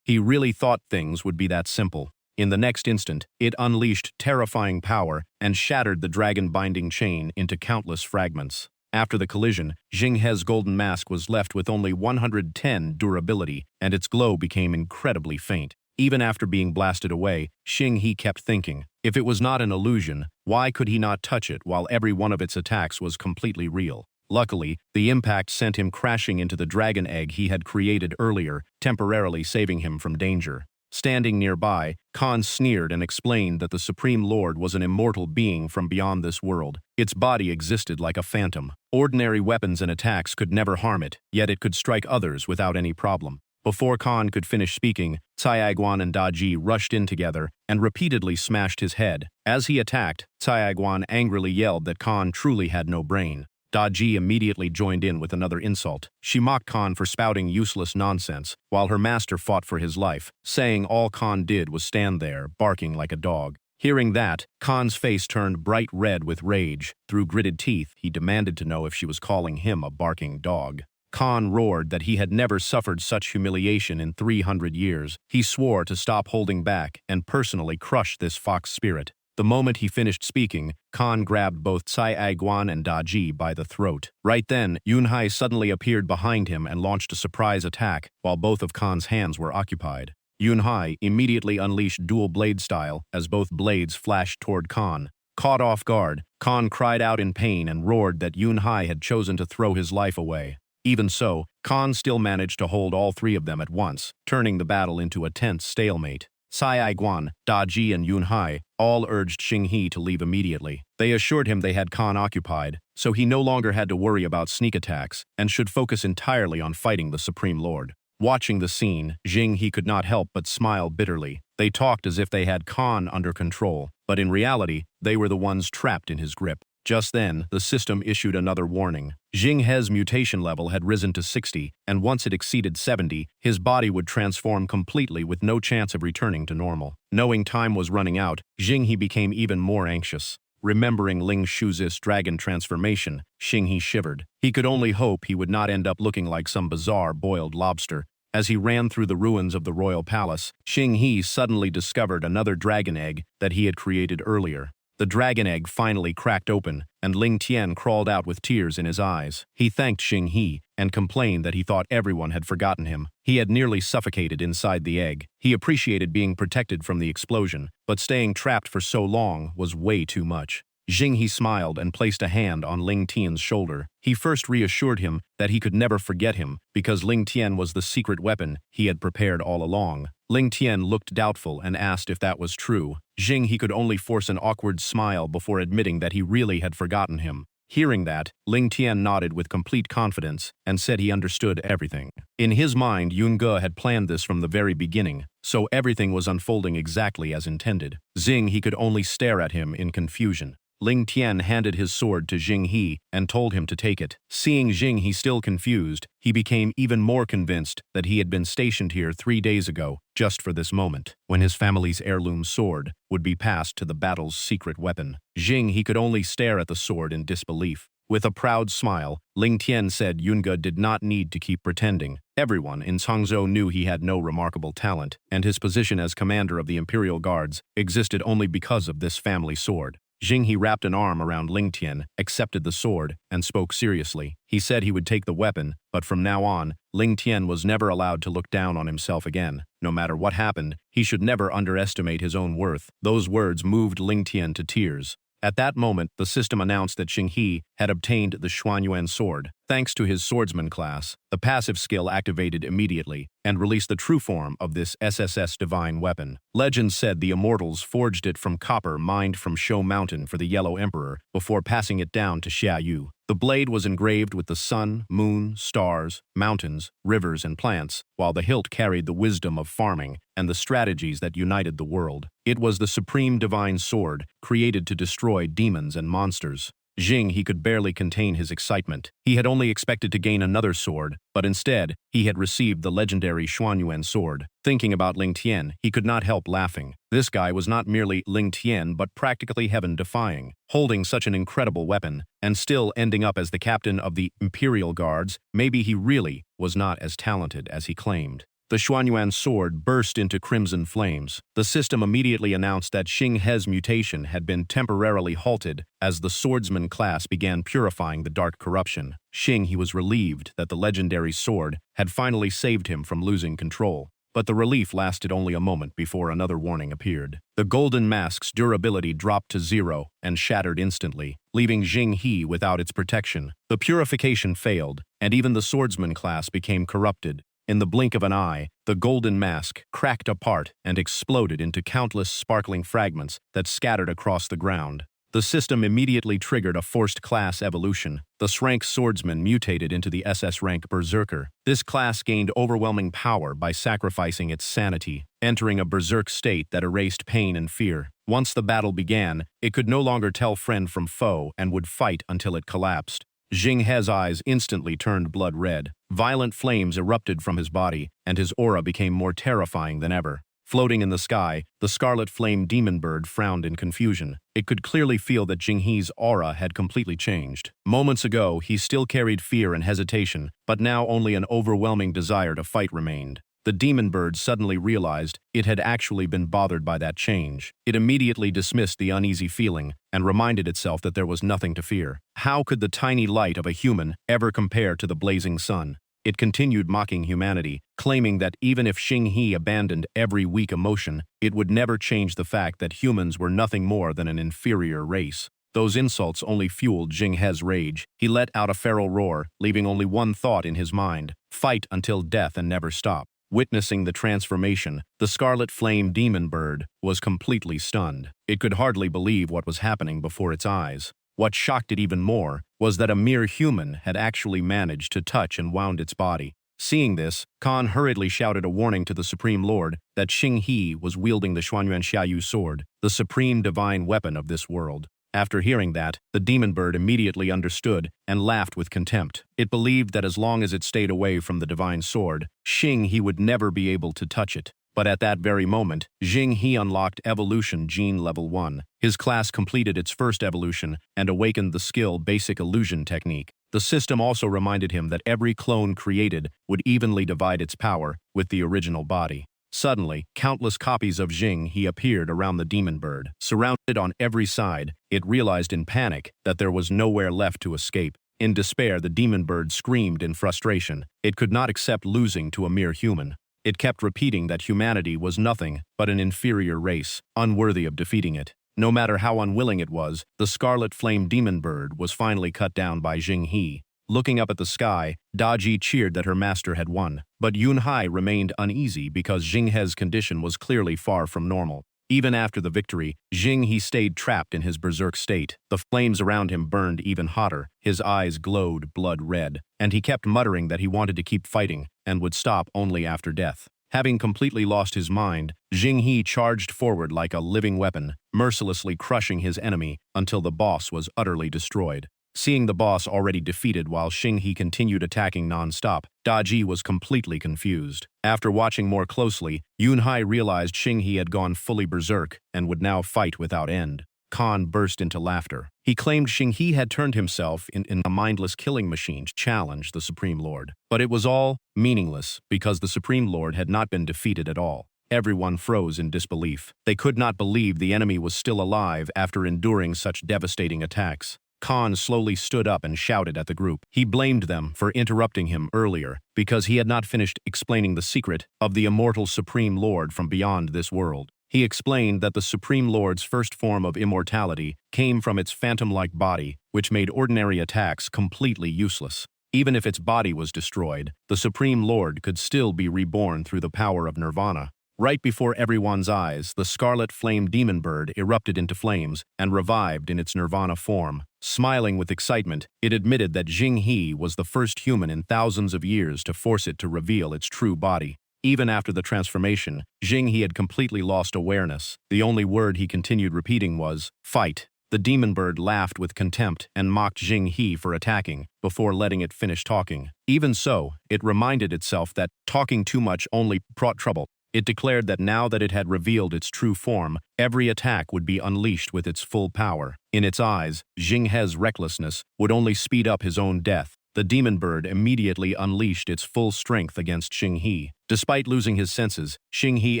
he really thought things would be that simple. In the next instant, it unleashed terrifying power and shattered the dragon-binding chain into countless fragments. After the collision, Jinghe's golden mask was left with only 110 durability, and its glow became incredibly faint. Even after being blasted away, Jinghe kept thinking, if it was not an illusion, why could he not touch it while every one of its attacks was completely real? Luckily, the impact sent him crashing into the dragon egg he had created earlier, temporarily saving him from danger. Standing nearby, Khan sneered and explained that the Supreme Lord was an immortal being from beyond this world. Its body existed like a phantom. Ordinary weapons and attacks could never harm it, yet it could strike others without any problem. Before Khan could finish speaking, Caiaguan and Daji rushed in together and repeatedly smashed his head. As he attacked, Caiaguan angrily yelled that Khan truly had no brain. Daji immediately joined in with another insult. She mocked Khan for spouting useless nonsense, while her master fought for his life, saying all Khan did was stand there, barking like a dog. Hearing that, Khan's face turned bright red with rage. Through gritted teeth, he demanded to know if she was calling him a barking dog. Khan roared that he had never suffered such humiliation in 300 years. He swore to stop holding back and personally crush this fox spirit. The moment he finished speaking, Khan grabbed both Caiaguan and Daji by the throat. Right then, Yunhai suddenly appeared behind him and launched a surprise attack, while both of Khan's hands were occupied. Yunhai immediately unleashed dual blade style as both blades flashed toward Khan. Caught off guard, Khan cried out in pain and roared that Yunhai had chosen to throw his life away. Even so, Khan still managed to hold all three of them at once, turning the battle into a tense stalemate. Caiaguan, Daji, and Yunhai all urged Jinghe to leave immediately. They assured him they had Khan occupied, so he no longer had to worry about sneak attacks and should focus entirely on fighting the Supreme Lord. Watching the scene, Jinghe could not help but smile bitterly. They talked as if they had Khan under control, but in reality, they were the ones trapped in his grip. Just then, the system issued another warning. Jinghe's mutation level had risen to 60, and once it exceeded 70, his body would transform completely with no chance of returning to normal. Knowing time was running out, Jinghe became even more anxious. Remembering Ling Shuzi's dragon transformation, Jinghe shivered. He could only hope he would not end up looking like some bizarre boiled lobster. As he ran through the ruins of the royal palace, Jinghe suddenly discovered another dragon egg that he had created earlier. The dragon egg finally cracked open, and Ling Tian crawled out with tears in his eyes. He thanked Jinghe and complained that he thought everyone had forgotten him. He had nearly suffocated inside the egg. He appreciated being protected from the explosion, but staying trapped for so long was way too much. Jinghe smiled and placed a hand on Ling Tian's shoulder. He first reassured him that he could never forget him because Ling Tian was the secret weapon he had prepared all along. Ling Tian looked doubtful and asked if that was true. Jinghe could only force an awkward smile before admitting that he really had forgotten him. Hearing that, Ling Tian nodded with complete confidence and said he understood everything. In his mind, Yunge had planned this from the very beginning, so everything was unfolding exactly as intended. He could only stare at him in confusion. Ling Tian handed his sword to Jinghe and told him to take it. Seeing Jinghe still confused, he became even more convinced that he had been stationed here 3 days ago, just for this moment, when his family's heirloom sword would be passed to the battle's secret weapon. Jinghe could only stare at the sword in disbelief. With a proud smile, Ling Tian said Yunge did not need to keep pretending. Everyone in Cangzhou knew he had no remarkable talent, and his position as commander of the Imperial Guards existed only because of this family sword. Jinghe wrapped an arm around Ling Tian, accepted the sword, and spoke seriously. He said he would take the weapon, but from now on, Ling Tian was never allowed to look down on himself again. No matter what happened, he should never underestimate his own worth. Those words moved Ling Tian to tears. At that moment, the system announced that Jinghe had obtained the Xuanyuan sword. Thanks to his swordsman class, the passive skill activated immediately and released the true form of this SSS divine weapon. Legend said the immortals forged it from copper mined from Shou Mountain for the Yellow Emperor before passing it down to Xiaoyu. The blade was engraved with the sun, moon, stars, mountains, rivers, and plants, while the hilt carried the wisdom of farming and the strategies that united the world. It was the supreme divine sword, created to destroy demons and monsters. Jing he could barely contain his excitement. He had only expected to gain another sword, but instead, he had received the legendary Xuanyuan sword. Thinking about Ling Tian, he could not help laughing. This guy was not merely Ling Tian but practically heaven-defying. Holding such an incredible weapon, and still ending up as the captain of the Imperial Guards, maybe he really was not as talented as he claimed. The Xuanyuan sword burst into crimson flames. The system immediately announced that Xing He's mutation had been temporarily halted as the swordsman class began purifying the dark corruption. Xing he was relieved that the legendary sword had finally saved him from losing control. But the relief lasted only a moment before another warning appeared. The golden mask's durability dropped to 0 and shattered instantly, leaving Xing He without its protection. The purification failed, and even the swordsman class became corrupted. In the blink of an eye, the golden mask cracked apart and exploded into countless sparkling fragments that scattered across the ground. The system immediately triggered a forced class evolution. The S-rank swordsman mutated into the SS-rank berserker. This class gained overwhelming power by sacrificing its sanity, entering a berserk state that erased pain and fear. Once the battle began, it could no longer tell friend from foe and would fight until it collapsed. Xing He's eyes instantly turned blood red. Violent flames erupted from his body, and his aura became more terrifying than ever. Floating in the sky, the scarlet flame demon bird frowned in confusion. It could clearly feel that Xing He's aura had completely changed. Moments ago, he still carried fear and hesitation, but now only an overwhelming desire to fight remained. The demon bird suddenly realized it had actually been bothered by that change. It immediately dismissed the uneasy feeling and reminded itself that there was nothing to fear. How could the tiny light of a human ever compare to the blazing sun? It continued mocking humanity, claiming that even if Xing He abandoned every weak emotion, it would never change the fact that humans were nothing more than an inferior race. Those insults only fueled Xing He's rage. He let out a feral roar, leaving only one thought in his mind: fight until death and never stop. Witnessing the transformation, the scarlet flame demon bird was completely stunned. It could hardly believe what was happening before its eyes. What shocked it even more was that a mere human had actually managed to touch and wound its body. Seeing this, Khan hurriedly shouted a warning to the Supreme Lord that Xing He was wielding the Xuanyuan Xiaoyu sword, the supreme divine weapon of this world. After hearing that, the demon bird immediately understood and laughed with contempt. It believed that as long as it stayed away from the divine sword, Xing He would never be able to touch it. But at that very moment, Xing He unlocked Evolution Gene Level 1. His class completed its first evolution and awakened the skill Basic Illusion Technique. The system also reminded him that every clone created would evenly divide its power with the original body. Suddenly, countless copies of Xing He appeared around the demon bird. Surrounded on every side, it realized in panic that there was nowhere left to escape. In despair, the demon bird screamed in frustration. It could not accept losing to a mere human. It kept repeating that humanity was nothing but an inferior race, unworthy of defeating it. No matter how unwilling it was, the scarlet flame demon bird was finally cut down by Xing He. Looking up at the sky, Daji cheered that her master had won, but Yunhai remained uneasy because Xing He's condition was clearly far from normal. Even after the victory, Xing He stayed trapped in his berserk state. The flames around him burned even hotter, his eyes glowed blood red, and he kept muttering that he wanted to keep fighting and would stop only after death. Having completely lost his mind, Xing He charged forward like a living weapon, mercilessly crushing his enemy until the boss was utterly destroyed. Seeing the boss already defeated while Xing He continued attacking non-stop, Daji was completely confused. After watching more closely, Yunhai realized Xing He had gone fully berserk and would now fight without end. Khan burst into laughter. He claimed Xing He had turned himself into a mindless killing machine to challenge the Supreme Lord. But it was all meaningless because the Supreme Lord had not been defeated at all. Everyone froze in disbelief. They could not believe the enemy was still alive after enduring such devastating attacks. Khan slowly stood up and shouted at the group. He blamed them for interrupting him earlier because he had not finished explaining the secret of the immortal Supreme Lord from beyond this world. He explained that the Supreme Lord's first form of immortality came from its phantom-like body, which made ordinary attacks completely useless. Even if its body was destroyed, the Supreme Lord could still be reborn through the power of nirvana. Right before everyone's eyes, the scarlet flame demon bird erupted into flames and revived in its nirvana form. Smiling with excitement, it admitted that Xing He was the first human in thousands of years to force it to reveal its true body. Even after the transformation, Xing He had completely lost awareness. The only word he continued repeating was, "Fight." The demon bird laughed with contempt and mocked Jing He for attacking, before letting it finish talking. Even so, it reminded itself that talking too much only brought trouble. It declared that now that it had revealed its true form, every attack would be unleashed with its full power. In its eyes, Jing He's recklessness would only speed up his own death. The demon bird immediately unleashed its full strength against Xing He. Despite losing his senses, Xing He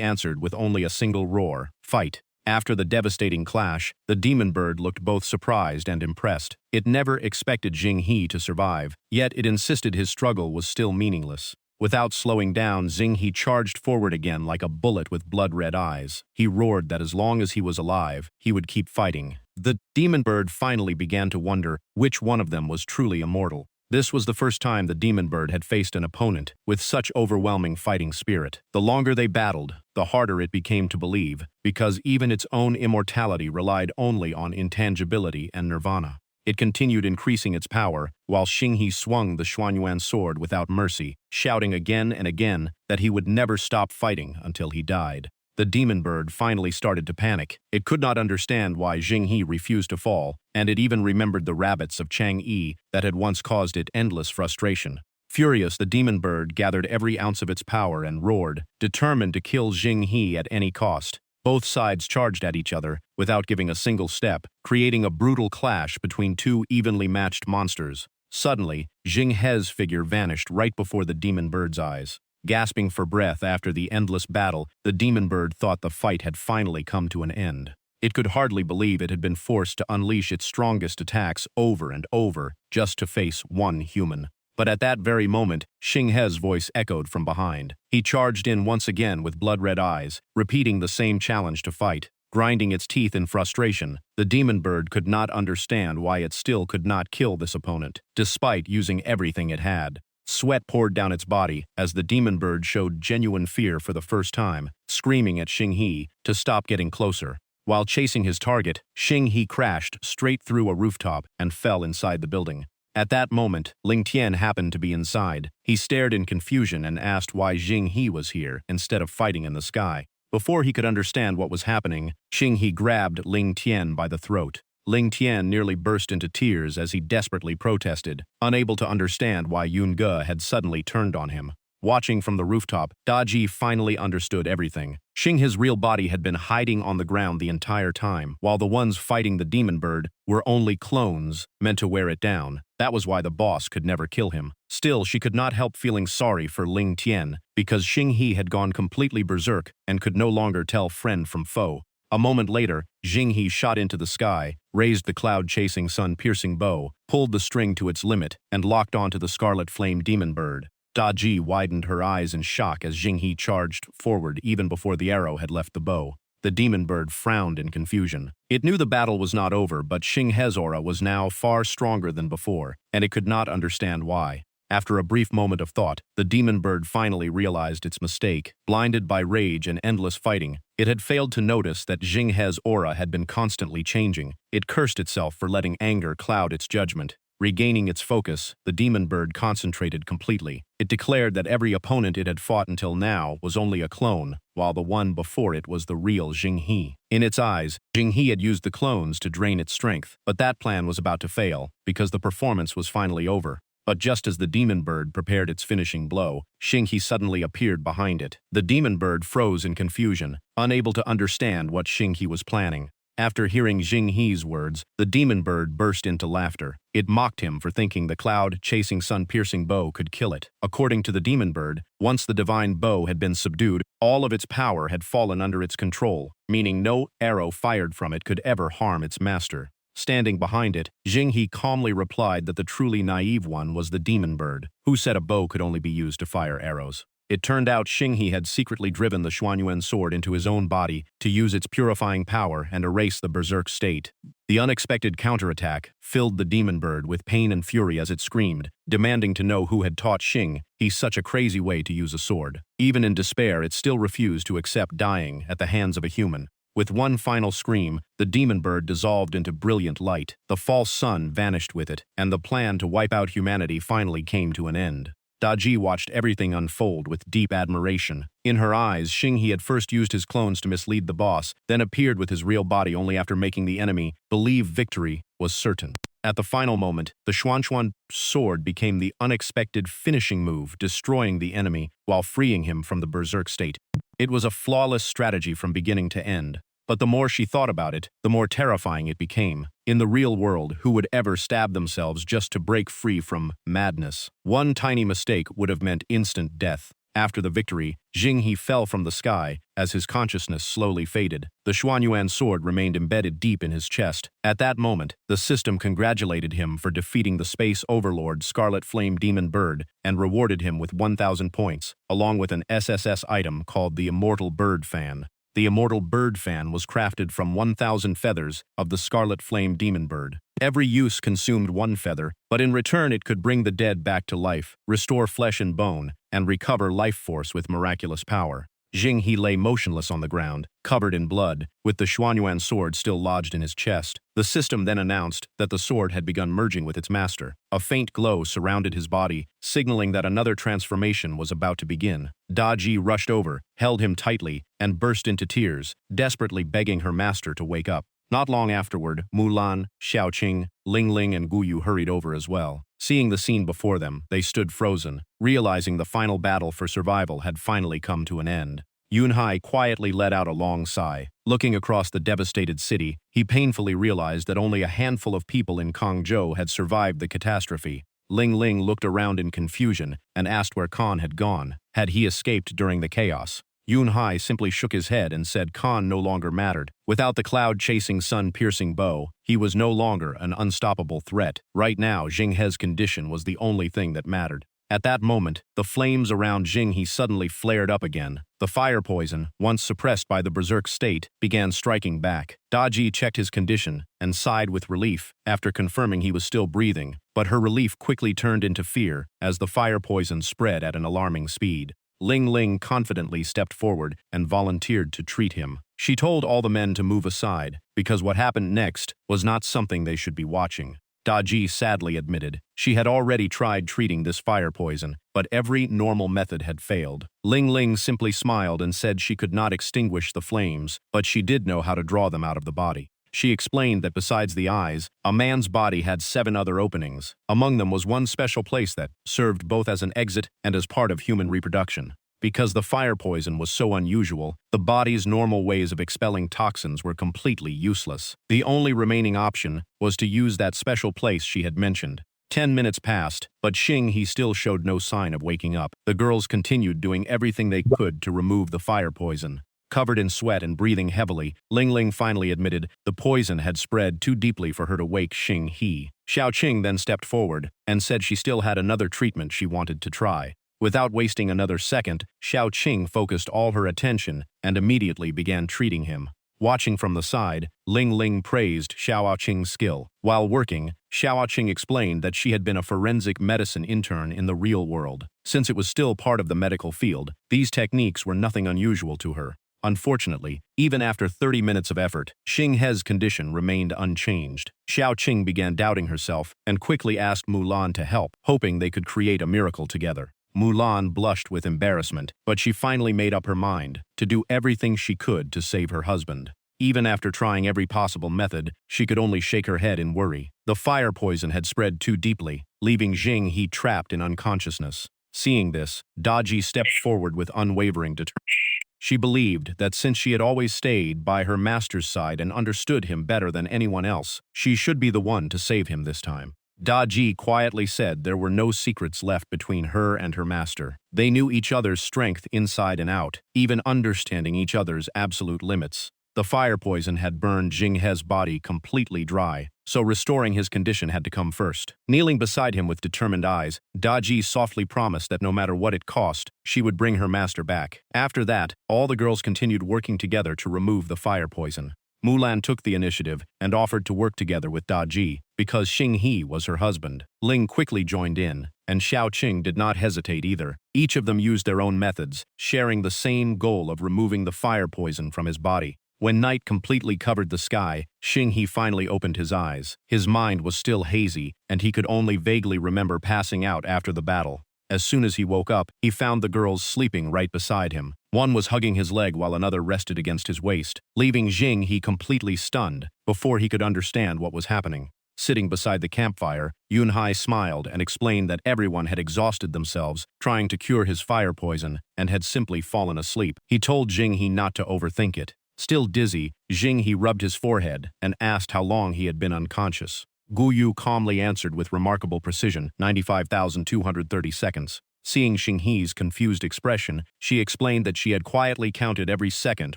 answered with only a single roar, "Fight." After the devastating clash, the demon bird looked both surprised and impressed. It never expected Xing He to survive, yet it insisted his struggle was still meaningless. Without slowing down, Xing He charged forward again like a bullet with blood-red eyes. He roared that as long as he was alive, he would keep fighting. The demon bird finally began to wonder which one of them was truly immortal. This was the first time the demon bird had faced an opponent with such overwhelming fighting spirit. The longer they battled, the harder it became to believe, because even its own immortality relied only on intangibility and nirvana. It continued increasing its power, while Xing He swung the Xuanyuan sword without mercy, shouting again and again that he would never stop fighting until he died. The demon bird finally started to panic. It could not understand why Xing He refused to fall, and it even remembered the rabbits of Chang'e that had once caused it endless frustration. Furious, the demon bird gathered every ounce of its power and roared, determined to kill Xing He at any cost. Both sides charged at each other, without giving a single step, creating a brutal clash between two evenly matched monsters. Suddenly, Xing He's figure vanished right before the demon bird's eyes. Gasping for breath after the endless battle, the demon bird thought the fight had finally come to an end. It could hardly believe it had been forced to unleash its strongest attacks over and over, just to face one human. But at that very moment, Xing He's voice echoed from behind. He charged in once again with blood-red eyes, repeating the same challenge to fight. Grinding its teeth in frustration, the demon bird could not understand why it still could not kill this opponent, despite using everything it had. Sweat poured down its body as the demon bird showed genuine fear for the first time, screaming at Xing He to stop getting closer. While chasing his target, Xing He crashed straight through a rooftop and fell inside the building. At that moment, Ling Tian happened to be inside. He stared in confusion and asked why Xing He was here instead of fighting in the sky. Before he could understand what was happening, Xing He grabbed Ling Tian by the throat. Ling Tian nearly burst into tears as he desperately protested, unable to understand why Yun Ge had suddenly turned on him. Watching from the rooftop, Da Ji finally understood everything. Xing He's real body had been hiding on the ground the entire time, while the ones fighting the demon bird were only clones meant to wear it down. That was why the boss could never kill him. Still, she could not help feeling sorry for Ling Tian, because Xing He had gone completely berserk and could no longer tell friend from foe. A moment later, Xing He shot into the sky, raised the cloud-chasing sun-piercing bow, pulled the string to its limit, and locked onto the scarlet flame demon bird. Da Ji widened her eyes in shock as Xing He charged forward even before the arrow had left the bow. The demon bird frowned in confusion. It knew the battle was not over, but Xing He's aura was now far stronger than before, and it could not understand why. After a brief moment of thought, the demon bird finally realized its mistake. Blinded by rage and endless fighting, it had failed to notice that Xing He's aura had been constantly changing. It cursed itself for letting anger cloud its judgment. Regaining its focus, the demon bird concentrated completely. It declared that every opponent it had fought until now was only a clone, while the one before it was the real Xing He. In its eyes, Xing He had used the clones to drain its strength, but that plan was about to fail, because the performance was finally over. But just as the demon bird prepared its finishing blow, Xing He suddenly appeared behind it. The demon bird froze in confusion, unable to understand what Xing He was planning. After hearing Xing He's words, the demon bird burst into laughter. It mocked him for thinking the cloud-chasing sun-piercing bow could kill it. According to the demon bird, once the divine bow had been subdued, all of its power had fallen under its control, meaning no arrow fired from it could ever harm its master. Standing behind it, Xing He calmly replied that the truly naive one was the demon bird, who said a bow could only be used to fire arrows. It turned out Xing He had secretly driven the Xuanyuan sword into his own body to use its purifying power and erase the berserk state. The unexpected counterattack filled the demon bird with pain and fury as it screamed, demanding to know who had taught Xing He such a crazy way to use a sword. Even in despair, it still refused to accept dying at the hands of a human. With one final scream, the demon bird dissolved into brilliant light. The false sun vanished with it, and the plan to wipe out humanity finally came to an end. Daji watched everything unfold with deep admiration. In her eyes, Xinghe had first used his clones to mislead the boss, then appeared with his real body only after making the enemy believe victory was certain. At the final moment, the Xuanxuan sword became the unexpected finishing move, destroying the enemy while freeing him from the berserk state. It was a flawless strategy from beginning to end. But the more she thought about it, the more terrifying it became. In the real world, who would ever stab themselves just to break free from madness? One tiny mistake would have meant instant death. After the victory, Xinghe fell from the sky as his consciousness slowly faded. The Xuanyuan sword remained embedded deep in his chest. At that moment, the system congratulated him for defeating the space overlord Scarlet Flame Demon Bird and rewarded him with 1,000 points, along with an SSS item called the Immortal Bird Fan. The Immortal Bird Fan was crafted from 1,000 feathers of the Scarlet Flame Demon Bird. Every use consumed one feather, but in return it could bring the dead back to life, restore flesh and bone, and recover life force with miraculous power. Xinghe lay motionless on the ground, covered in blood, with the Xuanyuan sword still lodged in his chest. The system then announced that the sword had begun merging with its master. A faint glow surrounded his body, signaling that another transformation was about to begin. Daji rushed over, held him tightly, and burst into tears, desperately begging her master to wake up. Not long afterward, Mulan, Xiaoqing, Lingling, and Guyu hurried over as well. Seeing the scene before them, they stood frozen, realizing the final battle for survival had finally come to an end. Yunhai quietly let out a long sigh. Looking across the devastated city, he painfully realized that only a handful of people in Kangzhou had survived the catastrophe. Ling looked around in confusion and asked where Khan had gone. Had he escaped during the chaos? Yunhai simply shook his head and said Khan no longer mattered. Without the cloud-chasing sun-piercing bow, he was no longer an unstoppable threat. Right now, Xinghe's condition was the only thing that mattered. At that moment, the flames around Xinghe suddenly flared up again. The fire poison, once suppressed by the berserk state, began striking back. Daji checked his condition and sighed with relief after confirming he was still breathing, but her relief quickly turned into fear as the fire poison spread at an alarming speed. Ling confidently stepped forward and volunteered to treat him. She told all the men to move aside, because what happened next was not something they should be watching. Daji sadly admitted she had already tried treating this fire poison, but every normal method had failed. Ling simply smiled and said she could not extinguish the flames, but she did know how to draw them out of the body. She explained that besides the eyes, a man's body had 7 other openings. Among them was one special place that served both as an exit and as part of human reproduction. Because the fire poison was so unusual, the body's normal ways of expelling toxins were completely useless. The only remaining option was to use that special place she had mentioned. 10 minutes passed, but Xinghe still showed no sign of waking up. The girls continued doing everything they could to remove the fire poison. Covered in sweat and breathing heavily, Ling finally admitted the poison had spread too deeply for her to wake Xinghe. Xiaoqing then stepped forward and said she still had another treatment she wanted to try. Without wasting another second, Xiaoqing focused all her attention and immediately began treating him. Watching from the side, Ling praised Xiaoqing's skill. While working, Xiaoqing explained that she had been a forensic medicine intern in the real world. Since it was still part of the medical field, these techniques were nothing unusual to her. Unfortunately, even after 30 minutes of effort, Xinghe's condition remained unchanged. Xiaoqing began doubting herself and quickly asked Mulan to help, hoping they could create a miracle together. Mulan blushed with embarrassment, but she finally made up her mind to do everything she could to save her husband. Even after trying every possible method, she could only shake her head in worry. The fire poison had spread too deeply, leaving Xinghe trapped in unconsciousness. Seeing this, Daji stepped forward with unwavering determination. She believed that since she had always stayed by her master's side and understood him better than anyone else, she should be the one to save him this time. Daji quietly said there were no secrets left between her and her master. They knew each other's strength inside and out, even understanding each other's absolute limits. The fire poison had burned Xinghe's body completely dry, so restoring his condition had to come first. Kneeling beside him with determined eyes, Daji softly promised that no matter what it cost, she would bring her master back. After that, all the girls continued working together to remove the fire poison. Mulan took the initiative and offered to work together with Daji because Xinghe was her husband. Ling quickly joined in, and Xiaoqing did not hesitate either. Each of them used their own methods, sharing the same goal of removing the fire poison from his body. When night completely covered the sky, Xinghe finally opened his eyes. His mind was still hazy, and he could only vaguely remember passing out after the battle. As soon as he woke up, he found the girls sleeping right beside him. One was hugging his leg while another rested against his waist, leaving Jing He completely stunned before he could understand what was happening. Sitting beside the campfire, Yunhai smiled and explained that everyone had exhausted themselves trying to cure his fire poison and had simply fallen asleep. He told Jing He not to overthink it. Still dizzy, Jing He rubbed his forehead and asked how long he had been unconscious. Gu Yu calmly answered with remarkable precision, 95,230 seconds. Seeing Xing He's confused expression, she explained that she had quietly counted every second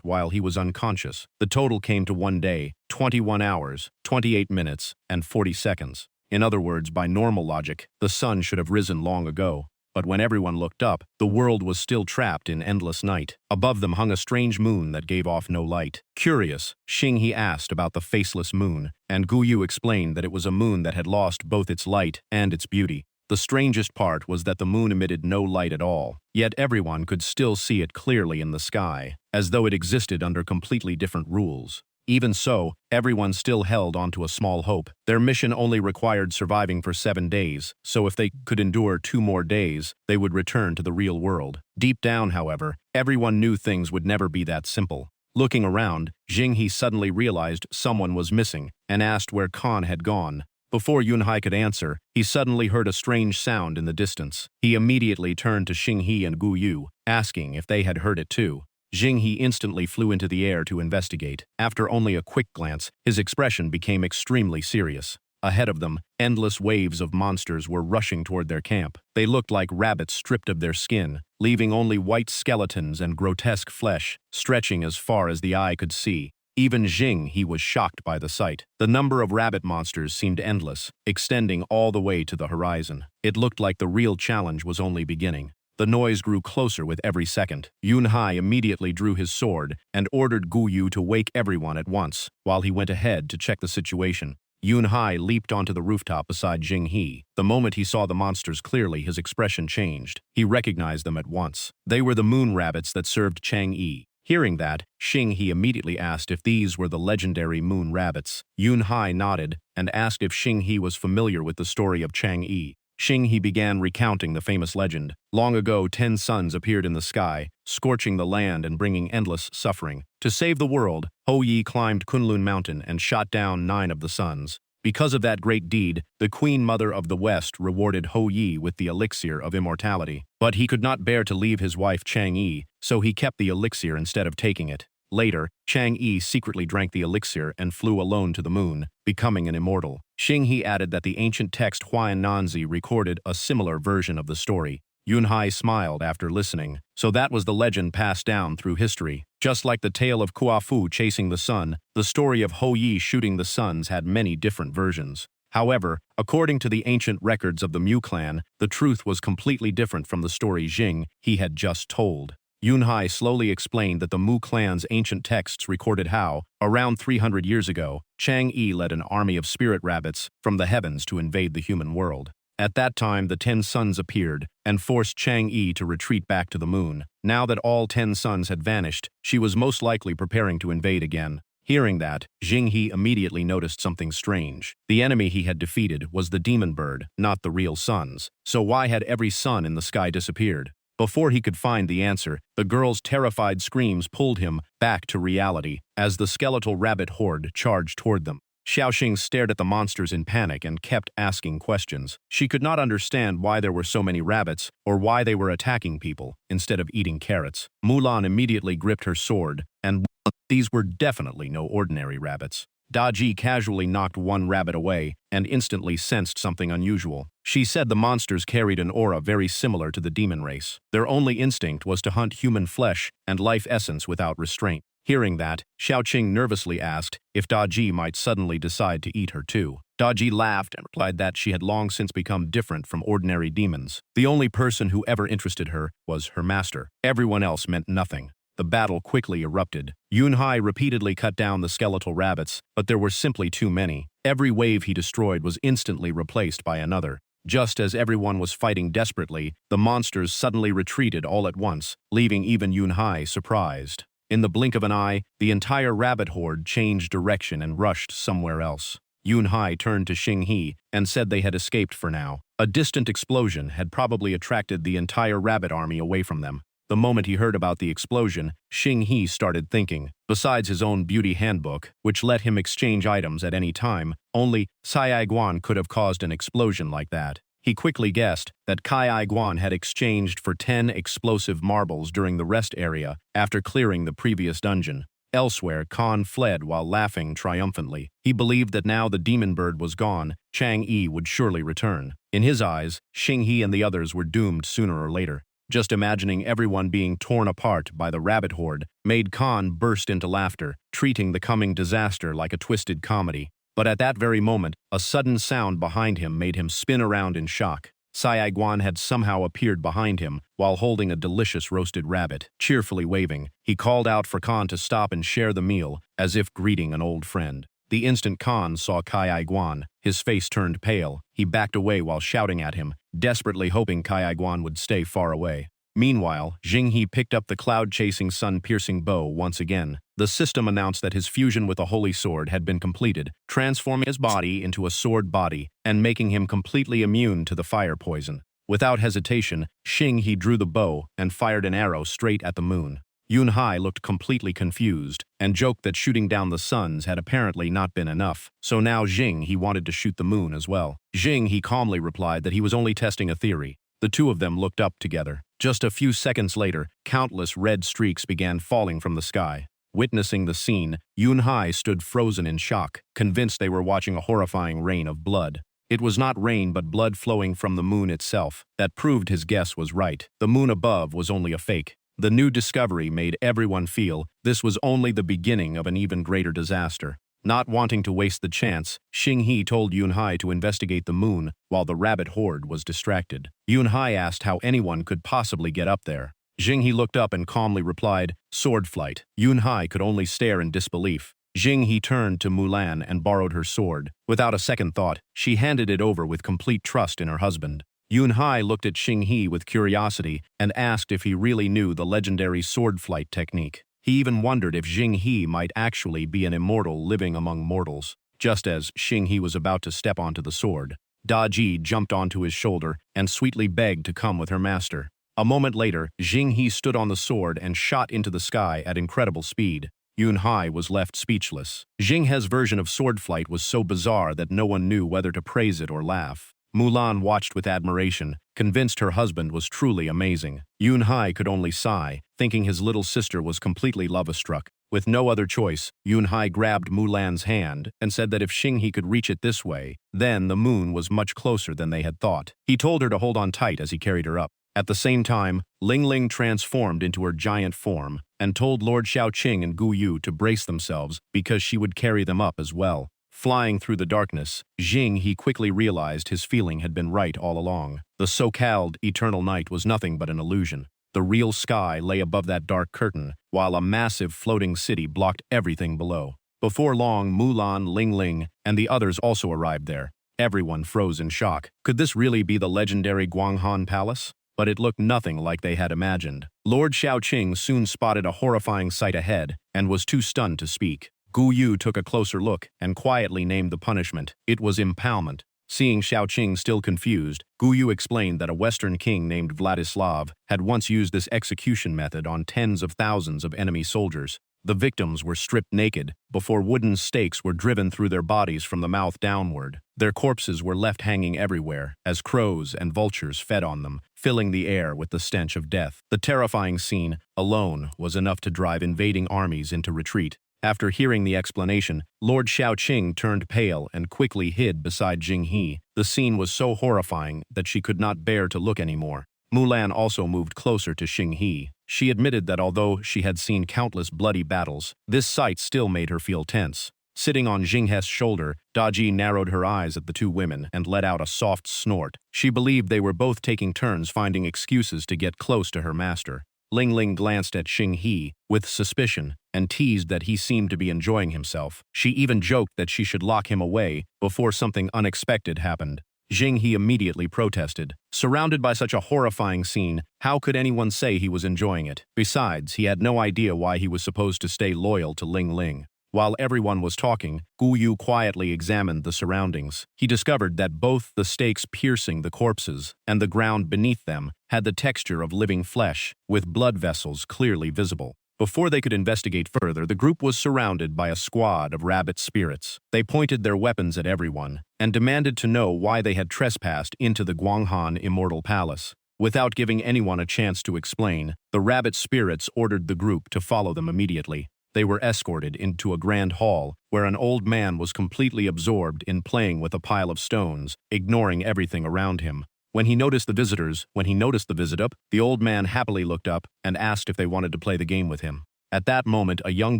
while he was unconscious. The total came to 1 day, 21 hours, 28 minutes, and 40 seconds. In other words, by normal logic, the sun should have risen long ago. But when everyone looked up, the world was still trapped in endless night. Above them hung a strange moon that gave off no light. Curious, Xing He asked about the faceless moon, and Gu Yu explained that it was a moon that had lost both its light and its beauty. The strangest part was that the moon emitted no light at all, yet everyone could still see it clearly in the sky, as though it existed under completely different rules. Even so, everyone still held onto a small hope. Their mission only required surviving for 7 days, so if they could endure 2 more days, they would return to the real world. Deep down, however, everyone knew things would never be that simple. Looking around, Jing He suddenly realized someone was missing and asked where Khan had gone. Before Yunhai could answer, he suddenly heard a strange sound in the distance. He immediately turned to Xing He and Gu Yu, asking if they had heard it too. Jing He instantly flew into the air to investigate. After only a quick glance, his expression became extremely serious. Ahead of them, endless waves of monsters were rushing toward their camp. They looked like rabbits stripped of their skin, leaving only white skeletons and grotesque flesh, stretching as far as the eye could see. Even Jing He was shocked by the sight. The number of rabbit monsters seemed endless, extending all the way to the horizon. It looked like the real challenge was only beginning. The noise grew closer with every second. Yunhai immediately drew his sword and ordered Gu Yu to wake everyone at once, while he went ahead to check the situation. Yunhai leaped onto the rooftop beside Jing He. The moment he saw the monsters clearly, his expression changed. He recognized them at once. They were the moon rabbits that served Chang Yi. Hearing that, Xing He immediately asked if these were the legendary moon rabbits. Yunhai nodded and asked if Xing He was familiar with the story of Chang Yi. Xing He began recounting the famous legend. Long ago, 10 suns appeared in the sky, scorching the land and bringing endless suffering. To save the world, Hou Yi climbed Kunlun Mountain and shot down 9 of the suns. Because of that great deed, the Queen Mother of the West rewarded Hou Yi with the elixir of immortality. But he could not bear to leave his wife Chang Yi, so he kept the elixir instead of taking it. Later, Chang Yi secretly drank the elixir and flew alone to the moon, becoming an immortal. Xing He added that the ancient text Huayan Nanzi recorded a similar version of the story. Yunhai smiled after listening. So that was the legend passed down through history. Just like the tale of Kuafu chasing the sun, the story of Hou Yi shooting the suns had many different versions. However, according to the ancient records of the Mu clan, the truth was completely different from the story Jing He had just told. Yunhai slowly explained that the Mu clan's ancient texts recorded how, around 300 years ago, Chang Yi led an army of spirit rabbits from the heavens to invade the human world. At that time, the 10 suns appeared and forced Chang Yi to retreat back to the moon. Now that all 10 suns had vanished, she was most likely preparing to invade again. Hearing that, Jing He immediately noticed something strange. The enemy he had defeated was the demon bird, not the real suns. So why had every sun in the sky disappeared? Before he could find the answer, the girl's terrified screams pulled him back to reality as the skeletal rabbit horde charged toward them. Xiaoxing stared at the monsters in panic and kept asking questions. She could not understand why there were so many rabbits or why they were attacking people instead of eating carrots. Mulan immediately gripped her sword, and these were definitely no ordinary rabbits. Daji casually knocked one rabbit away and instantly sensed something unusual. She said the monsters carried an aura very similar to the demon race. Their only instinct was to hunt human flesh and life essence without restraint. Hearing that, Xiaoqing nervously asked if Daji might suddenly decide to eat her too. Daji laughed and replied that she had long since become different from ordinary demons. The only person who ever interested her was her master. Everyone else meant nothing. The battle quickly erupted. Yunhai repeatedly cut down the skeletal rabbits, but there were simply too many. Every wave he destroyed was instantly replaced by another. Just as everyone was fighting desperately, the monsters suddenly retreated all at once, leaving even Yunhai surprised. In the blink of an eye, the entire rabbit horde changed direction and rushed somewhere else. Yun Hai turned to Xing He and said they had escaped for now. A distant explosion had probably attracted the entire rabbit army away from them. The moment he heard about the explosion, Xing He started thinking. Besides his own beauty handbook, which let him exchange items at any time, only Cai Guan could have caused an explosion like that. He quickly guessed that Cai Guan had exchanged for 10 explosive marbles during the rest area after clearing the previous dungeon. Elsewhere, Khan fled while laughing triumphantly. He believed that now the demon bird was gone, Chang Yi would surely return. In his eyes, Xing He and the others were doomed sooner or later. Just imagining everyone being torn apart by the rabbit horde made Khan burst into laughter, treating the coming disaster like a twisted comedy. But at that very moment, a sudden sound behind him made him spin around in shock. Cai Guan had somehow appeared behind him while holding a delicious roasted rabbit. Cheerfully waving, he called out for Khan to stop and share the meal, as if greeting an old friend. The instant Khan saw Cai Guan, his face turned pale. He backed away while shouting at him, desperately hoping Cai Guan would stay far away. Meanwhile, Xing He picked up the cloud-chasing sun-piercing bow once again. The system announced that his fusion with a holy sword had been completed, transforming his body into a sword body and making him completely immune to the fire poison. Without hesitation, Xing He drew the bow and fired an arrow straight at the moon. Yun Hai looked completely confused and joked that shooting down the suns had apparently not been enough. So now Xing He wanted to shoot the moon as well. Xing He calmly replied that he was only testing a theory. The two of them looked up together. Just a few seconds later, countless red streaks began falling from the sky. Witnessing the scene, Yun Hai stood frozen in shock, convinced they were watching a horrifying rain of blood. It was not rain but blood flowing from the moon itself. That proved his guess was right. The moon above was only a fake. The new discovery made everyone feel this was only the beginning of an even greater disaster. Not wanting to waste the chance, Xing He told Yun Hai to investigate the moon while the rabbit horde was distracted. Yun Hai asked how anyone could possibly get up there. Xing He looked up and calmly replied, "Sword flight." Yun Hai could only stare in disbelief. Xing He turned to Mulan and borrowed her sword. Without a second thought, she handed it over with complete trust in her husband. Yun Hai looked at Xing He with curiosity and asked if he really knew the legendary sword flight technique. He even wondered if Xing He might actually be an immortal living among mortals. Just as Xing He was about to step onto the sword, Da Ji jumped onto his shoulder and sweetly begged to come with her master. A moment later, Xing He stood on the sword and shot into the sky at incredible speed. Yun Hai was left speechless. Xing He's version of sword flight was so bizarre that no one knew whether to praise it or laugh. Mulan watched with admiration, convinced her husband was truly amazing. Yun Hai could only sigh, thinking his little sister was completely love-struck. With no other choice, Yun Hai grabbed Mulan's hand and said that if Xing He could reach it this way, then the moon was much closer than they had thought. He told her to hold on tight as he carried her up. At the same time, Ling Ling transformed into her giant form and told Lord Xiaoqing and Gu Yu to brace themselves because she would carry them up as well. Flying through the darkness, Xing He quickly realized his feeling had been right all along. The so-called eternal night was nothing but an illusion. The real sky lay above that dark curtain, while a massive floating city blocked everything below. Before long, Mulan, Ling Ling, and the others also arrived there. Everyone froze in shock. Could this really be the legendary Guanghan Palace? But it looked nothing like they had imagined. Lord Xiaoqing soon spotted a horrifying sight ahead and was too stunned to speak. Gu Yu took a closer look and quietly named the punishment. It was impalement. Seeing Xiaoqing still confused, Gu Yu explained that a Western king named Vladislav had once used this execution method on tens of thousands of enemy soldiers. The victims were stripped naked before wooden stakes were driven through their bodies from the mouth downward. Their corpses were left hanging everywhere as crows and vultures fed on them, filling the air with the stench of death. The terrifying scene alone was enough to drive invading armies into retreat. After hearing the explanation, Lord Xiaoqing turned pale and quickly hid beside Xing He. The scene was so horrifying that she could not bear to look anymore. Mulan also moved closer to Xing He. She admitted that although she had seen countless bloody battles, this sight still made her feel tense. Sitting on Xing He's shoulder, Da Ji narrowed her eyes at the two women and let out a soft snort. She believed they were both taking turns finding excuses to get close to her master. Ling Ling glanced at Xing He with suspicion and teased that he seemed to be enjoying himself. She even joked that she should lock him away before something unexpected happened. Xing He immediately protested. Surrounded by such a horrifying scene, how could anyone say he was enjoying it? Besides, he had no idea why he was supposed to stay loyal to Ling Ling. While everyone was talking, Gu Yu quietly examined the surroundings. He discovered that both the stakes piercing the corpses and the ground beneath them had the texture of living flesh, with blood vessels clearly visible. Before they could investigate further, the group was surrounded by a squad of rabbit spirits. They pointed their weapons at everyone and demanded to know why they had trespassed into the Guanghan Immortal Palace. Without giving anyone a chance to explain, the rabbit spirits ordered the group to follow them immediately. They were escorted into a grand hall where an old man was completely absorbed in playing with a pile of stones, ignoring everything around him. When he noticed the visit up, the old man happily looked up and asked if they wanted to play the game with him. At that moment, a young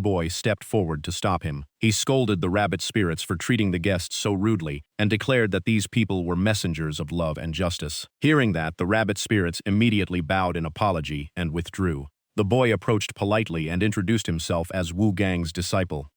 boy stepped forward to stop him. He scolded the rabbit spirits for treating the guests so rudely and declared that these people were messengers of love and justice. Hearing that, the rabbit spirits immediately bowed in apology and withdrew. The boy approached politely and introduced himself as Wu Gang's disciple.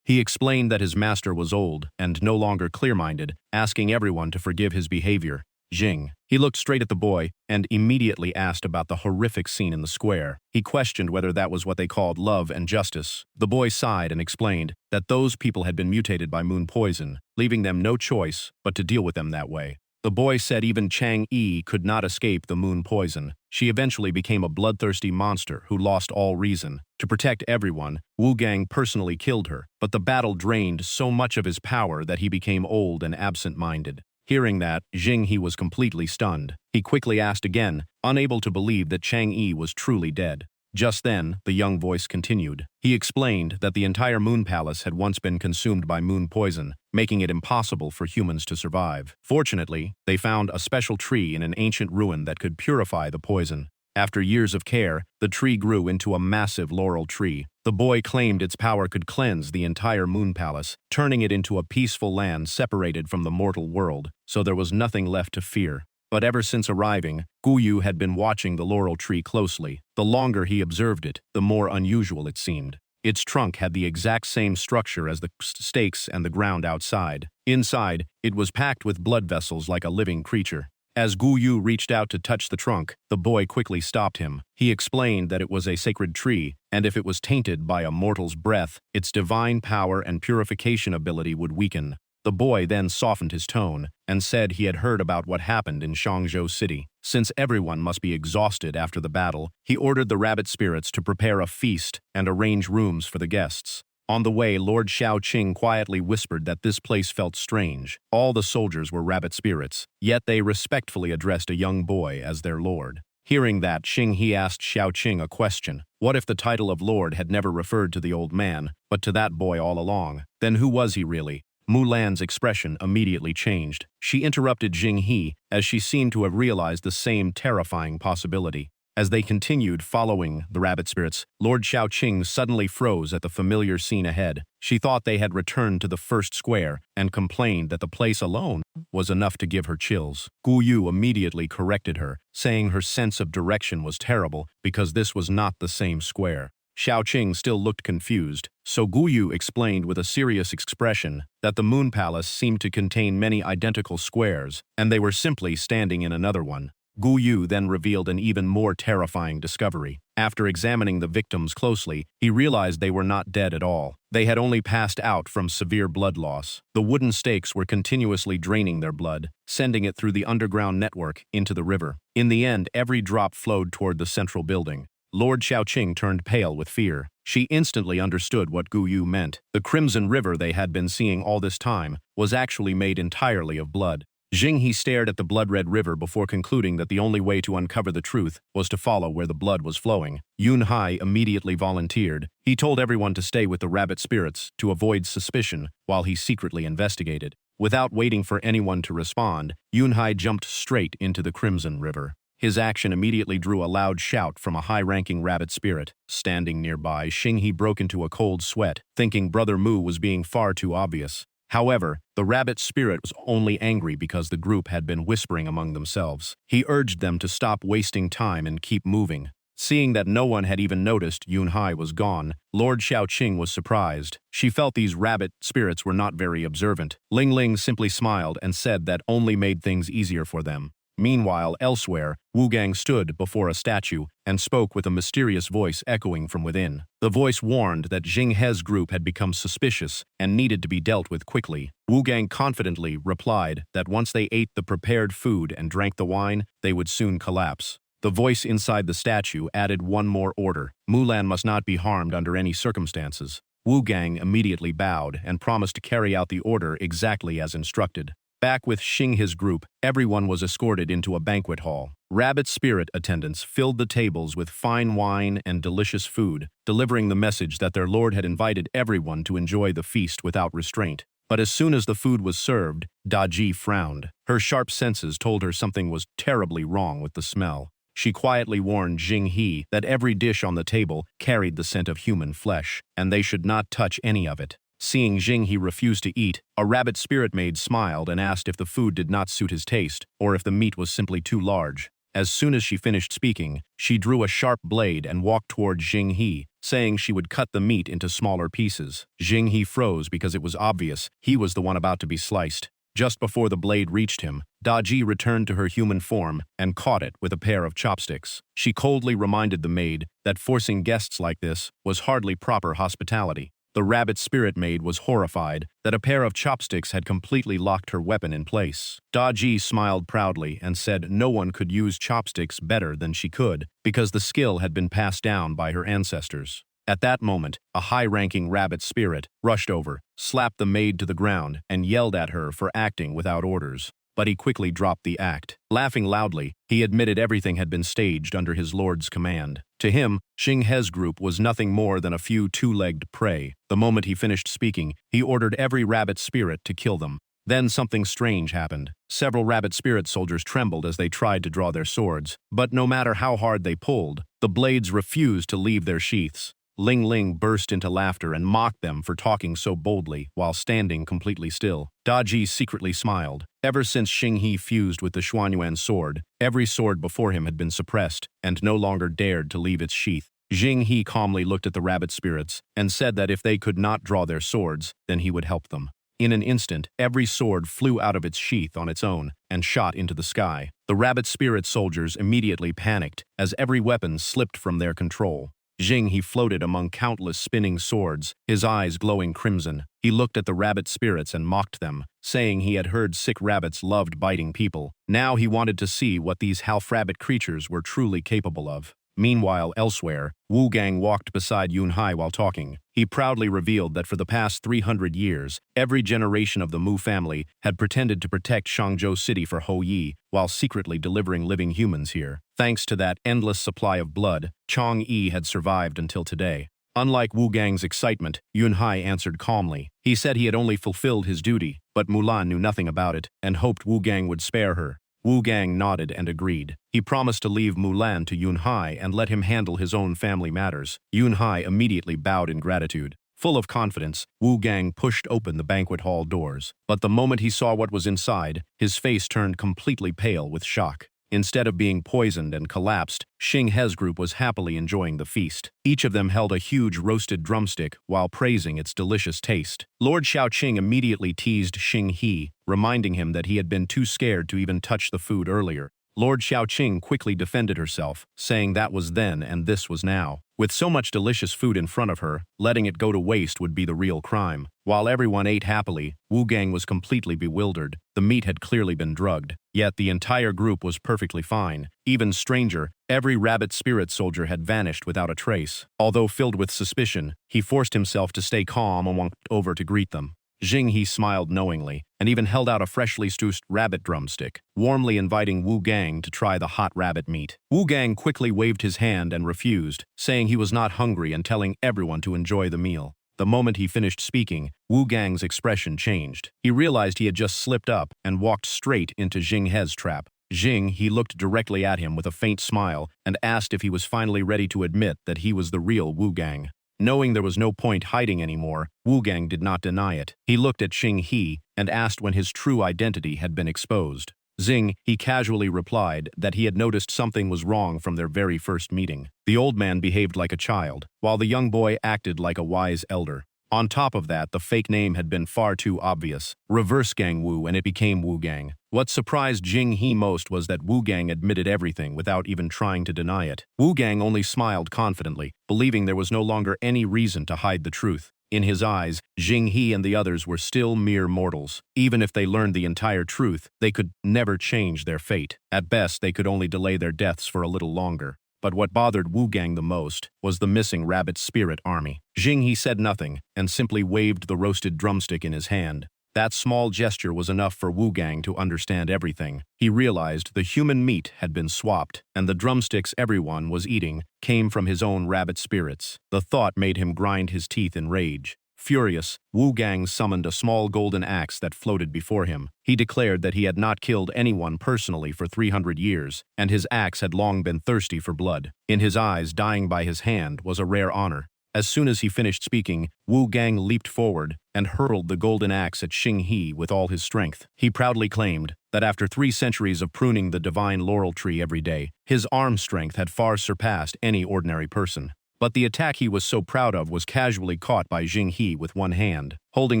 He explained that his master was old and no longer clear-minded, asking everyone to forgive his behavior. Jing. He looked straight at the boy and immediately asked about the horrific scene in the square. He questioned whether that was what they called love and justice. The boy sighed and explained that those people had been mutated by moon poison, leaving them no choice but to deal with them that way. The boy said even Chang Yi could not escape the moon poison. She eventually became a bloodthirsty monster who lost all reason. To protect everyone, Wu Gang personally killed her, but the battle drained so much of his power that he became old and absent-minded. Hearing that, Jing He was completely stunned. He quickly asked again, unable to believe that Chang Yi was truly dead. Just then, the young voice continued. He explained that the entire Moon Palace had once been consumed by moon poison, making it impossible for humans to survive. Fortunately, they found a special tree in an ancient ruin that could purify the poison. After years of care, the tree grew into a massive laurel tree. The boy claimed its power could cleanse the entire Moon Palace, turning it into a peaceful land separated from the mortal world, so there was nothing left to fear. But ever since arriving, Gu Yu had been watching the laurel tree closely. The longer he observed it, the more unusual it seemed. Its trunk had the exact same structure as the stakes and the ground outside. Inside, it was packed with blood vessels like a living creature. As Gu Yu reached out to touch the trunk, the boy quickly stopped him. He explained that it was a sacred tree, and if it was tainted by a mortal's breath, its divine power and purification ability would weaken. The boy then softened his tone and said he had heard about what happened in Shangzhou City. Since everyone must be exhausted after the battle, he ordered the rabbit spirits to prepare a feast and arrange rooms for the guests. On the way, Lord Xiaoqing quietly whispered that this place felt strange. All the soldiers were rabbit spirits, yet they respectfully addressed a young boy as their lord. Hearing that, Xing He asked Xiaoqing a question. What if the title of lord had never referred to the old man, but to that boy all along? Then who was he really? Mulan's expression immediately changed. She interrupted Xing He as she seemed to have realized the same terrifying possibility. As they continued following the rabbit spirits, Lord Xiaoqing suddenly froze at the familiar scene ahead. She thought they had returned to the first square and complained that the place alone was enough to give her chills. Gu Yu immediately corrected her, saying her sense of direction was terrible because this was not the same square. Xiaoqing still looked confused, so Gu Yu explained with a serious expression that the Moon Palace seemed to contain many identical squares, and they were simply standing in another one. Gu Yu then revealed an even more terrifying discovery. After examining the victims closely, he realized they were not dead at all. They had only passed out from severe blood loss. The wooden stakes were continuously draining their blood, sending it through the underground network into the river. In the end, every drop flowed toward the central building. Lord Xiaoqing turned pale with fear. She instantly understood what Gu Yu meant. The crimson river they had been seeing all this time was actually made entirely of blood. Xing He stared at the blood-red river before concluding that the only way to uncover the truth was to follow where the blood was flowing. Yun Hai immediately volunteered. He told everyone to stay with the rabbit spirits to avoid suspicion while he secretly investigated. Without waiting for anyone to respond, Yun Hai jumped straight into the crimson river. His action immediately drew a loud shout from a high-ranking rabbit spirit. Standing nearby, Xing He broke into a cold sweat, thinking Brother Mu was being far too obvious. However, the rabbit spirit was only angry because the group had been whispering among themselves. He urged them to stop wasting time and keep moving. Seeing that no one had even noticed Yun Hai was gone, Lord Xiaoqing was surprised. She felt these rabbit spirits were not very observant. Ling Ling simply smiled and said that only made things easier for them. Meanwhile, elsewhere, Wu Gang stood before a statue and spoke with a mysterious voice echoing from within. The voice warned that Jing He's group had become suspicious and needed to be dealt with quickly. Wu Gang confidently replied that once they ate the prepared food and drank the wine, they would soon collapse. The voice inside the statue added one more order. Mulan must not be harmed under any circumstances. Wu Gang immediately bowed and promised to carry out the order exactly as instructed. Back with Xing He's group, everyone was escorted into a banquet hall. Rabbit spirit attendants filled the tables with fine wine and delicious food, delivering the message that their lord had invited everyone to enjoy the feast without restraint. But as soon as the food was served, Daji frowned. Her sharp senses told her something was terribly wrong with the smell. She quietly warned Jing He that every dish on the table carried the scent of human flesh, and they should not touch any of it. Seeing Jing He refuse to eat, a rabbit spirit maid smiled and asked if the food did not suit his taste, or if the meat was simply too large. As soon as she finished speaking, she drew a sharp blade and walked toward Jing He, saying she would cut the meat into smaller pieces. Jing He froze because it was obvious he was the one about to be sliced. Just before the blade reached him, Daji returned to her human form and caught it with a pair of chopsticks. She coldly reminded the maid that forcing guests like this was hardly proper hospitality. The rabbit spirit maid was horrified that a pair of chopsticks had completely locked her weapon in place. Daji smiled proudly and said no one could use chopsticks better than she could because the skill had been passed down by her ancestors. At that moment, a high-ranking rabbit spirit rushed over, slapped the maid to the ground, and yelled at her for acting without orders. But he quickly dropped the act. Laughing loudly, he admitted everything had been staged under his lord's command. To him, Xing He's group was nothing more than a few two-legged prey. The moment he finished speaking, he ordered every rabbit spirit to kill them. Then something strange happened. Several rabbit spirit soldiers trembled as they tried to draw their swords, but no matter how hard they pulled, the blades refused to leave their sheaths. Ling Ling burst into laughter and mocked them for talking so boldly while standing completely still. Daji secretly smiled. Ever since Xing He fused with the Xuanyuan sword, every sword before him had been suppressed and no longer dared to leave its sheath. Xing He calmly looked at the rabbit spirits and said that if they could not draw their swords, then he would help them. In an instant, every sword flew out of its sheath on its own and shot into the sky. The rabbit spirit soldiers immediately panicked as every weapon slipped from their control. Xing He floated among countless spinning swords, his eyes glowing crimson. He looked at the rabbit spirits and mocked them, saying he had heard sick rabbits loved biting people. Now he wanted to see what these half-rabbit creatures were truly capable of. Meanwhile, elsewhere, Wu Gang walked beside Yun Hai while talking. He proudly revealed that for the past 300 years, every generation of the Mu family had pretended to protect Shangzhou City for Hou Yi while secretly delivering living humans here. Thanks to that endless supply of blood, Chong Yi had survived until today. Unlike Wu Gang's excitement, Yun Hai answered calmly. He said he had only fulfilled his duty, but Mulan knew nothing about it and hoped Wu Gang would spare her. Wu Gang nodded and agreed. He promised to leave Mulan to Yun Hai and let him handle his own family matters. Yun Hai immediately bowed in gratitude. Full of confidence, Wu Gang pushed open the banquet hall doors. But the moment he saw what was inside, his face turned completely pale with shock. Instead of being poisoned and collapsed, Xing He's group was happily enjoying the feast. Each of them held a huge roasted drumstick while praising its delicious taste. Lord Xiaoqing immediately teased Xing He, reminding him that he had been too scared to even touch the food earlier. Lord Xiaoqing quickly defended herself, saying that was then and this was now. With so much delicious food in front of her, letting it go to waste would be the real crime. While everyone ate happily, Wu Gang was completely bewildered. The meat had clearly been drugged. Yet the entire group was perfectly fine. Even stranger, every rabbit spirit soldier had vanished without a trace. Although filled with suspicion, he forced himself to stay calm and walked over to greet them. Xing He smiled knowingly, and even held out a freshly stewed rabbit drumstick, warmly inviting Wu Gang to try the hot rabbit meat. Wu Gang quickly waved his hand and refused, saying he was not hungry and telling everyone to enjoy the meal. The moment he finished speaking, Wu Gang's expression changed. He realized he had just slipped up and walked straight into Xing He's trap. Xing He looked directly at him with a faint smile and asked if he was finally ready to admit that he was the real Wu Gang. Knowing there was no point hiding anymore, Wu Gang did not deny it. He looked at Xing He and asked when his true identity had been exposed. Xing He casually replied that he had noticed something was wrong from their very first meeting. The old man behaved like a child, while the young boy acted like a wise elder. On top of that, the fake name had been far too obvious. Reverse Gang Wu, and it became Wu Gang. What surprised Jing He most was that Wu Gang admitted everything without even trying to deny it. Wu Gang only smiled confidently, believing there was no longer any reason to hide the truth. In his eyes, Jing He and the others were still mere mortals. Even if they learned the entire truth, they could never change their fate. At best, they could only delay their deaths for a little longer. But what bothered Wu Gang the most was the missing rabbit spirit army. Jing He said nothing and simply waved the roasted drumstick in his hand. That small gesture was enough for Wu Gang to understand everything. He realized the human meat had been swapped, and the drumsticks everyone was eating came from his own rabbit spirits. The thought made him grind his teeth in rage. Furious, Wu Gang summoned a small golden axe that floated before him. He declared that he had not killed anyone personally for 300 years, and his axe had long been thirsty for blood. In his eyes, dying by his hand was a rare honor. As soon as he finished speaking, Wu Gang leaped forward and hurled the golden axe at Jing He with all his strength. He proudly claimed that after 3 centuries of pruning the divine laurel tree every day, his arm strength had far surpassed any ordinary person. But the attack he was so proud of was casually caught by Jing He with one hand. Holding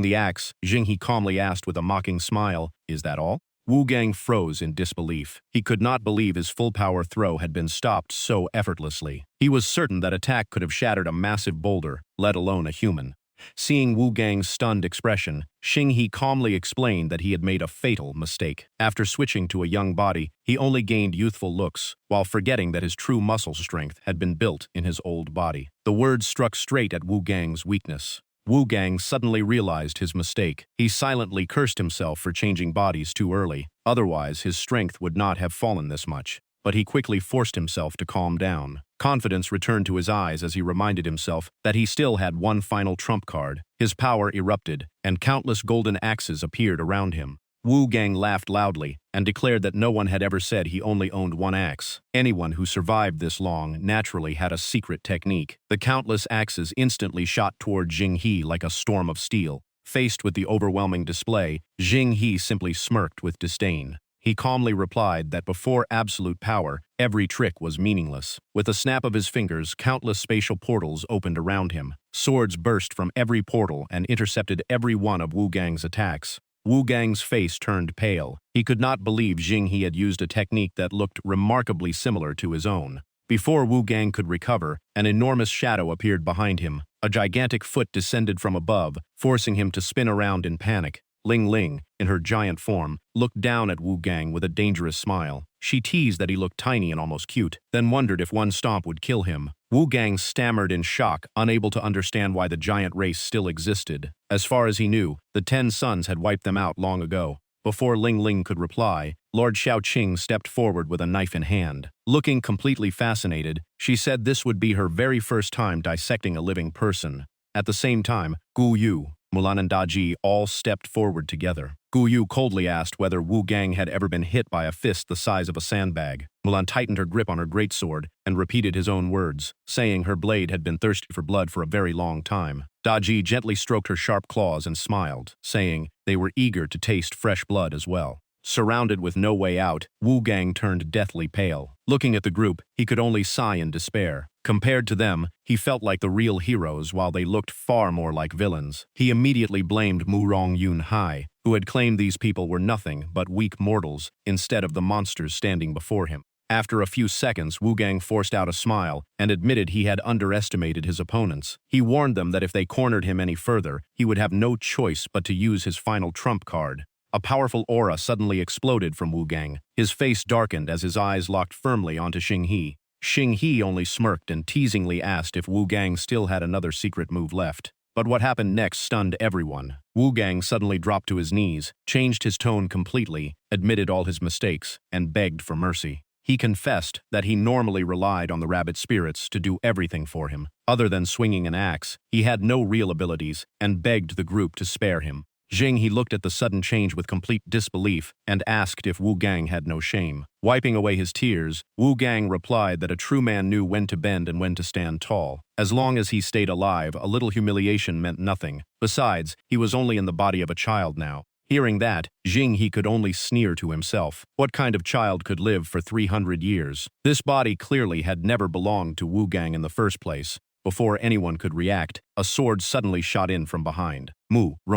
the axe, Jing He calmly asked with a mocking smile, "Is that all?" Wu Gang froze in disbelief. He could not believe his full-power throw had been stopped so effortlessly. He was certain that attack could have shattered a massive boulder, let alone a human. Seeing Wu Gang's stunned expression, Jing He calmly explained that he had made a fatal mistake. After switching to a young body, he only gained youthful looks, while forgetting that his true muscle strength had been built in his old body. The words struck straight at Wu Gang's weakness. Wu Gang suddenly realized his mistake. He silently cursed himself for changing bodies too early. Otherwise, his strength would not have fallen this much. But he quickly forced himself to calm down. Confidence returned to his eyes as he reminded himself that he still had one final trump card. His power erupted, and countless golden axes appeared around him. Wu Gang laughed loudly and declared that no one had ever said he only owned one axe. Anyone who survived this long naturally had a secret technique. The countless axes instantly shot toward Jing He like a storm of steel. Faced with the overwhelming display, Jing He simply smirked with disdain. He calmly replied that before absolute power, every trick was meaningless. With a snap of his fingers, countless spatial portals opened around him. Swords burst from every portal and intercepted every one of Wu Gang's attacks. Wu Gang's face turned pale. He could not believe Jing He had used a technique that looked remarkably similar to his own. Before Wu Gang could recover, an enormous shadow appeared behind him. A gigantic foot descended from above, forcing him to spin around in panic. Ling Ling, in her giant form, looked down at Wu Gang with a dangerous smile. She teased that he looked tiny and almost cute, then wondered if one stomp would kill him. Wu Gang stammered in shock, unable to understand why the giant race still existed. As far as he knew, the 10 sons had wiped them out long ago. Before Ling Ling could reply, Lord Xiaoqing stepped forward with a knife in hand. Looking completely fascinated, she said this would be her very first time dissecting a living person. At the same time, Gu Yu, Mulan and Daji all stepped forward together. Gu Yu coldly asked whether Wu Gang had ever been hit by a fist the size of a sandbag. Mulan tightened her grip on her greatsword and repeated his own words, saying her blade had been thirsty for blood for a very long time. Daji gently stroked her sharp claws and smiled, saying they were eager to taste fresh blood as well. Surrounded with no way out, Wu Gang turned deathly pale. Looking at the group, he could only sigh in despair. Compared to them, he felt like the real heroes while they looked far more like villains. He immediately blamed Murong Yun Hai, who had claimed these people were nothing but weak mortals instead of the monsters standing before him. After a few seconds, Wu Gang forced out a smile and admitted he had underestimated his opponents. He warned them that if they cornered him any further, he would have no choice but to use his final trump card. A powerful aura suddenly exploded from Wu Gang. His face darkened as his eyes locked firmly onto Jing He. Jing He only smirked and teasingly asked if Wu Gang still had another secret move left. But what happened next stunned everyone. Wu Gang suddenly dropped to his knees, changed his tone completely, admitted all his mistakes, and begged for mercy. He confessed that he normally relied on the rabbit spirits to do everything for him. Other than swinging an axe, he had no real abilities, and begged the group to spare him. Jing He looked at the sudden change with complete disbelief and asked if Wu Gang had no shame. Wiping away his tears, Wu Gang replied that a true man knew when to bend and when to stand tall. As long as he stayed alive, a little humiliation meant nothing. Besides, he was only in the body of a child now. Hearing that, Jing He could only sneer to himself. What kind of child could live for 300 years? This body clearly had never belonged to Wu Gang in the first place. Before anyone could react, a sword suddenly shot in from behind.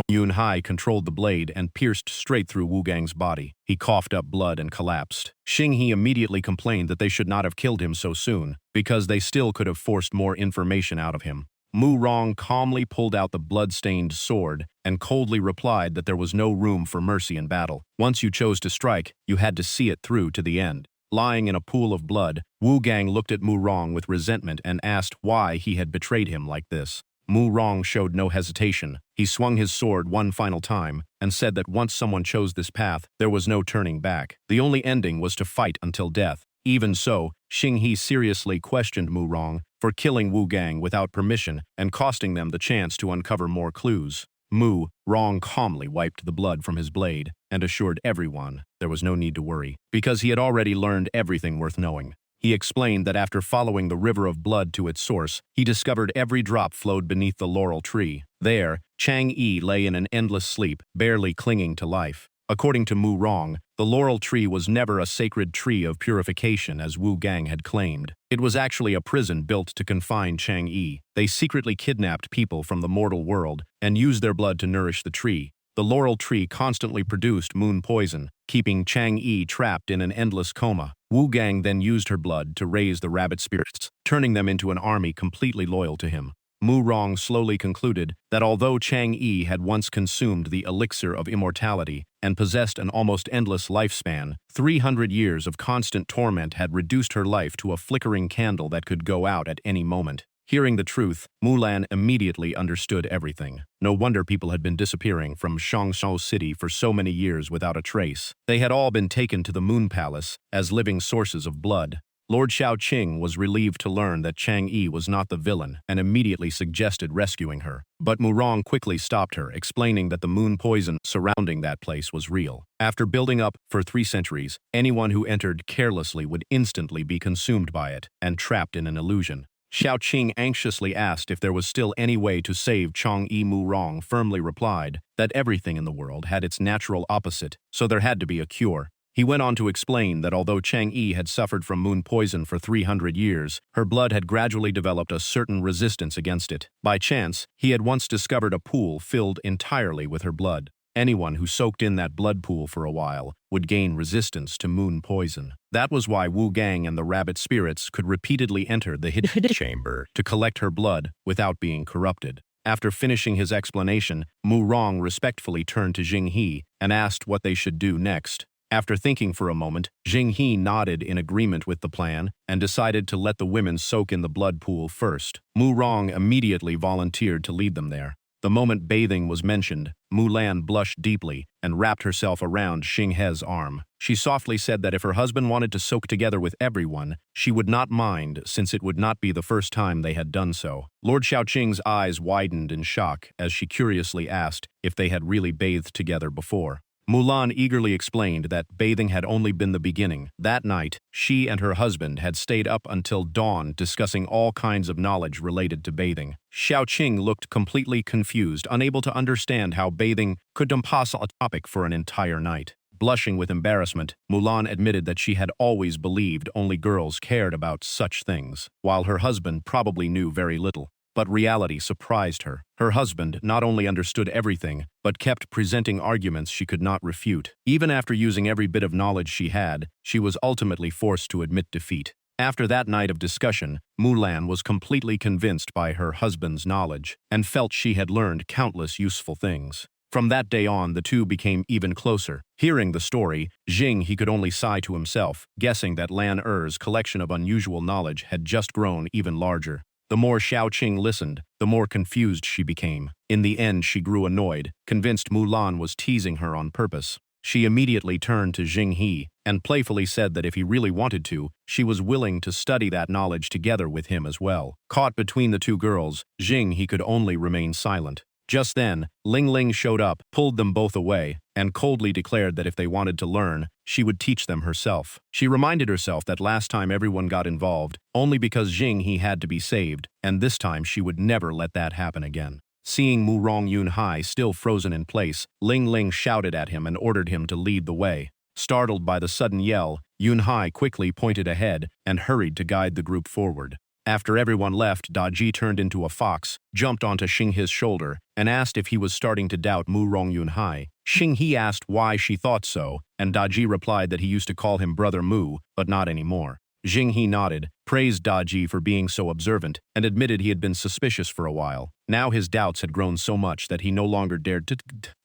Yun-hai controlled the blade and pierced straight through Wu Gang's body. He coughed up blood and collapsed. Xing-he immediately complained that they should not have killed him so soon, because they still could have forced more information out of him. Mu Rong calmly pulled out the blood-stained sword and coldly replied that there was no room for mercy in battle. Once you chose to strike, you had to see it through to the end. Lying in a pool of blood, Wu Gang looked at Mu Rong with resentment and asked why he had betrayed him like this. Mu Rong showed no hesitation. He swung his sword one final time and said that once someone chose this path, there was no turning back. The only ending was to fight until death. Even so, Xing-he seriously questioned Mu Rong for killing Wu Gang without permission and costing them the chance to uncover more clues. Mu Rong calmly wiped the blood from his blade and assured everyone there was no need to worry, because he had already learned everything worth knowing. He explained that after following the river of blood to its source, he discovered every drop flowed beneath the laurel tree. There, Chang-yi lay in an endless sleep, barely clinging to life. According to Mu Rong, the laurel tree was never a sacred tree of purification as Wu Gang had claimed. It was actually a prison built to confine Chang-yi. They secretly kidnapped people from the mortal world and used their blood to nourish the tree. The laurel tree constantly produced moon poison, keeping Chang-yi trapped in an endless coma. Wu Gang then used her blood to raise the rabbit spirits, turning them into an army completely loyal to him. Mu Rong slowly concluded that although Chang-yi had once consumed the elixir of immortality and possessed an almost endless lifespan, 300 years of constant torment had reduced her life to a flickering candle that could go out at any moment. Hearing the truth, Mulan immediately understood everything. No wonder people had been disappearing from Shangshou City for so many years without a trace. They had all been taken to the Moon Palace as living sources of blood. Lord Xiaoqing was relieved to learn that Chang-yi was not the villain and immediately suggested rescuing her. But Mu Rong quickly stopped her, explaining that the moon poison surrounding that place was real. After building up for 3 centuries, anyone who entered carelessly would instantly be consumed by it and trapped in an illusion. Xiaoqing anxiously asked if there was still any way to save Chang-yi. Mu Rong firmly replied that everything in the world had its natural opposite, so there had to be a cure. He went on to explain that although Chang-yi had suffered from moon poison for 300 years, her blood had gradually developed a certain resistance against it. By chance, he had once discovered a pool filled entirely with her blood. Anyone who soaked in that blood pool for a while would gain resistance to moon poison. That was why Wu Gang and the rabbit spirits could repeatedly enter the hidden chamber to collect her blood without being corrupted. After finishing his explanation, Mu Rong respectfully turned to Xing-he and asked what they should do next. After thinking for a moment, Xing-he nodded in agreement with the plan and decided to let the women soak in the blood pool first. Mu Rong immediately volunteered to lead them there. The moment bathing was mentioned, Mulan blushed deeply and wrapped herself around Xing-he's arm. She softly said that if her husband wanted to soak together with everyone, she would not mind, since it would not be the first time they had done so. Lord Xiaoqing's eyes widened in shock as she curiously asked if they had really bathed together before. Mulan eagerly explained that bathing had only been the beginning. That night, she and her husband had stayed up until dawn discussing all kinds of knowledge related to bathing. Xiaoqing looked completely confused, unable to understand how bathing could impose a topic for an entire night. Blushing with embarrassment, Mulan admitted that she had always believed only girls cared about such things, while her husband probably knew very little. But reality surprised her. Her husband not only understood everything, but kept presenting arguments she could not refute. Even after using every bit of knowledge she had, she was ultimately forced to admit defeat. After that night of discussion, Mulan was completely convinced by her husband's knowledge and felt she had learned countless useful things. From that day on, the two became even closer. Hearing the story, he could only sigh to himself, guessing that Lan Er's collection of unusual knowledge had just grown even larger. The more Xiaoqing listened, the more confused she became. In the end, she grew annoyed, convinced Mulan was teasing her on purpose. She immediately turned to Xing-he and playfully said that if he really wanted to, she was willing to study that knowledge together with him as well. Caught between the two girls, he could only remain silent. Just then, Ling Ling showed up, pulled them both away, and coldly declared that if they wanted to learn, she would teach them herself. She reminded herself that last time everyone got involved, only because he had to be saved, and this time she would never let that happen again. Seeing Mu Rong Yun-hai still frozen in place, Ling Ling shouted at him and ordered him to lead the way. Startled by the sudden yell, Yun-hai quickly pointed ahead and hurried to guide the group forward. After everyone left, Daji turned into a fox, jumped onto Xinghe's shoulder, and asked if he was starting to doubt Mu Rongyunhai. Xinghe asked why she thought so, and Daji replied that he used to call him Brother Mu, but not anymore. Xinghe nodded, praised Daji for being so observant, and admitted he had been suspicious for a while. Now his doubts had grown so much that he no longer dared to.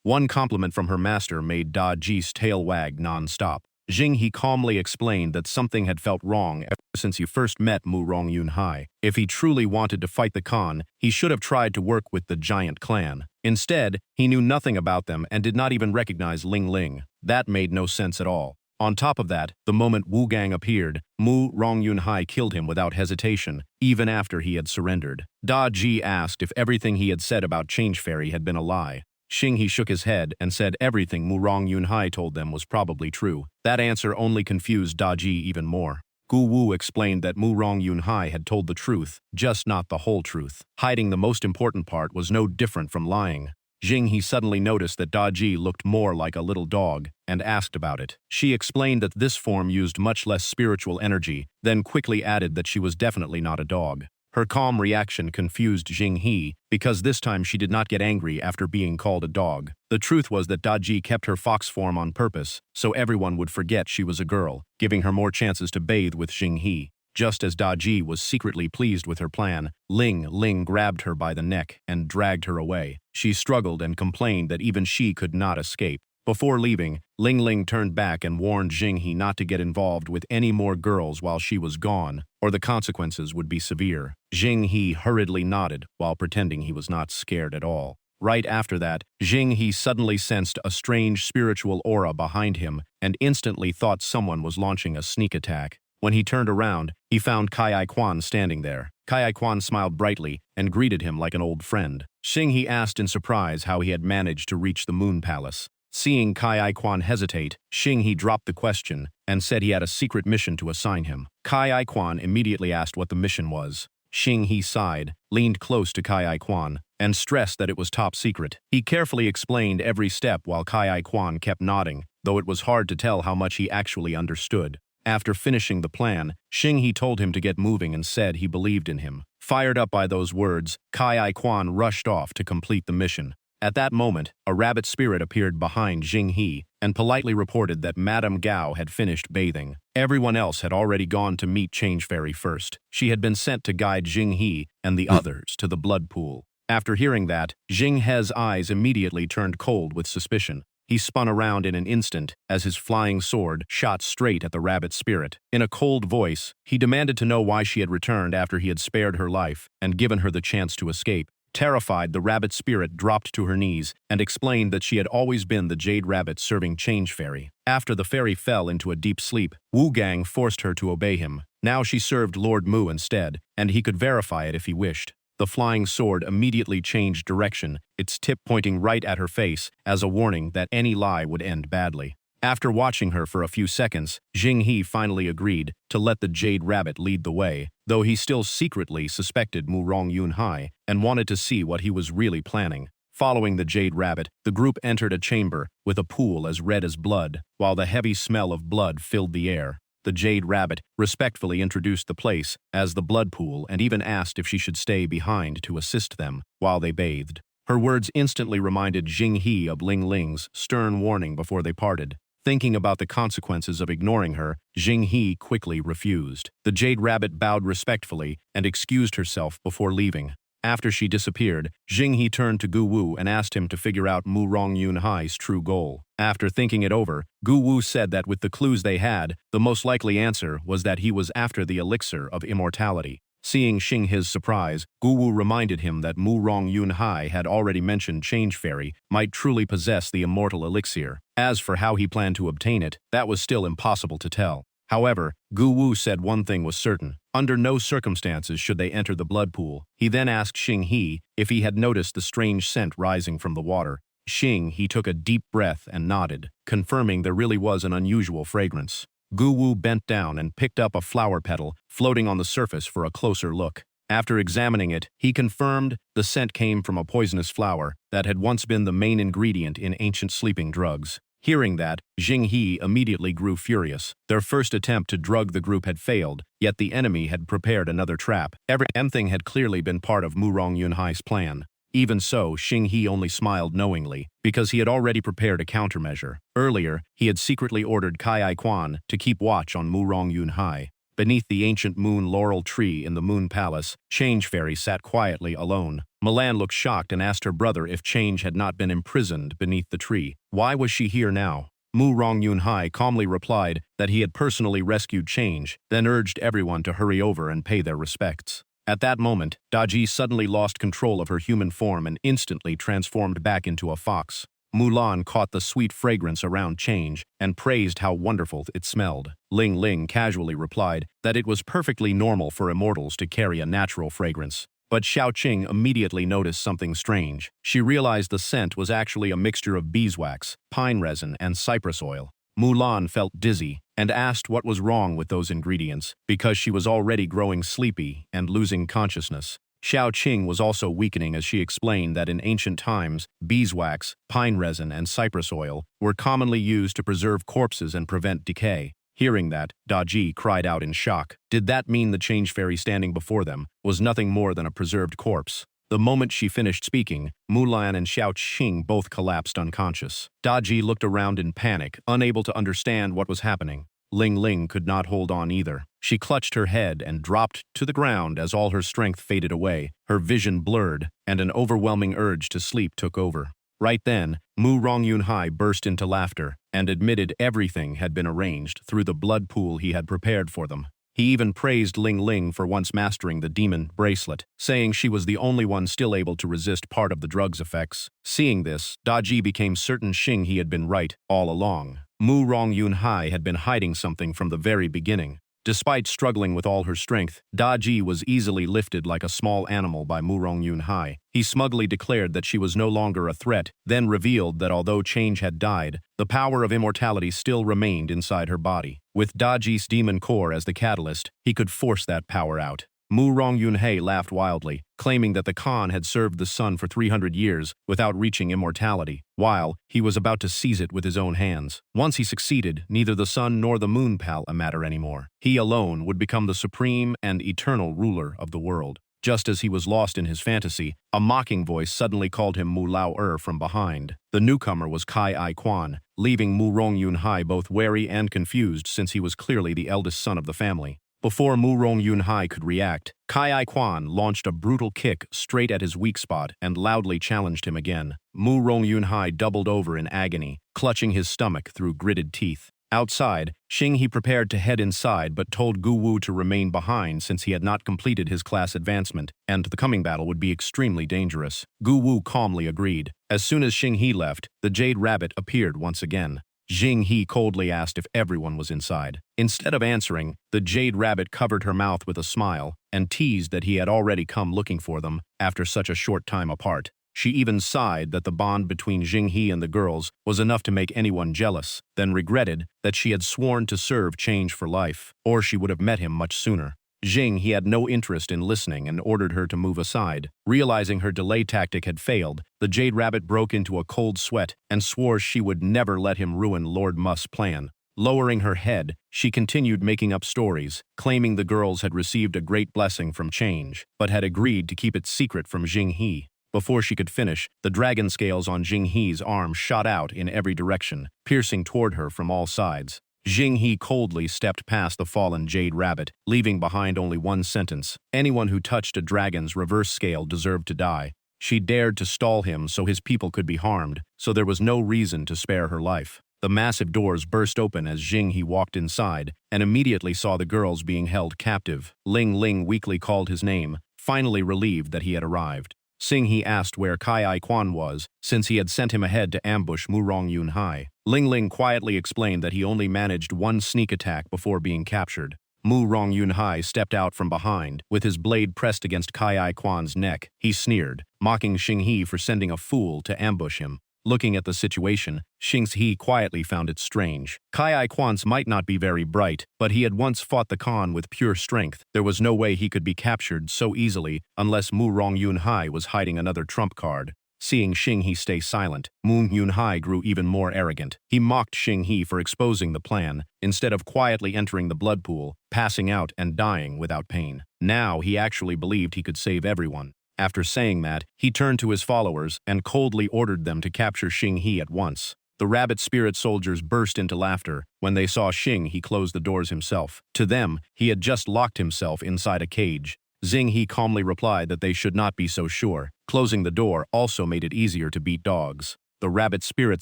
One compliment from her master made Daji's tail wag non-stop. Xinghe calmly explained that something had felt wrong ever since he first met Mu Rongyunhai. If he truly wanted to fight the Khan, he should have tried to work with the giant clan. Instead, he knew nothing about them and did not even recognize Ling Ling. That made no sense at all. On top of that, the moment Wu Gang appeared, Mu Rongyunhai killed him without hesitation, even after he had surrendered. Da Ji asked if everything he had said about Change Fairy had been a lie. Xinghe shook his head and said everything Mu Rongyunhai told them was probably true. That answer only confused Da Ji even more. Gu Wu explained that Mu Rongyunhai had told the truth, just not the whole truth. Hiding the most important part was no different from lying. Xinghe suddenly noticed that Da Ji looked more like a little dog, and asked about it. She explained that this form used much less spiritual energy, then quickly added that she was definitely not a dog. Her calm reaction confused Xinghe, because this time she did not get angry after being called a dog. The truth was that Daji kept her fox form on purpose, so everyone would forget she was a girl, giving her more chances to bathe with Xinghe. Just as Daji was secretly pleased with her plan, Ling Ling grabbed her by the neck and dragged her away. She struggled and complained that even she could not escape. Before leaving, Ling Ling turned back and warned Xinghe not to get involved with any more girls while she was gone, or the consequences would be severe. Xinghe hurriedly nodded while pretending he was not scared at all. Right after that, Xinghe suddenly sensed a strange spiritual aura behind him and instantly thought someone was launching a sneak attack. When he turned around, he found Kai Quan standing there. Kai Quan smiled brightly and greeted him like an old friend. Xinghe asked in surprise how he had managed to reach the Moon Palace. Seeing Kai Quan hesitate, Xinghe dropped the question and said he had a secret mission to assign him. Kai Quan immediately asked what the mission was. Xinghe sighed, leaned close to Kai Quan, and stressed that it was top secret. He carefully explained every step while Kai Quan kept nodding, though it was hard to tell how much he actually understood. After finishing the plan, Xinghe told him to get moving and said he believed in him. Fired up by those words, Kai Quan rushed off to complete the mission. At that moment, a rabbit spirit appeared behind Xinghe and politely reported that Madame Gao had finished bathing. Everyone else had already gone to meet Change Fairy first. She had been sent to guide Xinghe and the others to the blood pool. After hearing that, Xinghe's eyes immediately turned cold with suspicion. He spun around in an instant as his flying sword shot straight at the rabbit spirit. In a cold voice, he demanded to know why she had returned after he had spared her life and given her the chance to escape. Terrified, the rabbit spirit dropped to her knees and explained that she had always been the jade rabbit serving Change Fairy. After the fairy fell into a deep sleep, Wu Gang forced her to obey him. Now she served Lord Mu instead, and he could verify it if he wished. The flying sword immediately changed direction, its tip pointing right at her face as a warning that any lie would end badly. After watching her for a few seconds, Xinghe finally agreed to let the Jade Rabbit lead the way, though he still secretly suspected Mu Rongyunhai and wanted to see what he was really planning. Following the Jade Rabbit, the group entered a chamber with a pool as red as blood, while the heavy smell of blood filled the air. The Jade Rabbit respectfully introduced the place as the blood pool and even asked if she should stay behind to assist them while they bathed. Her words instantly reminded Xinghe of Ling Ling's stern warning before they parted. Thinking about the consequences of ignoring her, Xinghe quickly refused. The Jade Rabbit bowed respectfully and excused herself before leaving. After she disappeared, Xinghe turned to Gu Wu and asked him to figure out Mu Rongyunhai's true goal. After thinking it over, Gu Wu said that with the clues they had, the most likely answer was that he was after the elixir of immortality. Seeing Xinghe's surprise, Gu Wu reminded him that Mu Rongyunhai had already mentioned Change Fairy might truly possess the immortal elixir. As for how he planned to obtain it, that was still impossible to tell. However, Gu Wu said one thing was certain. Under no circumstances should they enter the blood pool. He then asked Xinghe if he had noticed the strange scent rising from the water. Xinghe took a deep breath and nodded, confirming there really was an unusual fragrance. Gu Wu bent down and picked up a flower petal floating on the surface for a closer look. After examining it, he confirmed the scent came from a poisonous flower that had once been the main ingredient in ancient sleeping drugs. Hearing that, Jing He immediately grew furious. Their first attempt to drug the group had failed, yet the enemy had prepared another trap. Everything had clearly been part of Mu Rong Yunhai's plan. Even so, Xing He only smiled knowingly, because he had already prepared a countermeasure. Earlier, he had secretly ordered Kai Ai Quan to keep watch on Mu Rong Yunhai. Beneath the ancient moon laurel tree in the Moon Palace, Change Fairy sat quietly alone. Milan looked shocked and asked her brother if Change had not been imprisoned beneath the tree. Why was she here now? Mu Rong Yunhai calmly replied that he had personally rescued Change, then urged everyone to hurry over and pay their respects. At that moment, Daji suddenly lost control of her human form and instantly transformed back into a fox. Mulan caught the sweet fragrance around Change and praised how wonderful it smelled. Ling Ling casually replied that it was perfectly normal for immortals to carry a natural fragrance. But Xiaoqing immediately noticed something strange. She realized the scent was actually a mixture of beeswax, pine resin, and cypress oil. Mulan felt dizzy and asked what was wrong with those ingredients, because she was already growing sleepy and losing consciousness. Xiaoqing was also weakening as she explained that in ancient times, beeswax, pine resin, and cypress oil were commonly used to preserve corpses and prevent decay. Hearing that, Daji cried out in shock. Did that mean the Change Fairy standing before them was nothing more than a preserved corpse? The moment she finished speaking, Mulan and Xiaoqing both collapsed unconscious. Daji looked around in panic, unable to understand what was happening. Ling Ling could not hold on either. She clutched her head and dropped to the ground as all her strength faded away. Her vision blurred, and an overwhelming urge to sleep took over. Right then, Mu Rong Yunhai burst into laughter and admitted everything had been arranged through the blood pool he had prepared for them. He even praised Ling Ling for once mastering the demon bracelet, saying she was the only one still able to resist part of the drug's effects. Seeing this, Daji became certain Xing He had been right all along. Mu Rong Yunhai had been hiding something from the very beginning. Despite struggling with all her strength, Daji was easily lifted like a small animal by Mu Rong Yunhai. He smugly declared that she was no longer a threat, then revealed that although Change had died, the power of immortality still remained inside her body. With Daji's demon core as the catalyst, he could force that power out. Mu Rong Yunhei laughed wildly, claiming that the Khan had served the sun for 300 years without reaching immortality, while he was about to seize it with his own hands. Once he succeeded, neither the sun nor the moon pal matter anymore. He alone would become the supreme and eternal ruler of the world. Just as he was lost in his fantasy, a mocking voice suddenly called him Mu Lao from behind. The newcomer was Kai Ai Quan, leaving Mu Rong Yunhai both wary and confused since he was clearly the eldest son of the family. Before Mu Rong Yunhai could react, Kai Ai Quan launched a brutal kick straight at his weak spot and loudly challenged him again. Mu Rong Yunhai doubled over in agony, clutching his stomach through gritted teeth. Outside, Xing He prepared to head inside but told Gu Wu to remain behind since he had not completed his class advancement, and the coming battle would be extremely dangerous. Gu Wu calmly agreed. As soon as Xing He left, the Jade Rabbit appeared once again. Xing He coldly asked if everyone was inside. Instead of answering, the Jade Rabbit covered her mouth with a smile and teased that he had already come looking for them after such a short time apart. She even sighed that the bond between Xing He and the girls was enough to make anyone jealous, then regretted that she had sworn to serve Change for life, or she would have met him much sooner. Xing He had no interest in listening and ordered her to move aside. Realizing her delay tactic had failed, the Jade Rabbit broke into a cold sweat and swore she would never let him ruin Lord Mu's plan. Lowering her head, she continued making up stories, claiming the girls had received a great blessing from Change, but had agreed to keep it secret from Xing He. Before she could finish, the dragon scales on Xing He's arm shot out in every direction, piercing toward her from all sides. Xing He coldly stepped past the fallen Jade Rabbit, leaving behind only one sentence: anyone who touched a dragon's reverse scale deserved to die. She dared to stall him so his people could be harmed, so there was no reason to spare her life. The massive doors burst open as Xing He walked inside, and immediately saw the girls being held captive. Ling Ling weakly called his name, finally relieved that he had arrived. Xing He asked where Kai Ai Quan was, since he had sent him ahead to ambush Mu Rong Yunhai. Ling Ling quietly explained that he only managed one sneak attack before being captured. Mu Rong Yunhai stepped out from behind, with his blade pressed against Kai Ai Quan's neck. He sneered, mocking Xing He for sending a fool to ambush him. Looking at the situation, Xing He quietly found it strange. Kai Ai Quan's might not be very bright, but he had once fought the Khan with pure strength. There was no way he could be captured so easily unless Mu Rong Yunhai was hiding another trump card. Seeing Xing He stay silent, Moon Yunhai grew even more arrogant. He mocked Xing He for exposing the plan, instead of quietly entering the blood pool, passing out and dying without pain. Now he actually believed he could save everyone. After saying that, he turned to his followers and coldly ordered them to capture Xing He at once. The rabbit spirit soldiers burst into laughter. When they saw Xing He close the doors himself. To them, he had just locked himself inside a cage. Xing He calmly replied that they should not be so sure. Closing the door also made it easier to beat dogs. The rabbit spirit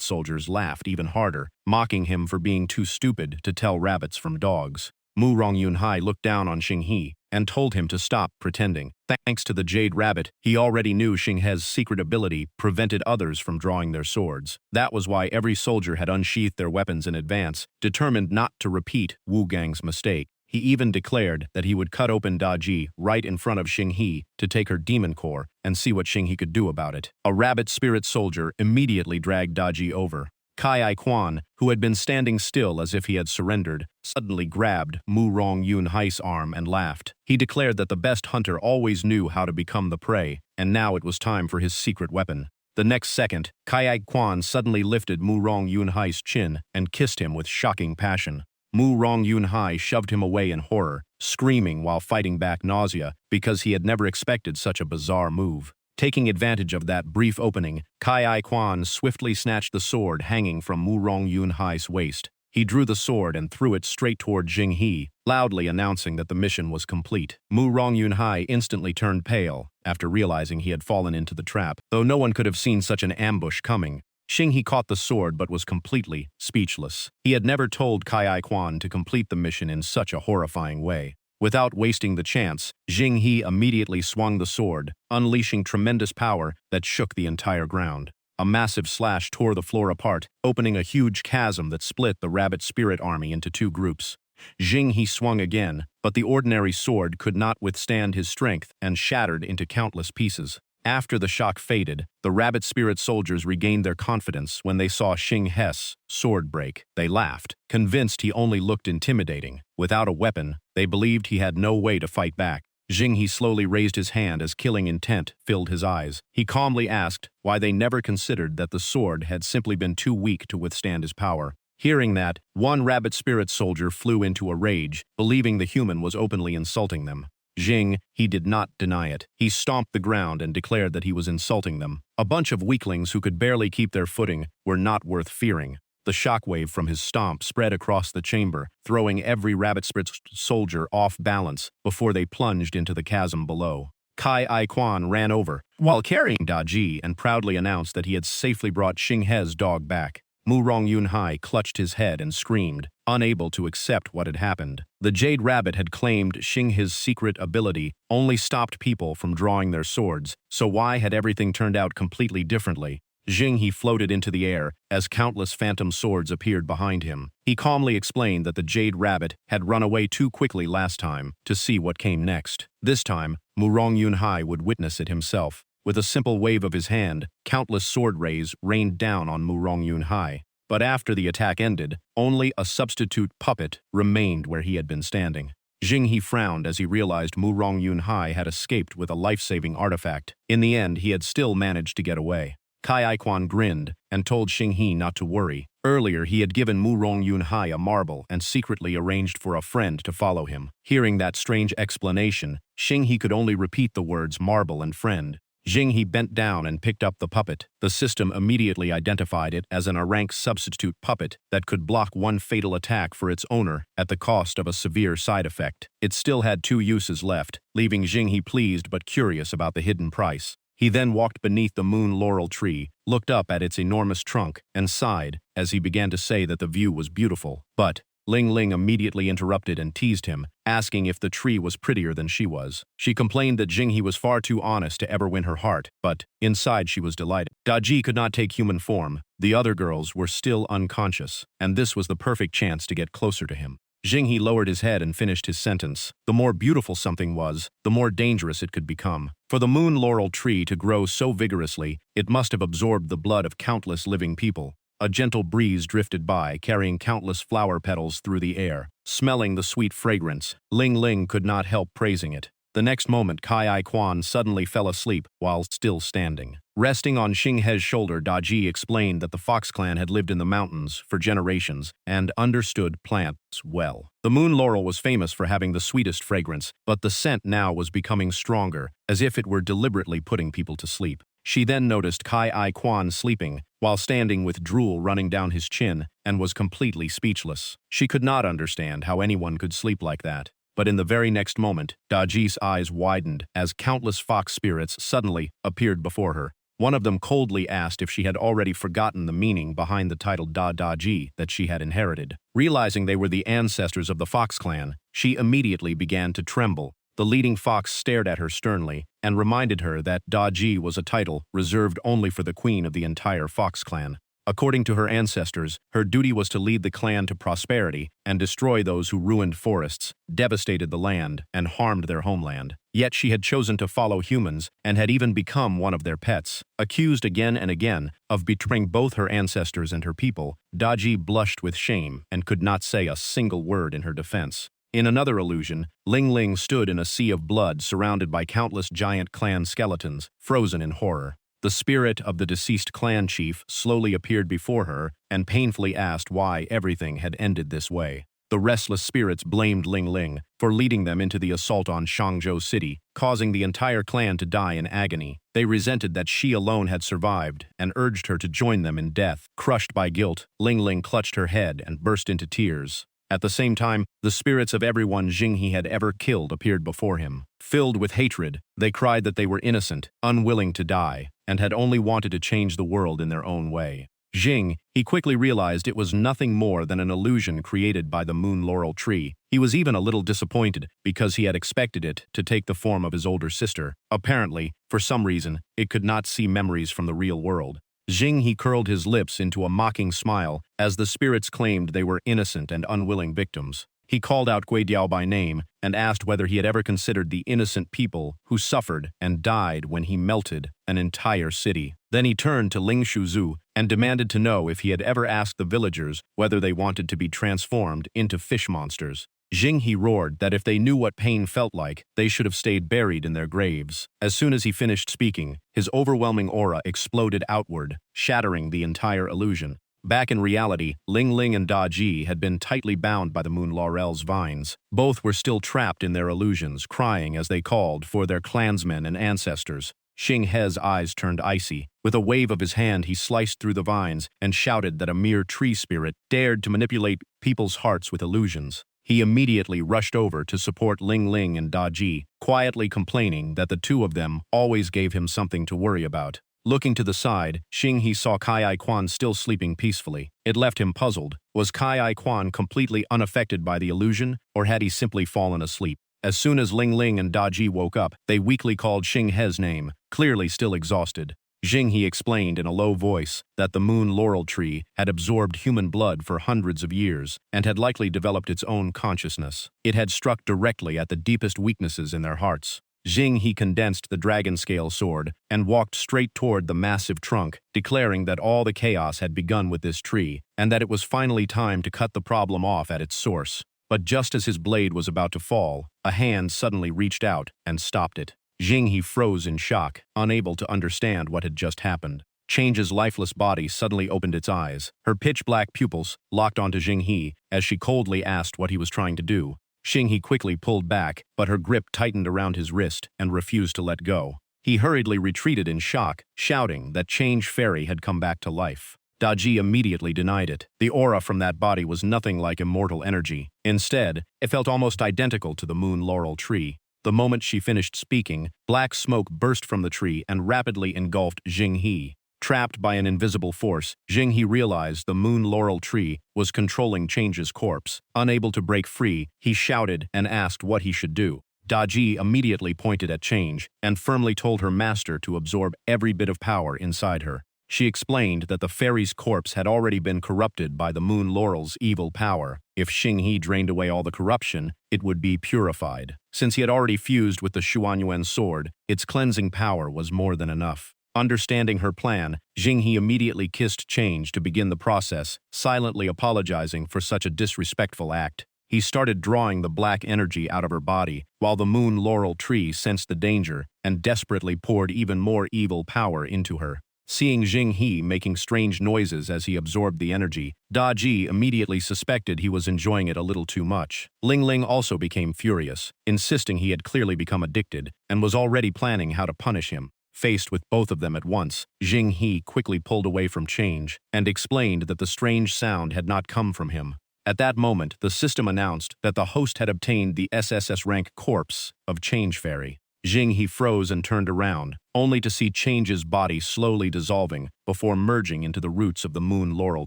soldiers laughed even harder, mocking him for being too stupid to tell rabbits from dogs. Mu Rongyunhai looked down on Xing He and told him to stop pretending. Thanks to the Jade Rabbit, he already knew Xing He's secret ability prevented others from drawing their swords. That was why every soldier had unsheathed their weapons in advance, determined not to repeat Wu Gang's mistake. He even declared that he would cut open Daji right in front of Xing He to take her demon core and see what Xing He could do about it. A rabbit spirit soldier immediately dragged Daji over. Kai Quan, who had been standing still as if he had surrendered, suddenly grabbed Mu Rong Yunhai's arm and laughed. He declared that the best hunter always knew how to become the prey, and now it was time for his secret weapon. The next second, Kai Quan suddenly lifted Mu Rong Yunhai's chin and kissed him with shocking passion. Mu Rong Yunhai shoved him away in horror, screaming while fighting back nausea because he had never expected such a bizarre move. Taking advantage of that brief opening, Kai Quan swiftly snatched the sword hanging from Mu Rong Yunhai's waist. He drew the sword and threw it straight toward Xing He, loudly announcing that the mission was complete. Mu Rong Yunhai instantly turned pale after realizing he had fallen into the trap. Though no one could have seen such an ambush coming, Xing He caught the sword but was completely speechless. He had never told Kai Quan to complete the mission in such a horrifying way. Without wasting the chance, Xing He immediately swung the sword, unleashing tremendous power that shook the entire ground. A massive slash tore the floor apart, opening a huge chasm that split the rabbit spirit army into two groups. Xing He swung again, but the ordinary sword could not withstand his strength and shattered into countless pieces. After the shock faded, the rabbit spirit soldiers regained their confidence when they saw Xing He's sword break. They laughed, convinced he only looked intimidating. Without a weapon, they believed he had no way to fight back. Xing He slowly raised his hand as killing intent filled his eyes. He calmly asked why they never considered that the sword had simply been too weak to withstand his power. Hearing that, one rabbit spirit soldier flew into a rage, believing the human was openly insulting them. Xing He did not deny it. He stomped the ground and declared that he was insulting them. A bunch of weaklings who could barely keep their footing were not worth fearing. The shockwave from his stomp spread across the chamber, throwing every rabbit spirit soldier off balance before they plunged into the chasm below. Kai Quan ran over, while carrying Daji, and proudly announced that he had safely brought Xing He's dog back. Mu Rong Yunhai clutched his head and screamed, unable to accept what had happened. The Jade Rabbit had claimed Xing He's secret ability only stopped people from drawing their swords, so why had everything turned out completely differently? Xing He floated into the air as countless phantom swords appeared behind him. He calmly explained that the Jade Rabbit had run away too quickly last time to see what came next. This time, Mu Rong Yunhai would witness it himself. With a simple wave of his hand, countless sword rays rained down on Mu Rong Yunhai. But after the attack ended, only a substitute puppet remained where he had been standing. Xing He frowned as he realized Mu Rong Yunhai had escaped with a life-saving artifact. In the end, he had still managed to get away. Kai Quan grinned and told Xing He not to worry. Earlier, he had given Mu Rong Yunhai a marble and secretly arranged for a friend to follow him. Hearing that strange explanation, Xing He could only repeat the words marble and friend. Xing He bent down and picked up the puppet. The system immediately identified it as an rank substitute puppet that could block one fatal attack for its owner at the cost of a severe side effect. It still had 2 uses left, leaving Xing He pleased but curious about the hidden price. He then walked beneath the moon laurel tree, looked up at its enormous trunk, and sighed as he began to say that the view was beautiful. But Ling Ling immediately interrupted and teased him, asking if the tree was prettier than she was. She complained that Xing He was far too honest to ever win her heart, but inside she was delighted. Daji could not take human form. The other girls were still unconscious, and this was the perfect chance to get closer to him. Xing He lowered his head and finished his sentence. The more beautiful something was, the more dangerous it could become. For the moon laurel tree to grow so vigorously, it must have absorbed the blood of countless living people. A gentle breeze drifted by, carrying countless flower petals through the air. Smelling the sweet fragrance, Ling Ling could not help praising it. The next moment, Kai Quan suddenly fell asleep while still standing. Resting on Xing He's shoulder, Daji explained that the Fox clan had lived in the mountains for generations and understood plants well. The moon laurel was famous for having the sweetest fragrance, but the scent now was becoming stronger, as if it were deliberately putting people to sleep. She then noticed Kai Quan sleeping, while standing with drool running down his chin, and was completely speechless. She could not understand how anyone could sleep like that. But in the very next moment, Daji's eyes widened as countless fox spirits suddenly appeared before her. One of them coldly asked if she had already forgotten the meaning behind the title Daji that she had inherited. Realizing they were the ancestors of the Fox clan, she immediately began to tremble. The leading fox stared at her sternly and reminded her that Daji was a title reserved only for the queen of the entire Fox clan. According to her ancestors, her duty was to lead the clan to prosperity and destroy those who ruined forests, devastated the land, and harmed their homeland. Yet she had chosen to follow humans and had even become one of their pets. Accused again and again of betraying both her ancestors and her people, Daji blushed with shame and could not say a single word in her defense. In another illusion, Ling Ling stood in a sea of blood surrounded by countless giant clan skeletons, frozen in horror. The spirit of the deceased clan chief slowly appeared before her and painfully asked why everything had ended this way. The restless spirits blamed Ling Ling for leading them into the assault on Shangzhou City, causing the entire clan to die in agony. They resented that she alone had survived and urged her to join them in death. Crushed by guilt, Ling Ling clutched her head and burst into tears. At the same time, the spirits of everyone Jinghe had ever killed appeared before him. Filled with hatred, they cried that they were innocent, unwilling to die, and had only wanted to change the world in their own way. He quickly realized it was nothing more than an illusion created by the moon laurel tree. He was even a little disappointed because he had expected it to take the form of his older sister. Apparently, for some reason, it could not see memories from the real world. He curled his lips into a mocking smile as the spirits claimed they were innocent and unwilling victims. He called out Gui Diao by name and asked whether he had ever considered the innocent people who suffered and died when he melted an entire city. Then he turned to Ling Shuzu and demanded to know if he had ever asked the villagers whether they wanted to be transformed into fish monsters. He roared that if they knew what pain felt like, they should have stayed buried in their graves. As soon as he finished speaking, his overwhelming aura exploded outward, shattering the entire illusion. Back in reality, Ling Ling and Daji had been tightly bound by the moon laurel's vines. Both were still trapped in their illusions, crying as they called for their clansmen and ancestors. Xing He's eyes turned icy. With a wave of his hand, he sliced through the vines and shouted that a mere tree spirit dared to manipulate people's hearts with illusions. He immediately rushed over to support Ling Ling and Daji, quietly complaining that the two of them always gave him something to worry about. Looking to the side, Xing saw Kai Quan still sleeping peacefully. It left him puzzled. Was Kai Quan completely unaffected by the illusion, or had he simply fallen asleep? As soon as Ling Ling and Daji woke up, they weakly called Xing He's name, clearly still exhausted. He explained in a low voice that the moon laurel tree had absorbed human blood for hundreds of years and had likely developed its own consciousness. It had struck directly at the deepest weaknesses in their hearts. He condensed the dragon scale sword and walked straight toward the massive trunk, declaring that all the chaos had begun with this tree and that it was finally time to cut the problem off at its source. But just as his blade was about to fall, a hand suddenly reached out and stopped it. He froze in shock, unable to understand what had just happened. Change's lifeless body suddenly opened its eyes. Her pitch-black pupils locked onto Jinghe as she coldly asked what he was trying to do. Jinghe quickly pulled back, but her grip tightened around his wrist and refused to let go. He hurriedly retreated in shock, shouting that Change Fairy had come back to life. Daji immediately denied it. The aura from that body was nothing like immortal energy. Instead, it felt almost identical to the moon laurel tree. The moment she finished speaking, black smoke burst from the tree and rapidly engulfed Jinghe. Trapped by an invisible force, Jinghe realized the moon laurel tree was controlling Change's corpse. Unable to break free, he shouted and asked what he should do. Daji immediately pointed at Change and firmly told her master to absorb every bit of power inside her. She explained that the fairy's corpse had already been corrupted by the moon laurel's evil power. If Jinghe drained away all the corruption, it would be purified. Since he had already fused with the Xuanyuan sword, its cleansing power was more than enough. Understanding her plan, Jinghe immediately kissed Change to begin the process, silently apologizing for such a disrespectful act. He started drawing the black energy out of her body, while the moon laurel tree sensed the danger and desperately poured even more evil power into her. Seeing Jing He making strange noises as he absorbed the energy, Da Ji immediately suspected he was enjoying it a little too much. Ling Ling also became furious, insisting he had clearly become addicted and was already planning how to punish him. Faced with both of them at once, Jing He quickly pulled away from Change and explained that the strange sound had not come from him. At that moment, the system announced that the host had obtained the SSS rank corpse of Change Fairy. Jing He froze and turned around, only to see Change's body slowly dissolving before merging into the roots of the moon laurel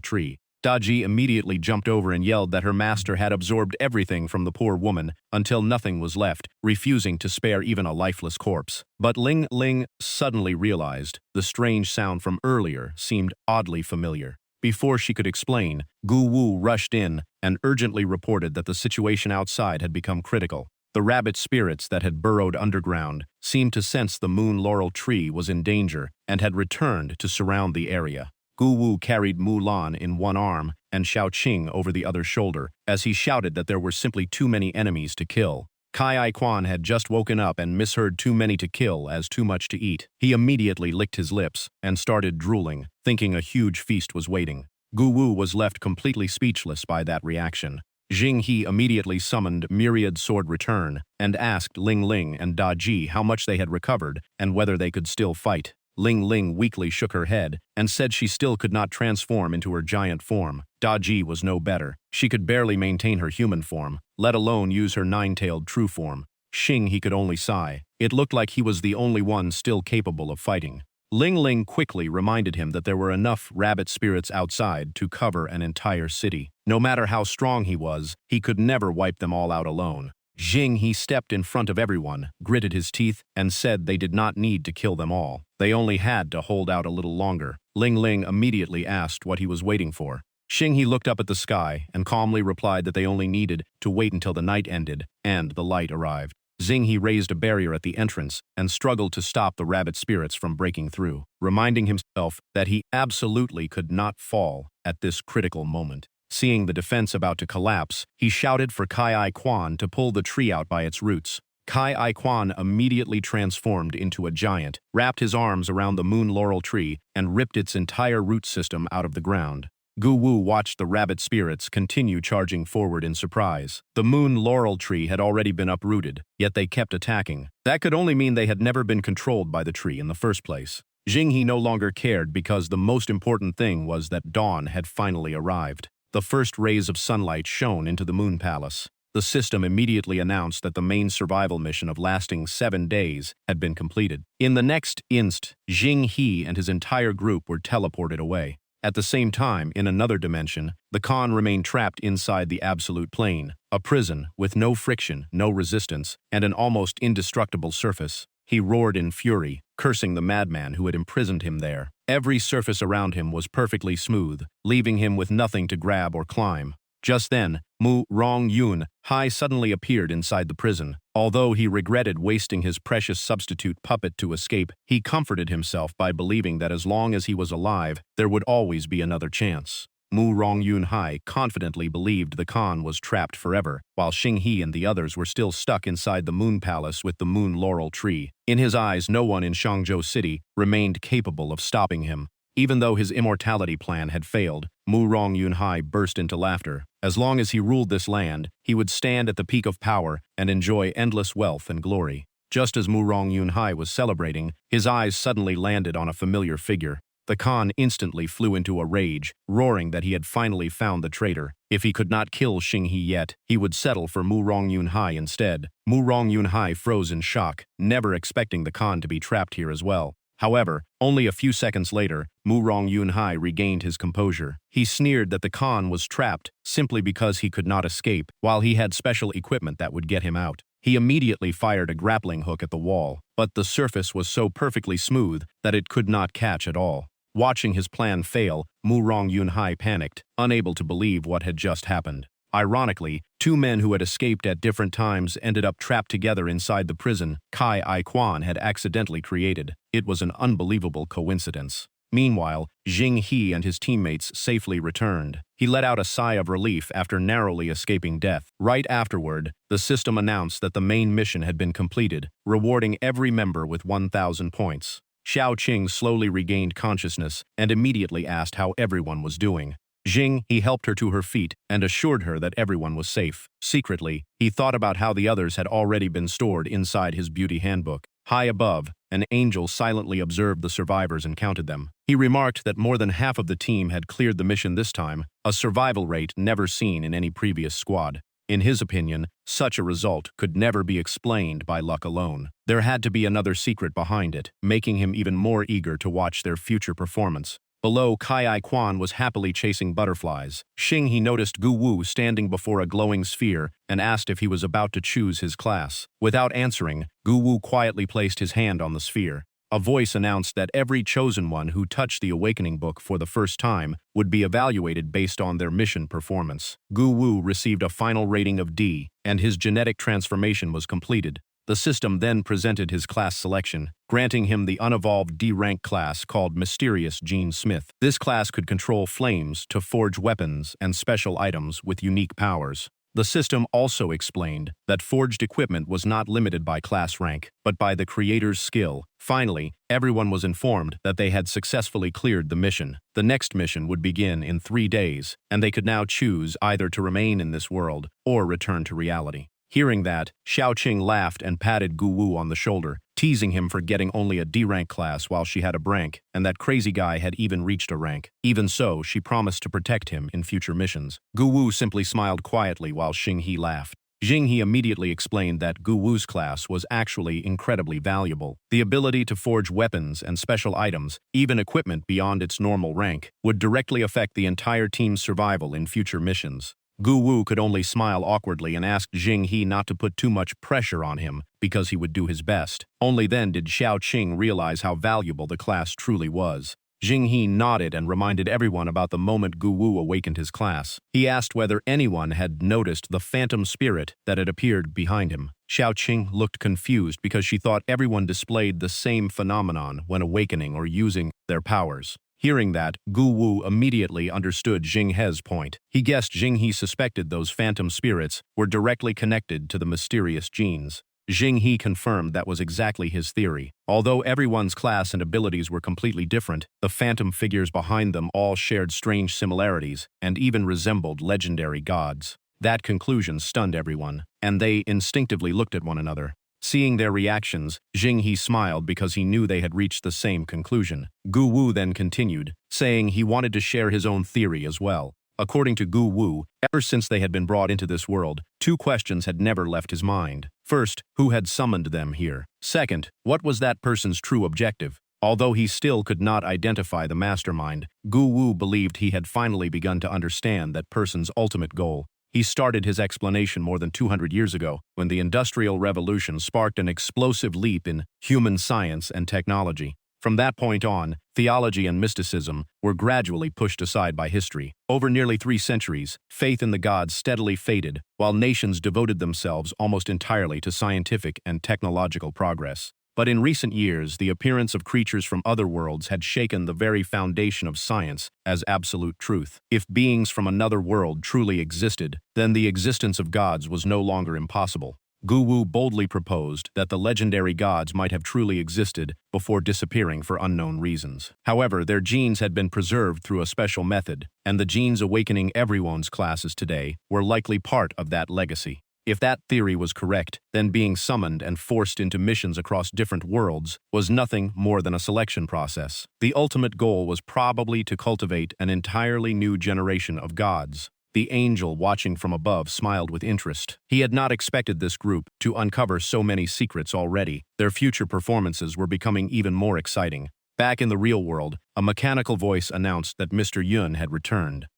tree. Daji immediately jumped over and yelled that her master had absorbed everything from the poor woman until nothing was left, refusing to spare even a lifeless corpse. But Ling Ling suddenly realized the strange sound from earlier seemed oddly familiar. Before she could explain, Gu Wu rushed in and urgently reported that the situation outside had become critical. The rabbit spirits that had burrowed underground seemed to sense the moon laurel tree was in danger and had returned to surround the area. Gu Wu carried Mulan in one arm and Xiao Qing over the other shoulder as he shouted that there were simply too many enemies to kill. Kai Ai Quan had just woken up and misheard too many to kill as too much to eat. He immediately licked his lips and started drooling, thinking a huge feast was waiting. Gu Wu was left completely speechless by that reaction. Jing He immediately summoned Myriad Sword Return and asked Ling Ling and Da Ji how much they had recovered and whether they could still fight. Ling Ling weakly shook her head and said she still could not transform into her giant form. Da Ji was no better. She could barely maintain her human form, let alone use her nine-tailed true form. Xing He could only sigh. It looked like he was the only one still capable of fighting. Ling Ling quickly reminded him that there were enough rabbit spirits outside to cover an entire city. No matter how strong he was, he could never wipe them all out alone. Jing He stepped in front of everyone, gritted his teeth, and said they did not need to kill them all. They only had to hold out a little longer. Ling Ling immediately asked what he was waiting for. Xing He looked up at the sky and calmly replied that they only needed to wait until the night ended and the light arrived. Xing He raised a barrier at the entrance and struggled to stop the rabbit spirits from breaking through, reminding himself that he absolutely could not fall at this critical moment. Seeing the defense about to collapse, he shouted for Kai Ai Quan to pull the tree out by its roots. Kai Ai Quan immediately transformed into a giant, wrapped his arms around the moon laurel tree, and ripped its entire root system out of the ground. Gu Wu watched the rabbit spirits continue charging forward in surprise. The moon laurel tree had already been uprooted, yet they kept attacking. That could only mean they had never been controlled by the tree in the first place. Jing He no longer cared because the most important thing was that dawn had finally arrived. The first rays of sunlight shone into the moon palace. The system immediately announced that the main survival mission of lasting 7 days had been completed. In the next instant, Jing He and his entire group were teleported away. At the same time, in another dimension, the Khan remained trapped inside the absolute plane, a prison with no friction, no resistance, and an almost indestructible surface. He roared in fury, cursing the madman who had imprisoned him there. Every surface around him was perfectly smooth, leaving him with nothing to grab or climb. Just then, Mu Rong Yun Hai suddenly appeared inside the prison. Although he regretted wasting his precious substitute puppet to escape, he comforted himself by believing that as long as he was alive, there would always be another chance. Mu Rong Yun Hai confidently believed the Khan was trapped forever, while Xing He and the others were still stuck inside the moon palace with the moon laurel tree. In his eyes, no one in Shangzhou City remained capable of stopping him. Even though his immortality plan had failed, Mu Rong Yun Hai burst into laughter. As long as he ruled this land, he would stand at the peak of power and enjoy endless wealth and glory. Just as Mu Rong Yun Hai was celebrating, his eyes suddenly landed on a familiar figure. The Khan instantly flew into a rage, roaring that he had finally found the traitor. If he could not kill Xing He yet, he would settle for Mu Rong Yun Hai instead. Mu Rong Yun Hai froze in shock, never expecting the Khan to be trapped here as well. However, only a few seconds later, Mu Rong Yun Hai regained his composure. He sneered that the Khan was trapped simply because he could not escape, while he had special equipment that would get him out. He immediately fired a grappling hook at the wall, but the surface was so perfectly smooth that it could not catch at all. Watching his plan fail, Mu Rong Yun Hai panicked, unable to believe what had just happened. Ironically, 2 men who had escaped at different times ended up trapped together inside the prison Kai Ai Quan had accidentally created. It was an unbelievable coincidence. Meanwhile, Jing He and his teammates safely returned. He let out a sigh of relief after narrowly escaping death. Right afterward, the system announced that the main mission had been completed, rewarding every member with 1,000 points. Xiao Qing slowly regained consciousness and immediately asked how everyone was doing. Jing He helped her to her feet and assured her that everyone was safe. Secretly, he thought about how the others had already been stored inside his beauty handbook. High above, an angel silently observed the survivors and counted them. He remarked that more than half of the team had cleared the mission this time, a survival rate never seen in any previous squad. In his opinion, such a result could never be explained by luck alone. There had to be another secret behind it, making him even more eager to watch their future performance. Below, Kai Quan was happily chasing butterflies. Xing He noticed Gu Wu standing before a glowing sphere and asked if he was about to choose his class. Without answering, Gu Wu quietly placed his hand on the sphere. A voice announced that every chosen one who touched the awakening book for the first time would be evaluated based on their mission performance. Gu Wu received a final rating of D, and his genetic transformation was completed. The system then presented his class selection, granting him the unevolved D-rank class called Mysterious Gene Smith. This class could control flames to forge weapons and special items with unique powers. The system also explained that forged equipment was not limited by class rank, but by the creator's skill. Finally, everyone was informed that they had successfully cleared the mission. The next mission would begin in 3 days, and they could now choose either to remain in this world or return to reality. Hearing that, Xiao Qing laughed and patted Gu Wu on the shoulder, teasing him for getting only a D-rank class while she had a rank, and that crazy guy had even reached a rank. Even so, she promised to protect him in future missions. Gu Wu simply smiled quietly while Xing He laughed. Jing He immediately explained that Gu Wu's class was actually incredibly valuable. The ability to forge weapons and special items, even equipment beyond its normal rank, would directly affect the entire team's survival in future missions. Gu Wu could only smile awkwardly and asked Jing He not to put too much pressure on him because he would do his best. Only then did Xiao Qing realize how valuable the class truly was. Jing He nodded and reminded everyone about the moment Gu Wu awakened his class. He asked whether anyone had noticed the phantom spirit that had appeared behind him. Xiao Qing looked confused because she thought everyone displayed the same phenomenon when awakening or using their powers. Hearing that, Gu Wu immediately understood Jing He's point. He guessed Jing He suspected those phantom spirits were directly connected to the mysterious genes. Jing He confirmed that was exactly his theory. Although everyone's class and abilities were completely different, the phantom figures behind them all shared strange similarities and even resembled legendary gods. That conclusion stunned everyone, and they instinctively looked at one another. Seeing their reactions, Jing He smiled because he knew they had reached the same conclusion. Gu Wu then continued, saying he wanted to share his own theory as well. According to Gu Wu, ever since they had been brought into this world, 2 questions had never left his mind. First, who had summoned them here? Second, what was that person's true objective? Although he still could not identify the mastermind, Gu Wu believed he had finally begun to understand that person's ultimate goal. He started his explanation more than 200 years ago, when the Industrial Revolution sparked an explosive leap in human science and technology. From that point on, theology and mysticism were gradually pushed aside by history. Over nearly 3 centuries, faith in the gods steadily faded, while nations devoted themselves almost entirely to scientific and technological progress. But in recent years, the appearance of creatures from other worlds had shaken the very foundation of science as absolute truth. If beings from another world truly existed, then the existence of gods was no longer impossible. Gu Wu boldly proposed that the legendary gods might have truly existed before disappearing for unknown reasons. However, their genes had been preserved through a special method, and the genes awakening everyone's classes today were likely part of that legacy. If that theory was correct, then being summoned and forced into missions across different worlds was nothing more than a selection process. The ultimate goal was probably to cultivate an entirely new generation of gods. The angel watching from above smiled with interest. He had not expected this group to uncover so many secrets already. Their future performances were becoming even more exciting. Back in the real world, a mechanical voice announced that Mr. Yun had returned.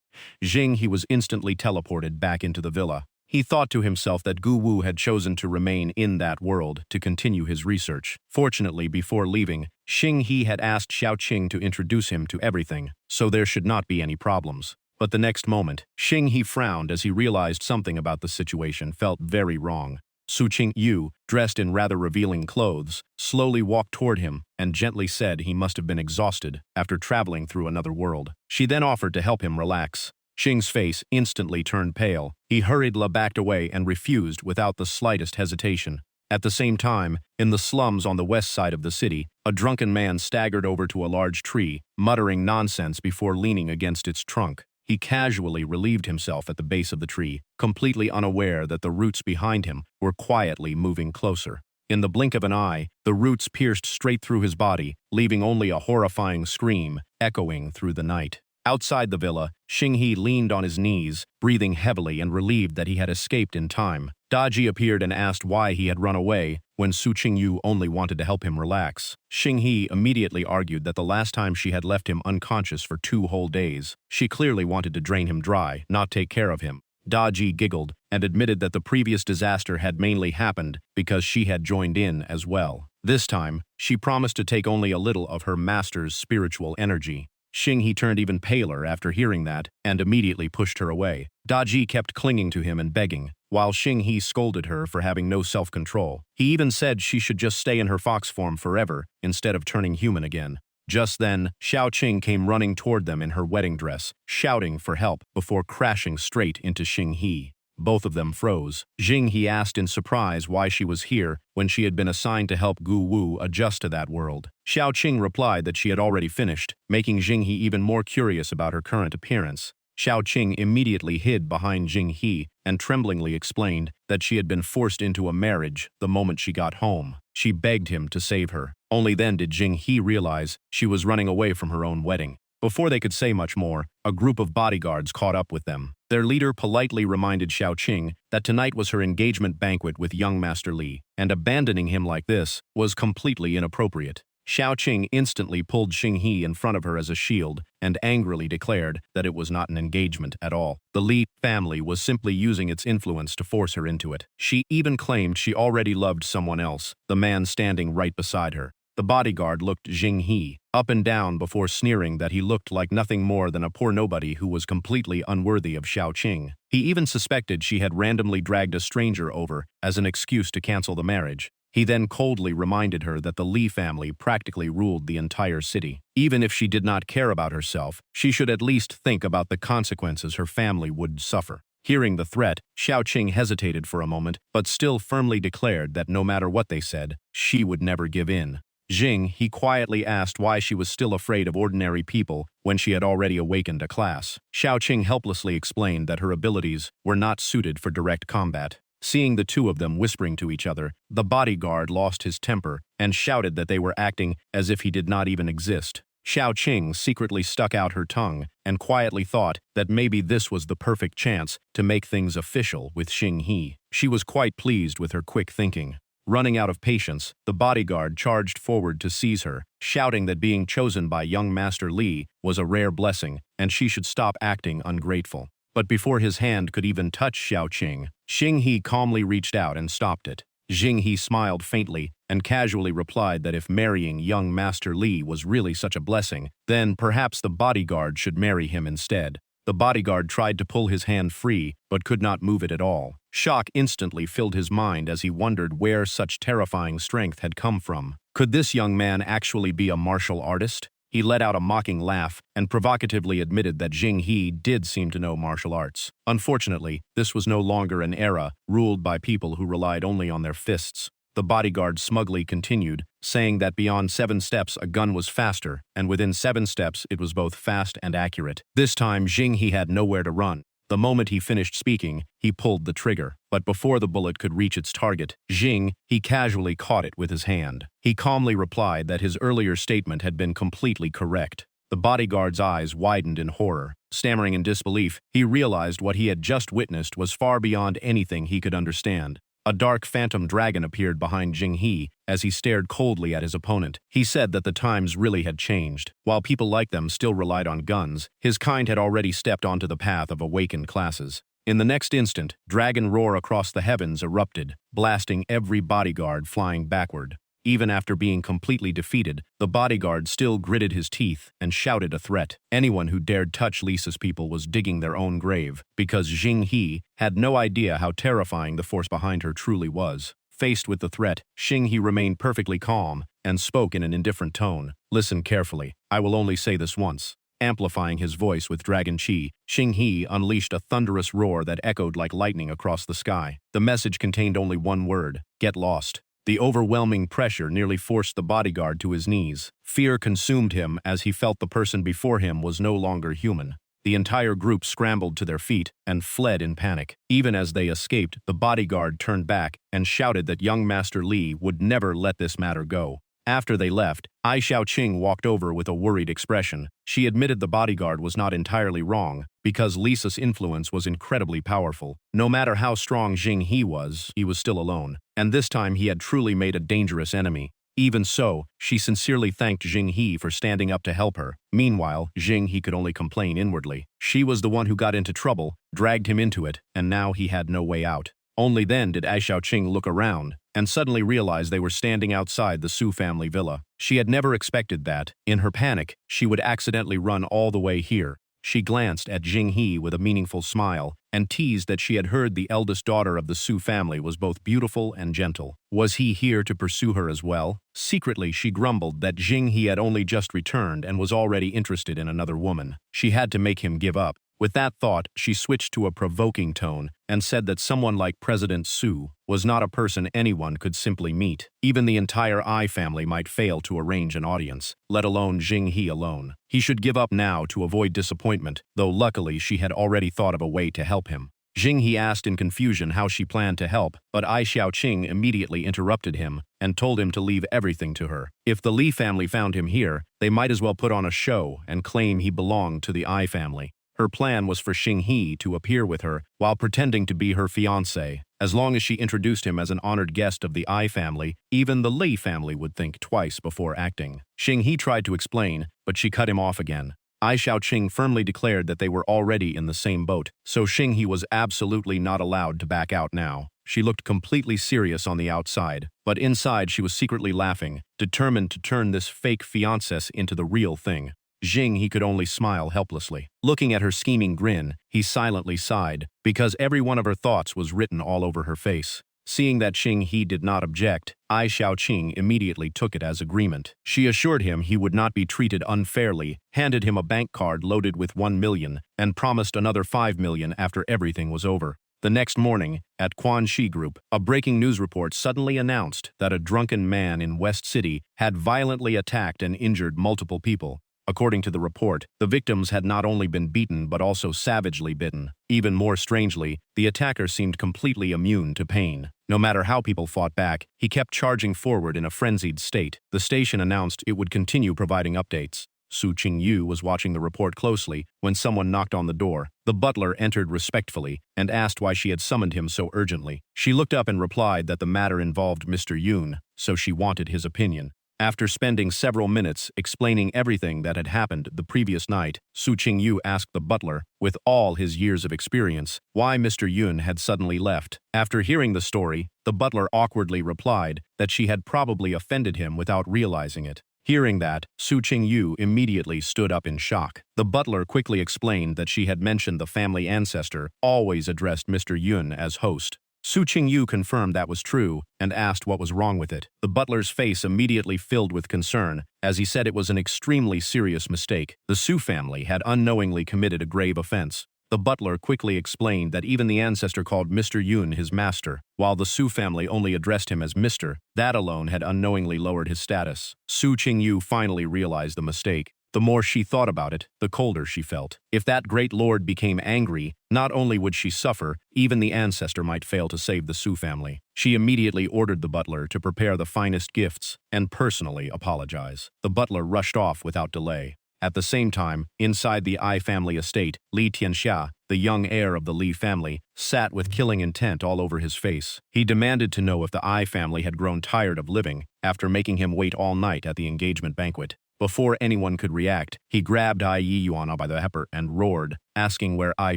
Jing He was instantly teleported back into the villa. He thought to himself that Gu Wu had chosen to remain in that world to continue his research. Fortunately, before leaving, Xing He had asked Xiao Qing to introduce him to everything, so there should not be any problems. But the next moment, Xing He frowned as he realized something about the situation felt very wrong. Su Yu, dressed in rather revealing clothes, slowly walked toward him and gently said he must have been exhausted after traveling through another world. She then offered to help him relax. Xing's face instantly turned pale. He hurriedly backed away and refused without the slightest hesitation. At the same time, in the slums on the west side of the city, a drunken man staggered over to a large tree, muttering nonsense before leaning against its trunk. He casually relieved himself at the base of the tree, completely unaware that the roots behind him were quietly moving closer. In the blink of an eye, the roots pierced straight through his body, leaving only a horrifying scream echoing through the night. Outside the villa, Xinghe leaned on his knees, breathing heavily and relieved that he had escaped in time. Daji appeared and asked why he had run away when Su Yu only wanted to help him relax. Xinghe immediately argued that the last time she had left him unconscious for 2 whole days. She clearly wanted to drain him dry, not take care of him. Daji giggled and admitted that the previous disaster had mainly happened because she had joined in as well. This time, she promised to take only a little of her master's spiritual energy. Xinghe turned even paler after hearing that and immediately pushed her away. Daji kept clinging to him and begging, while Xinghe scolded her for having no self-control. He even said she should just stay in her fox form forever instead of turning human again. Just then, Xiaoqing came running toward them in her wedding dress, shouting for help before crashing straight into Xinghe. Both of them froze. Xinghe asked in surprise why she was here when she had been assigned to help Gu Wu adjust to that world. Xiaoqing replied that she had already finished, making Xinghe even more curious about her current appearance. Xiaoqing immediately hid behind Xinghe and tremblingly explained that she had been forced into a marriage the moment she got home. She begged him to save her. Only then did Xinghe realize she was running away from her own wedding. Before they could say much more, a group of bodyguards caught up with them. Their leader politely reminded Xiaoqing that tonight was her engagement banquet with young Master Li, and abandoning him like this was completely inappropriate. Xiaoqing instantly pulled Xinghe in front of her as a shield and angrily declared that it was not an engagement at all. The Li family was simply using its influence to force her into it. She even claimed she already loved someone else, the man standing right beside her. The bodyguard looked Xinghe up and down before sneering that he looked like nothing more than a poor nobody who was completely unworthy of Xiaoqing. He even suspected she had randomly dragged a stranger over as an excuse to cancel the marriage. He then coldly reminded her that the Li family practically ruled the entire city. Even if she did not care about herself, she should at least think about the consequences her family would suffer. Hearing the threat, Xiaoqing hesitated for a moment, but still firmly declared that no matter what they said, she would never give in. He quietly asked why she was still afraid of ordinary people when she had already awakened a class. Xiaoqing helplessly explained that her abilities were not suited for direct combat. Seeing the two of them whispering to each other, the bodyguard lost his temper and shouted that they were acting as if he did not even exist. Xiaoqing secretly stuck out her tongue and quietly thought that maybe this was the perfect chance to make things official with Xinghe. She was quite pleased with her quick thinking. Running out of patience, the bodyguard charged forward to seize her, shouting that being chosen by young Master Li was a rare blessing and she should stop acting ungrateful. But before his hand could even touch Xiaoqing, Xinghe calmly reached out and stopped it. Xinghe smiled faintly and casually replied that if marrying young Master Li was really such a blessing, then perhaps the bodyguard should marry him instead. The bodyguard tried to pull his hand free, but could not move it at all. Shock instantly filled his mind as he wondered where such terrifying strength had come from. Could this young man actually be a martial artist? He let out a mocking laugh and provocatively admitted that Xinghe did seem to know martial arts. Unfortunately, this was no longer an era ruled by people who relied only on their fists. The bodyguard smugly continued, saying that beyond 7 steps a gun was faster, and within 7 steps it was both fast and accurate. This time Xinghe had nowhere to run. The moment he finished speaking, he pulled the trigger. But before the bullet could reach its target, he casually caught it with his hand. He calmly replied that his earlier statement had been completely correct. The bodyguard's eyes widened in horror. Stammering in disbelief, he realized what he had just witnessed was far beyond anything he could understand. A dark phantom dragon appeared behind Xinghe as he stared coldly at his opponent. He said that the times really had changed. While people like them still relied on guns, his kind had already stepped onto the path of awakened classes. In the next instant, dragon roar across the heavens erupted, blasting every bodyguard flying backward. Even after being completely defeated, the bodyguard still gritted his teeth and shouted a threat. Anyone who dared touch Lisa's people was digging their own grave, because Jing He had no idea how terrifying the force behind her truly was. Faced with the threat, Xing He remained perfectly calm and spoke in an indifferent tone. Listen carefully. I will only say this once. Amplifying his voice with dragon chi, Xing He unleashed a thunderous roar that echoed like lightning across the sky. The message contained only one word: get lost. The overwhelming pressure nearly forced the bodyguard to his knees. Fear consumed him as he felt the person before him was no longer human. The entire group scrambled to their feet and fled in panic. Even as they escaped, the bodyguard turned back and shouted that young Master Li would never let this matter go. After they left, Ai Xiaoqing walked over with a worried expression. She admitted the bodyguard was not entirely wrong, because Lisa's influence was incredibly powerful. No matter how strong Jing He was still alone, and this time he had truly made a dangerous enemy. Even so, she sincerely thanked Jing He for standing up to help her. Meanwhile, Jing He could only complain inwardly. She was the one who got into trouble, dragged him into it, and now he had no way out. Only then did Ai Xiaoqing look around and suddenly realized they were standing outside the Su family villa. She had never expected that, in her panic, she would accidentally run all the way here. She glanced at Jing He with a meaningful smile and teased that she had heard the eldest daughter of the Su family was both beautiful and gentle. Was he here to pursue her as well? Secretly, she grumbled that Jing He had only just returned and was already interested in another woman. She had to make him give up. With that thought, she switched to a provoking tone and said that someone like President Su was not a person anyone could simply meet. Even the entire Ai family might fail to arrange an audience, let alone Jing He alone. He should give up now to avoid disappointment, though luckily she had already thought of a way to help him. Jing He asked in confusion how she planned to help, but Ai Xiaoqing immediately interrupted him and told him to leave everything to her. If the Li family found him here, they might as well put on a show and claim he belonged to the Ai family. Her plan was for Xing He to appear with her while pretending to be her fiancé. As long as she introduced him as an honored guest of the Ai family, even the Li family would think twice before acting. Xing He tried to explain, but she cut him off again. Ai Xiaoqing firmly declared that they were already in the same boat, so Xing He was absolutely not allowed to back out now. She looked completely serious on the outside, but inside she was secretly laughing, determined to turn this fake fiancé into the real thing. Jing He could only smile helplessly. Looking at her scheming grin, he silently sighed, because every one of her thoughts was written all over her face. Seeing that Xing He did not object, Ai Xiaoqing immediately took it as agreement. She assured him he would not be treated unfairly, handed him a bank card loaded with 1 million, and promised another 5 million after everything was over. The next morning, at Quan Shi Group, a breaking news report suddenly announced that a drunken man in West City had violently attacked and injured multiple people. According to the report, the victims had not only been beaten but also savagely bitten. Even more strangely, the attacker seemed completely immune to pain. No matter how people fought back, he kept charging forward in a frenzied state. The station announced it would continue providing updates. Su Qingyu was watching the report closely when someone knocked on the door. The butler entered respectfully and asked why she had summoned him so urgently. She looked up and replied that the matter involved Mr. Yun, so she wanted his opinion. After spending several minutes explaining everything that had happened the previous night, Su Qingyu asked the butler, with all his years of experience, why Mr. Yun had suddenly left. After hearing the story, the butler awkwardly replied that she had probably offended him without realizing it. Hearing that, Su Qingyu immediately stood up in shock. The butler quickly explained that she had mentioned the family ancestor always addressed Mr. Yun as host. Su Qingyu confirmed that was true and asked what was wrong with it. The butler's face immediately filled with concern, as he said it was an extremely serious mistake. The Su family had unknowingly committed a grave offense. The butler quickly explained that even the ancestor called Mr. Yun his master, while the Su family only addressed him as Mr. That alone had unknowingly lowered his status. Su Qingyu finally realized the mistake. The more she thought about it, the colder she felt. If that great lord became angry, not only would she suffer, even the ancestor might fail to save the Su family. She immediately ordered the butler to prepare the finest gifts and personally apologize. The butler rushed off without delay. At the same time, inside the Ai family estate, Li Tianxia, the young heir of the Li family, sat with killing intent all over his face. He demanded to know if the Ai family had grown tired of living after making him wait all night at the engagement banquet. Before anyone could react, he grabbed Ai Yiyuan by the heifer and roared, asking where Ai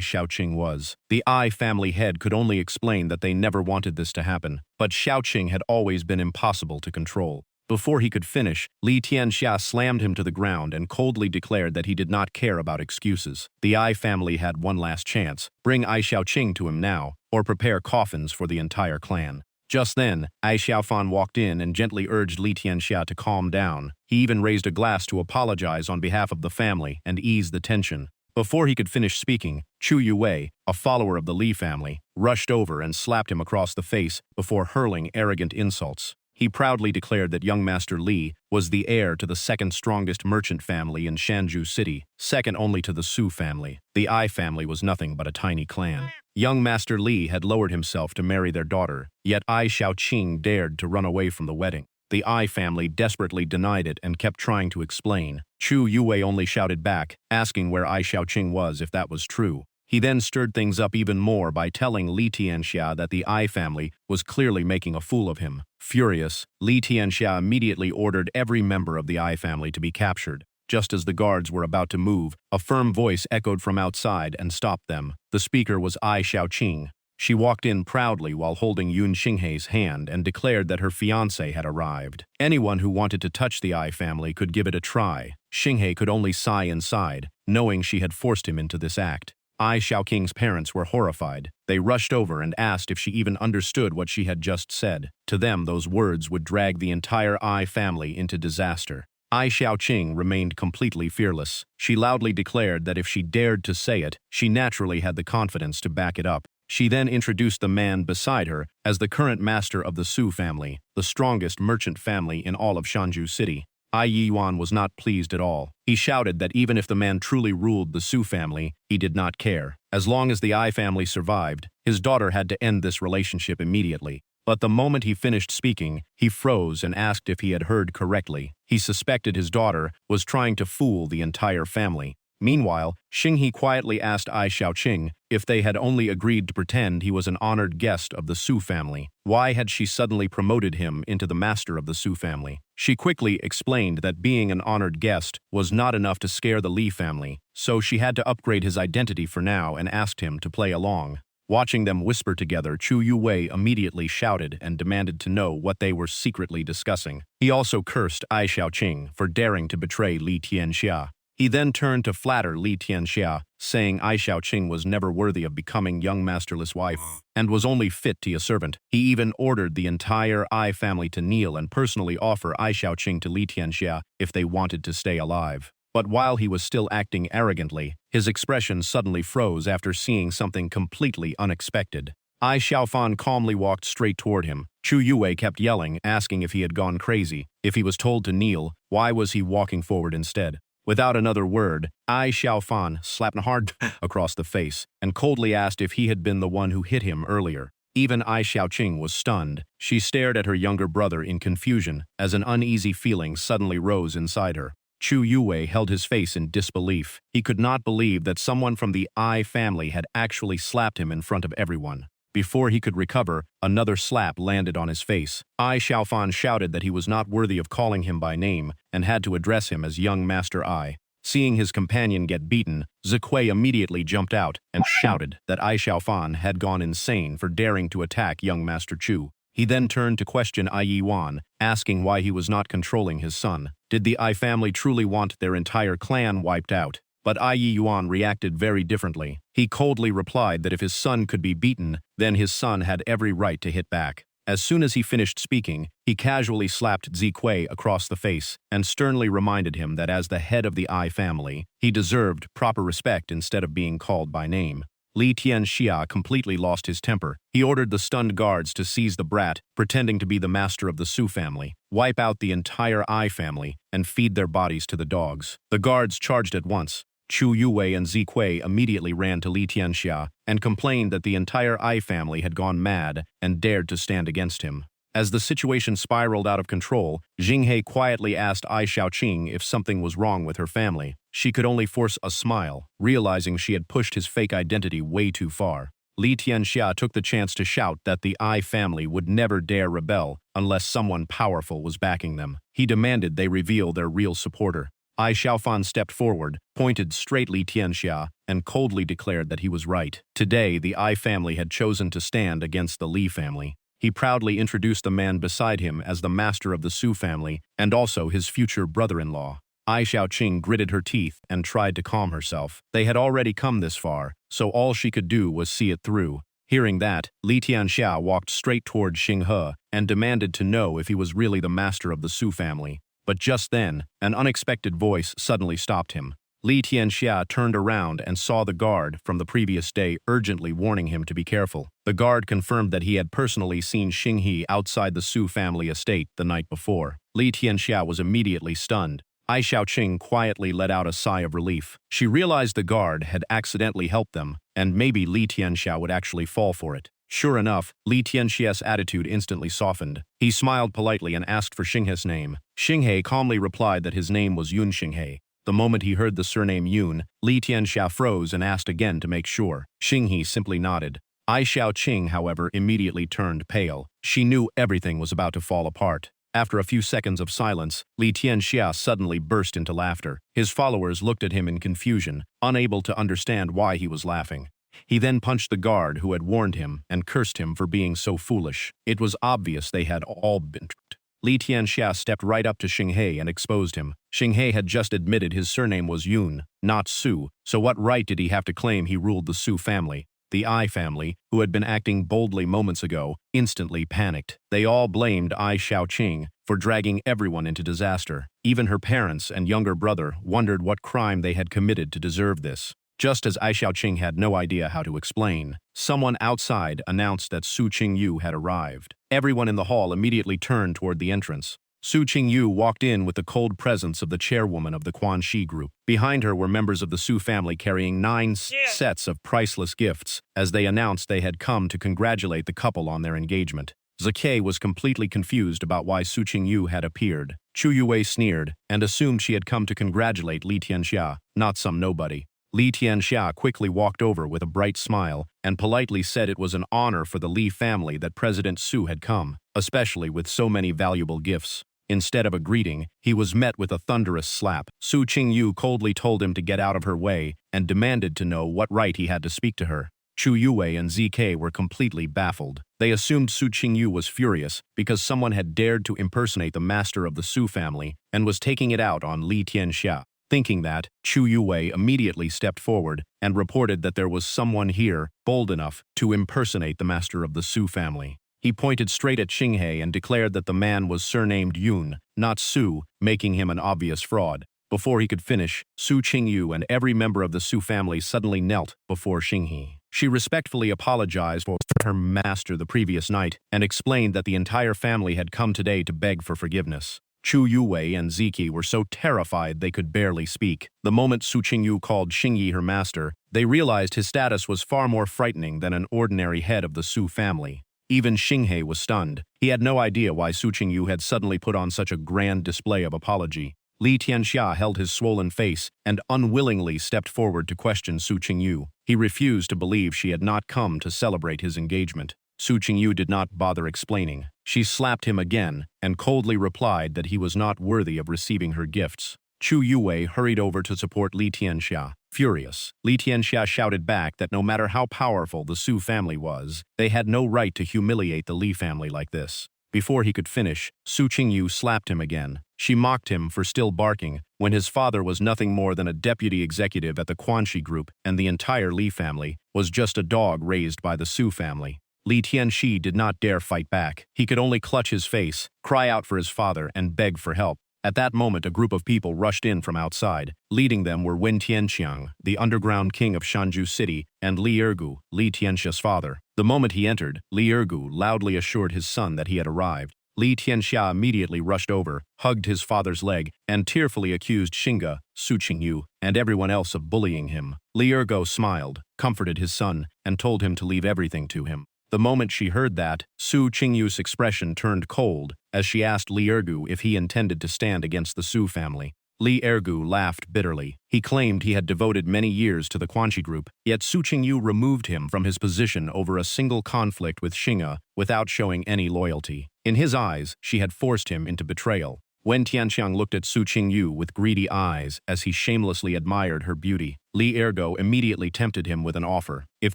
Xiaoqing was. The Ai family head could only explain that they never wanted this to happen, but Xiaoqing had always been impossible to control. Before he could finish, Li Tianxia slammed him to the ground and coldly declared that he did not care about excuses. The Ai family had one last chance. Bring Ai Xiaoqing to him now, or prepare coffins for the entire clan. Just then, Ai Xiaofan walked in and gently urged Li Tianxia to calm down. He even raised a glass to apologize on behalf of the family and ease the tension. Before he could finish speaking, Chu Yuwei, a follower of the Li family, rushed over and slapped him across the face before hurling arrogant insults. He proudly declared that young Master Li was the heir to the second strongest merchant family in Shanju City, second only to the Su family. The Ai family was nothing but a tiny clan. Young Master Li had lowered himself to marry their daughter, yet Ai Xiaoqing dared to run away from the wedding. The Ai family desperately denied it and kept trying to explain. Chu Yuwei only shouted back, asking where Ai Xiaoqing was if that was true. He then stirred things up even more by telling Li Tianxia that the Ai family was clearly making a fool of him. Furious, Li Tianxia immediately ordered every member of the Ai family to be captured. Just as the guards were about to move, a firm voice echoed from outside and stopped them. The speaker was Ai Xiaoqing. She walked in proudly while holding Yun Xinghei's hand and declared that her fiancé had arrived. Anyone who wanted to touch the Ai family could give it a try. Xinghei could only sigh inside, knowing she had forced him into this act. Ai Xiaoqing's parents were horrified. They rushed over and asked if she even understood what she had just said. To them, those words would drag the entire Ai family into disaster. Ai Xiaoqing remained completely fearless. She loudly declared that if she dared to say it, she naturally had the confidence to back it up. She then introduced the man beside her as the current master of the Su family, the strongest merchant family in all of Shanju City. Ai Yiyuan was not pleased at all. He shouted that even if the man truly ruled the Su family, he did not care. As long as the Ai family survived, his daughter had to end this relationship immediately. But the moment he finished speaking, he froze and asked if he had heard correctly. He suspected his daughter was trying to fool the entire family. Meanwhile, Xinghe quietly asked Ai Xiaoqing if they had only agreed to pretend he was an honored guest of the Su family. Why had she suddenly promoted him into the master of the Su family? She quickly explained that being an honored guest was not enough to scare the Li family, so she had to upgrade his identity for now and asked him to play along. Watching them whisper together, Chu Yuwei immediately shouted and demanded to know what they were secretly discussing. He also cursed Ai Xiaoqing for daring to betray Li Tianxia. He then turned to flatter Li Tianxia, saying Ai Xiaoqing was never worthy of becoming young masterless wife and was only fit to be a servant. He even ordered the entire Ai family to kneel and personally offer Ai Xiaoqing to Li Tianxia if they wanted to stay alive. But while he was still acting arrogantly, his expression suddenly froze after seeing something completely unexpected. Ai Xiaofan calmly walked straight toward him. Chu Yuwei kept yelling, asking if he had gone crazy. If he was told to kneel, why was he walking forward instead? Without another word, Ai Xiaofan slapped him hard across the face and coldly asked if he had been the one who hit him earlier. Even Ai Xiaoqing was stunned. She stared at her younger brother in confusion as an uneasy feeling suddenly rose inside her. Chu Yuwei held his face in disbelief. He could not believe that someone from the Ai family had actually slapped him in front of everyone. Before he could recover, another slap landed on his face. Ai Xiaofan shouted that he was not worthy of calling him by name and had to address him as young Master Ai. Seeing his companion get beaten, Zikuei immediately jumped out and shouted that Ai Xiaofan had gone insane for daring to attack young Master Chu. He then turned to question Ai Yiwan, asking why he was not controlling his son. Did the Ai family truly want their entire clan wiped out? But Ai Yuan reacted very differently. He coldly replied that if his son could be beaten, then his son had every right to hit back. As soon as he finished speaking, he casually slapped Zikuei across the face and sternly reminded him that as the head of the Ai family, he deserved proper respect instead of being called by name. Li Tianxia completely lost his temper. He ordered the stunned guards to seize the brat, pretending to be the master of the Su family, wipe out the entire Ai family, and feed their bodies to the dogs. The guards charged at once. Chu Yuwei and Zikuei immediately ran to Li Tianxia and complained that the entire Ai family had gone mad and dared to stand against him. As the situation spiraled out of control, Xinghe quietly asked Ai Xiaoqing if something was wrong with her family. She could only force a smile, realizing she had pushed his fake identity way too far. Li Tianxia took the chance to shout that the Ai family would never dare rebel unless someone powerful was backing them. He demanded they reveal their real supporter. Ai Xiaofan stepped forward, pointed straight Li Tianxia, and coldly declared that he was right. Today, the Ai family had chosen to stand against the Li family. He proudly introduced the man beside him as the master of the Su family and also his future brother-in-law. Ai Xiaoqing gritted her teeth and tried to calm herself. They had already come this far, so all she could do was see it through. Hearing that, Li Tianxia walked straight toward Xing He and demanded to know if he was really the master of the Su family. But just then, an unexpected voice suddenly stopped him. Li Tianxia turned around and saw the guard from the previous day urgently warning him to be careful. The guard confirmed that he had personally seen Xing He outside the Su family estate the night before. Li Tianxia was immediately stunned. Ai Xiaoqing quietly let out a sigh of relief. She realized the guard had accidentally helped them, and maybe Li Tianxia would actually fall for it. Sure enough, Li Tianxia's attitude instantly softened. He smiled politely and asked for Xing He's name. Xing He calmly replied that his name was Yun Xing He. The moment he heard the surname Yun, Li Tianxia froze and asked again to make sure. Xing He simply nodded. Ai Xiaoqing, however, immediately turned pale. She knew everything was about to fall apart. After a few seconds of silence, Li Tianxia suddenly burst into laughter. His followers looked at him in confusion, unable to understand why he was laughing. He then punched the guard who had warned him and cursed him for being so foolish. It was obvious they had all been tricked. Li Tianxia stepped right up to Xing He and exposed him. Xing He had just admitted his surname was Yun, not Su, so what right did he have to claim he ruled the Su family? The Ai family, who had been acting boldly moments ago, instantly panicked. They all blamed Ai Xiaoqing for dragging everyone into disaster. Even her parents and younger brother wondered what crime they had committed to deserve this. Just as Ai Xiaoqing had no idea how to explain, someone outside announced that Su Qingyu had arrived. Everyone in the hall immediately turned toward the entrance. Su Qingyu walked in with the cold presence of the chairwoman of the Quan Shi group. Behind her were members of the Su family carrying 9 sets of priceless gifts, as they announced they had come to congratulate the couple on their engagement. Zake was completely confused about why Su Qingyu had appeared. Chu Yue sneered and assumed she had come to congratulate Li Tianxia, not some nobody. Li Tianxia quickly walked over with a bright smile and politely said it was an honor for the Li family that President Su had come, especially with so many valuable gifts. Instead of a greeting, he was met with a thunderous slap. Su Qingyu coldly told him to get out of her way and demanded to know what right he had to speak to her. Chu Yue and ZK were completely baffled. They assumed Su Qingyu was furious because someone had dared to impersonate the master of the Su family and was taking it out on Li Tianxia. Thinking that, Chu Yue immediately stepped forward and reported that there was someone here bold enough to impersonate the master of the Su family. He pointed straight at Xing He and declared that the man was surnamed Yun, not Su, making him an obvious fraud. Before he could finish, Su Qingyu and every member of the Su family suddenly knelt before Xing He. She respectfully apologized for her master the previous night and explained that the entire family had come today to beg for forgiveness. Chu Yue and Ziki were so terrified they could barely speak. The moment Su Qingyu called Xing Yi her master, they realized his status was far more frightening than an ordinary head of the Su family. Even Xing He was stunned. He had no idea why Su Qingyu had suddenly put on such a grand display of apology. Li Tianxia held his swollen face and unwillingly stepped forward to question Su Qingyu. He refused to believe she had not come to celebrate his engagement. Su Qingyu did not bother explaining. She slapped him again and coldly replied that he was not worthy of receiving her gifts. Chu Yue hurried over to support Li Tianxia. Furious, Li Tianxia shouted back that no matter how powerful the Su family was, they had no right to humiliate the Li family like this. Before he could finish, Su Qingyu slapped him again. She mocked him for still barking when his father was nothing more than a deputy executive at the Quanxi group and the entire Li family was just a dog raised by the Su family. Li Tianxi did not dare fight back. He could only clutch his face, cry out for his father, and beg for help. At that moment, a group of people rushed in from outside. Leading them were Wen Tianqiang, the underground king of Shanju City, and Li Ergu, Li Tianxia's father. The moment he entered, Li Ergu loudly assured his son that he had arrived. Li Tianxia immediately rushed over, hugged his father's leg, and tearfully accused Xingge, Su Qingyu, and everyone else of bullying him. Li Ergu smiled, comforted his son, and told him to leave everything to him. The moment she heard that, Su Qingyu's expression turned cold as she asked Li Ergu if he intended to stand against the Su family. Li Ergu laughed bitterly. He claimed he had devoted many years to the Quanxi group, yet Su Qingyu removed him from his position over a single conflict with Xingge without showing any loyalty. In his eyes, she had forced him into betrayal. Wen Tianxiang looked at Su Qingyu with greedy eyes as he shamelessly admired her beauty. Li Ergo immediately tempted him with an offer. If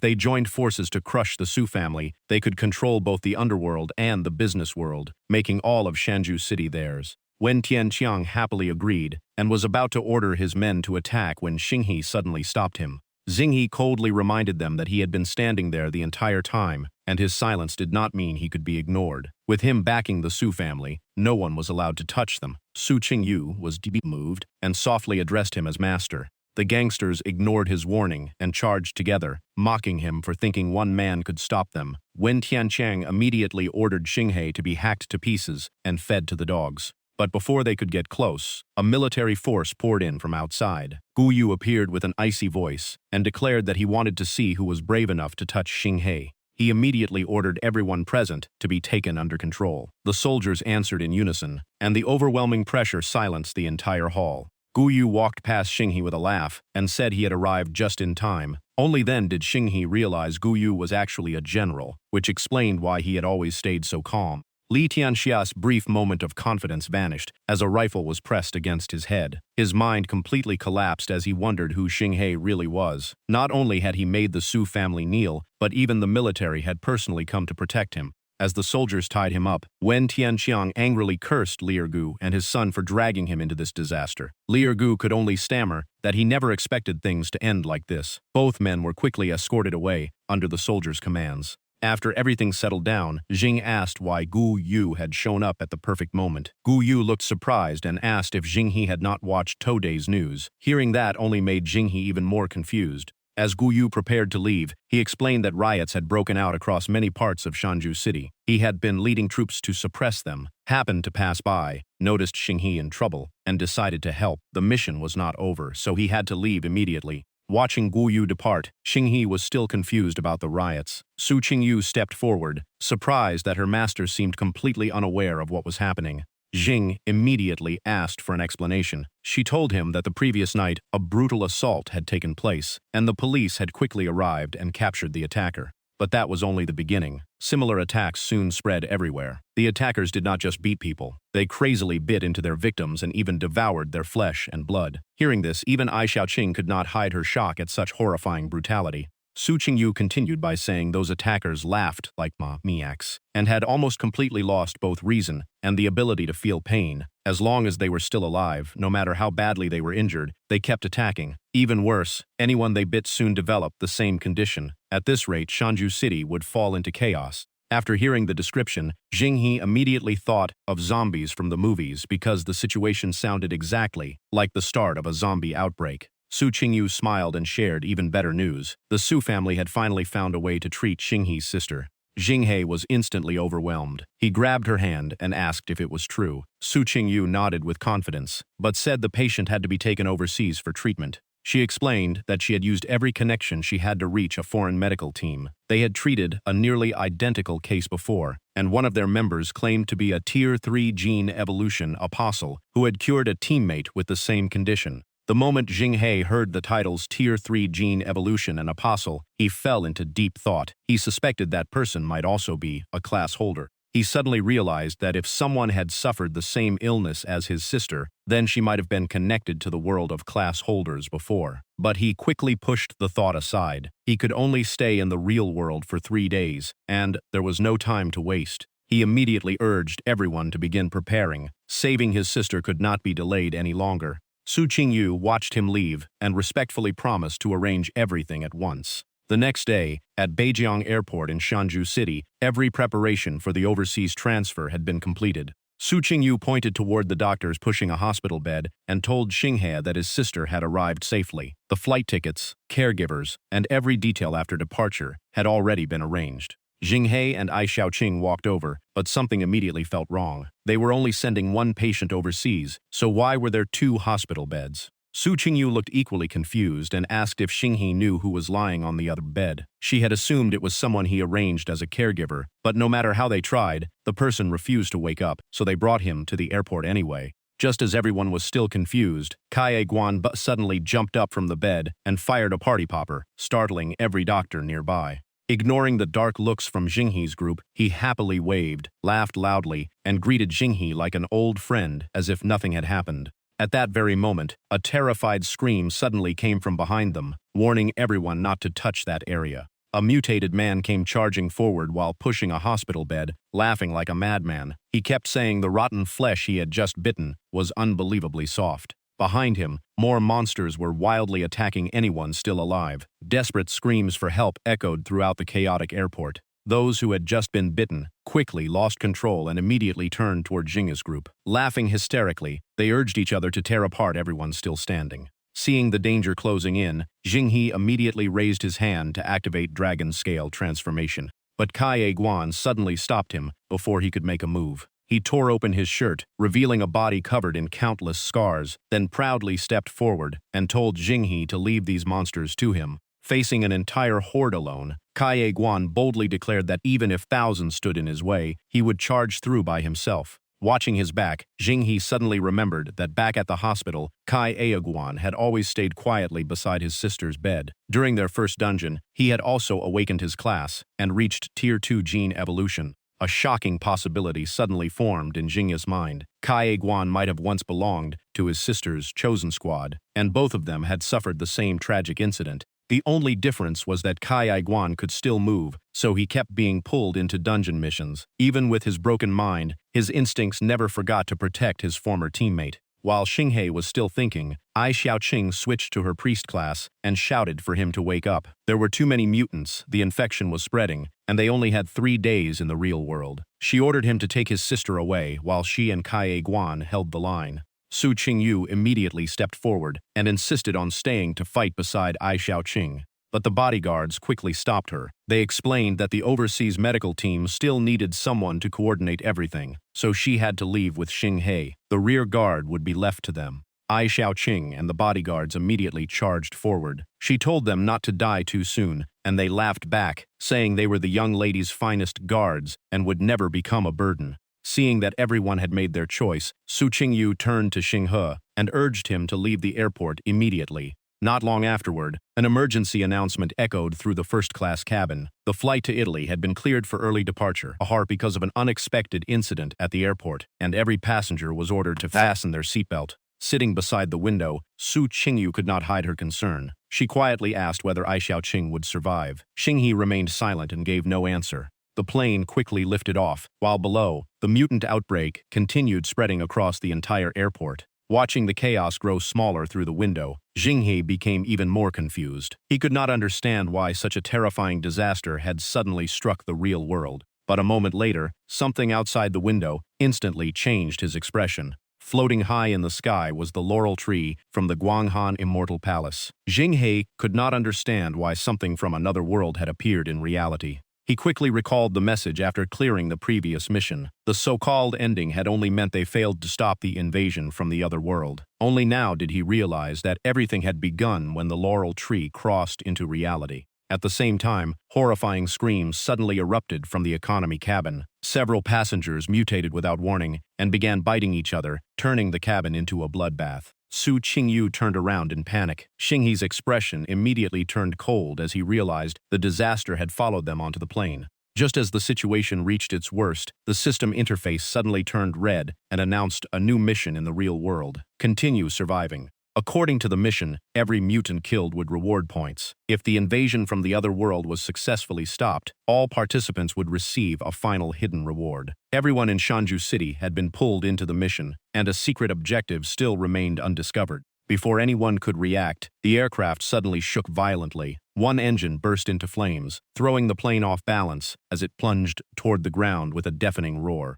they joined forces to crush the Su family, they could control both the underworld and the business world, making all of Shanju City theirs. Wen Tianxiang happily agreed and was about to order his men to attack when Xinghe suddenly stopped him. Xinghe coldly reminded them that he had been standing there the entire time, and his silence did not mean he could be ignored. With him backing the Su family, no one was allowed to touch them. Su Qingyu was deeply moved and softly addressed him as master. The gangsters ignored his warning and charged together, mocking him for thinking one man could stop them. Wen Tianqiang immediately ordered Xinghe to be hacked to pieces and fed to the dogs. But before they could get close, a military force poured in from outside. Gu Yu appeared with an icy voice and declared that he wanted to see who was brave enough to touch Xinghe. He immediately ordered everyone present to be taken under control. The soldiers answered in unison, and the overwhelming pressure silenced the entire hall. Gu Yu walked past Xinghe with a laugh and said he had arrived just in time. Only then did Xinghe realize Gu Yu was actually a general, which explained why he had always stayed so calm. Li Tianxia's brief moment of confidence vanished as a rifle was pressed against his head. His mind completely collapsed as he wondered who Xinghe really was. Not only had he made the Su family kneel, but even the military had personally come to protect him. As the soldiers tied him up, Wen Tianxiang angrily cursed Li Ergu and his son for dragging him into this disaster. Li Ergu could only stammer that he never expected things to end like this. Both men were quickly escorted away under the soldiers' commands. After everything settled down, Jing asked why Gu Yu had shown up at the perfect moment. Gu Yu looked surprised and asked if Jinghe had not watched Today's news. Hearing that only made Jinghe even more confused. As Gu Yu prepared to leave, he explained that riots had broken out across many parts of Shanju City. He had been leading troops to suppress them, happened to pass by, noticed Xinghe in trouble, and decided to help. The mission was not over, so he had to leave immediately. Watching Gu Yu depart, Xinghe was still confused about the riots. Su Qingyu stepped forward, surprised that her master seemed completely unaware of what was happening. Jing immediately asked for an explanation. She told him that the previous night, a brutal assault had taken place, and the police had quickly arrived and captured the attacker. But that was only the beginning. Similar attacks soon spread everywhere. The attackers did not just beat people. They crazily bit into their victims and even devoured their flesh and blood. Hearing this, even Ai Xiaoqing could not hide her shock at such horrifying brutality. Su Qingyu continued by saying those attackers laughed like maniacs and had almost completely lost both reason and the ability to feel pain. As long as they were still alive, no matter how badly they were injured, they kept attacking. Even worse, anyone they bit soon developed the same condition. At this rate, Shanju City would fall into chaos. After hearing the description, Jinghe immediately thought of zombies from the movies because the situation sounded exactly like the start of a zombie outbreak. Su Qingyu smiled and shared even better news. The Su family had finally found a way to treat Xinghe's sister. Jinghe was instantly overwhelmed. He grabbed her hand and asked if it was true. Su Qingyu nodded with confidence, but said the patient had to be taken overseas for treatment. She explained that she had used every connection she had to reach a foreign medical team. They had treated a nearly identical case before, and one of their members claimed to be a Tier 3 gene evolution apostle who had cured a teammate with the same condition. The moment Jinghe heard the titles Tier 3 Gene Evolution and Apostle, he fell into deep thought. He suspected that person might also be a class holder. He suddenly realized that if someone had suffered the same illness as his sister, then she might have been connected to the world of class holders before. But he quickly pushed the thought aside. He could only stay in the real world for 3 days, and there was no time to waste. He immediately urged everyone to begin preparing. Saving his sister could not be delayed any longer. Su Qingyu watched him leave and respectfully promised to arrange everything at once. The next day, at Beijiang Airport in Shanju City, every preparation for the overseas transfer had been completed. Su Qingyu pointed toward the doctors pushing a hospital bed and told Xinghe that his sister had arrived safely. The flight tickets, caregivers, and every detail after departure had already been arranged. Jinghe and Ai Xiaoqing walked over, but something immediately felt wrong. They were only sending one patient overseas, so why were there 2 hospital beds? Su Qingyu looked equally confused and asked if Xinghe knew who was lying on the other bed. She had assumed it was someone he arranged as a caregiver, but no matter how they tried, the person refused to wake up, so they brought him to the airport anyway. Just as everyone was still confused, Kaie Guan suddenly jumped up from the bed and fired a party popper, startling every doctor nearby. Ignoring the dark looks from Jinghe's group, he happily waved, laughed loudly, and greeted Jinghe like an old friend as if nothing had happened. At that very moment, a terrified scream suddenly came from behind them, warning everyone not to touch that area. A mutated man came charging forward while pushing a hospital bed, laughing like a madman. He kept saying the rotten flesh he had just bitten was unbelievably soft. Behind him, more monsters were wildly attacking anyone still alive. Desperate screams for help echoed throughout the chaotic airport. Those who had just been bitten quickly lost control and immediately turned toward Jinghe's group. Laughing hysterically, they urged each other to tear apart everyone still standing. Seeing the danger closing in, Jinghe immediately raised his hand to activate Dragon Scale transformation. But Kai Guan suddenly stopped him before he could make a move. He tore open his shirt, revealing a body covered in countless scars, then proudly stepped forward and told Jinghe to leave these monsters to him. Facing an entire horde alone, Kai Guan boldly declared that even if thousands stood in his way, he would charge through by himself. Watching his back, Jinghe suddenly remembered that back at the hospital, Kai Guan had always stayed quietly beside his sister's bed. During their first dungeon, he had also awakened his class and reached Tier 2 gene evolution. A shocking possibility suddenly formed in Jinghe's mind. Kai Guan might have once belonged to his sister's chosen squad, and both of them had suffered the same tragic incident. The only difference was that Kai Guan could still move, so he kept being pulled into dungeon missions. Even with his broken mind, his instincts never forgot to protect his former teammate. While Xinghe was still thinking, Ai Xiaoqing switched to her priest class and shouted for him to wake up. There were too many mutants, the infection was spreading, and they only had 3 days in the real world. She ordered him to take his sister away while she and Kai Guan held the line. Su Qingyu immediately stepped forward and insisted on staying to fight beside Ai Xiaoqing. But the bodyguards quickly stopped her. They explained that the overseas medical team still needed someone to coordinate everything, so she had to leave with Xinghe. The rear guard would be left to them. Ai Xiaoqing and the bodyguards immediately charged forward. She told them not to die too soon, and they laughed back, saying they were the young lady's finest guards and would never become a burden. Seeing that everyone had made their choice, Su Qingyu turned to Xinghe and urged him to leave the airport immediately. Not long afterward, an emergency announcement echoed through the first-class cabin. The flight to Italy had been cleared for early departure, because of an unexpected incident at the airport, and every passenger was ordered to fasten their seatbelt. Sitting beside the window, Su Qingyu could not hide her concern. She quietly asked whether Ai Xiaoqing would survive. Xinghe remained silent and gave no answer. The plane quickly lifted off, while below, the mutant outbreak continued spreading across the entire airport. Watching the chaos grow smaller through the window, Xinghe became even more confused. He could not understand why such a terrifying disaster had suddenly struck the real world. But a moment later, something outside the window instantly changed his expression. Floating high in the sky was the laurel tree from the Guanghan Immortal Palace. Xinghe could not understand why something from another world had appeared in reality. He quickly recalled the message after clearing the previous mission. The so-called ending had only meant they failed to stop the invasion from the other world. Only now did he realize that everything had begun when the laurel tree crossed into reality. At the same time, horrifying screams suddenly erupted from the economy cabin. Several passengers mutated without warning and began biting each other, turning the cabin into a bloodbath. Su Qingyu turned around in panic. Xinghe's expression immediately turned cold as he realized the disaster had followed them onto the plane. Just as the situation reached its worst, the system interface suddenly turned red and announced a new mission in the real world. Continue surviving. According to the mission, every mutant killed would reward points. If the invasion from the other world was successfully stopped, all participants would receive a final hidden reward. Everyone in Shanju City had been pulled into the mission, and a secret objective still remained undiscovered. Before anyone could react, the aircraft suddenly shook violently. One engine burst into flames, throwing the plane off balance as it plunged toward the ground with a deafening roar.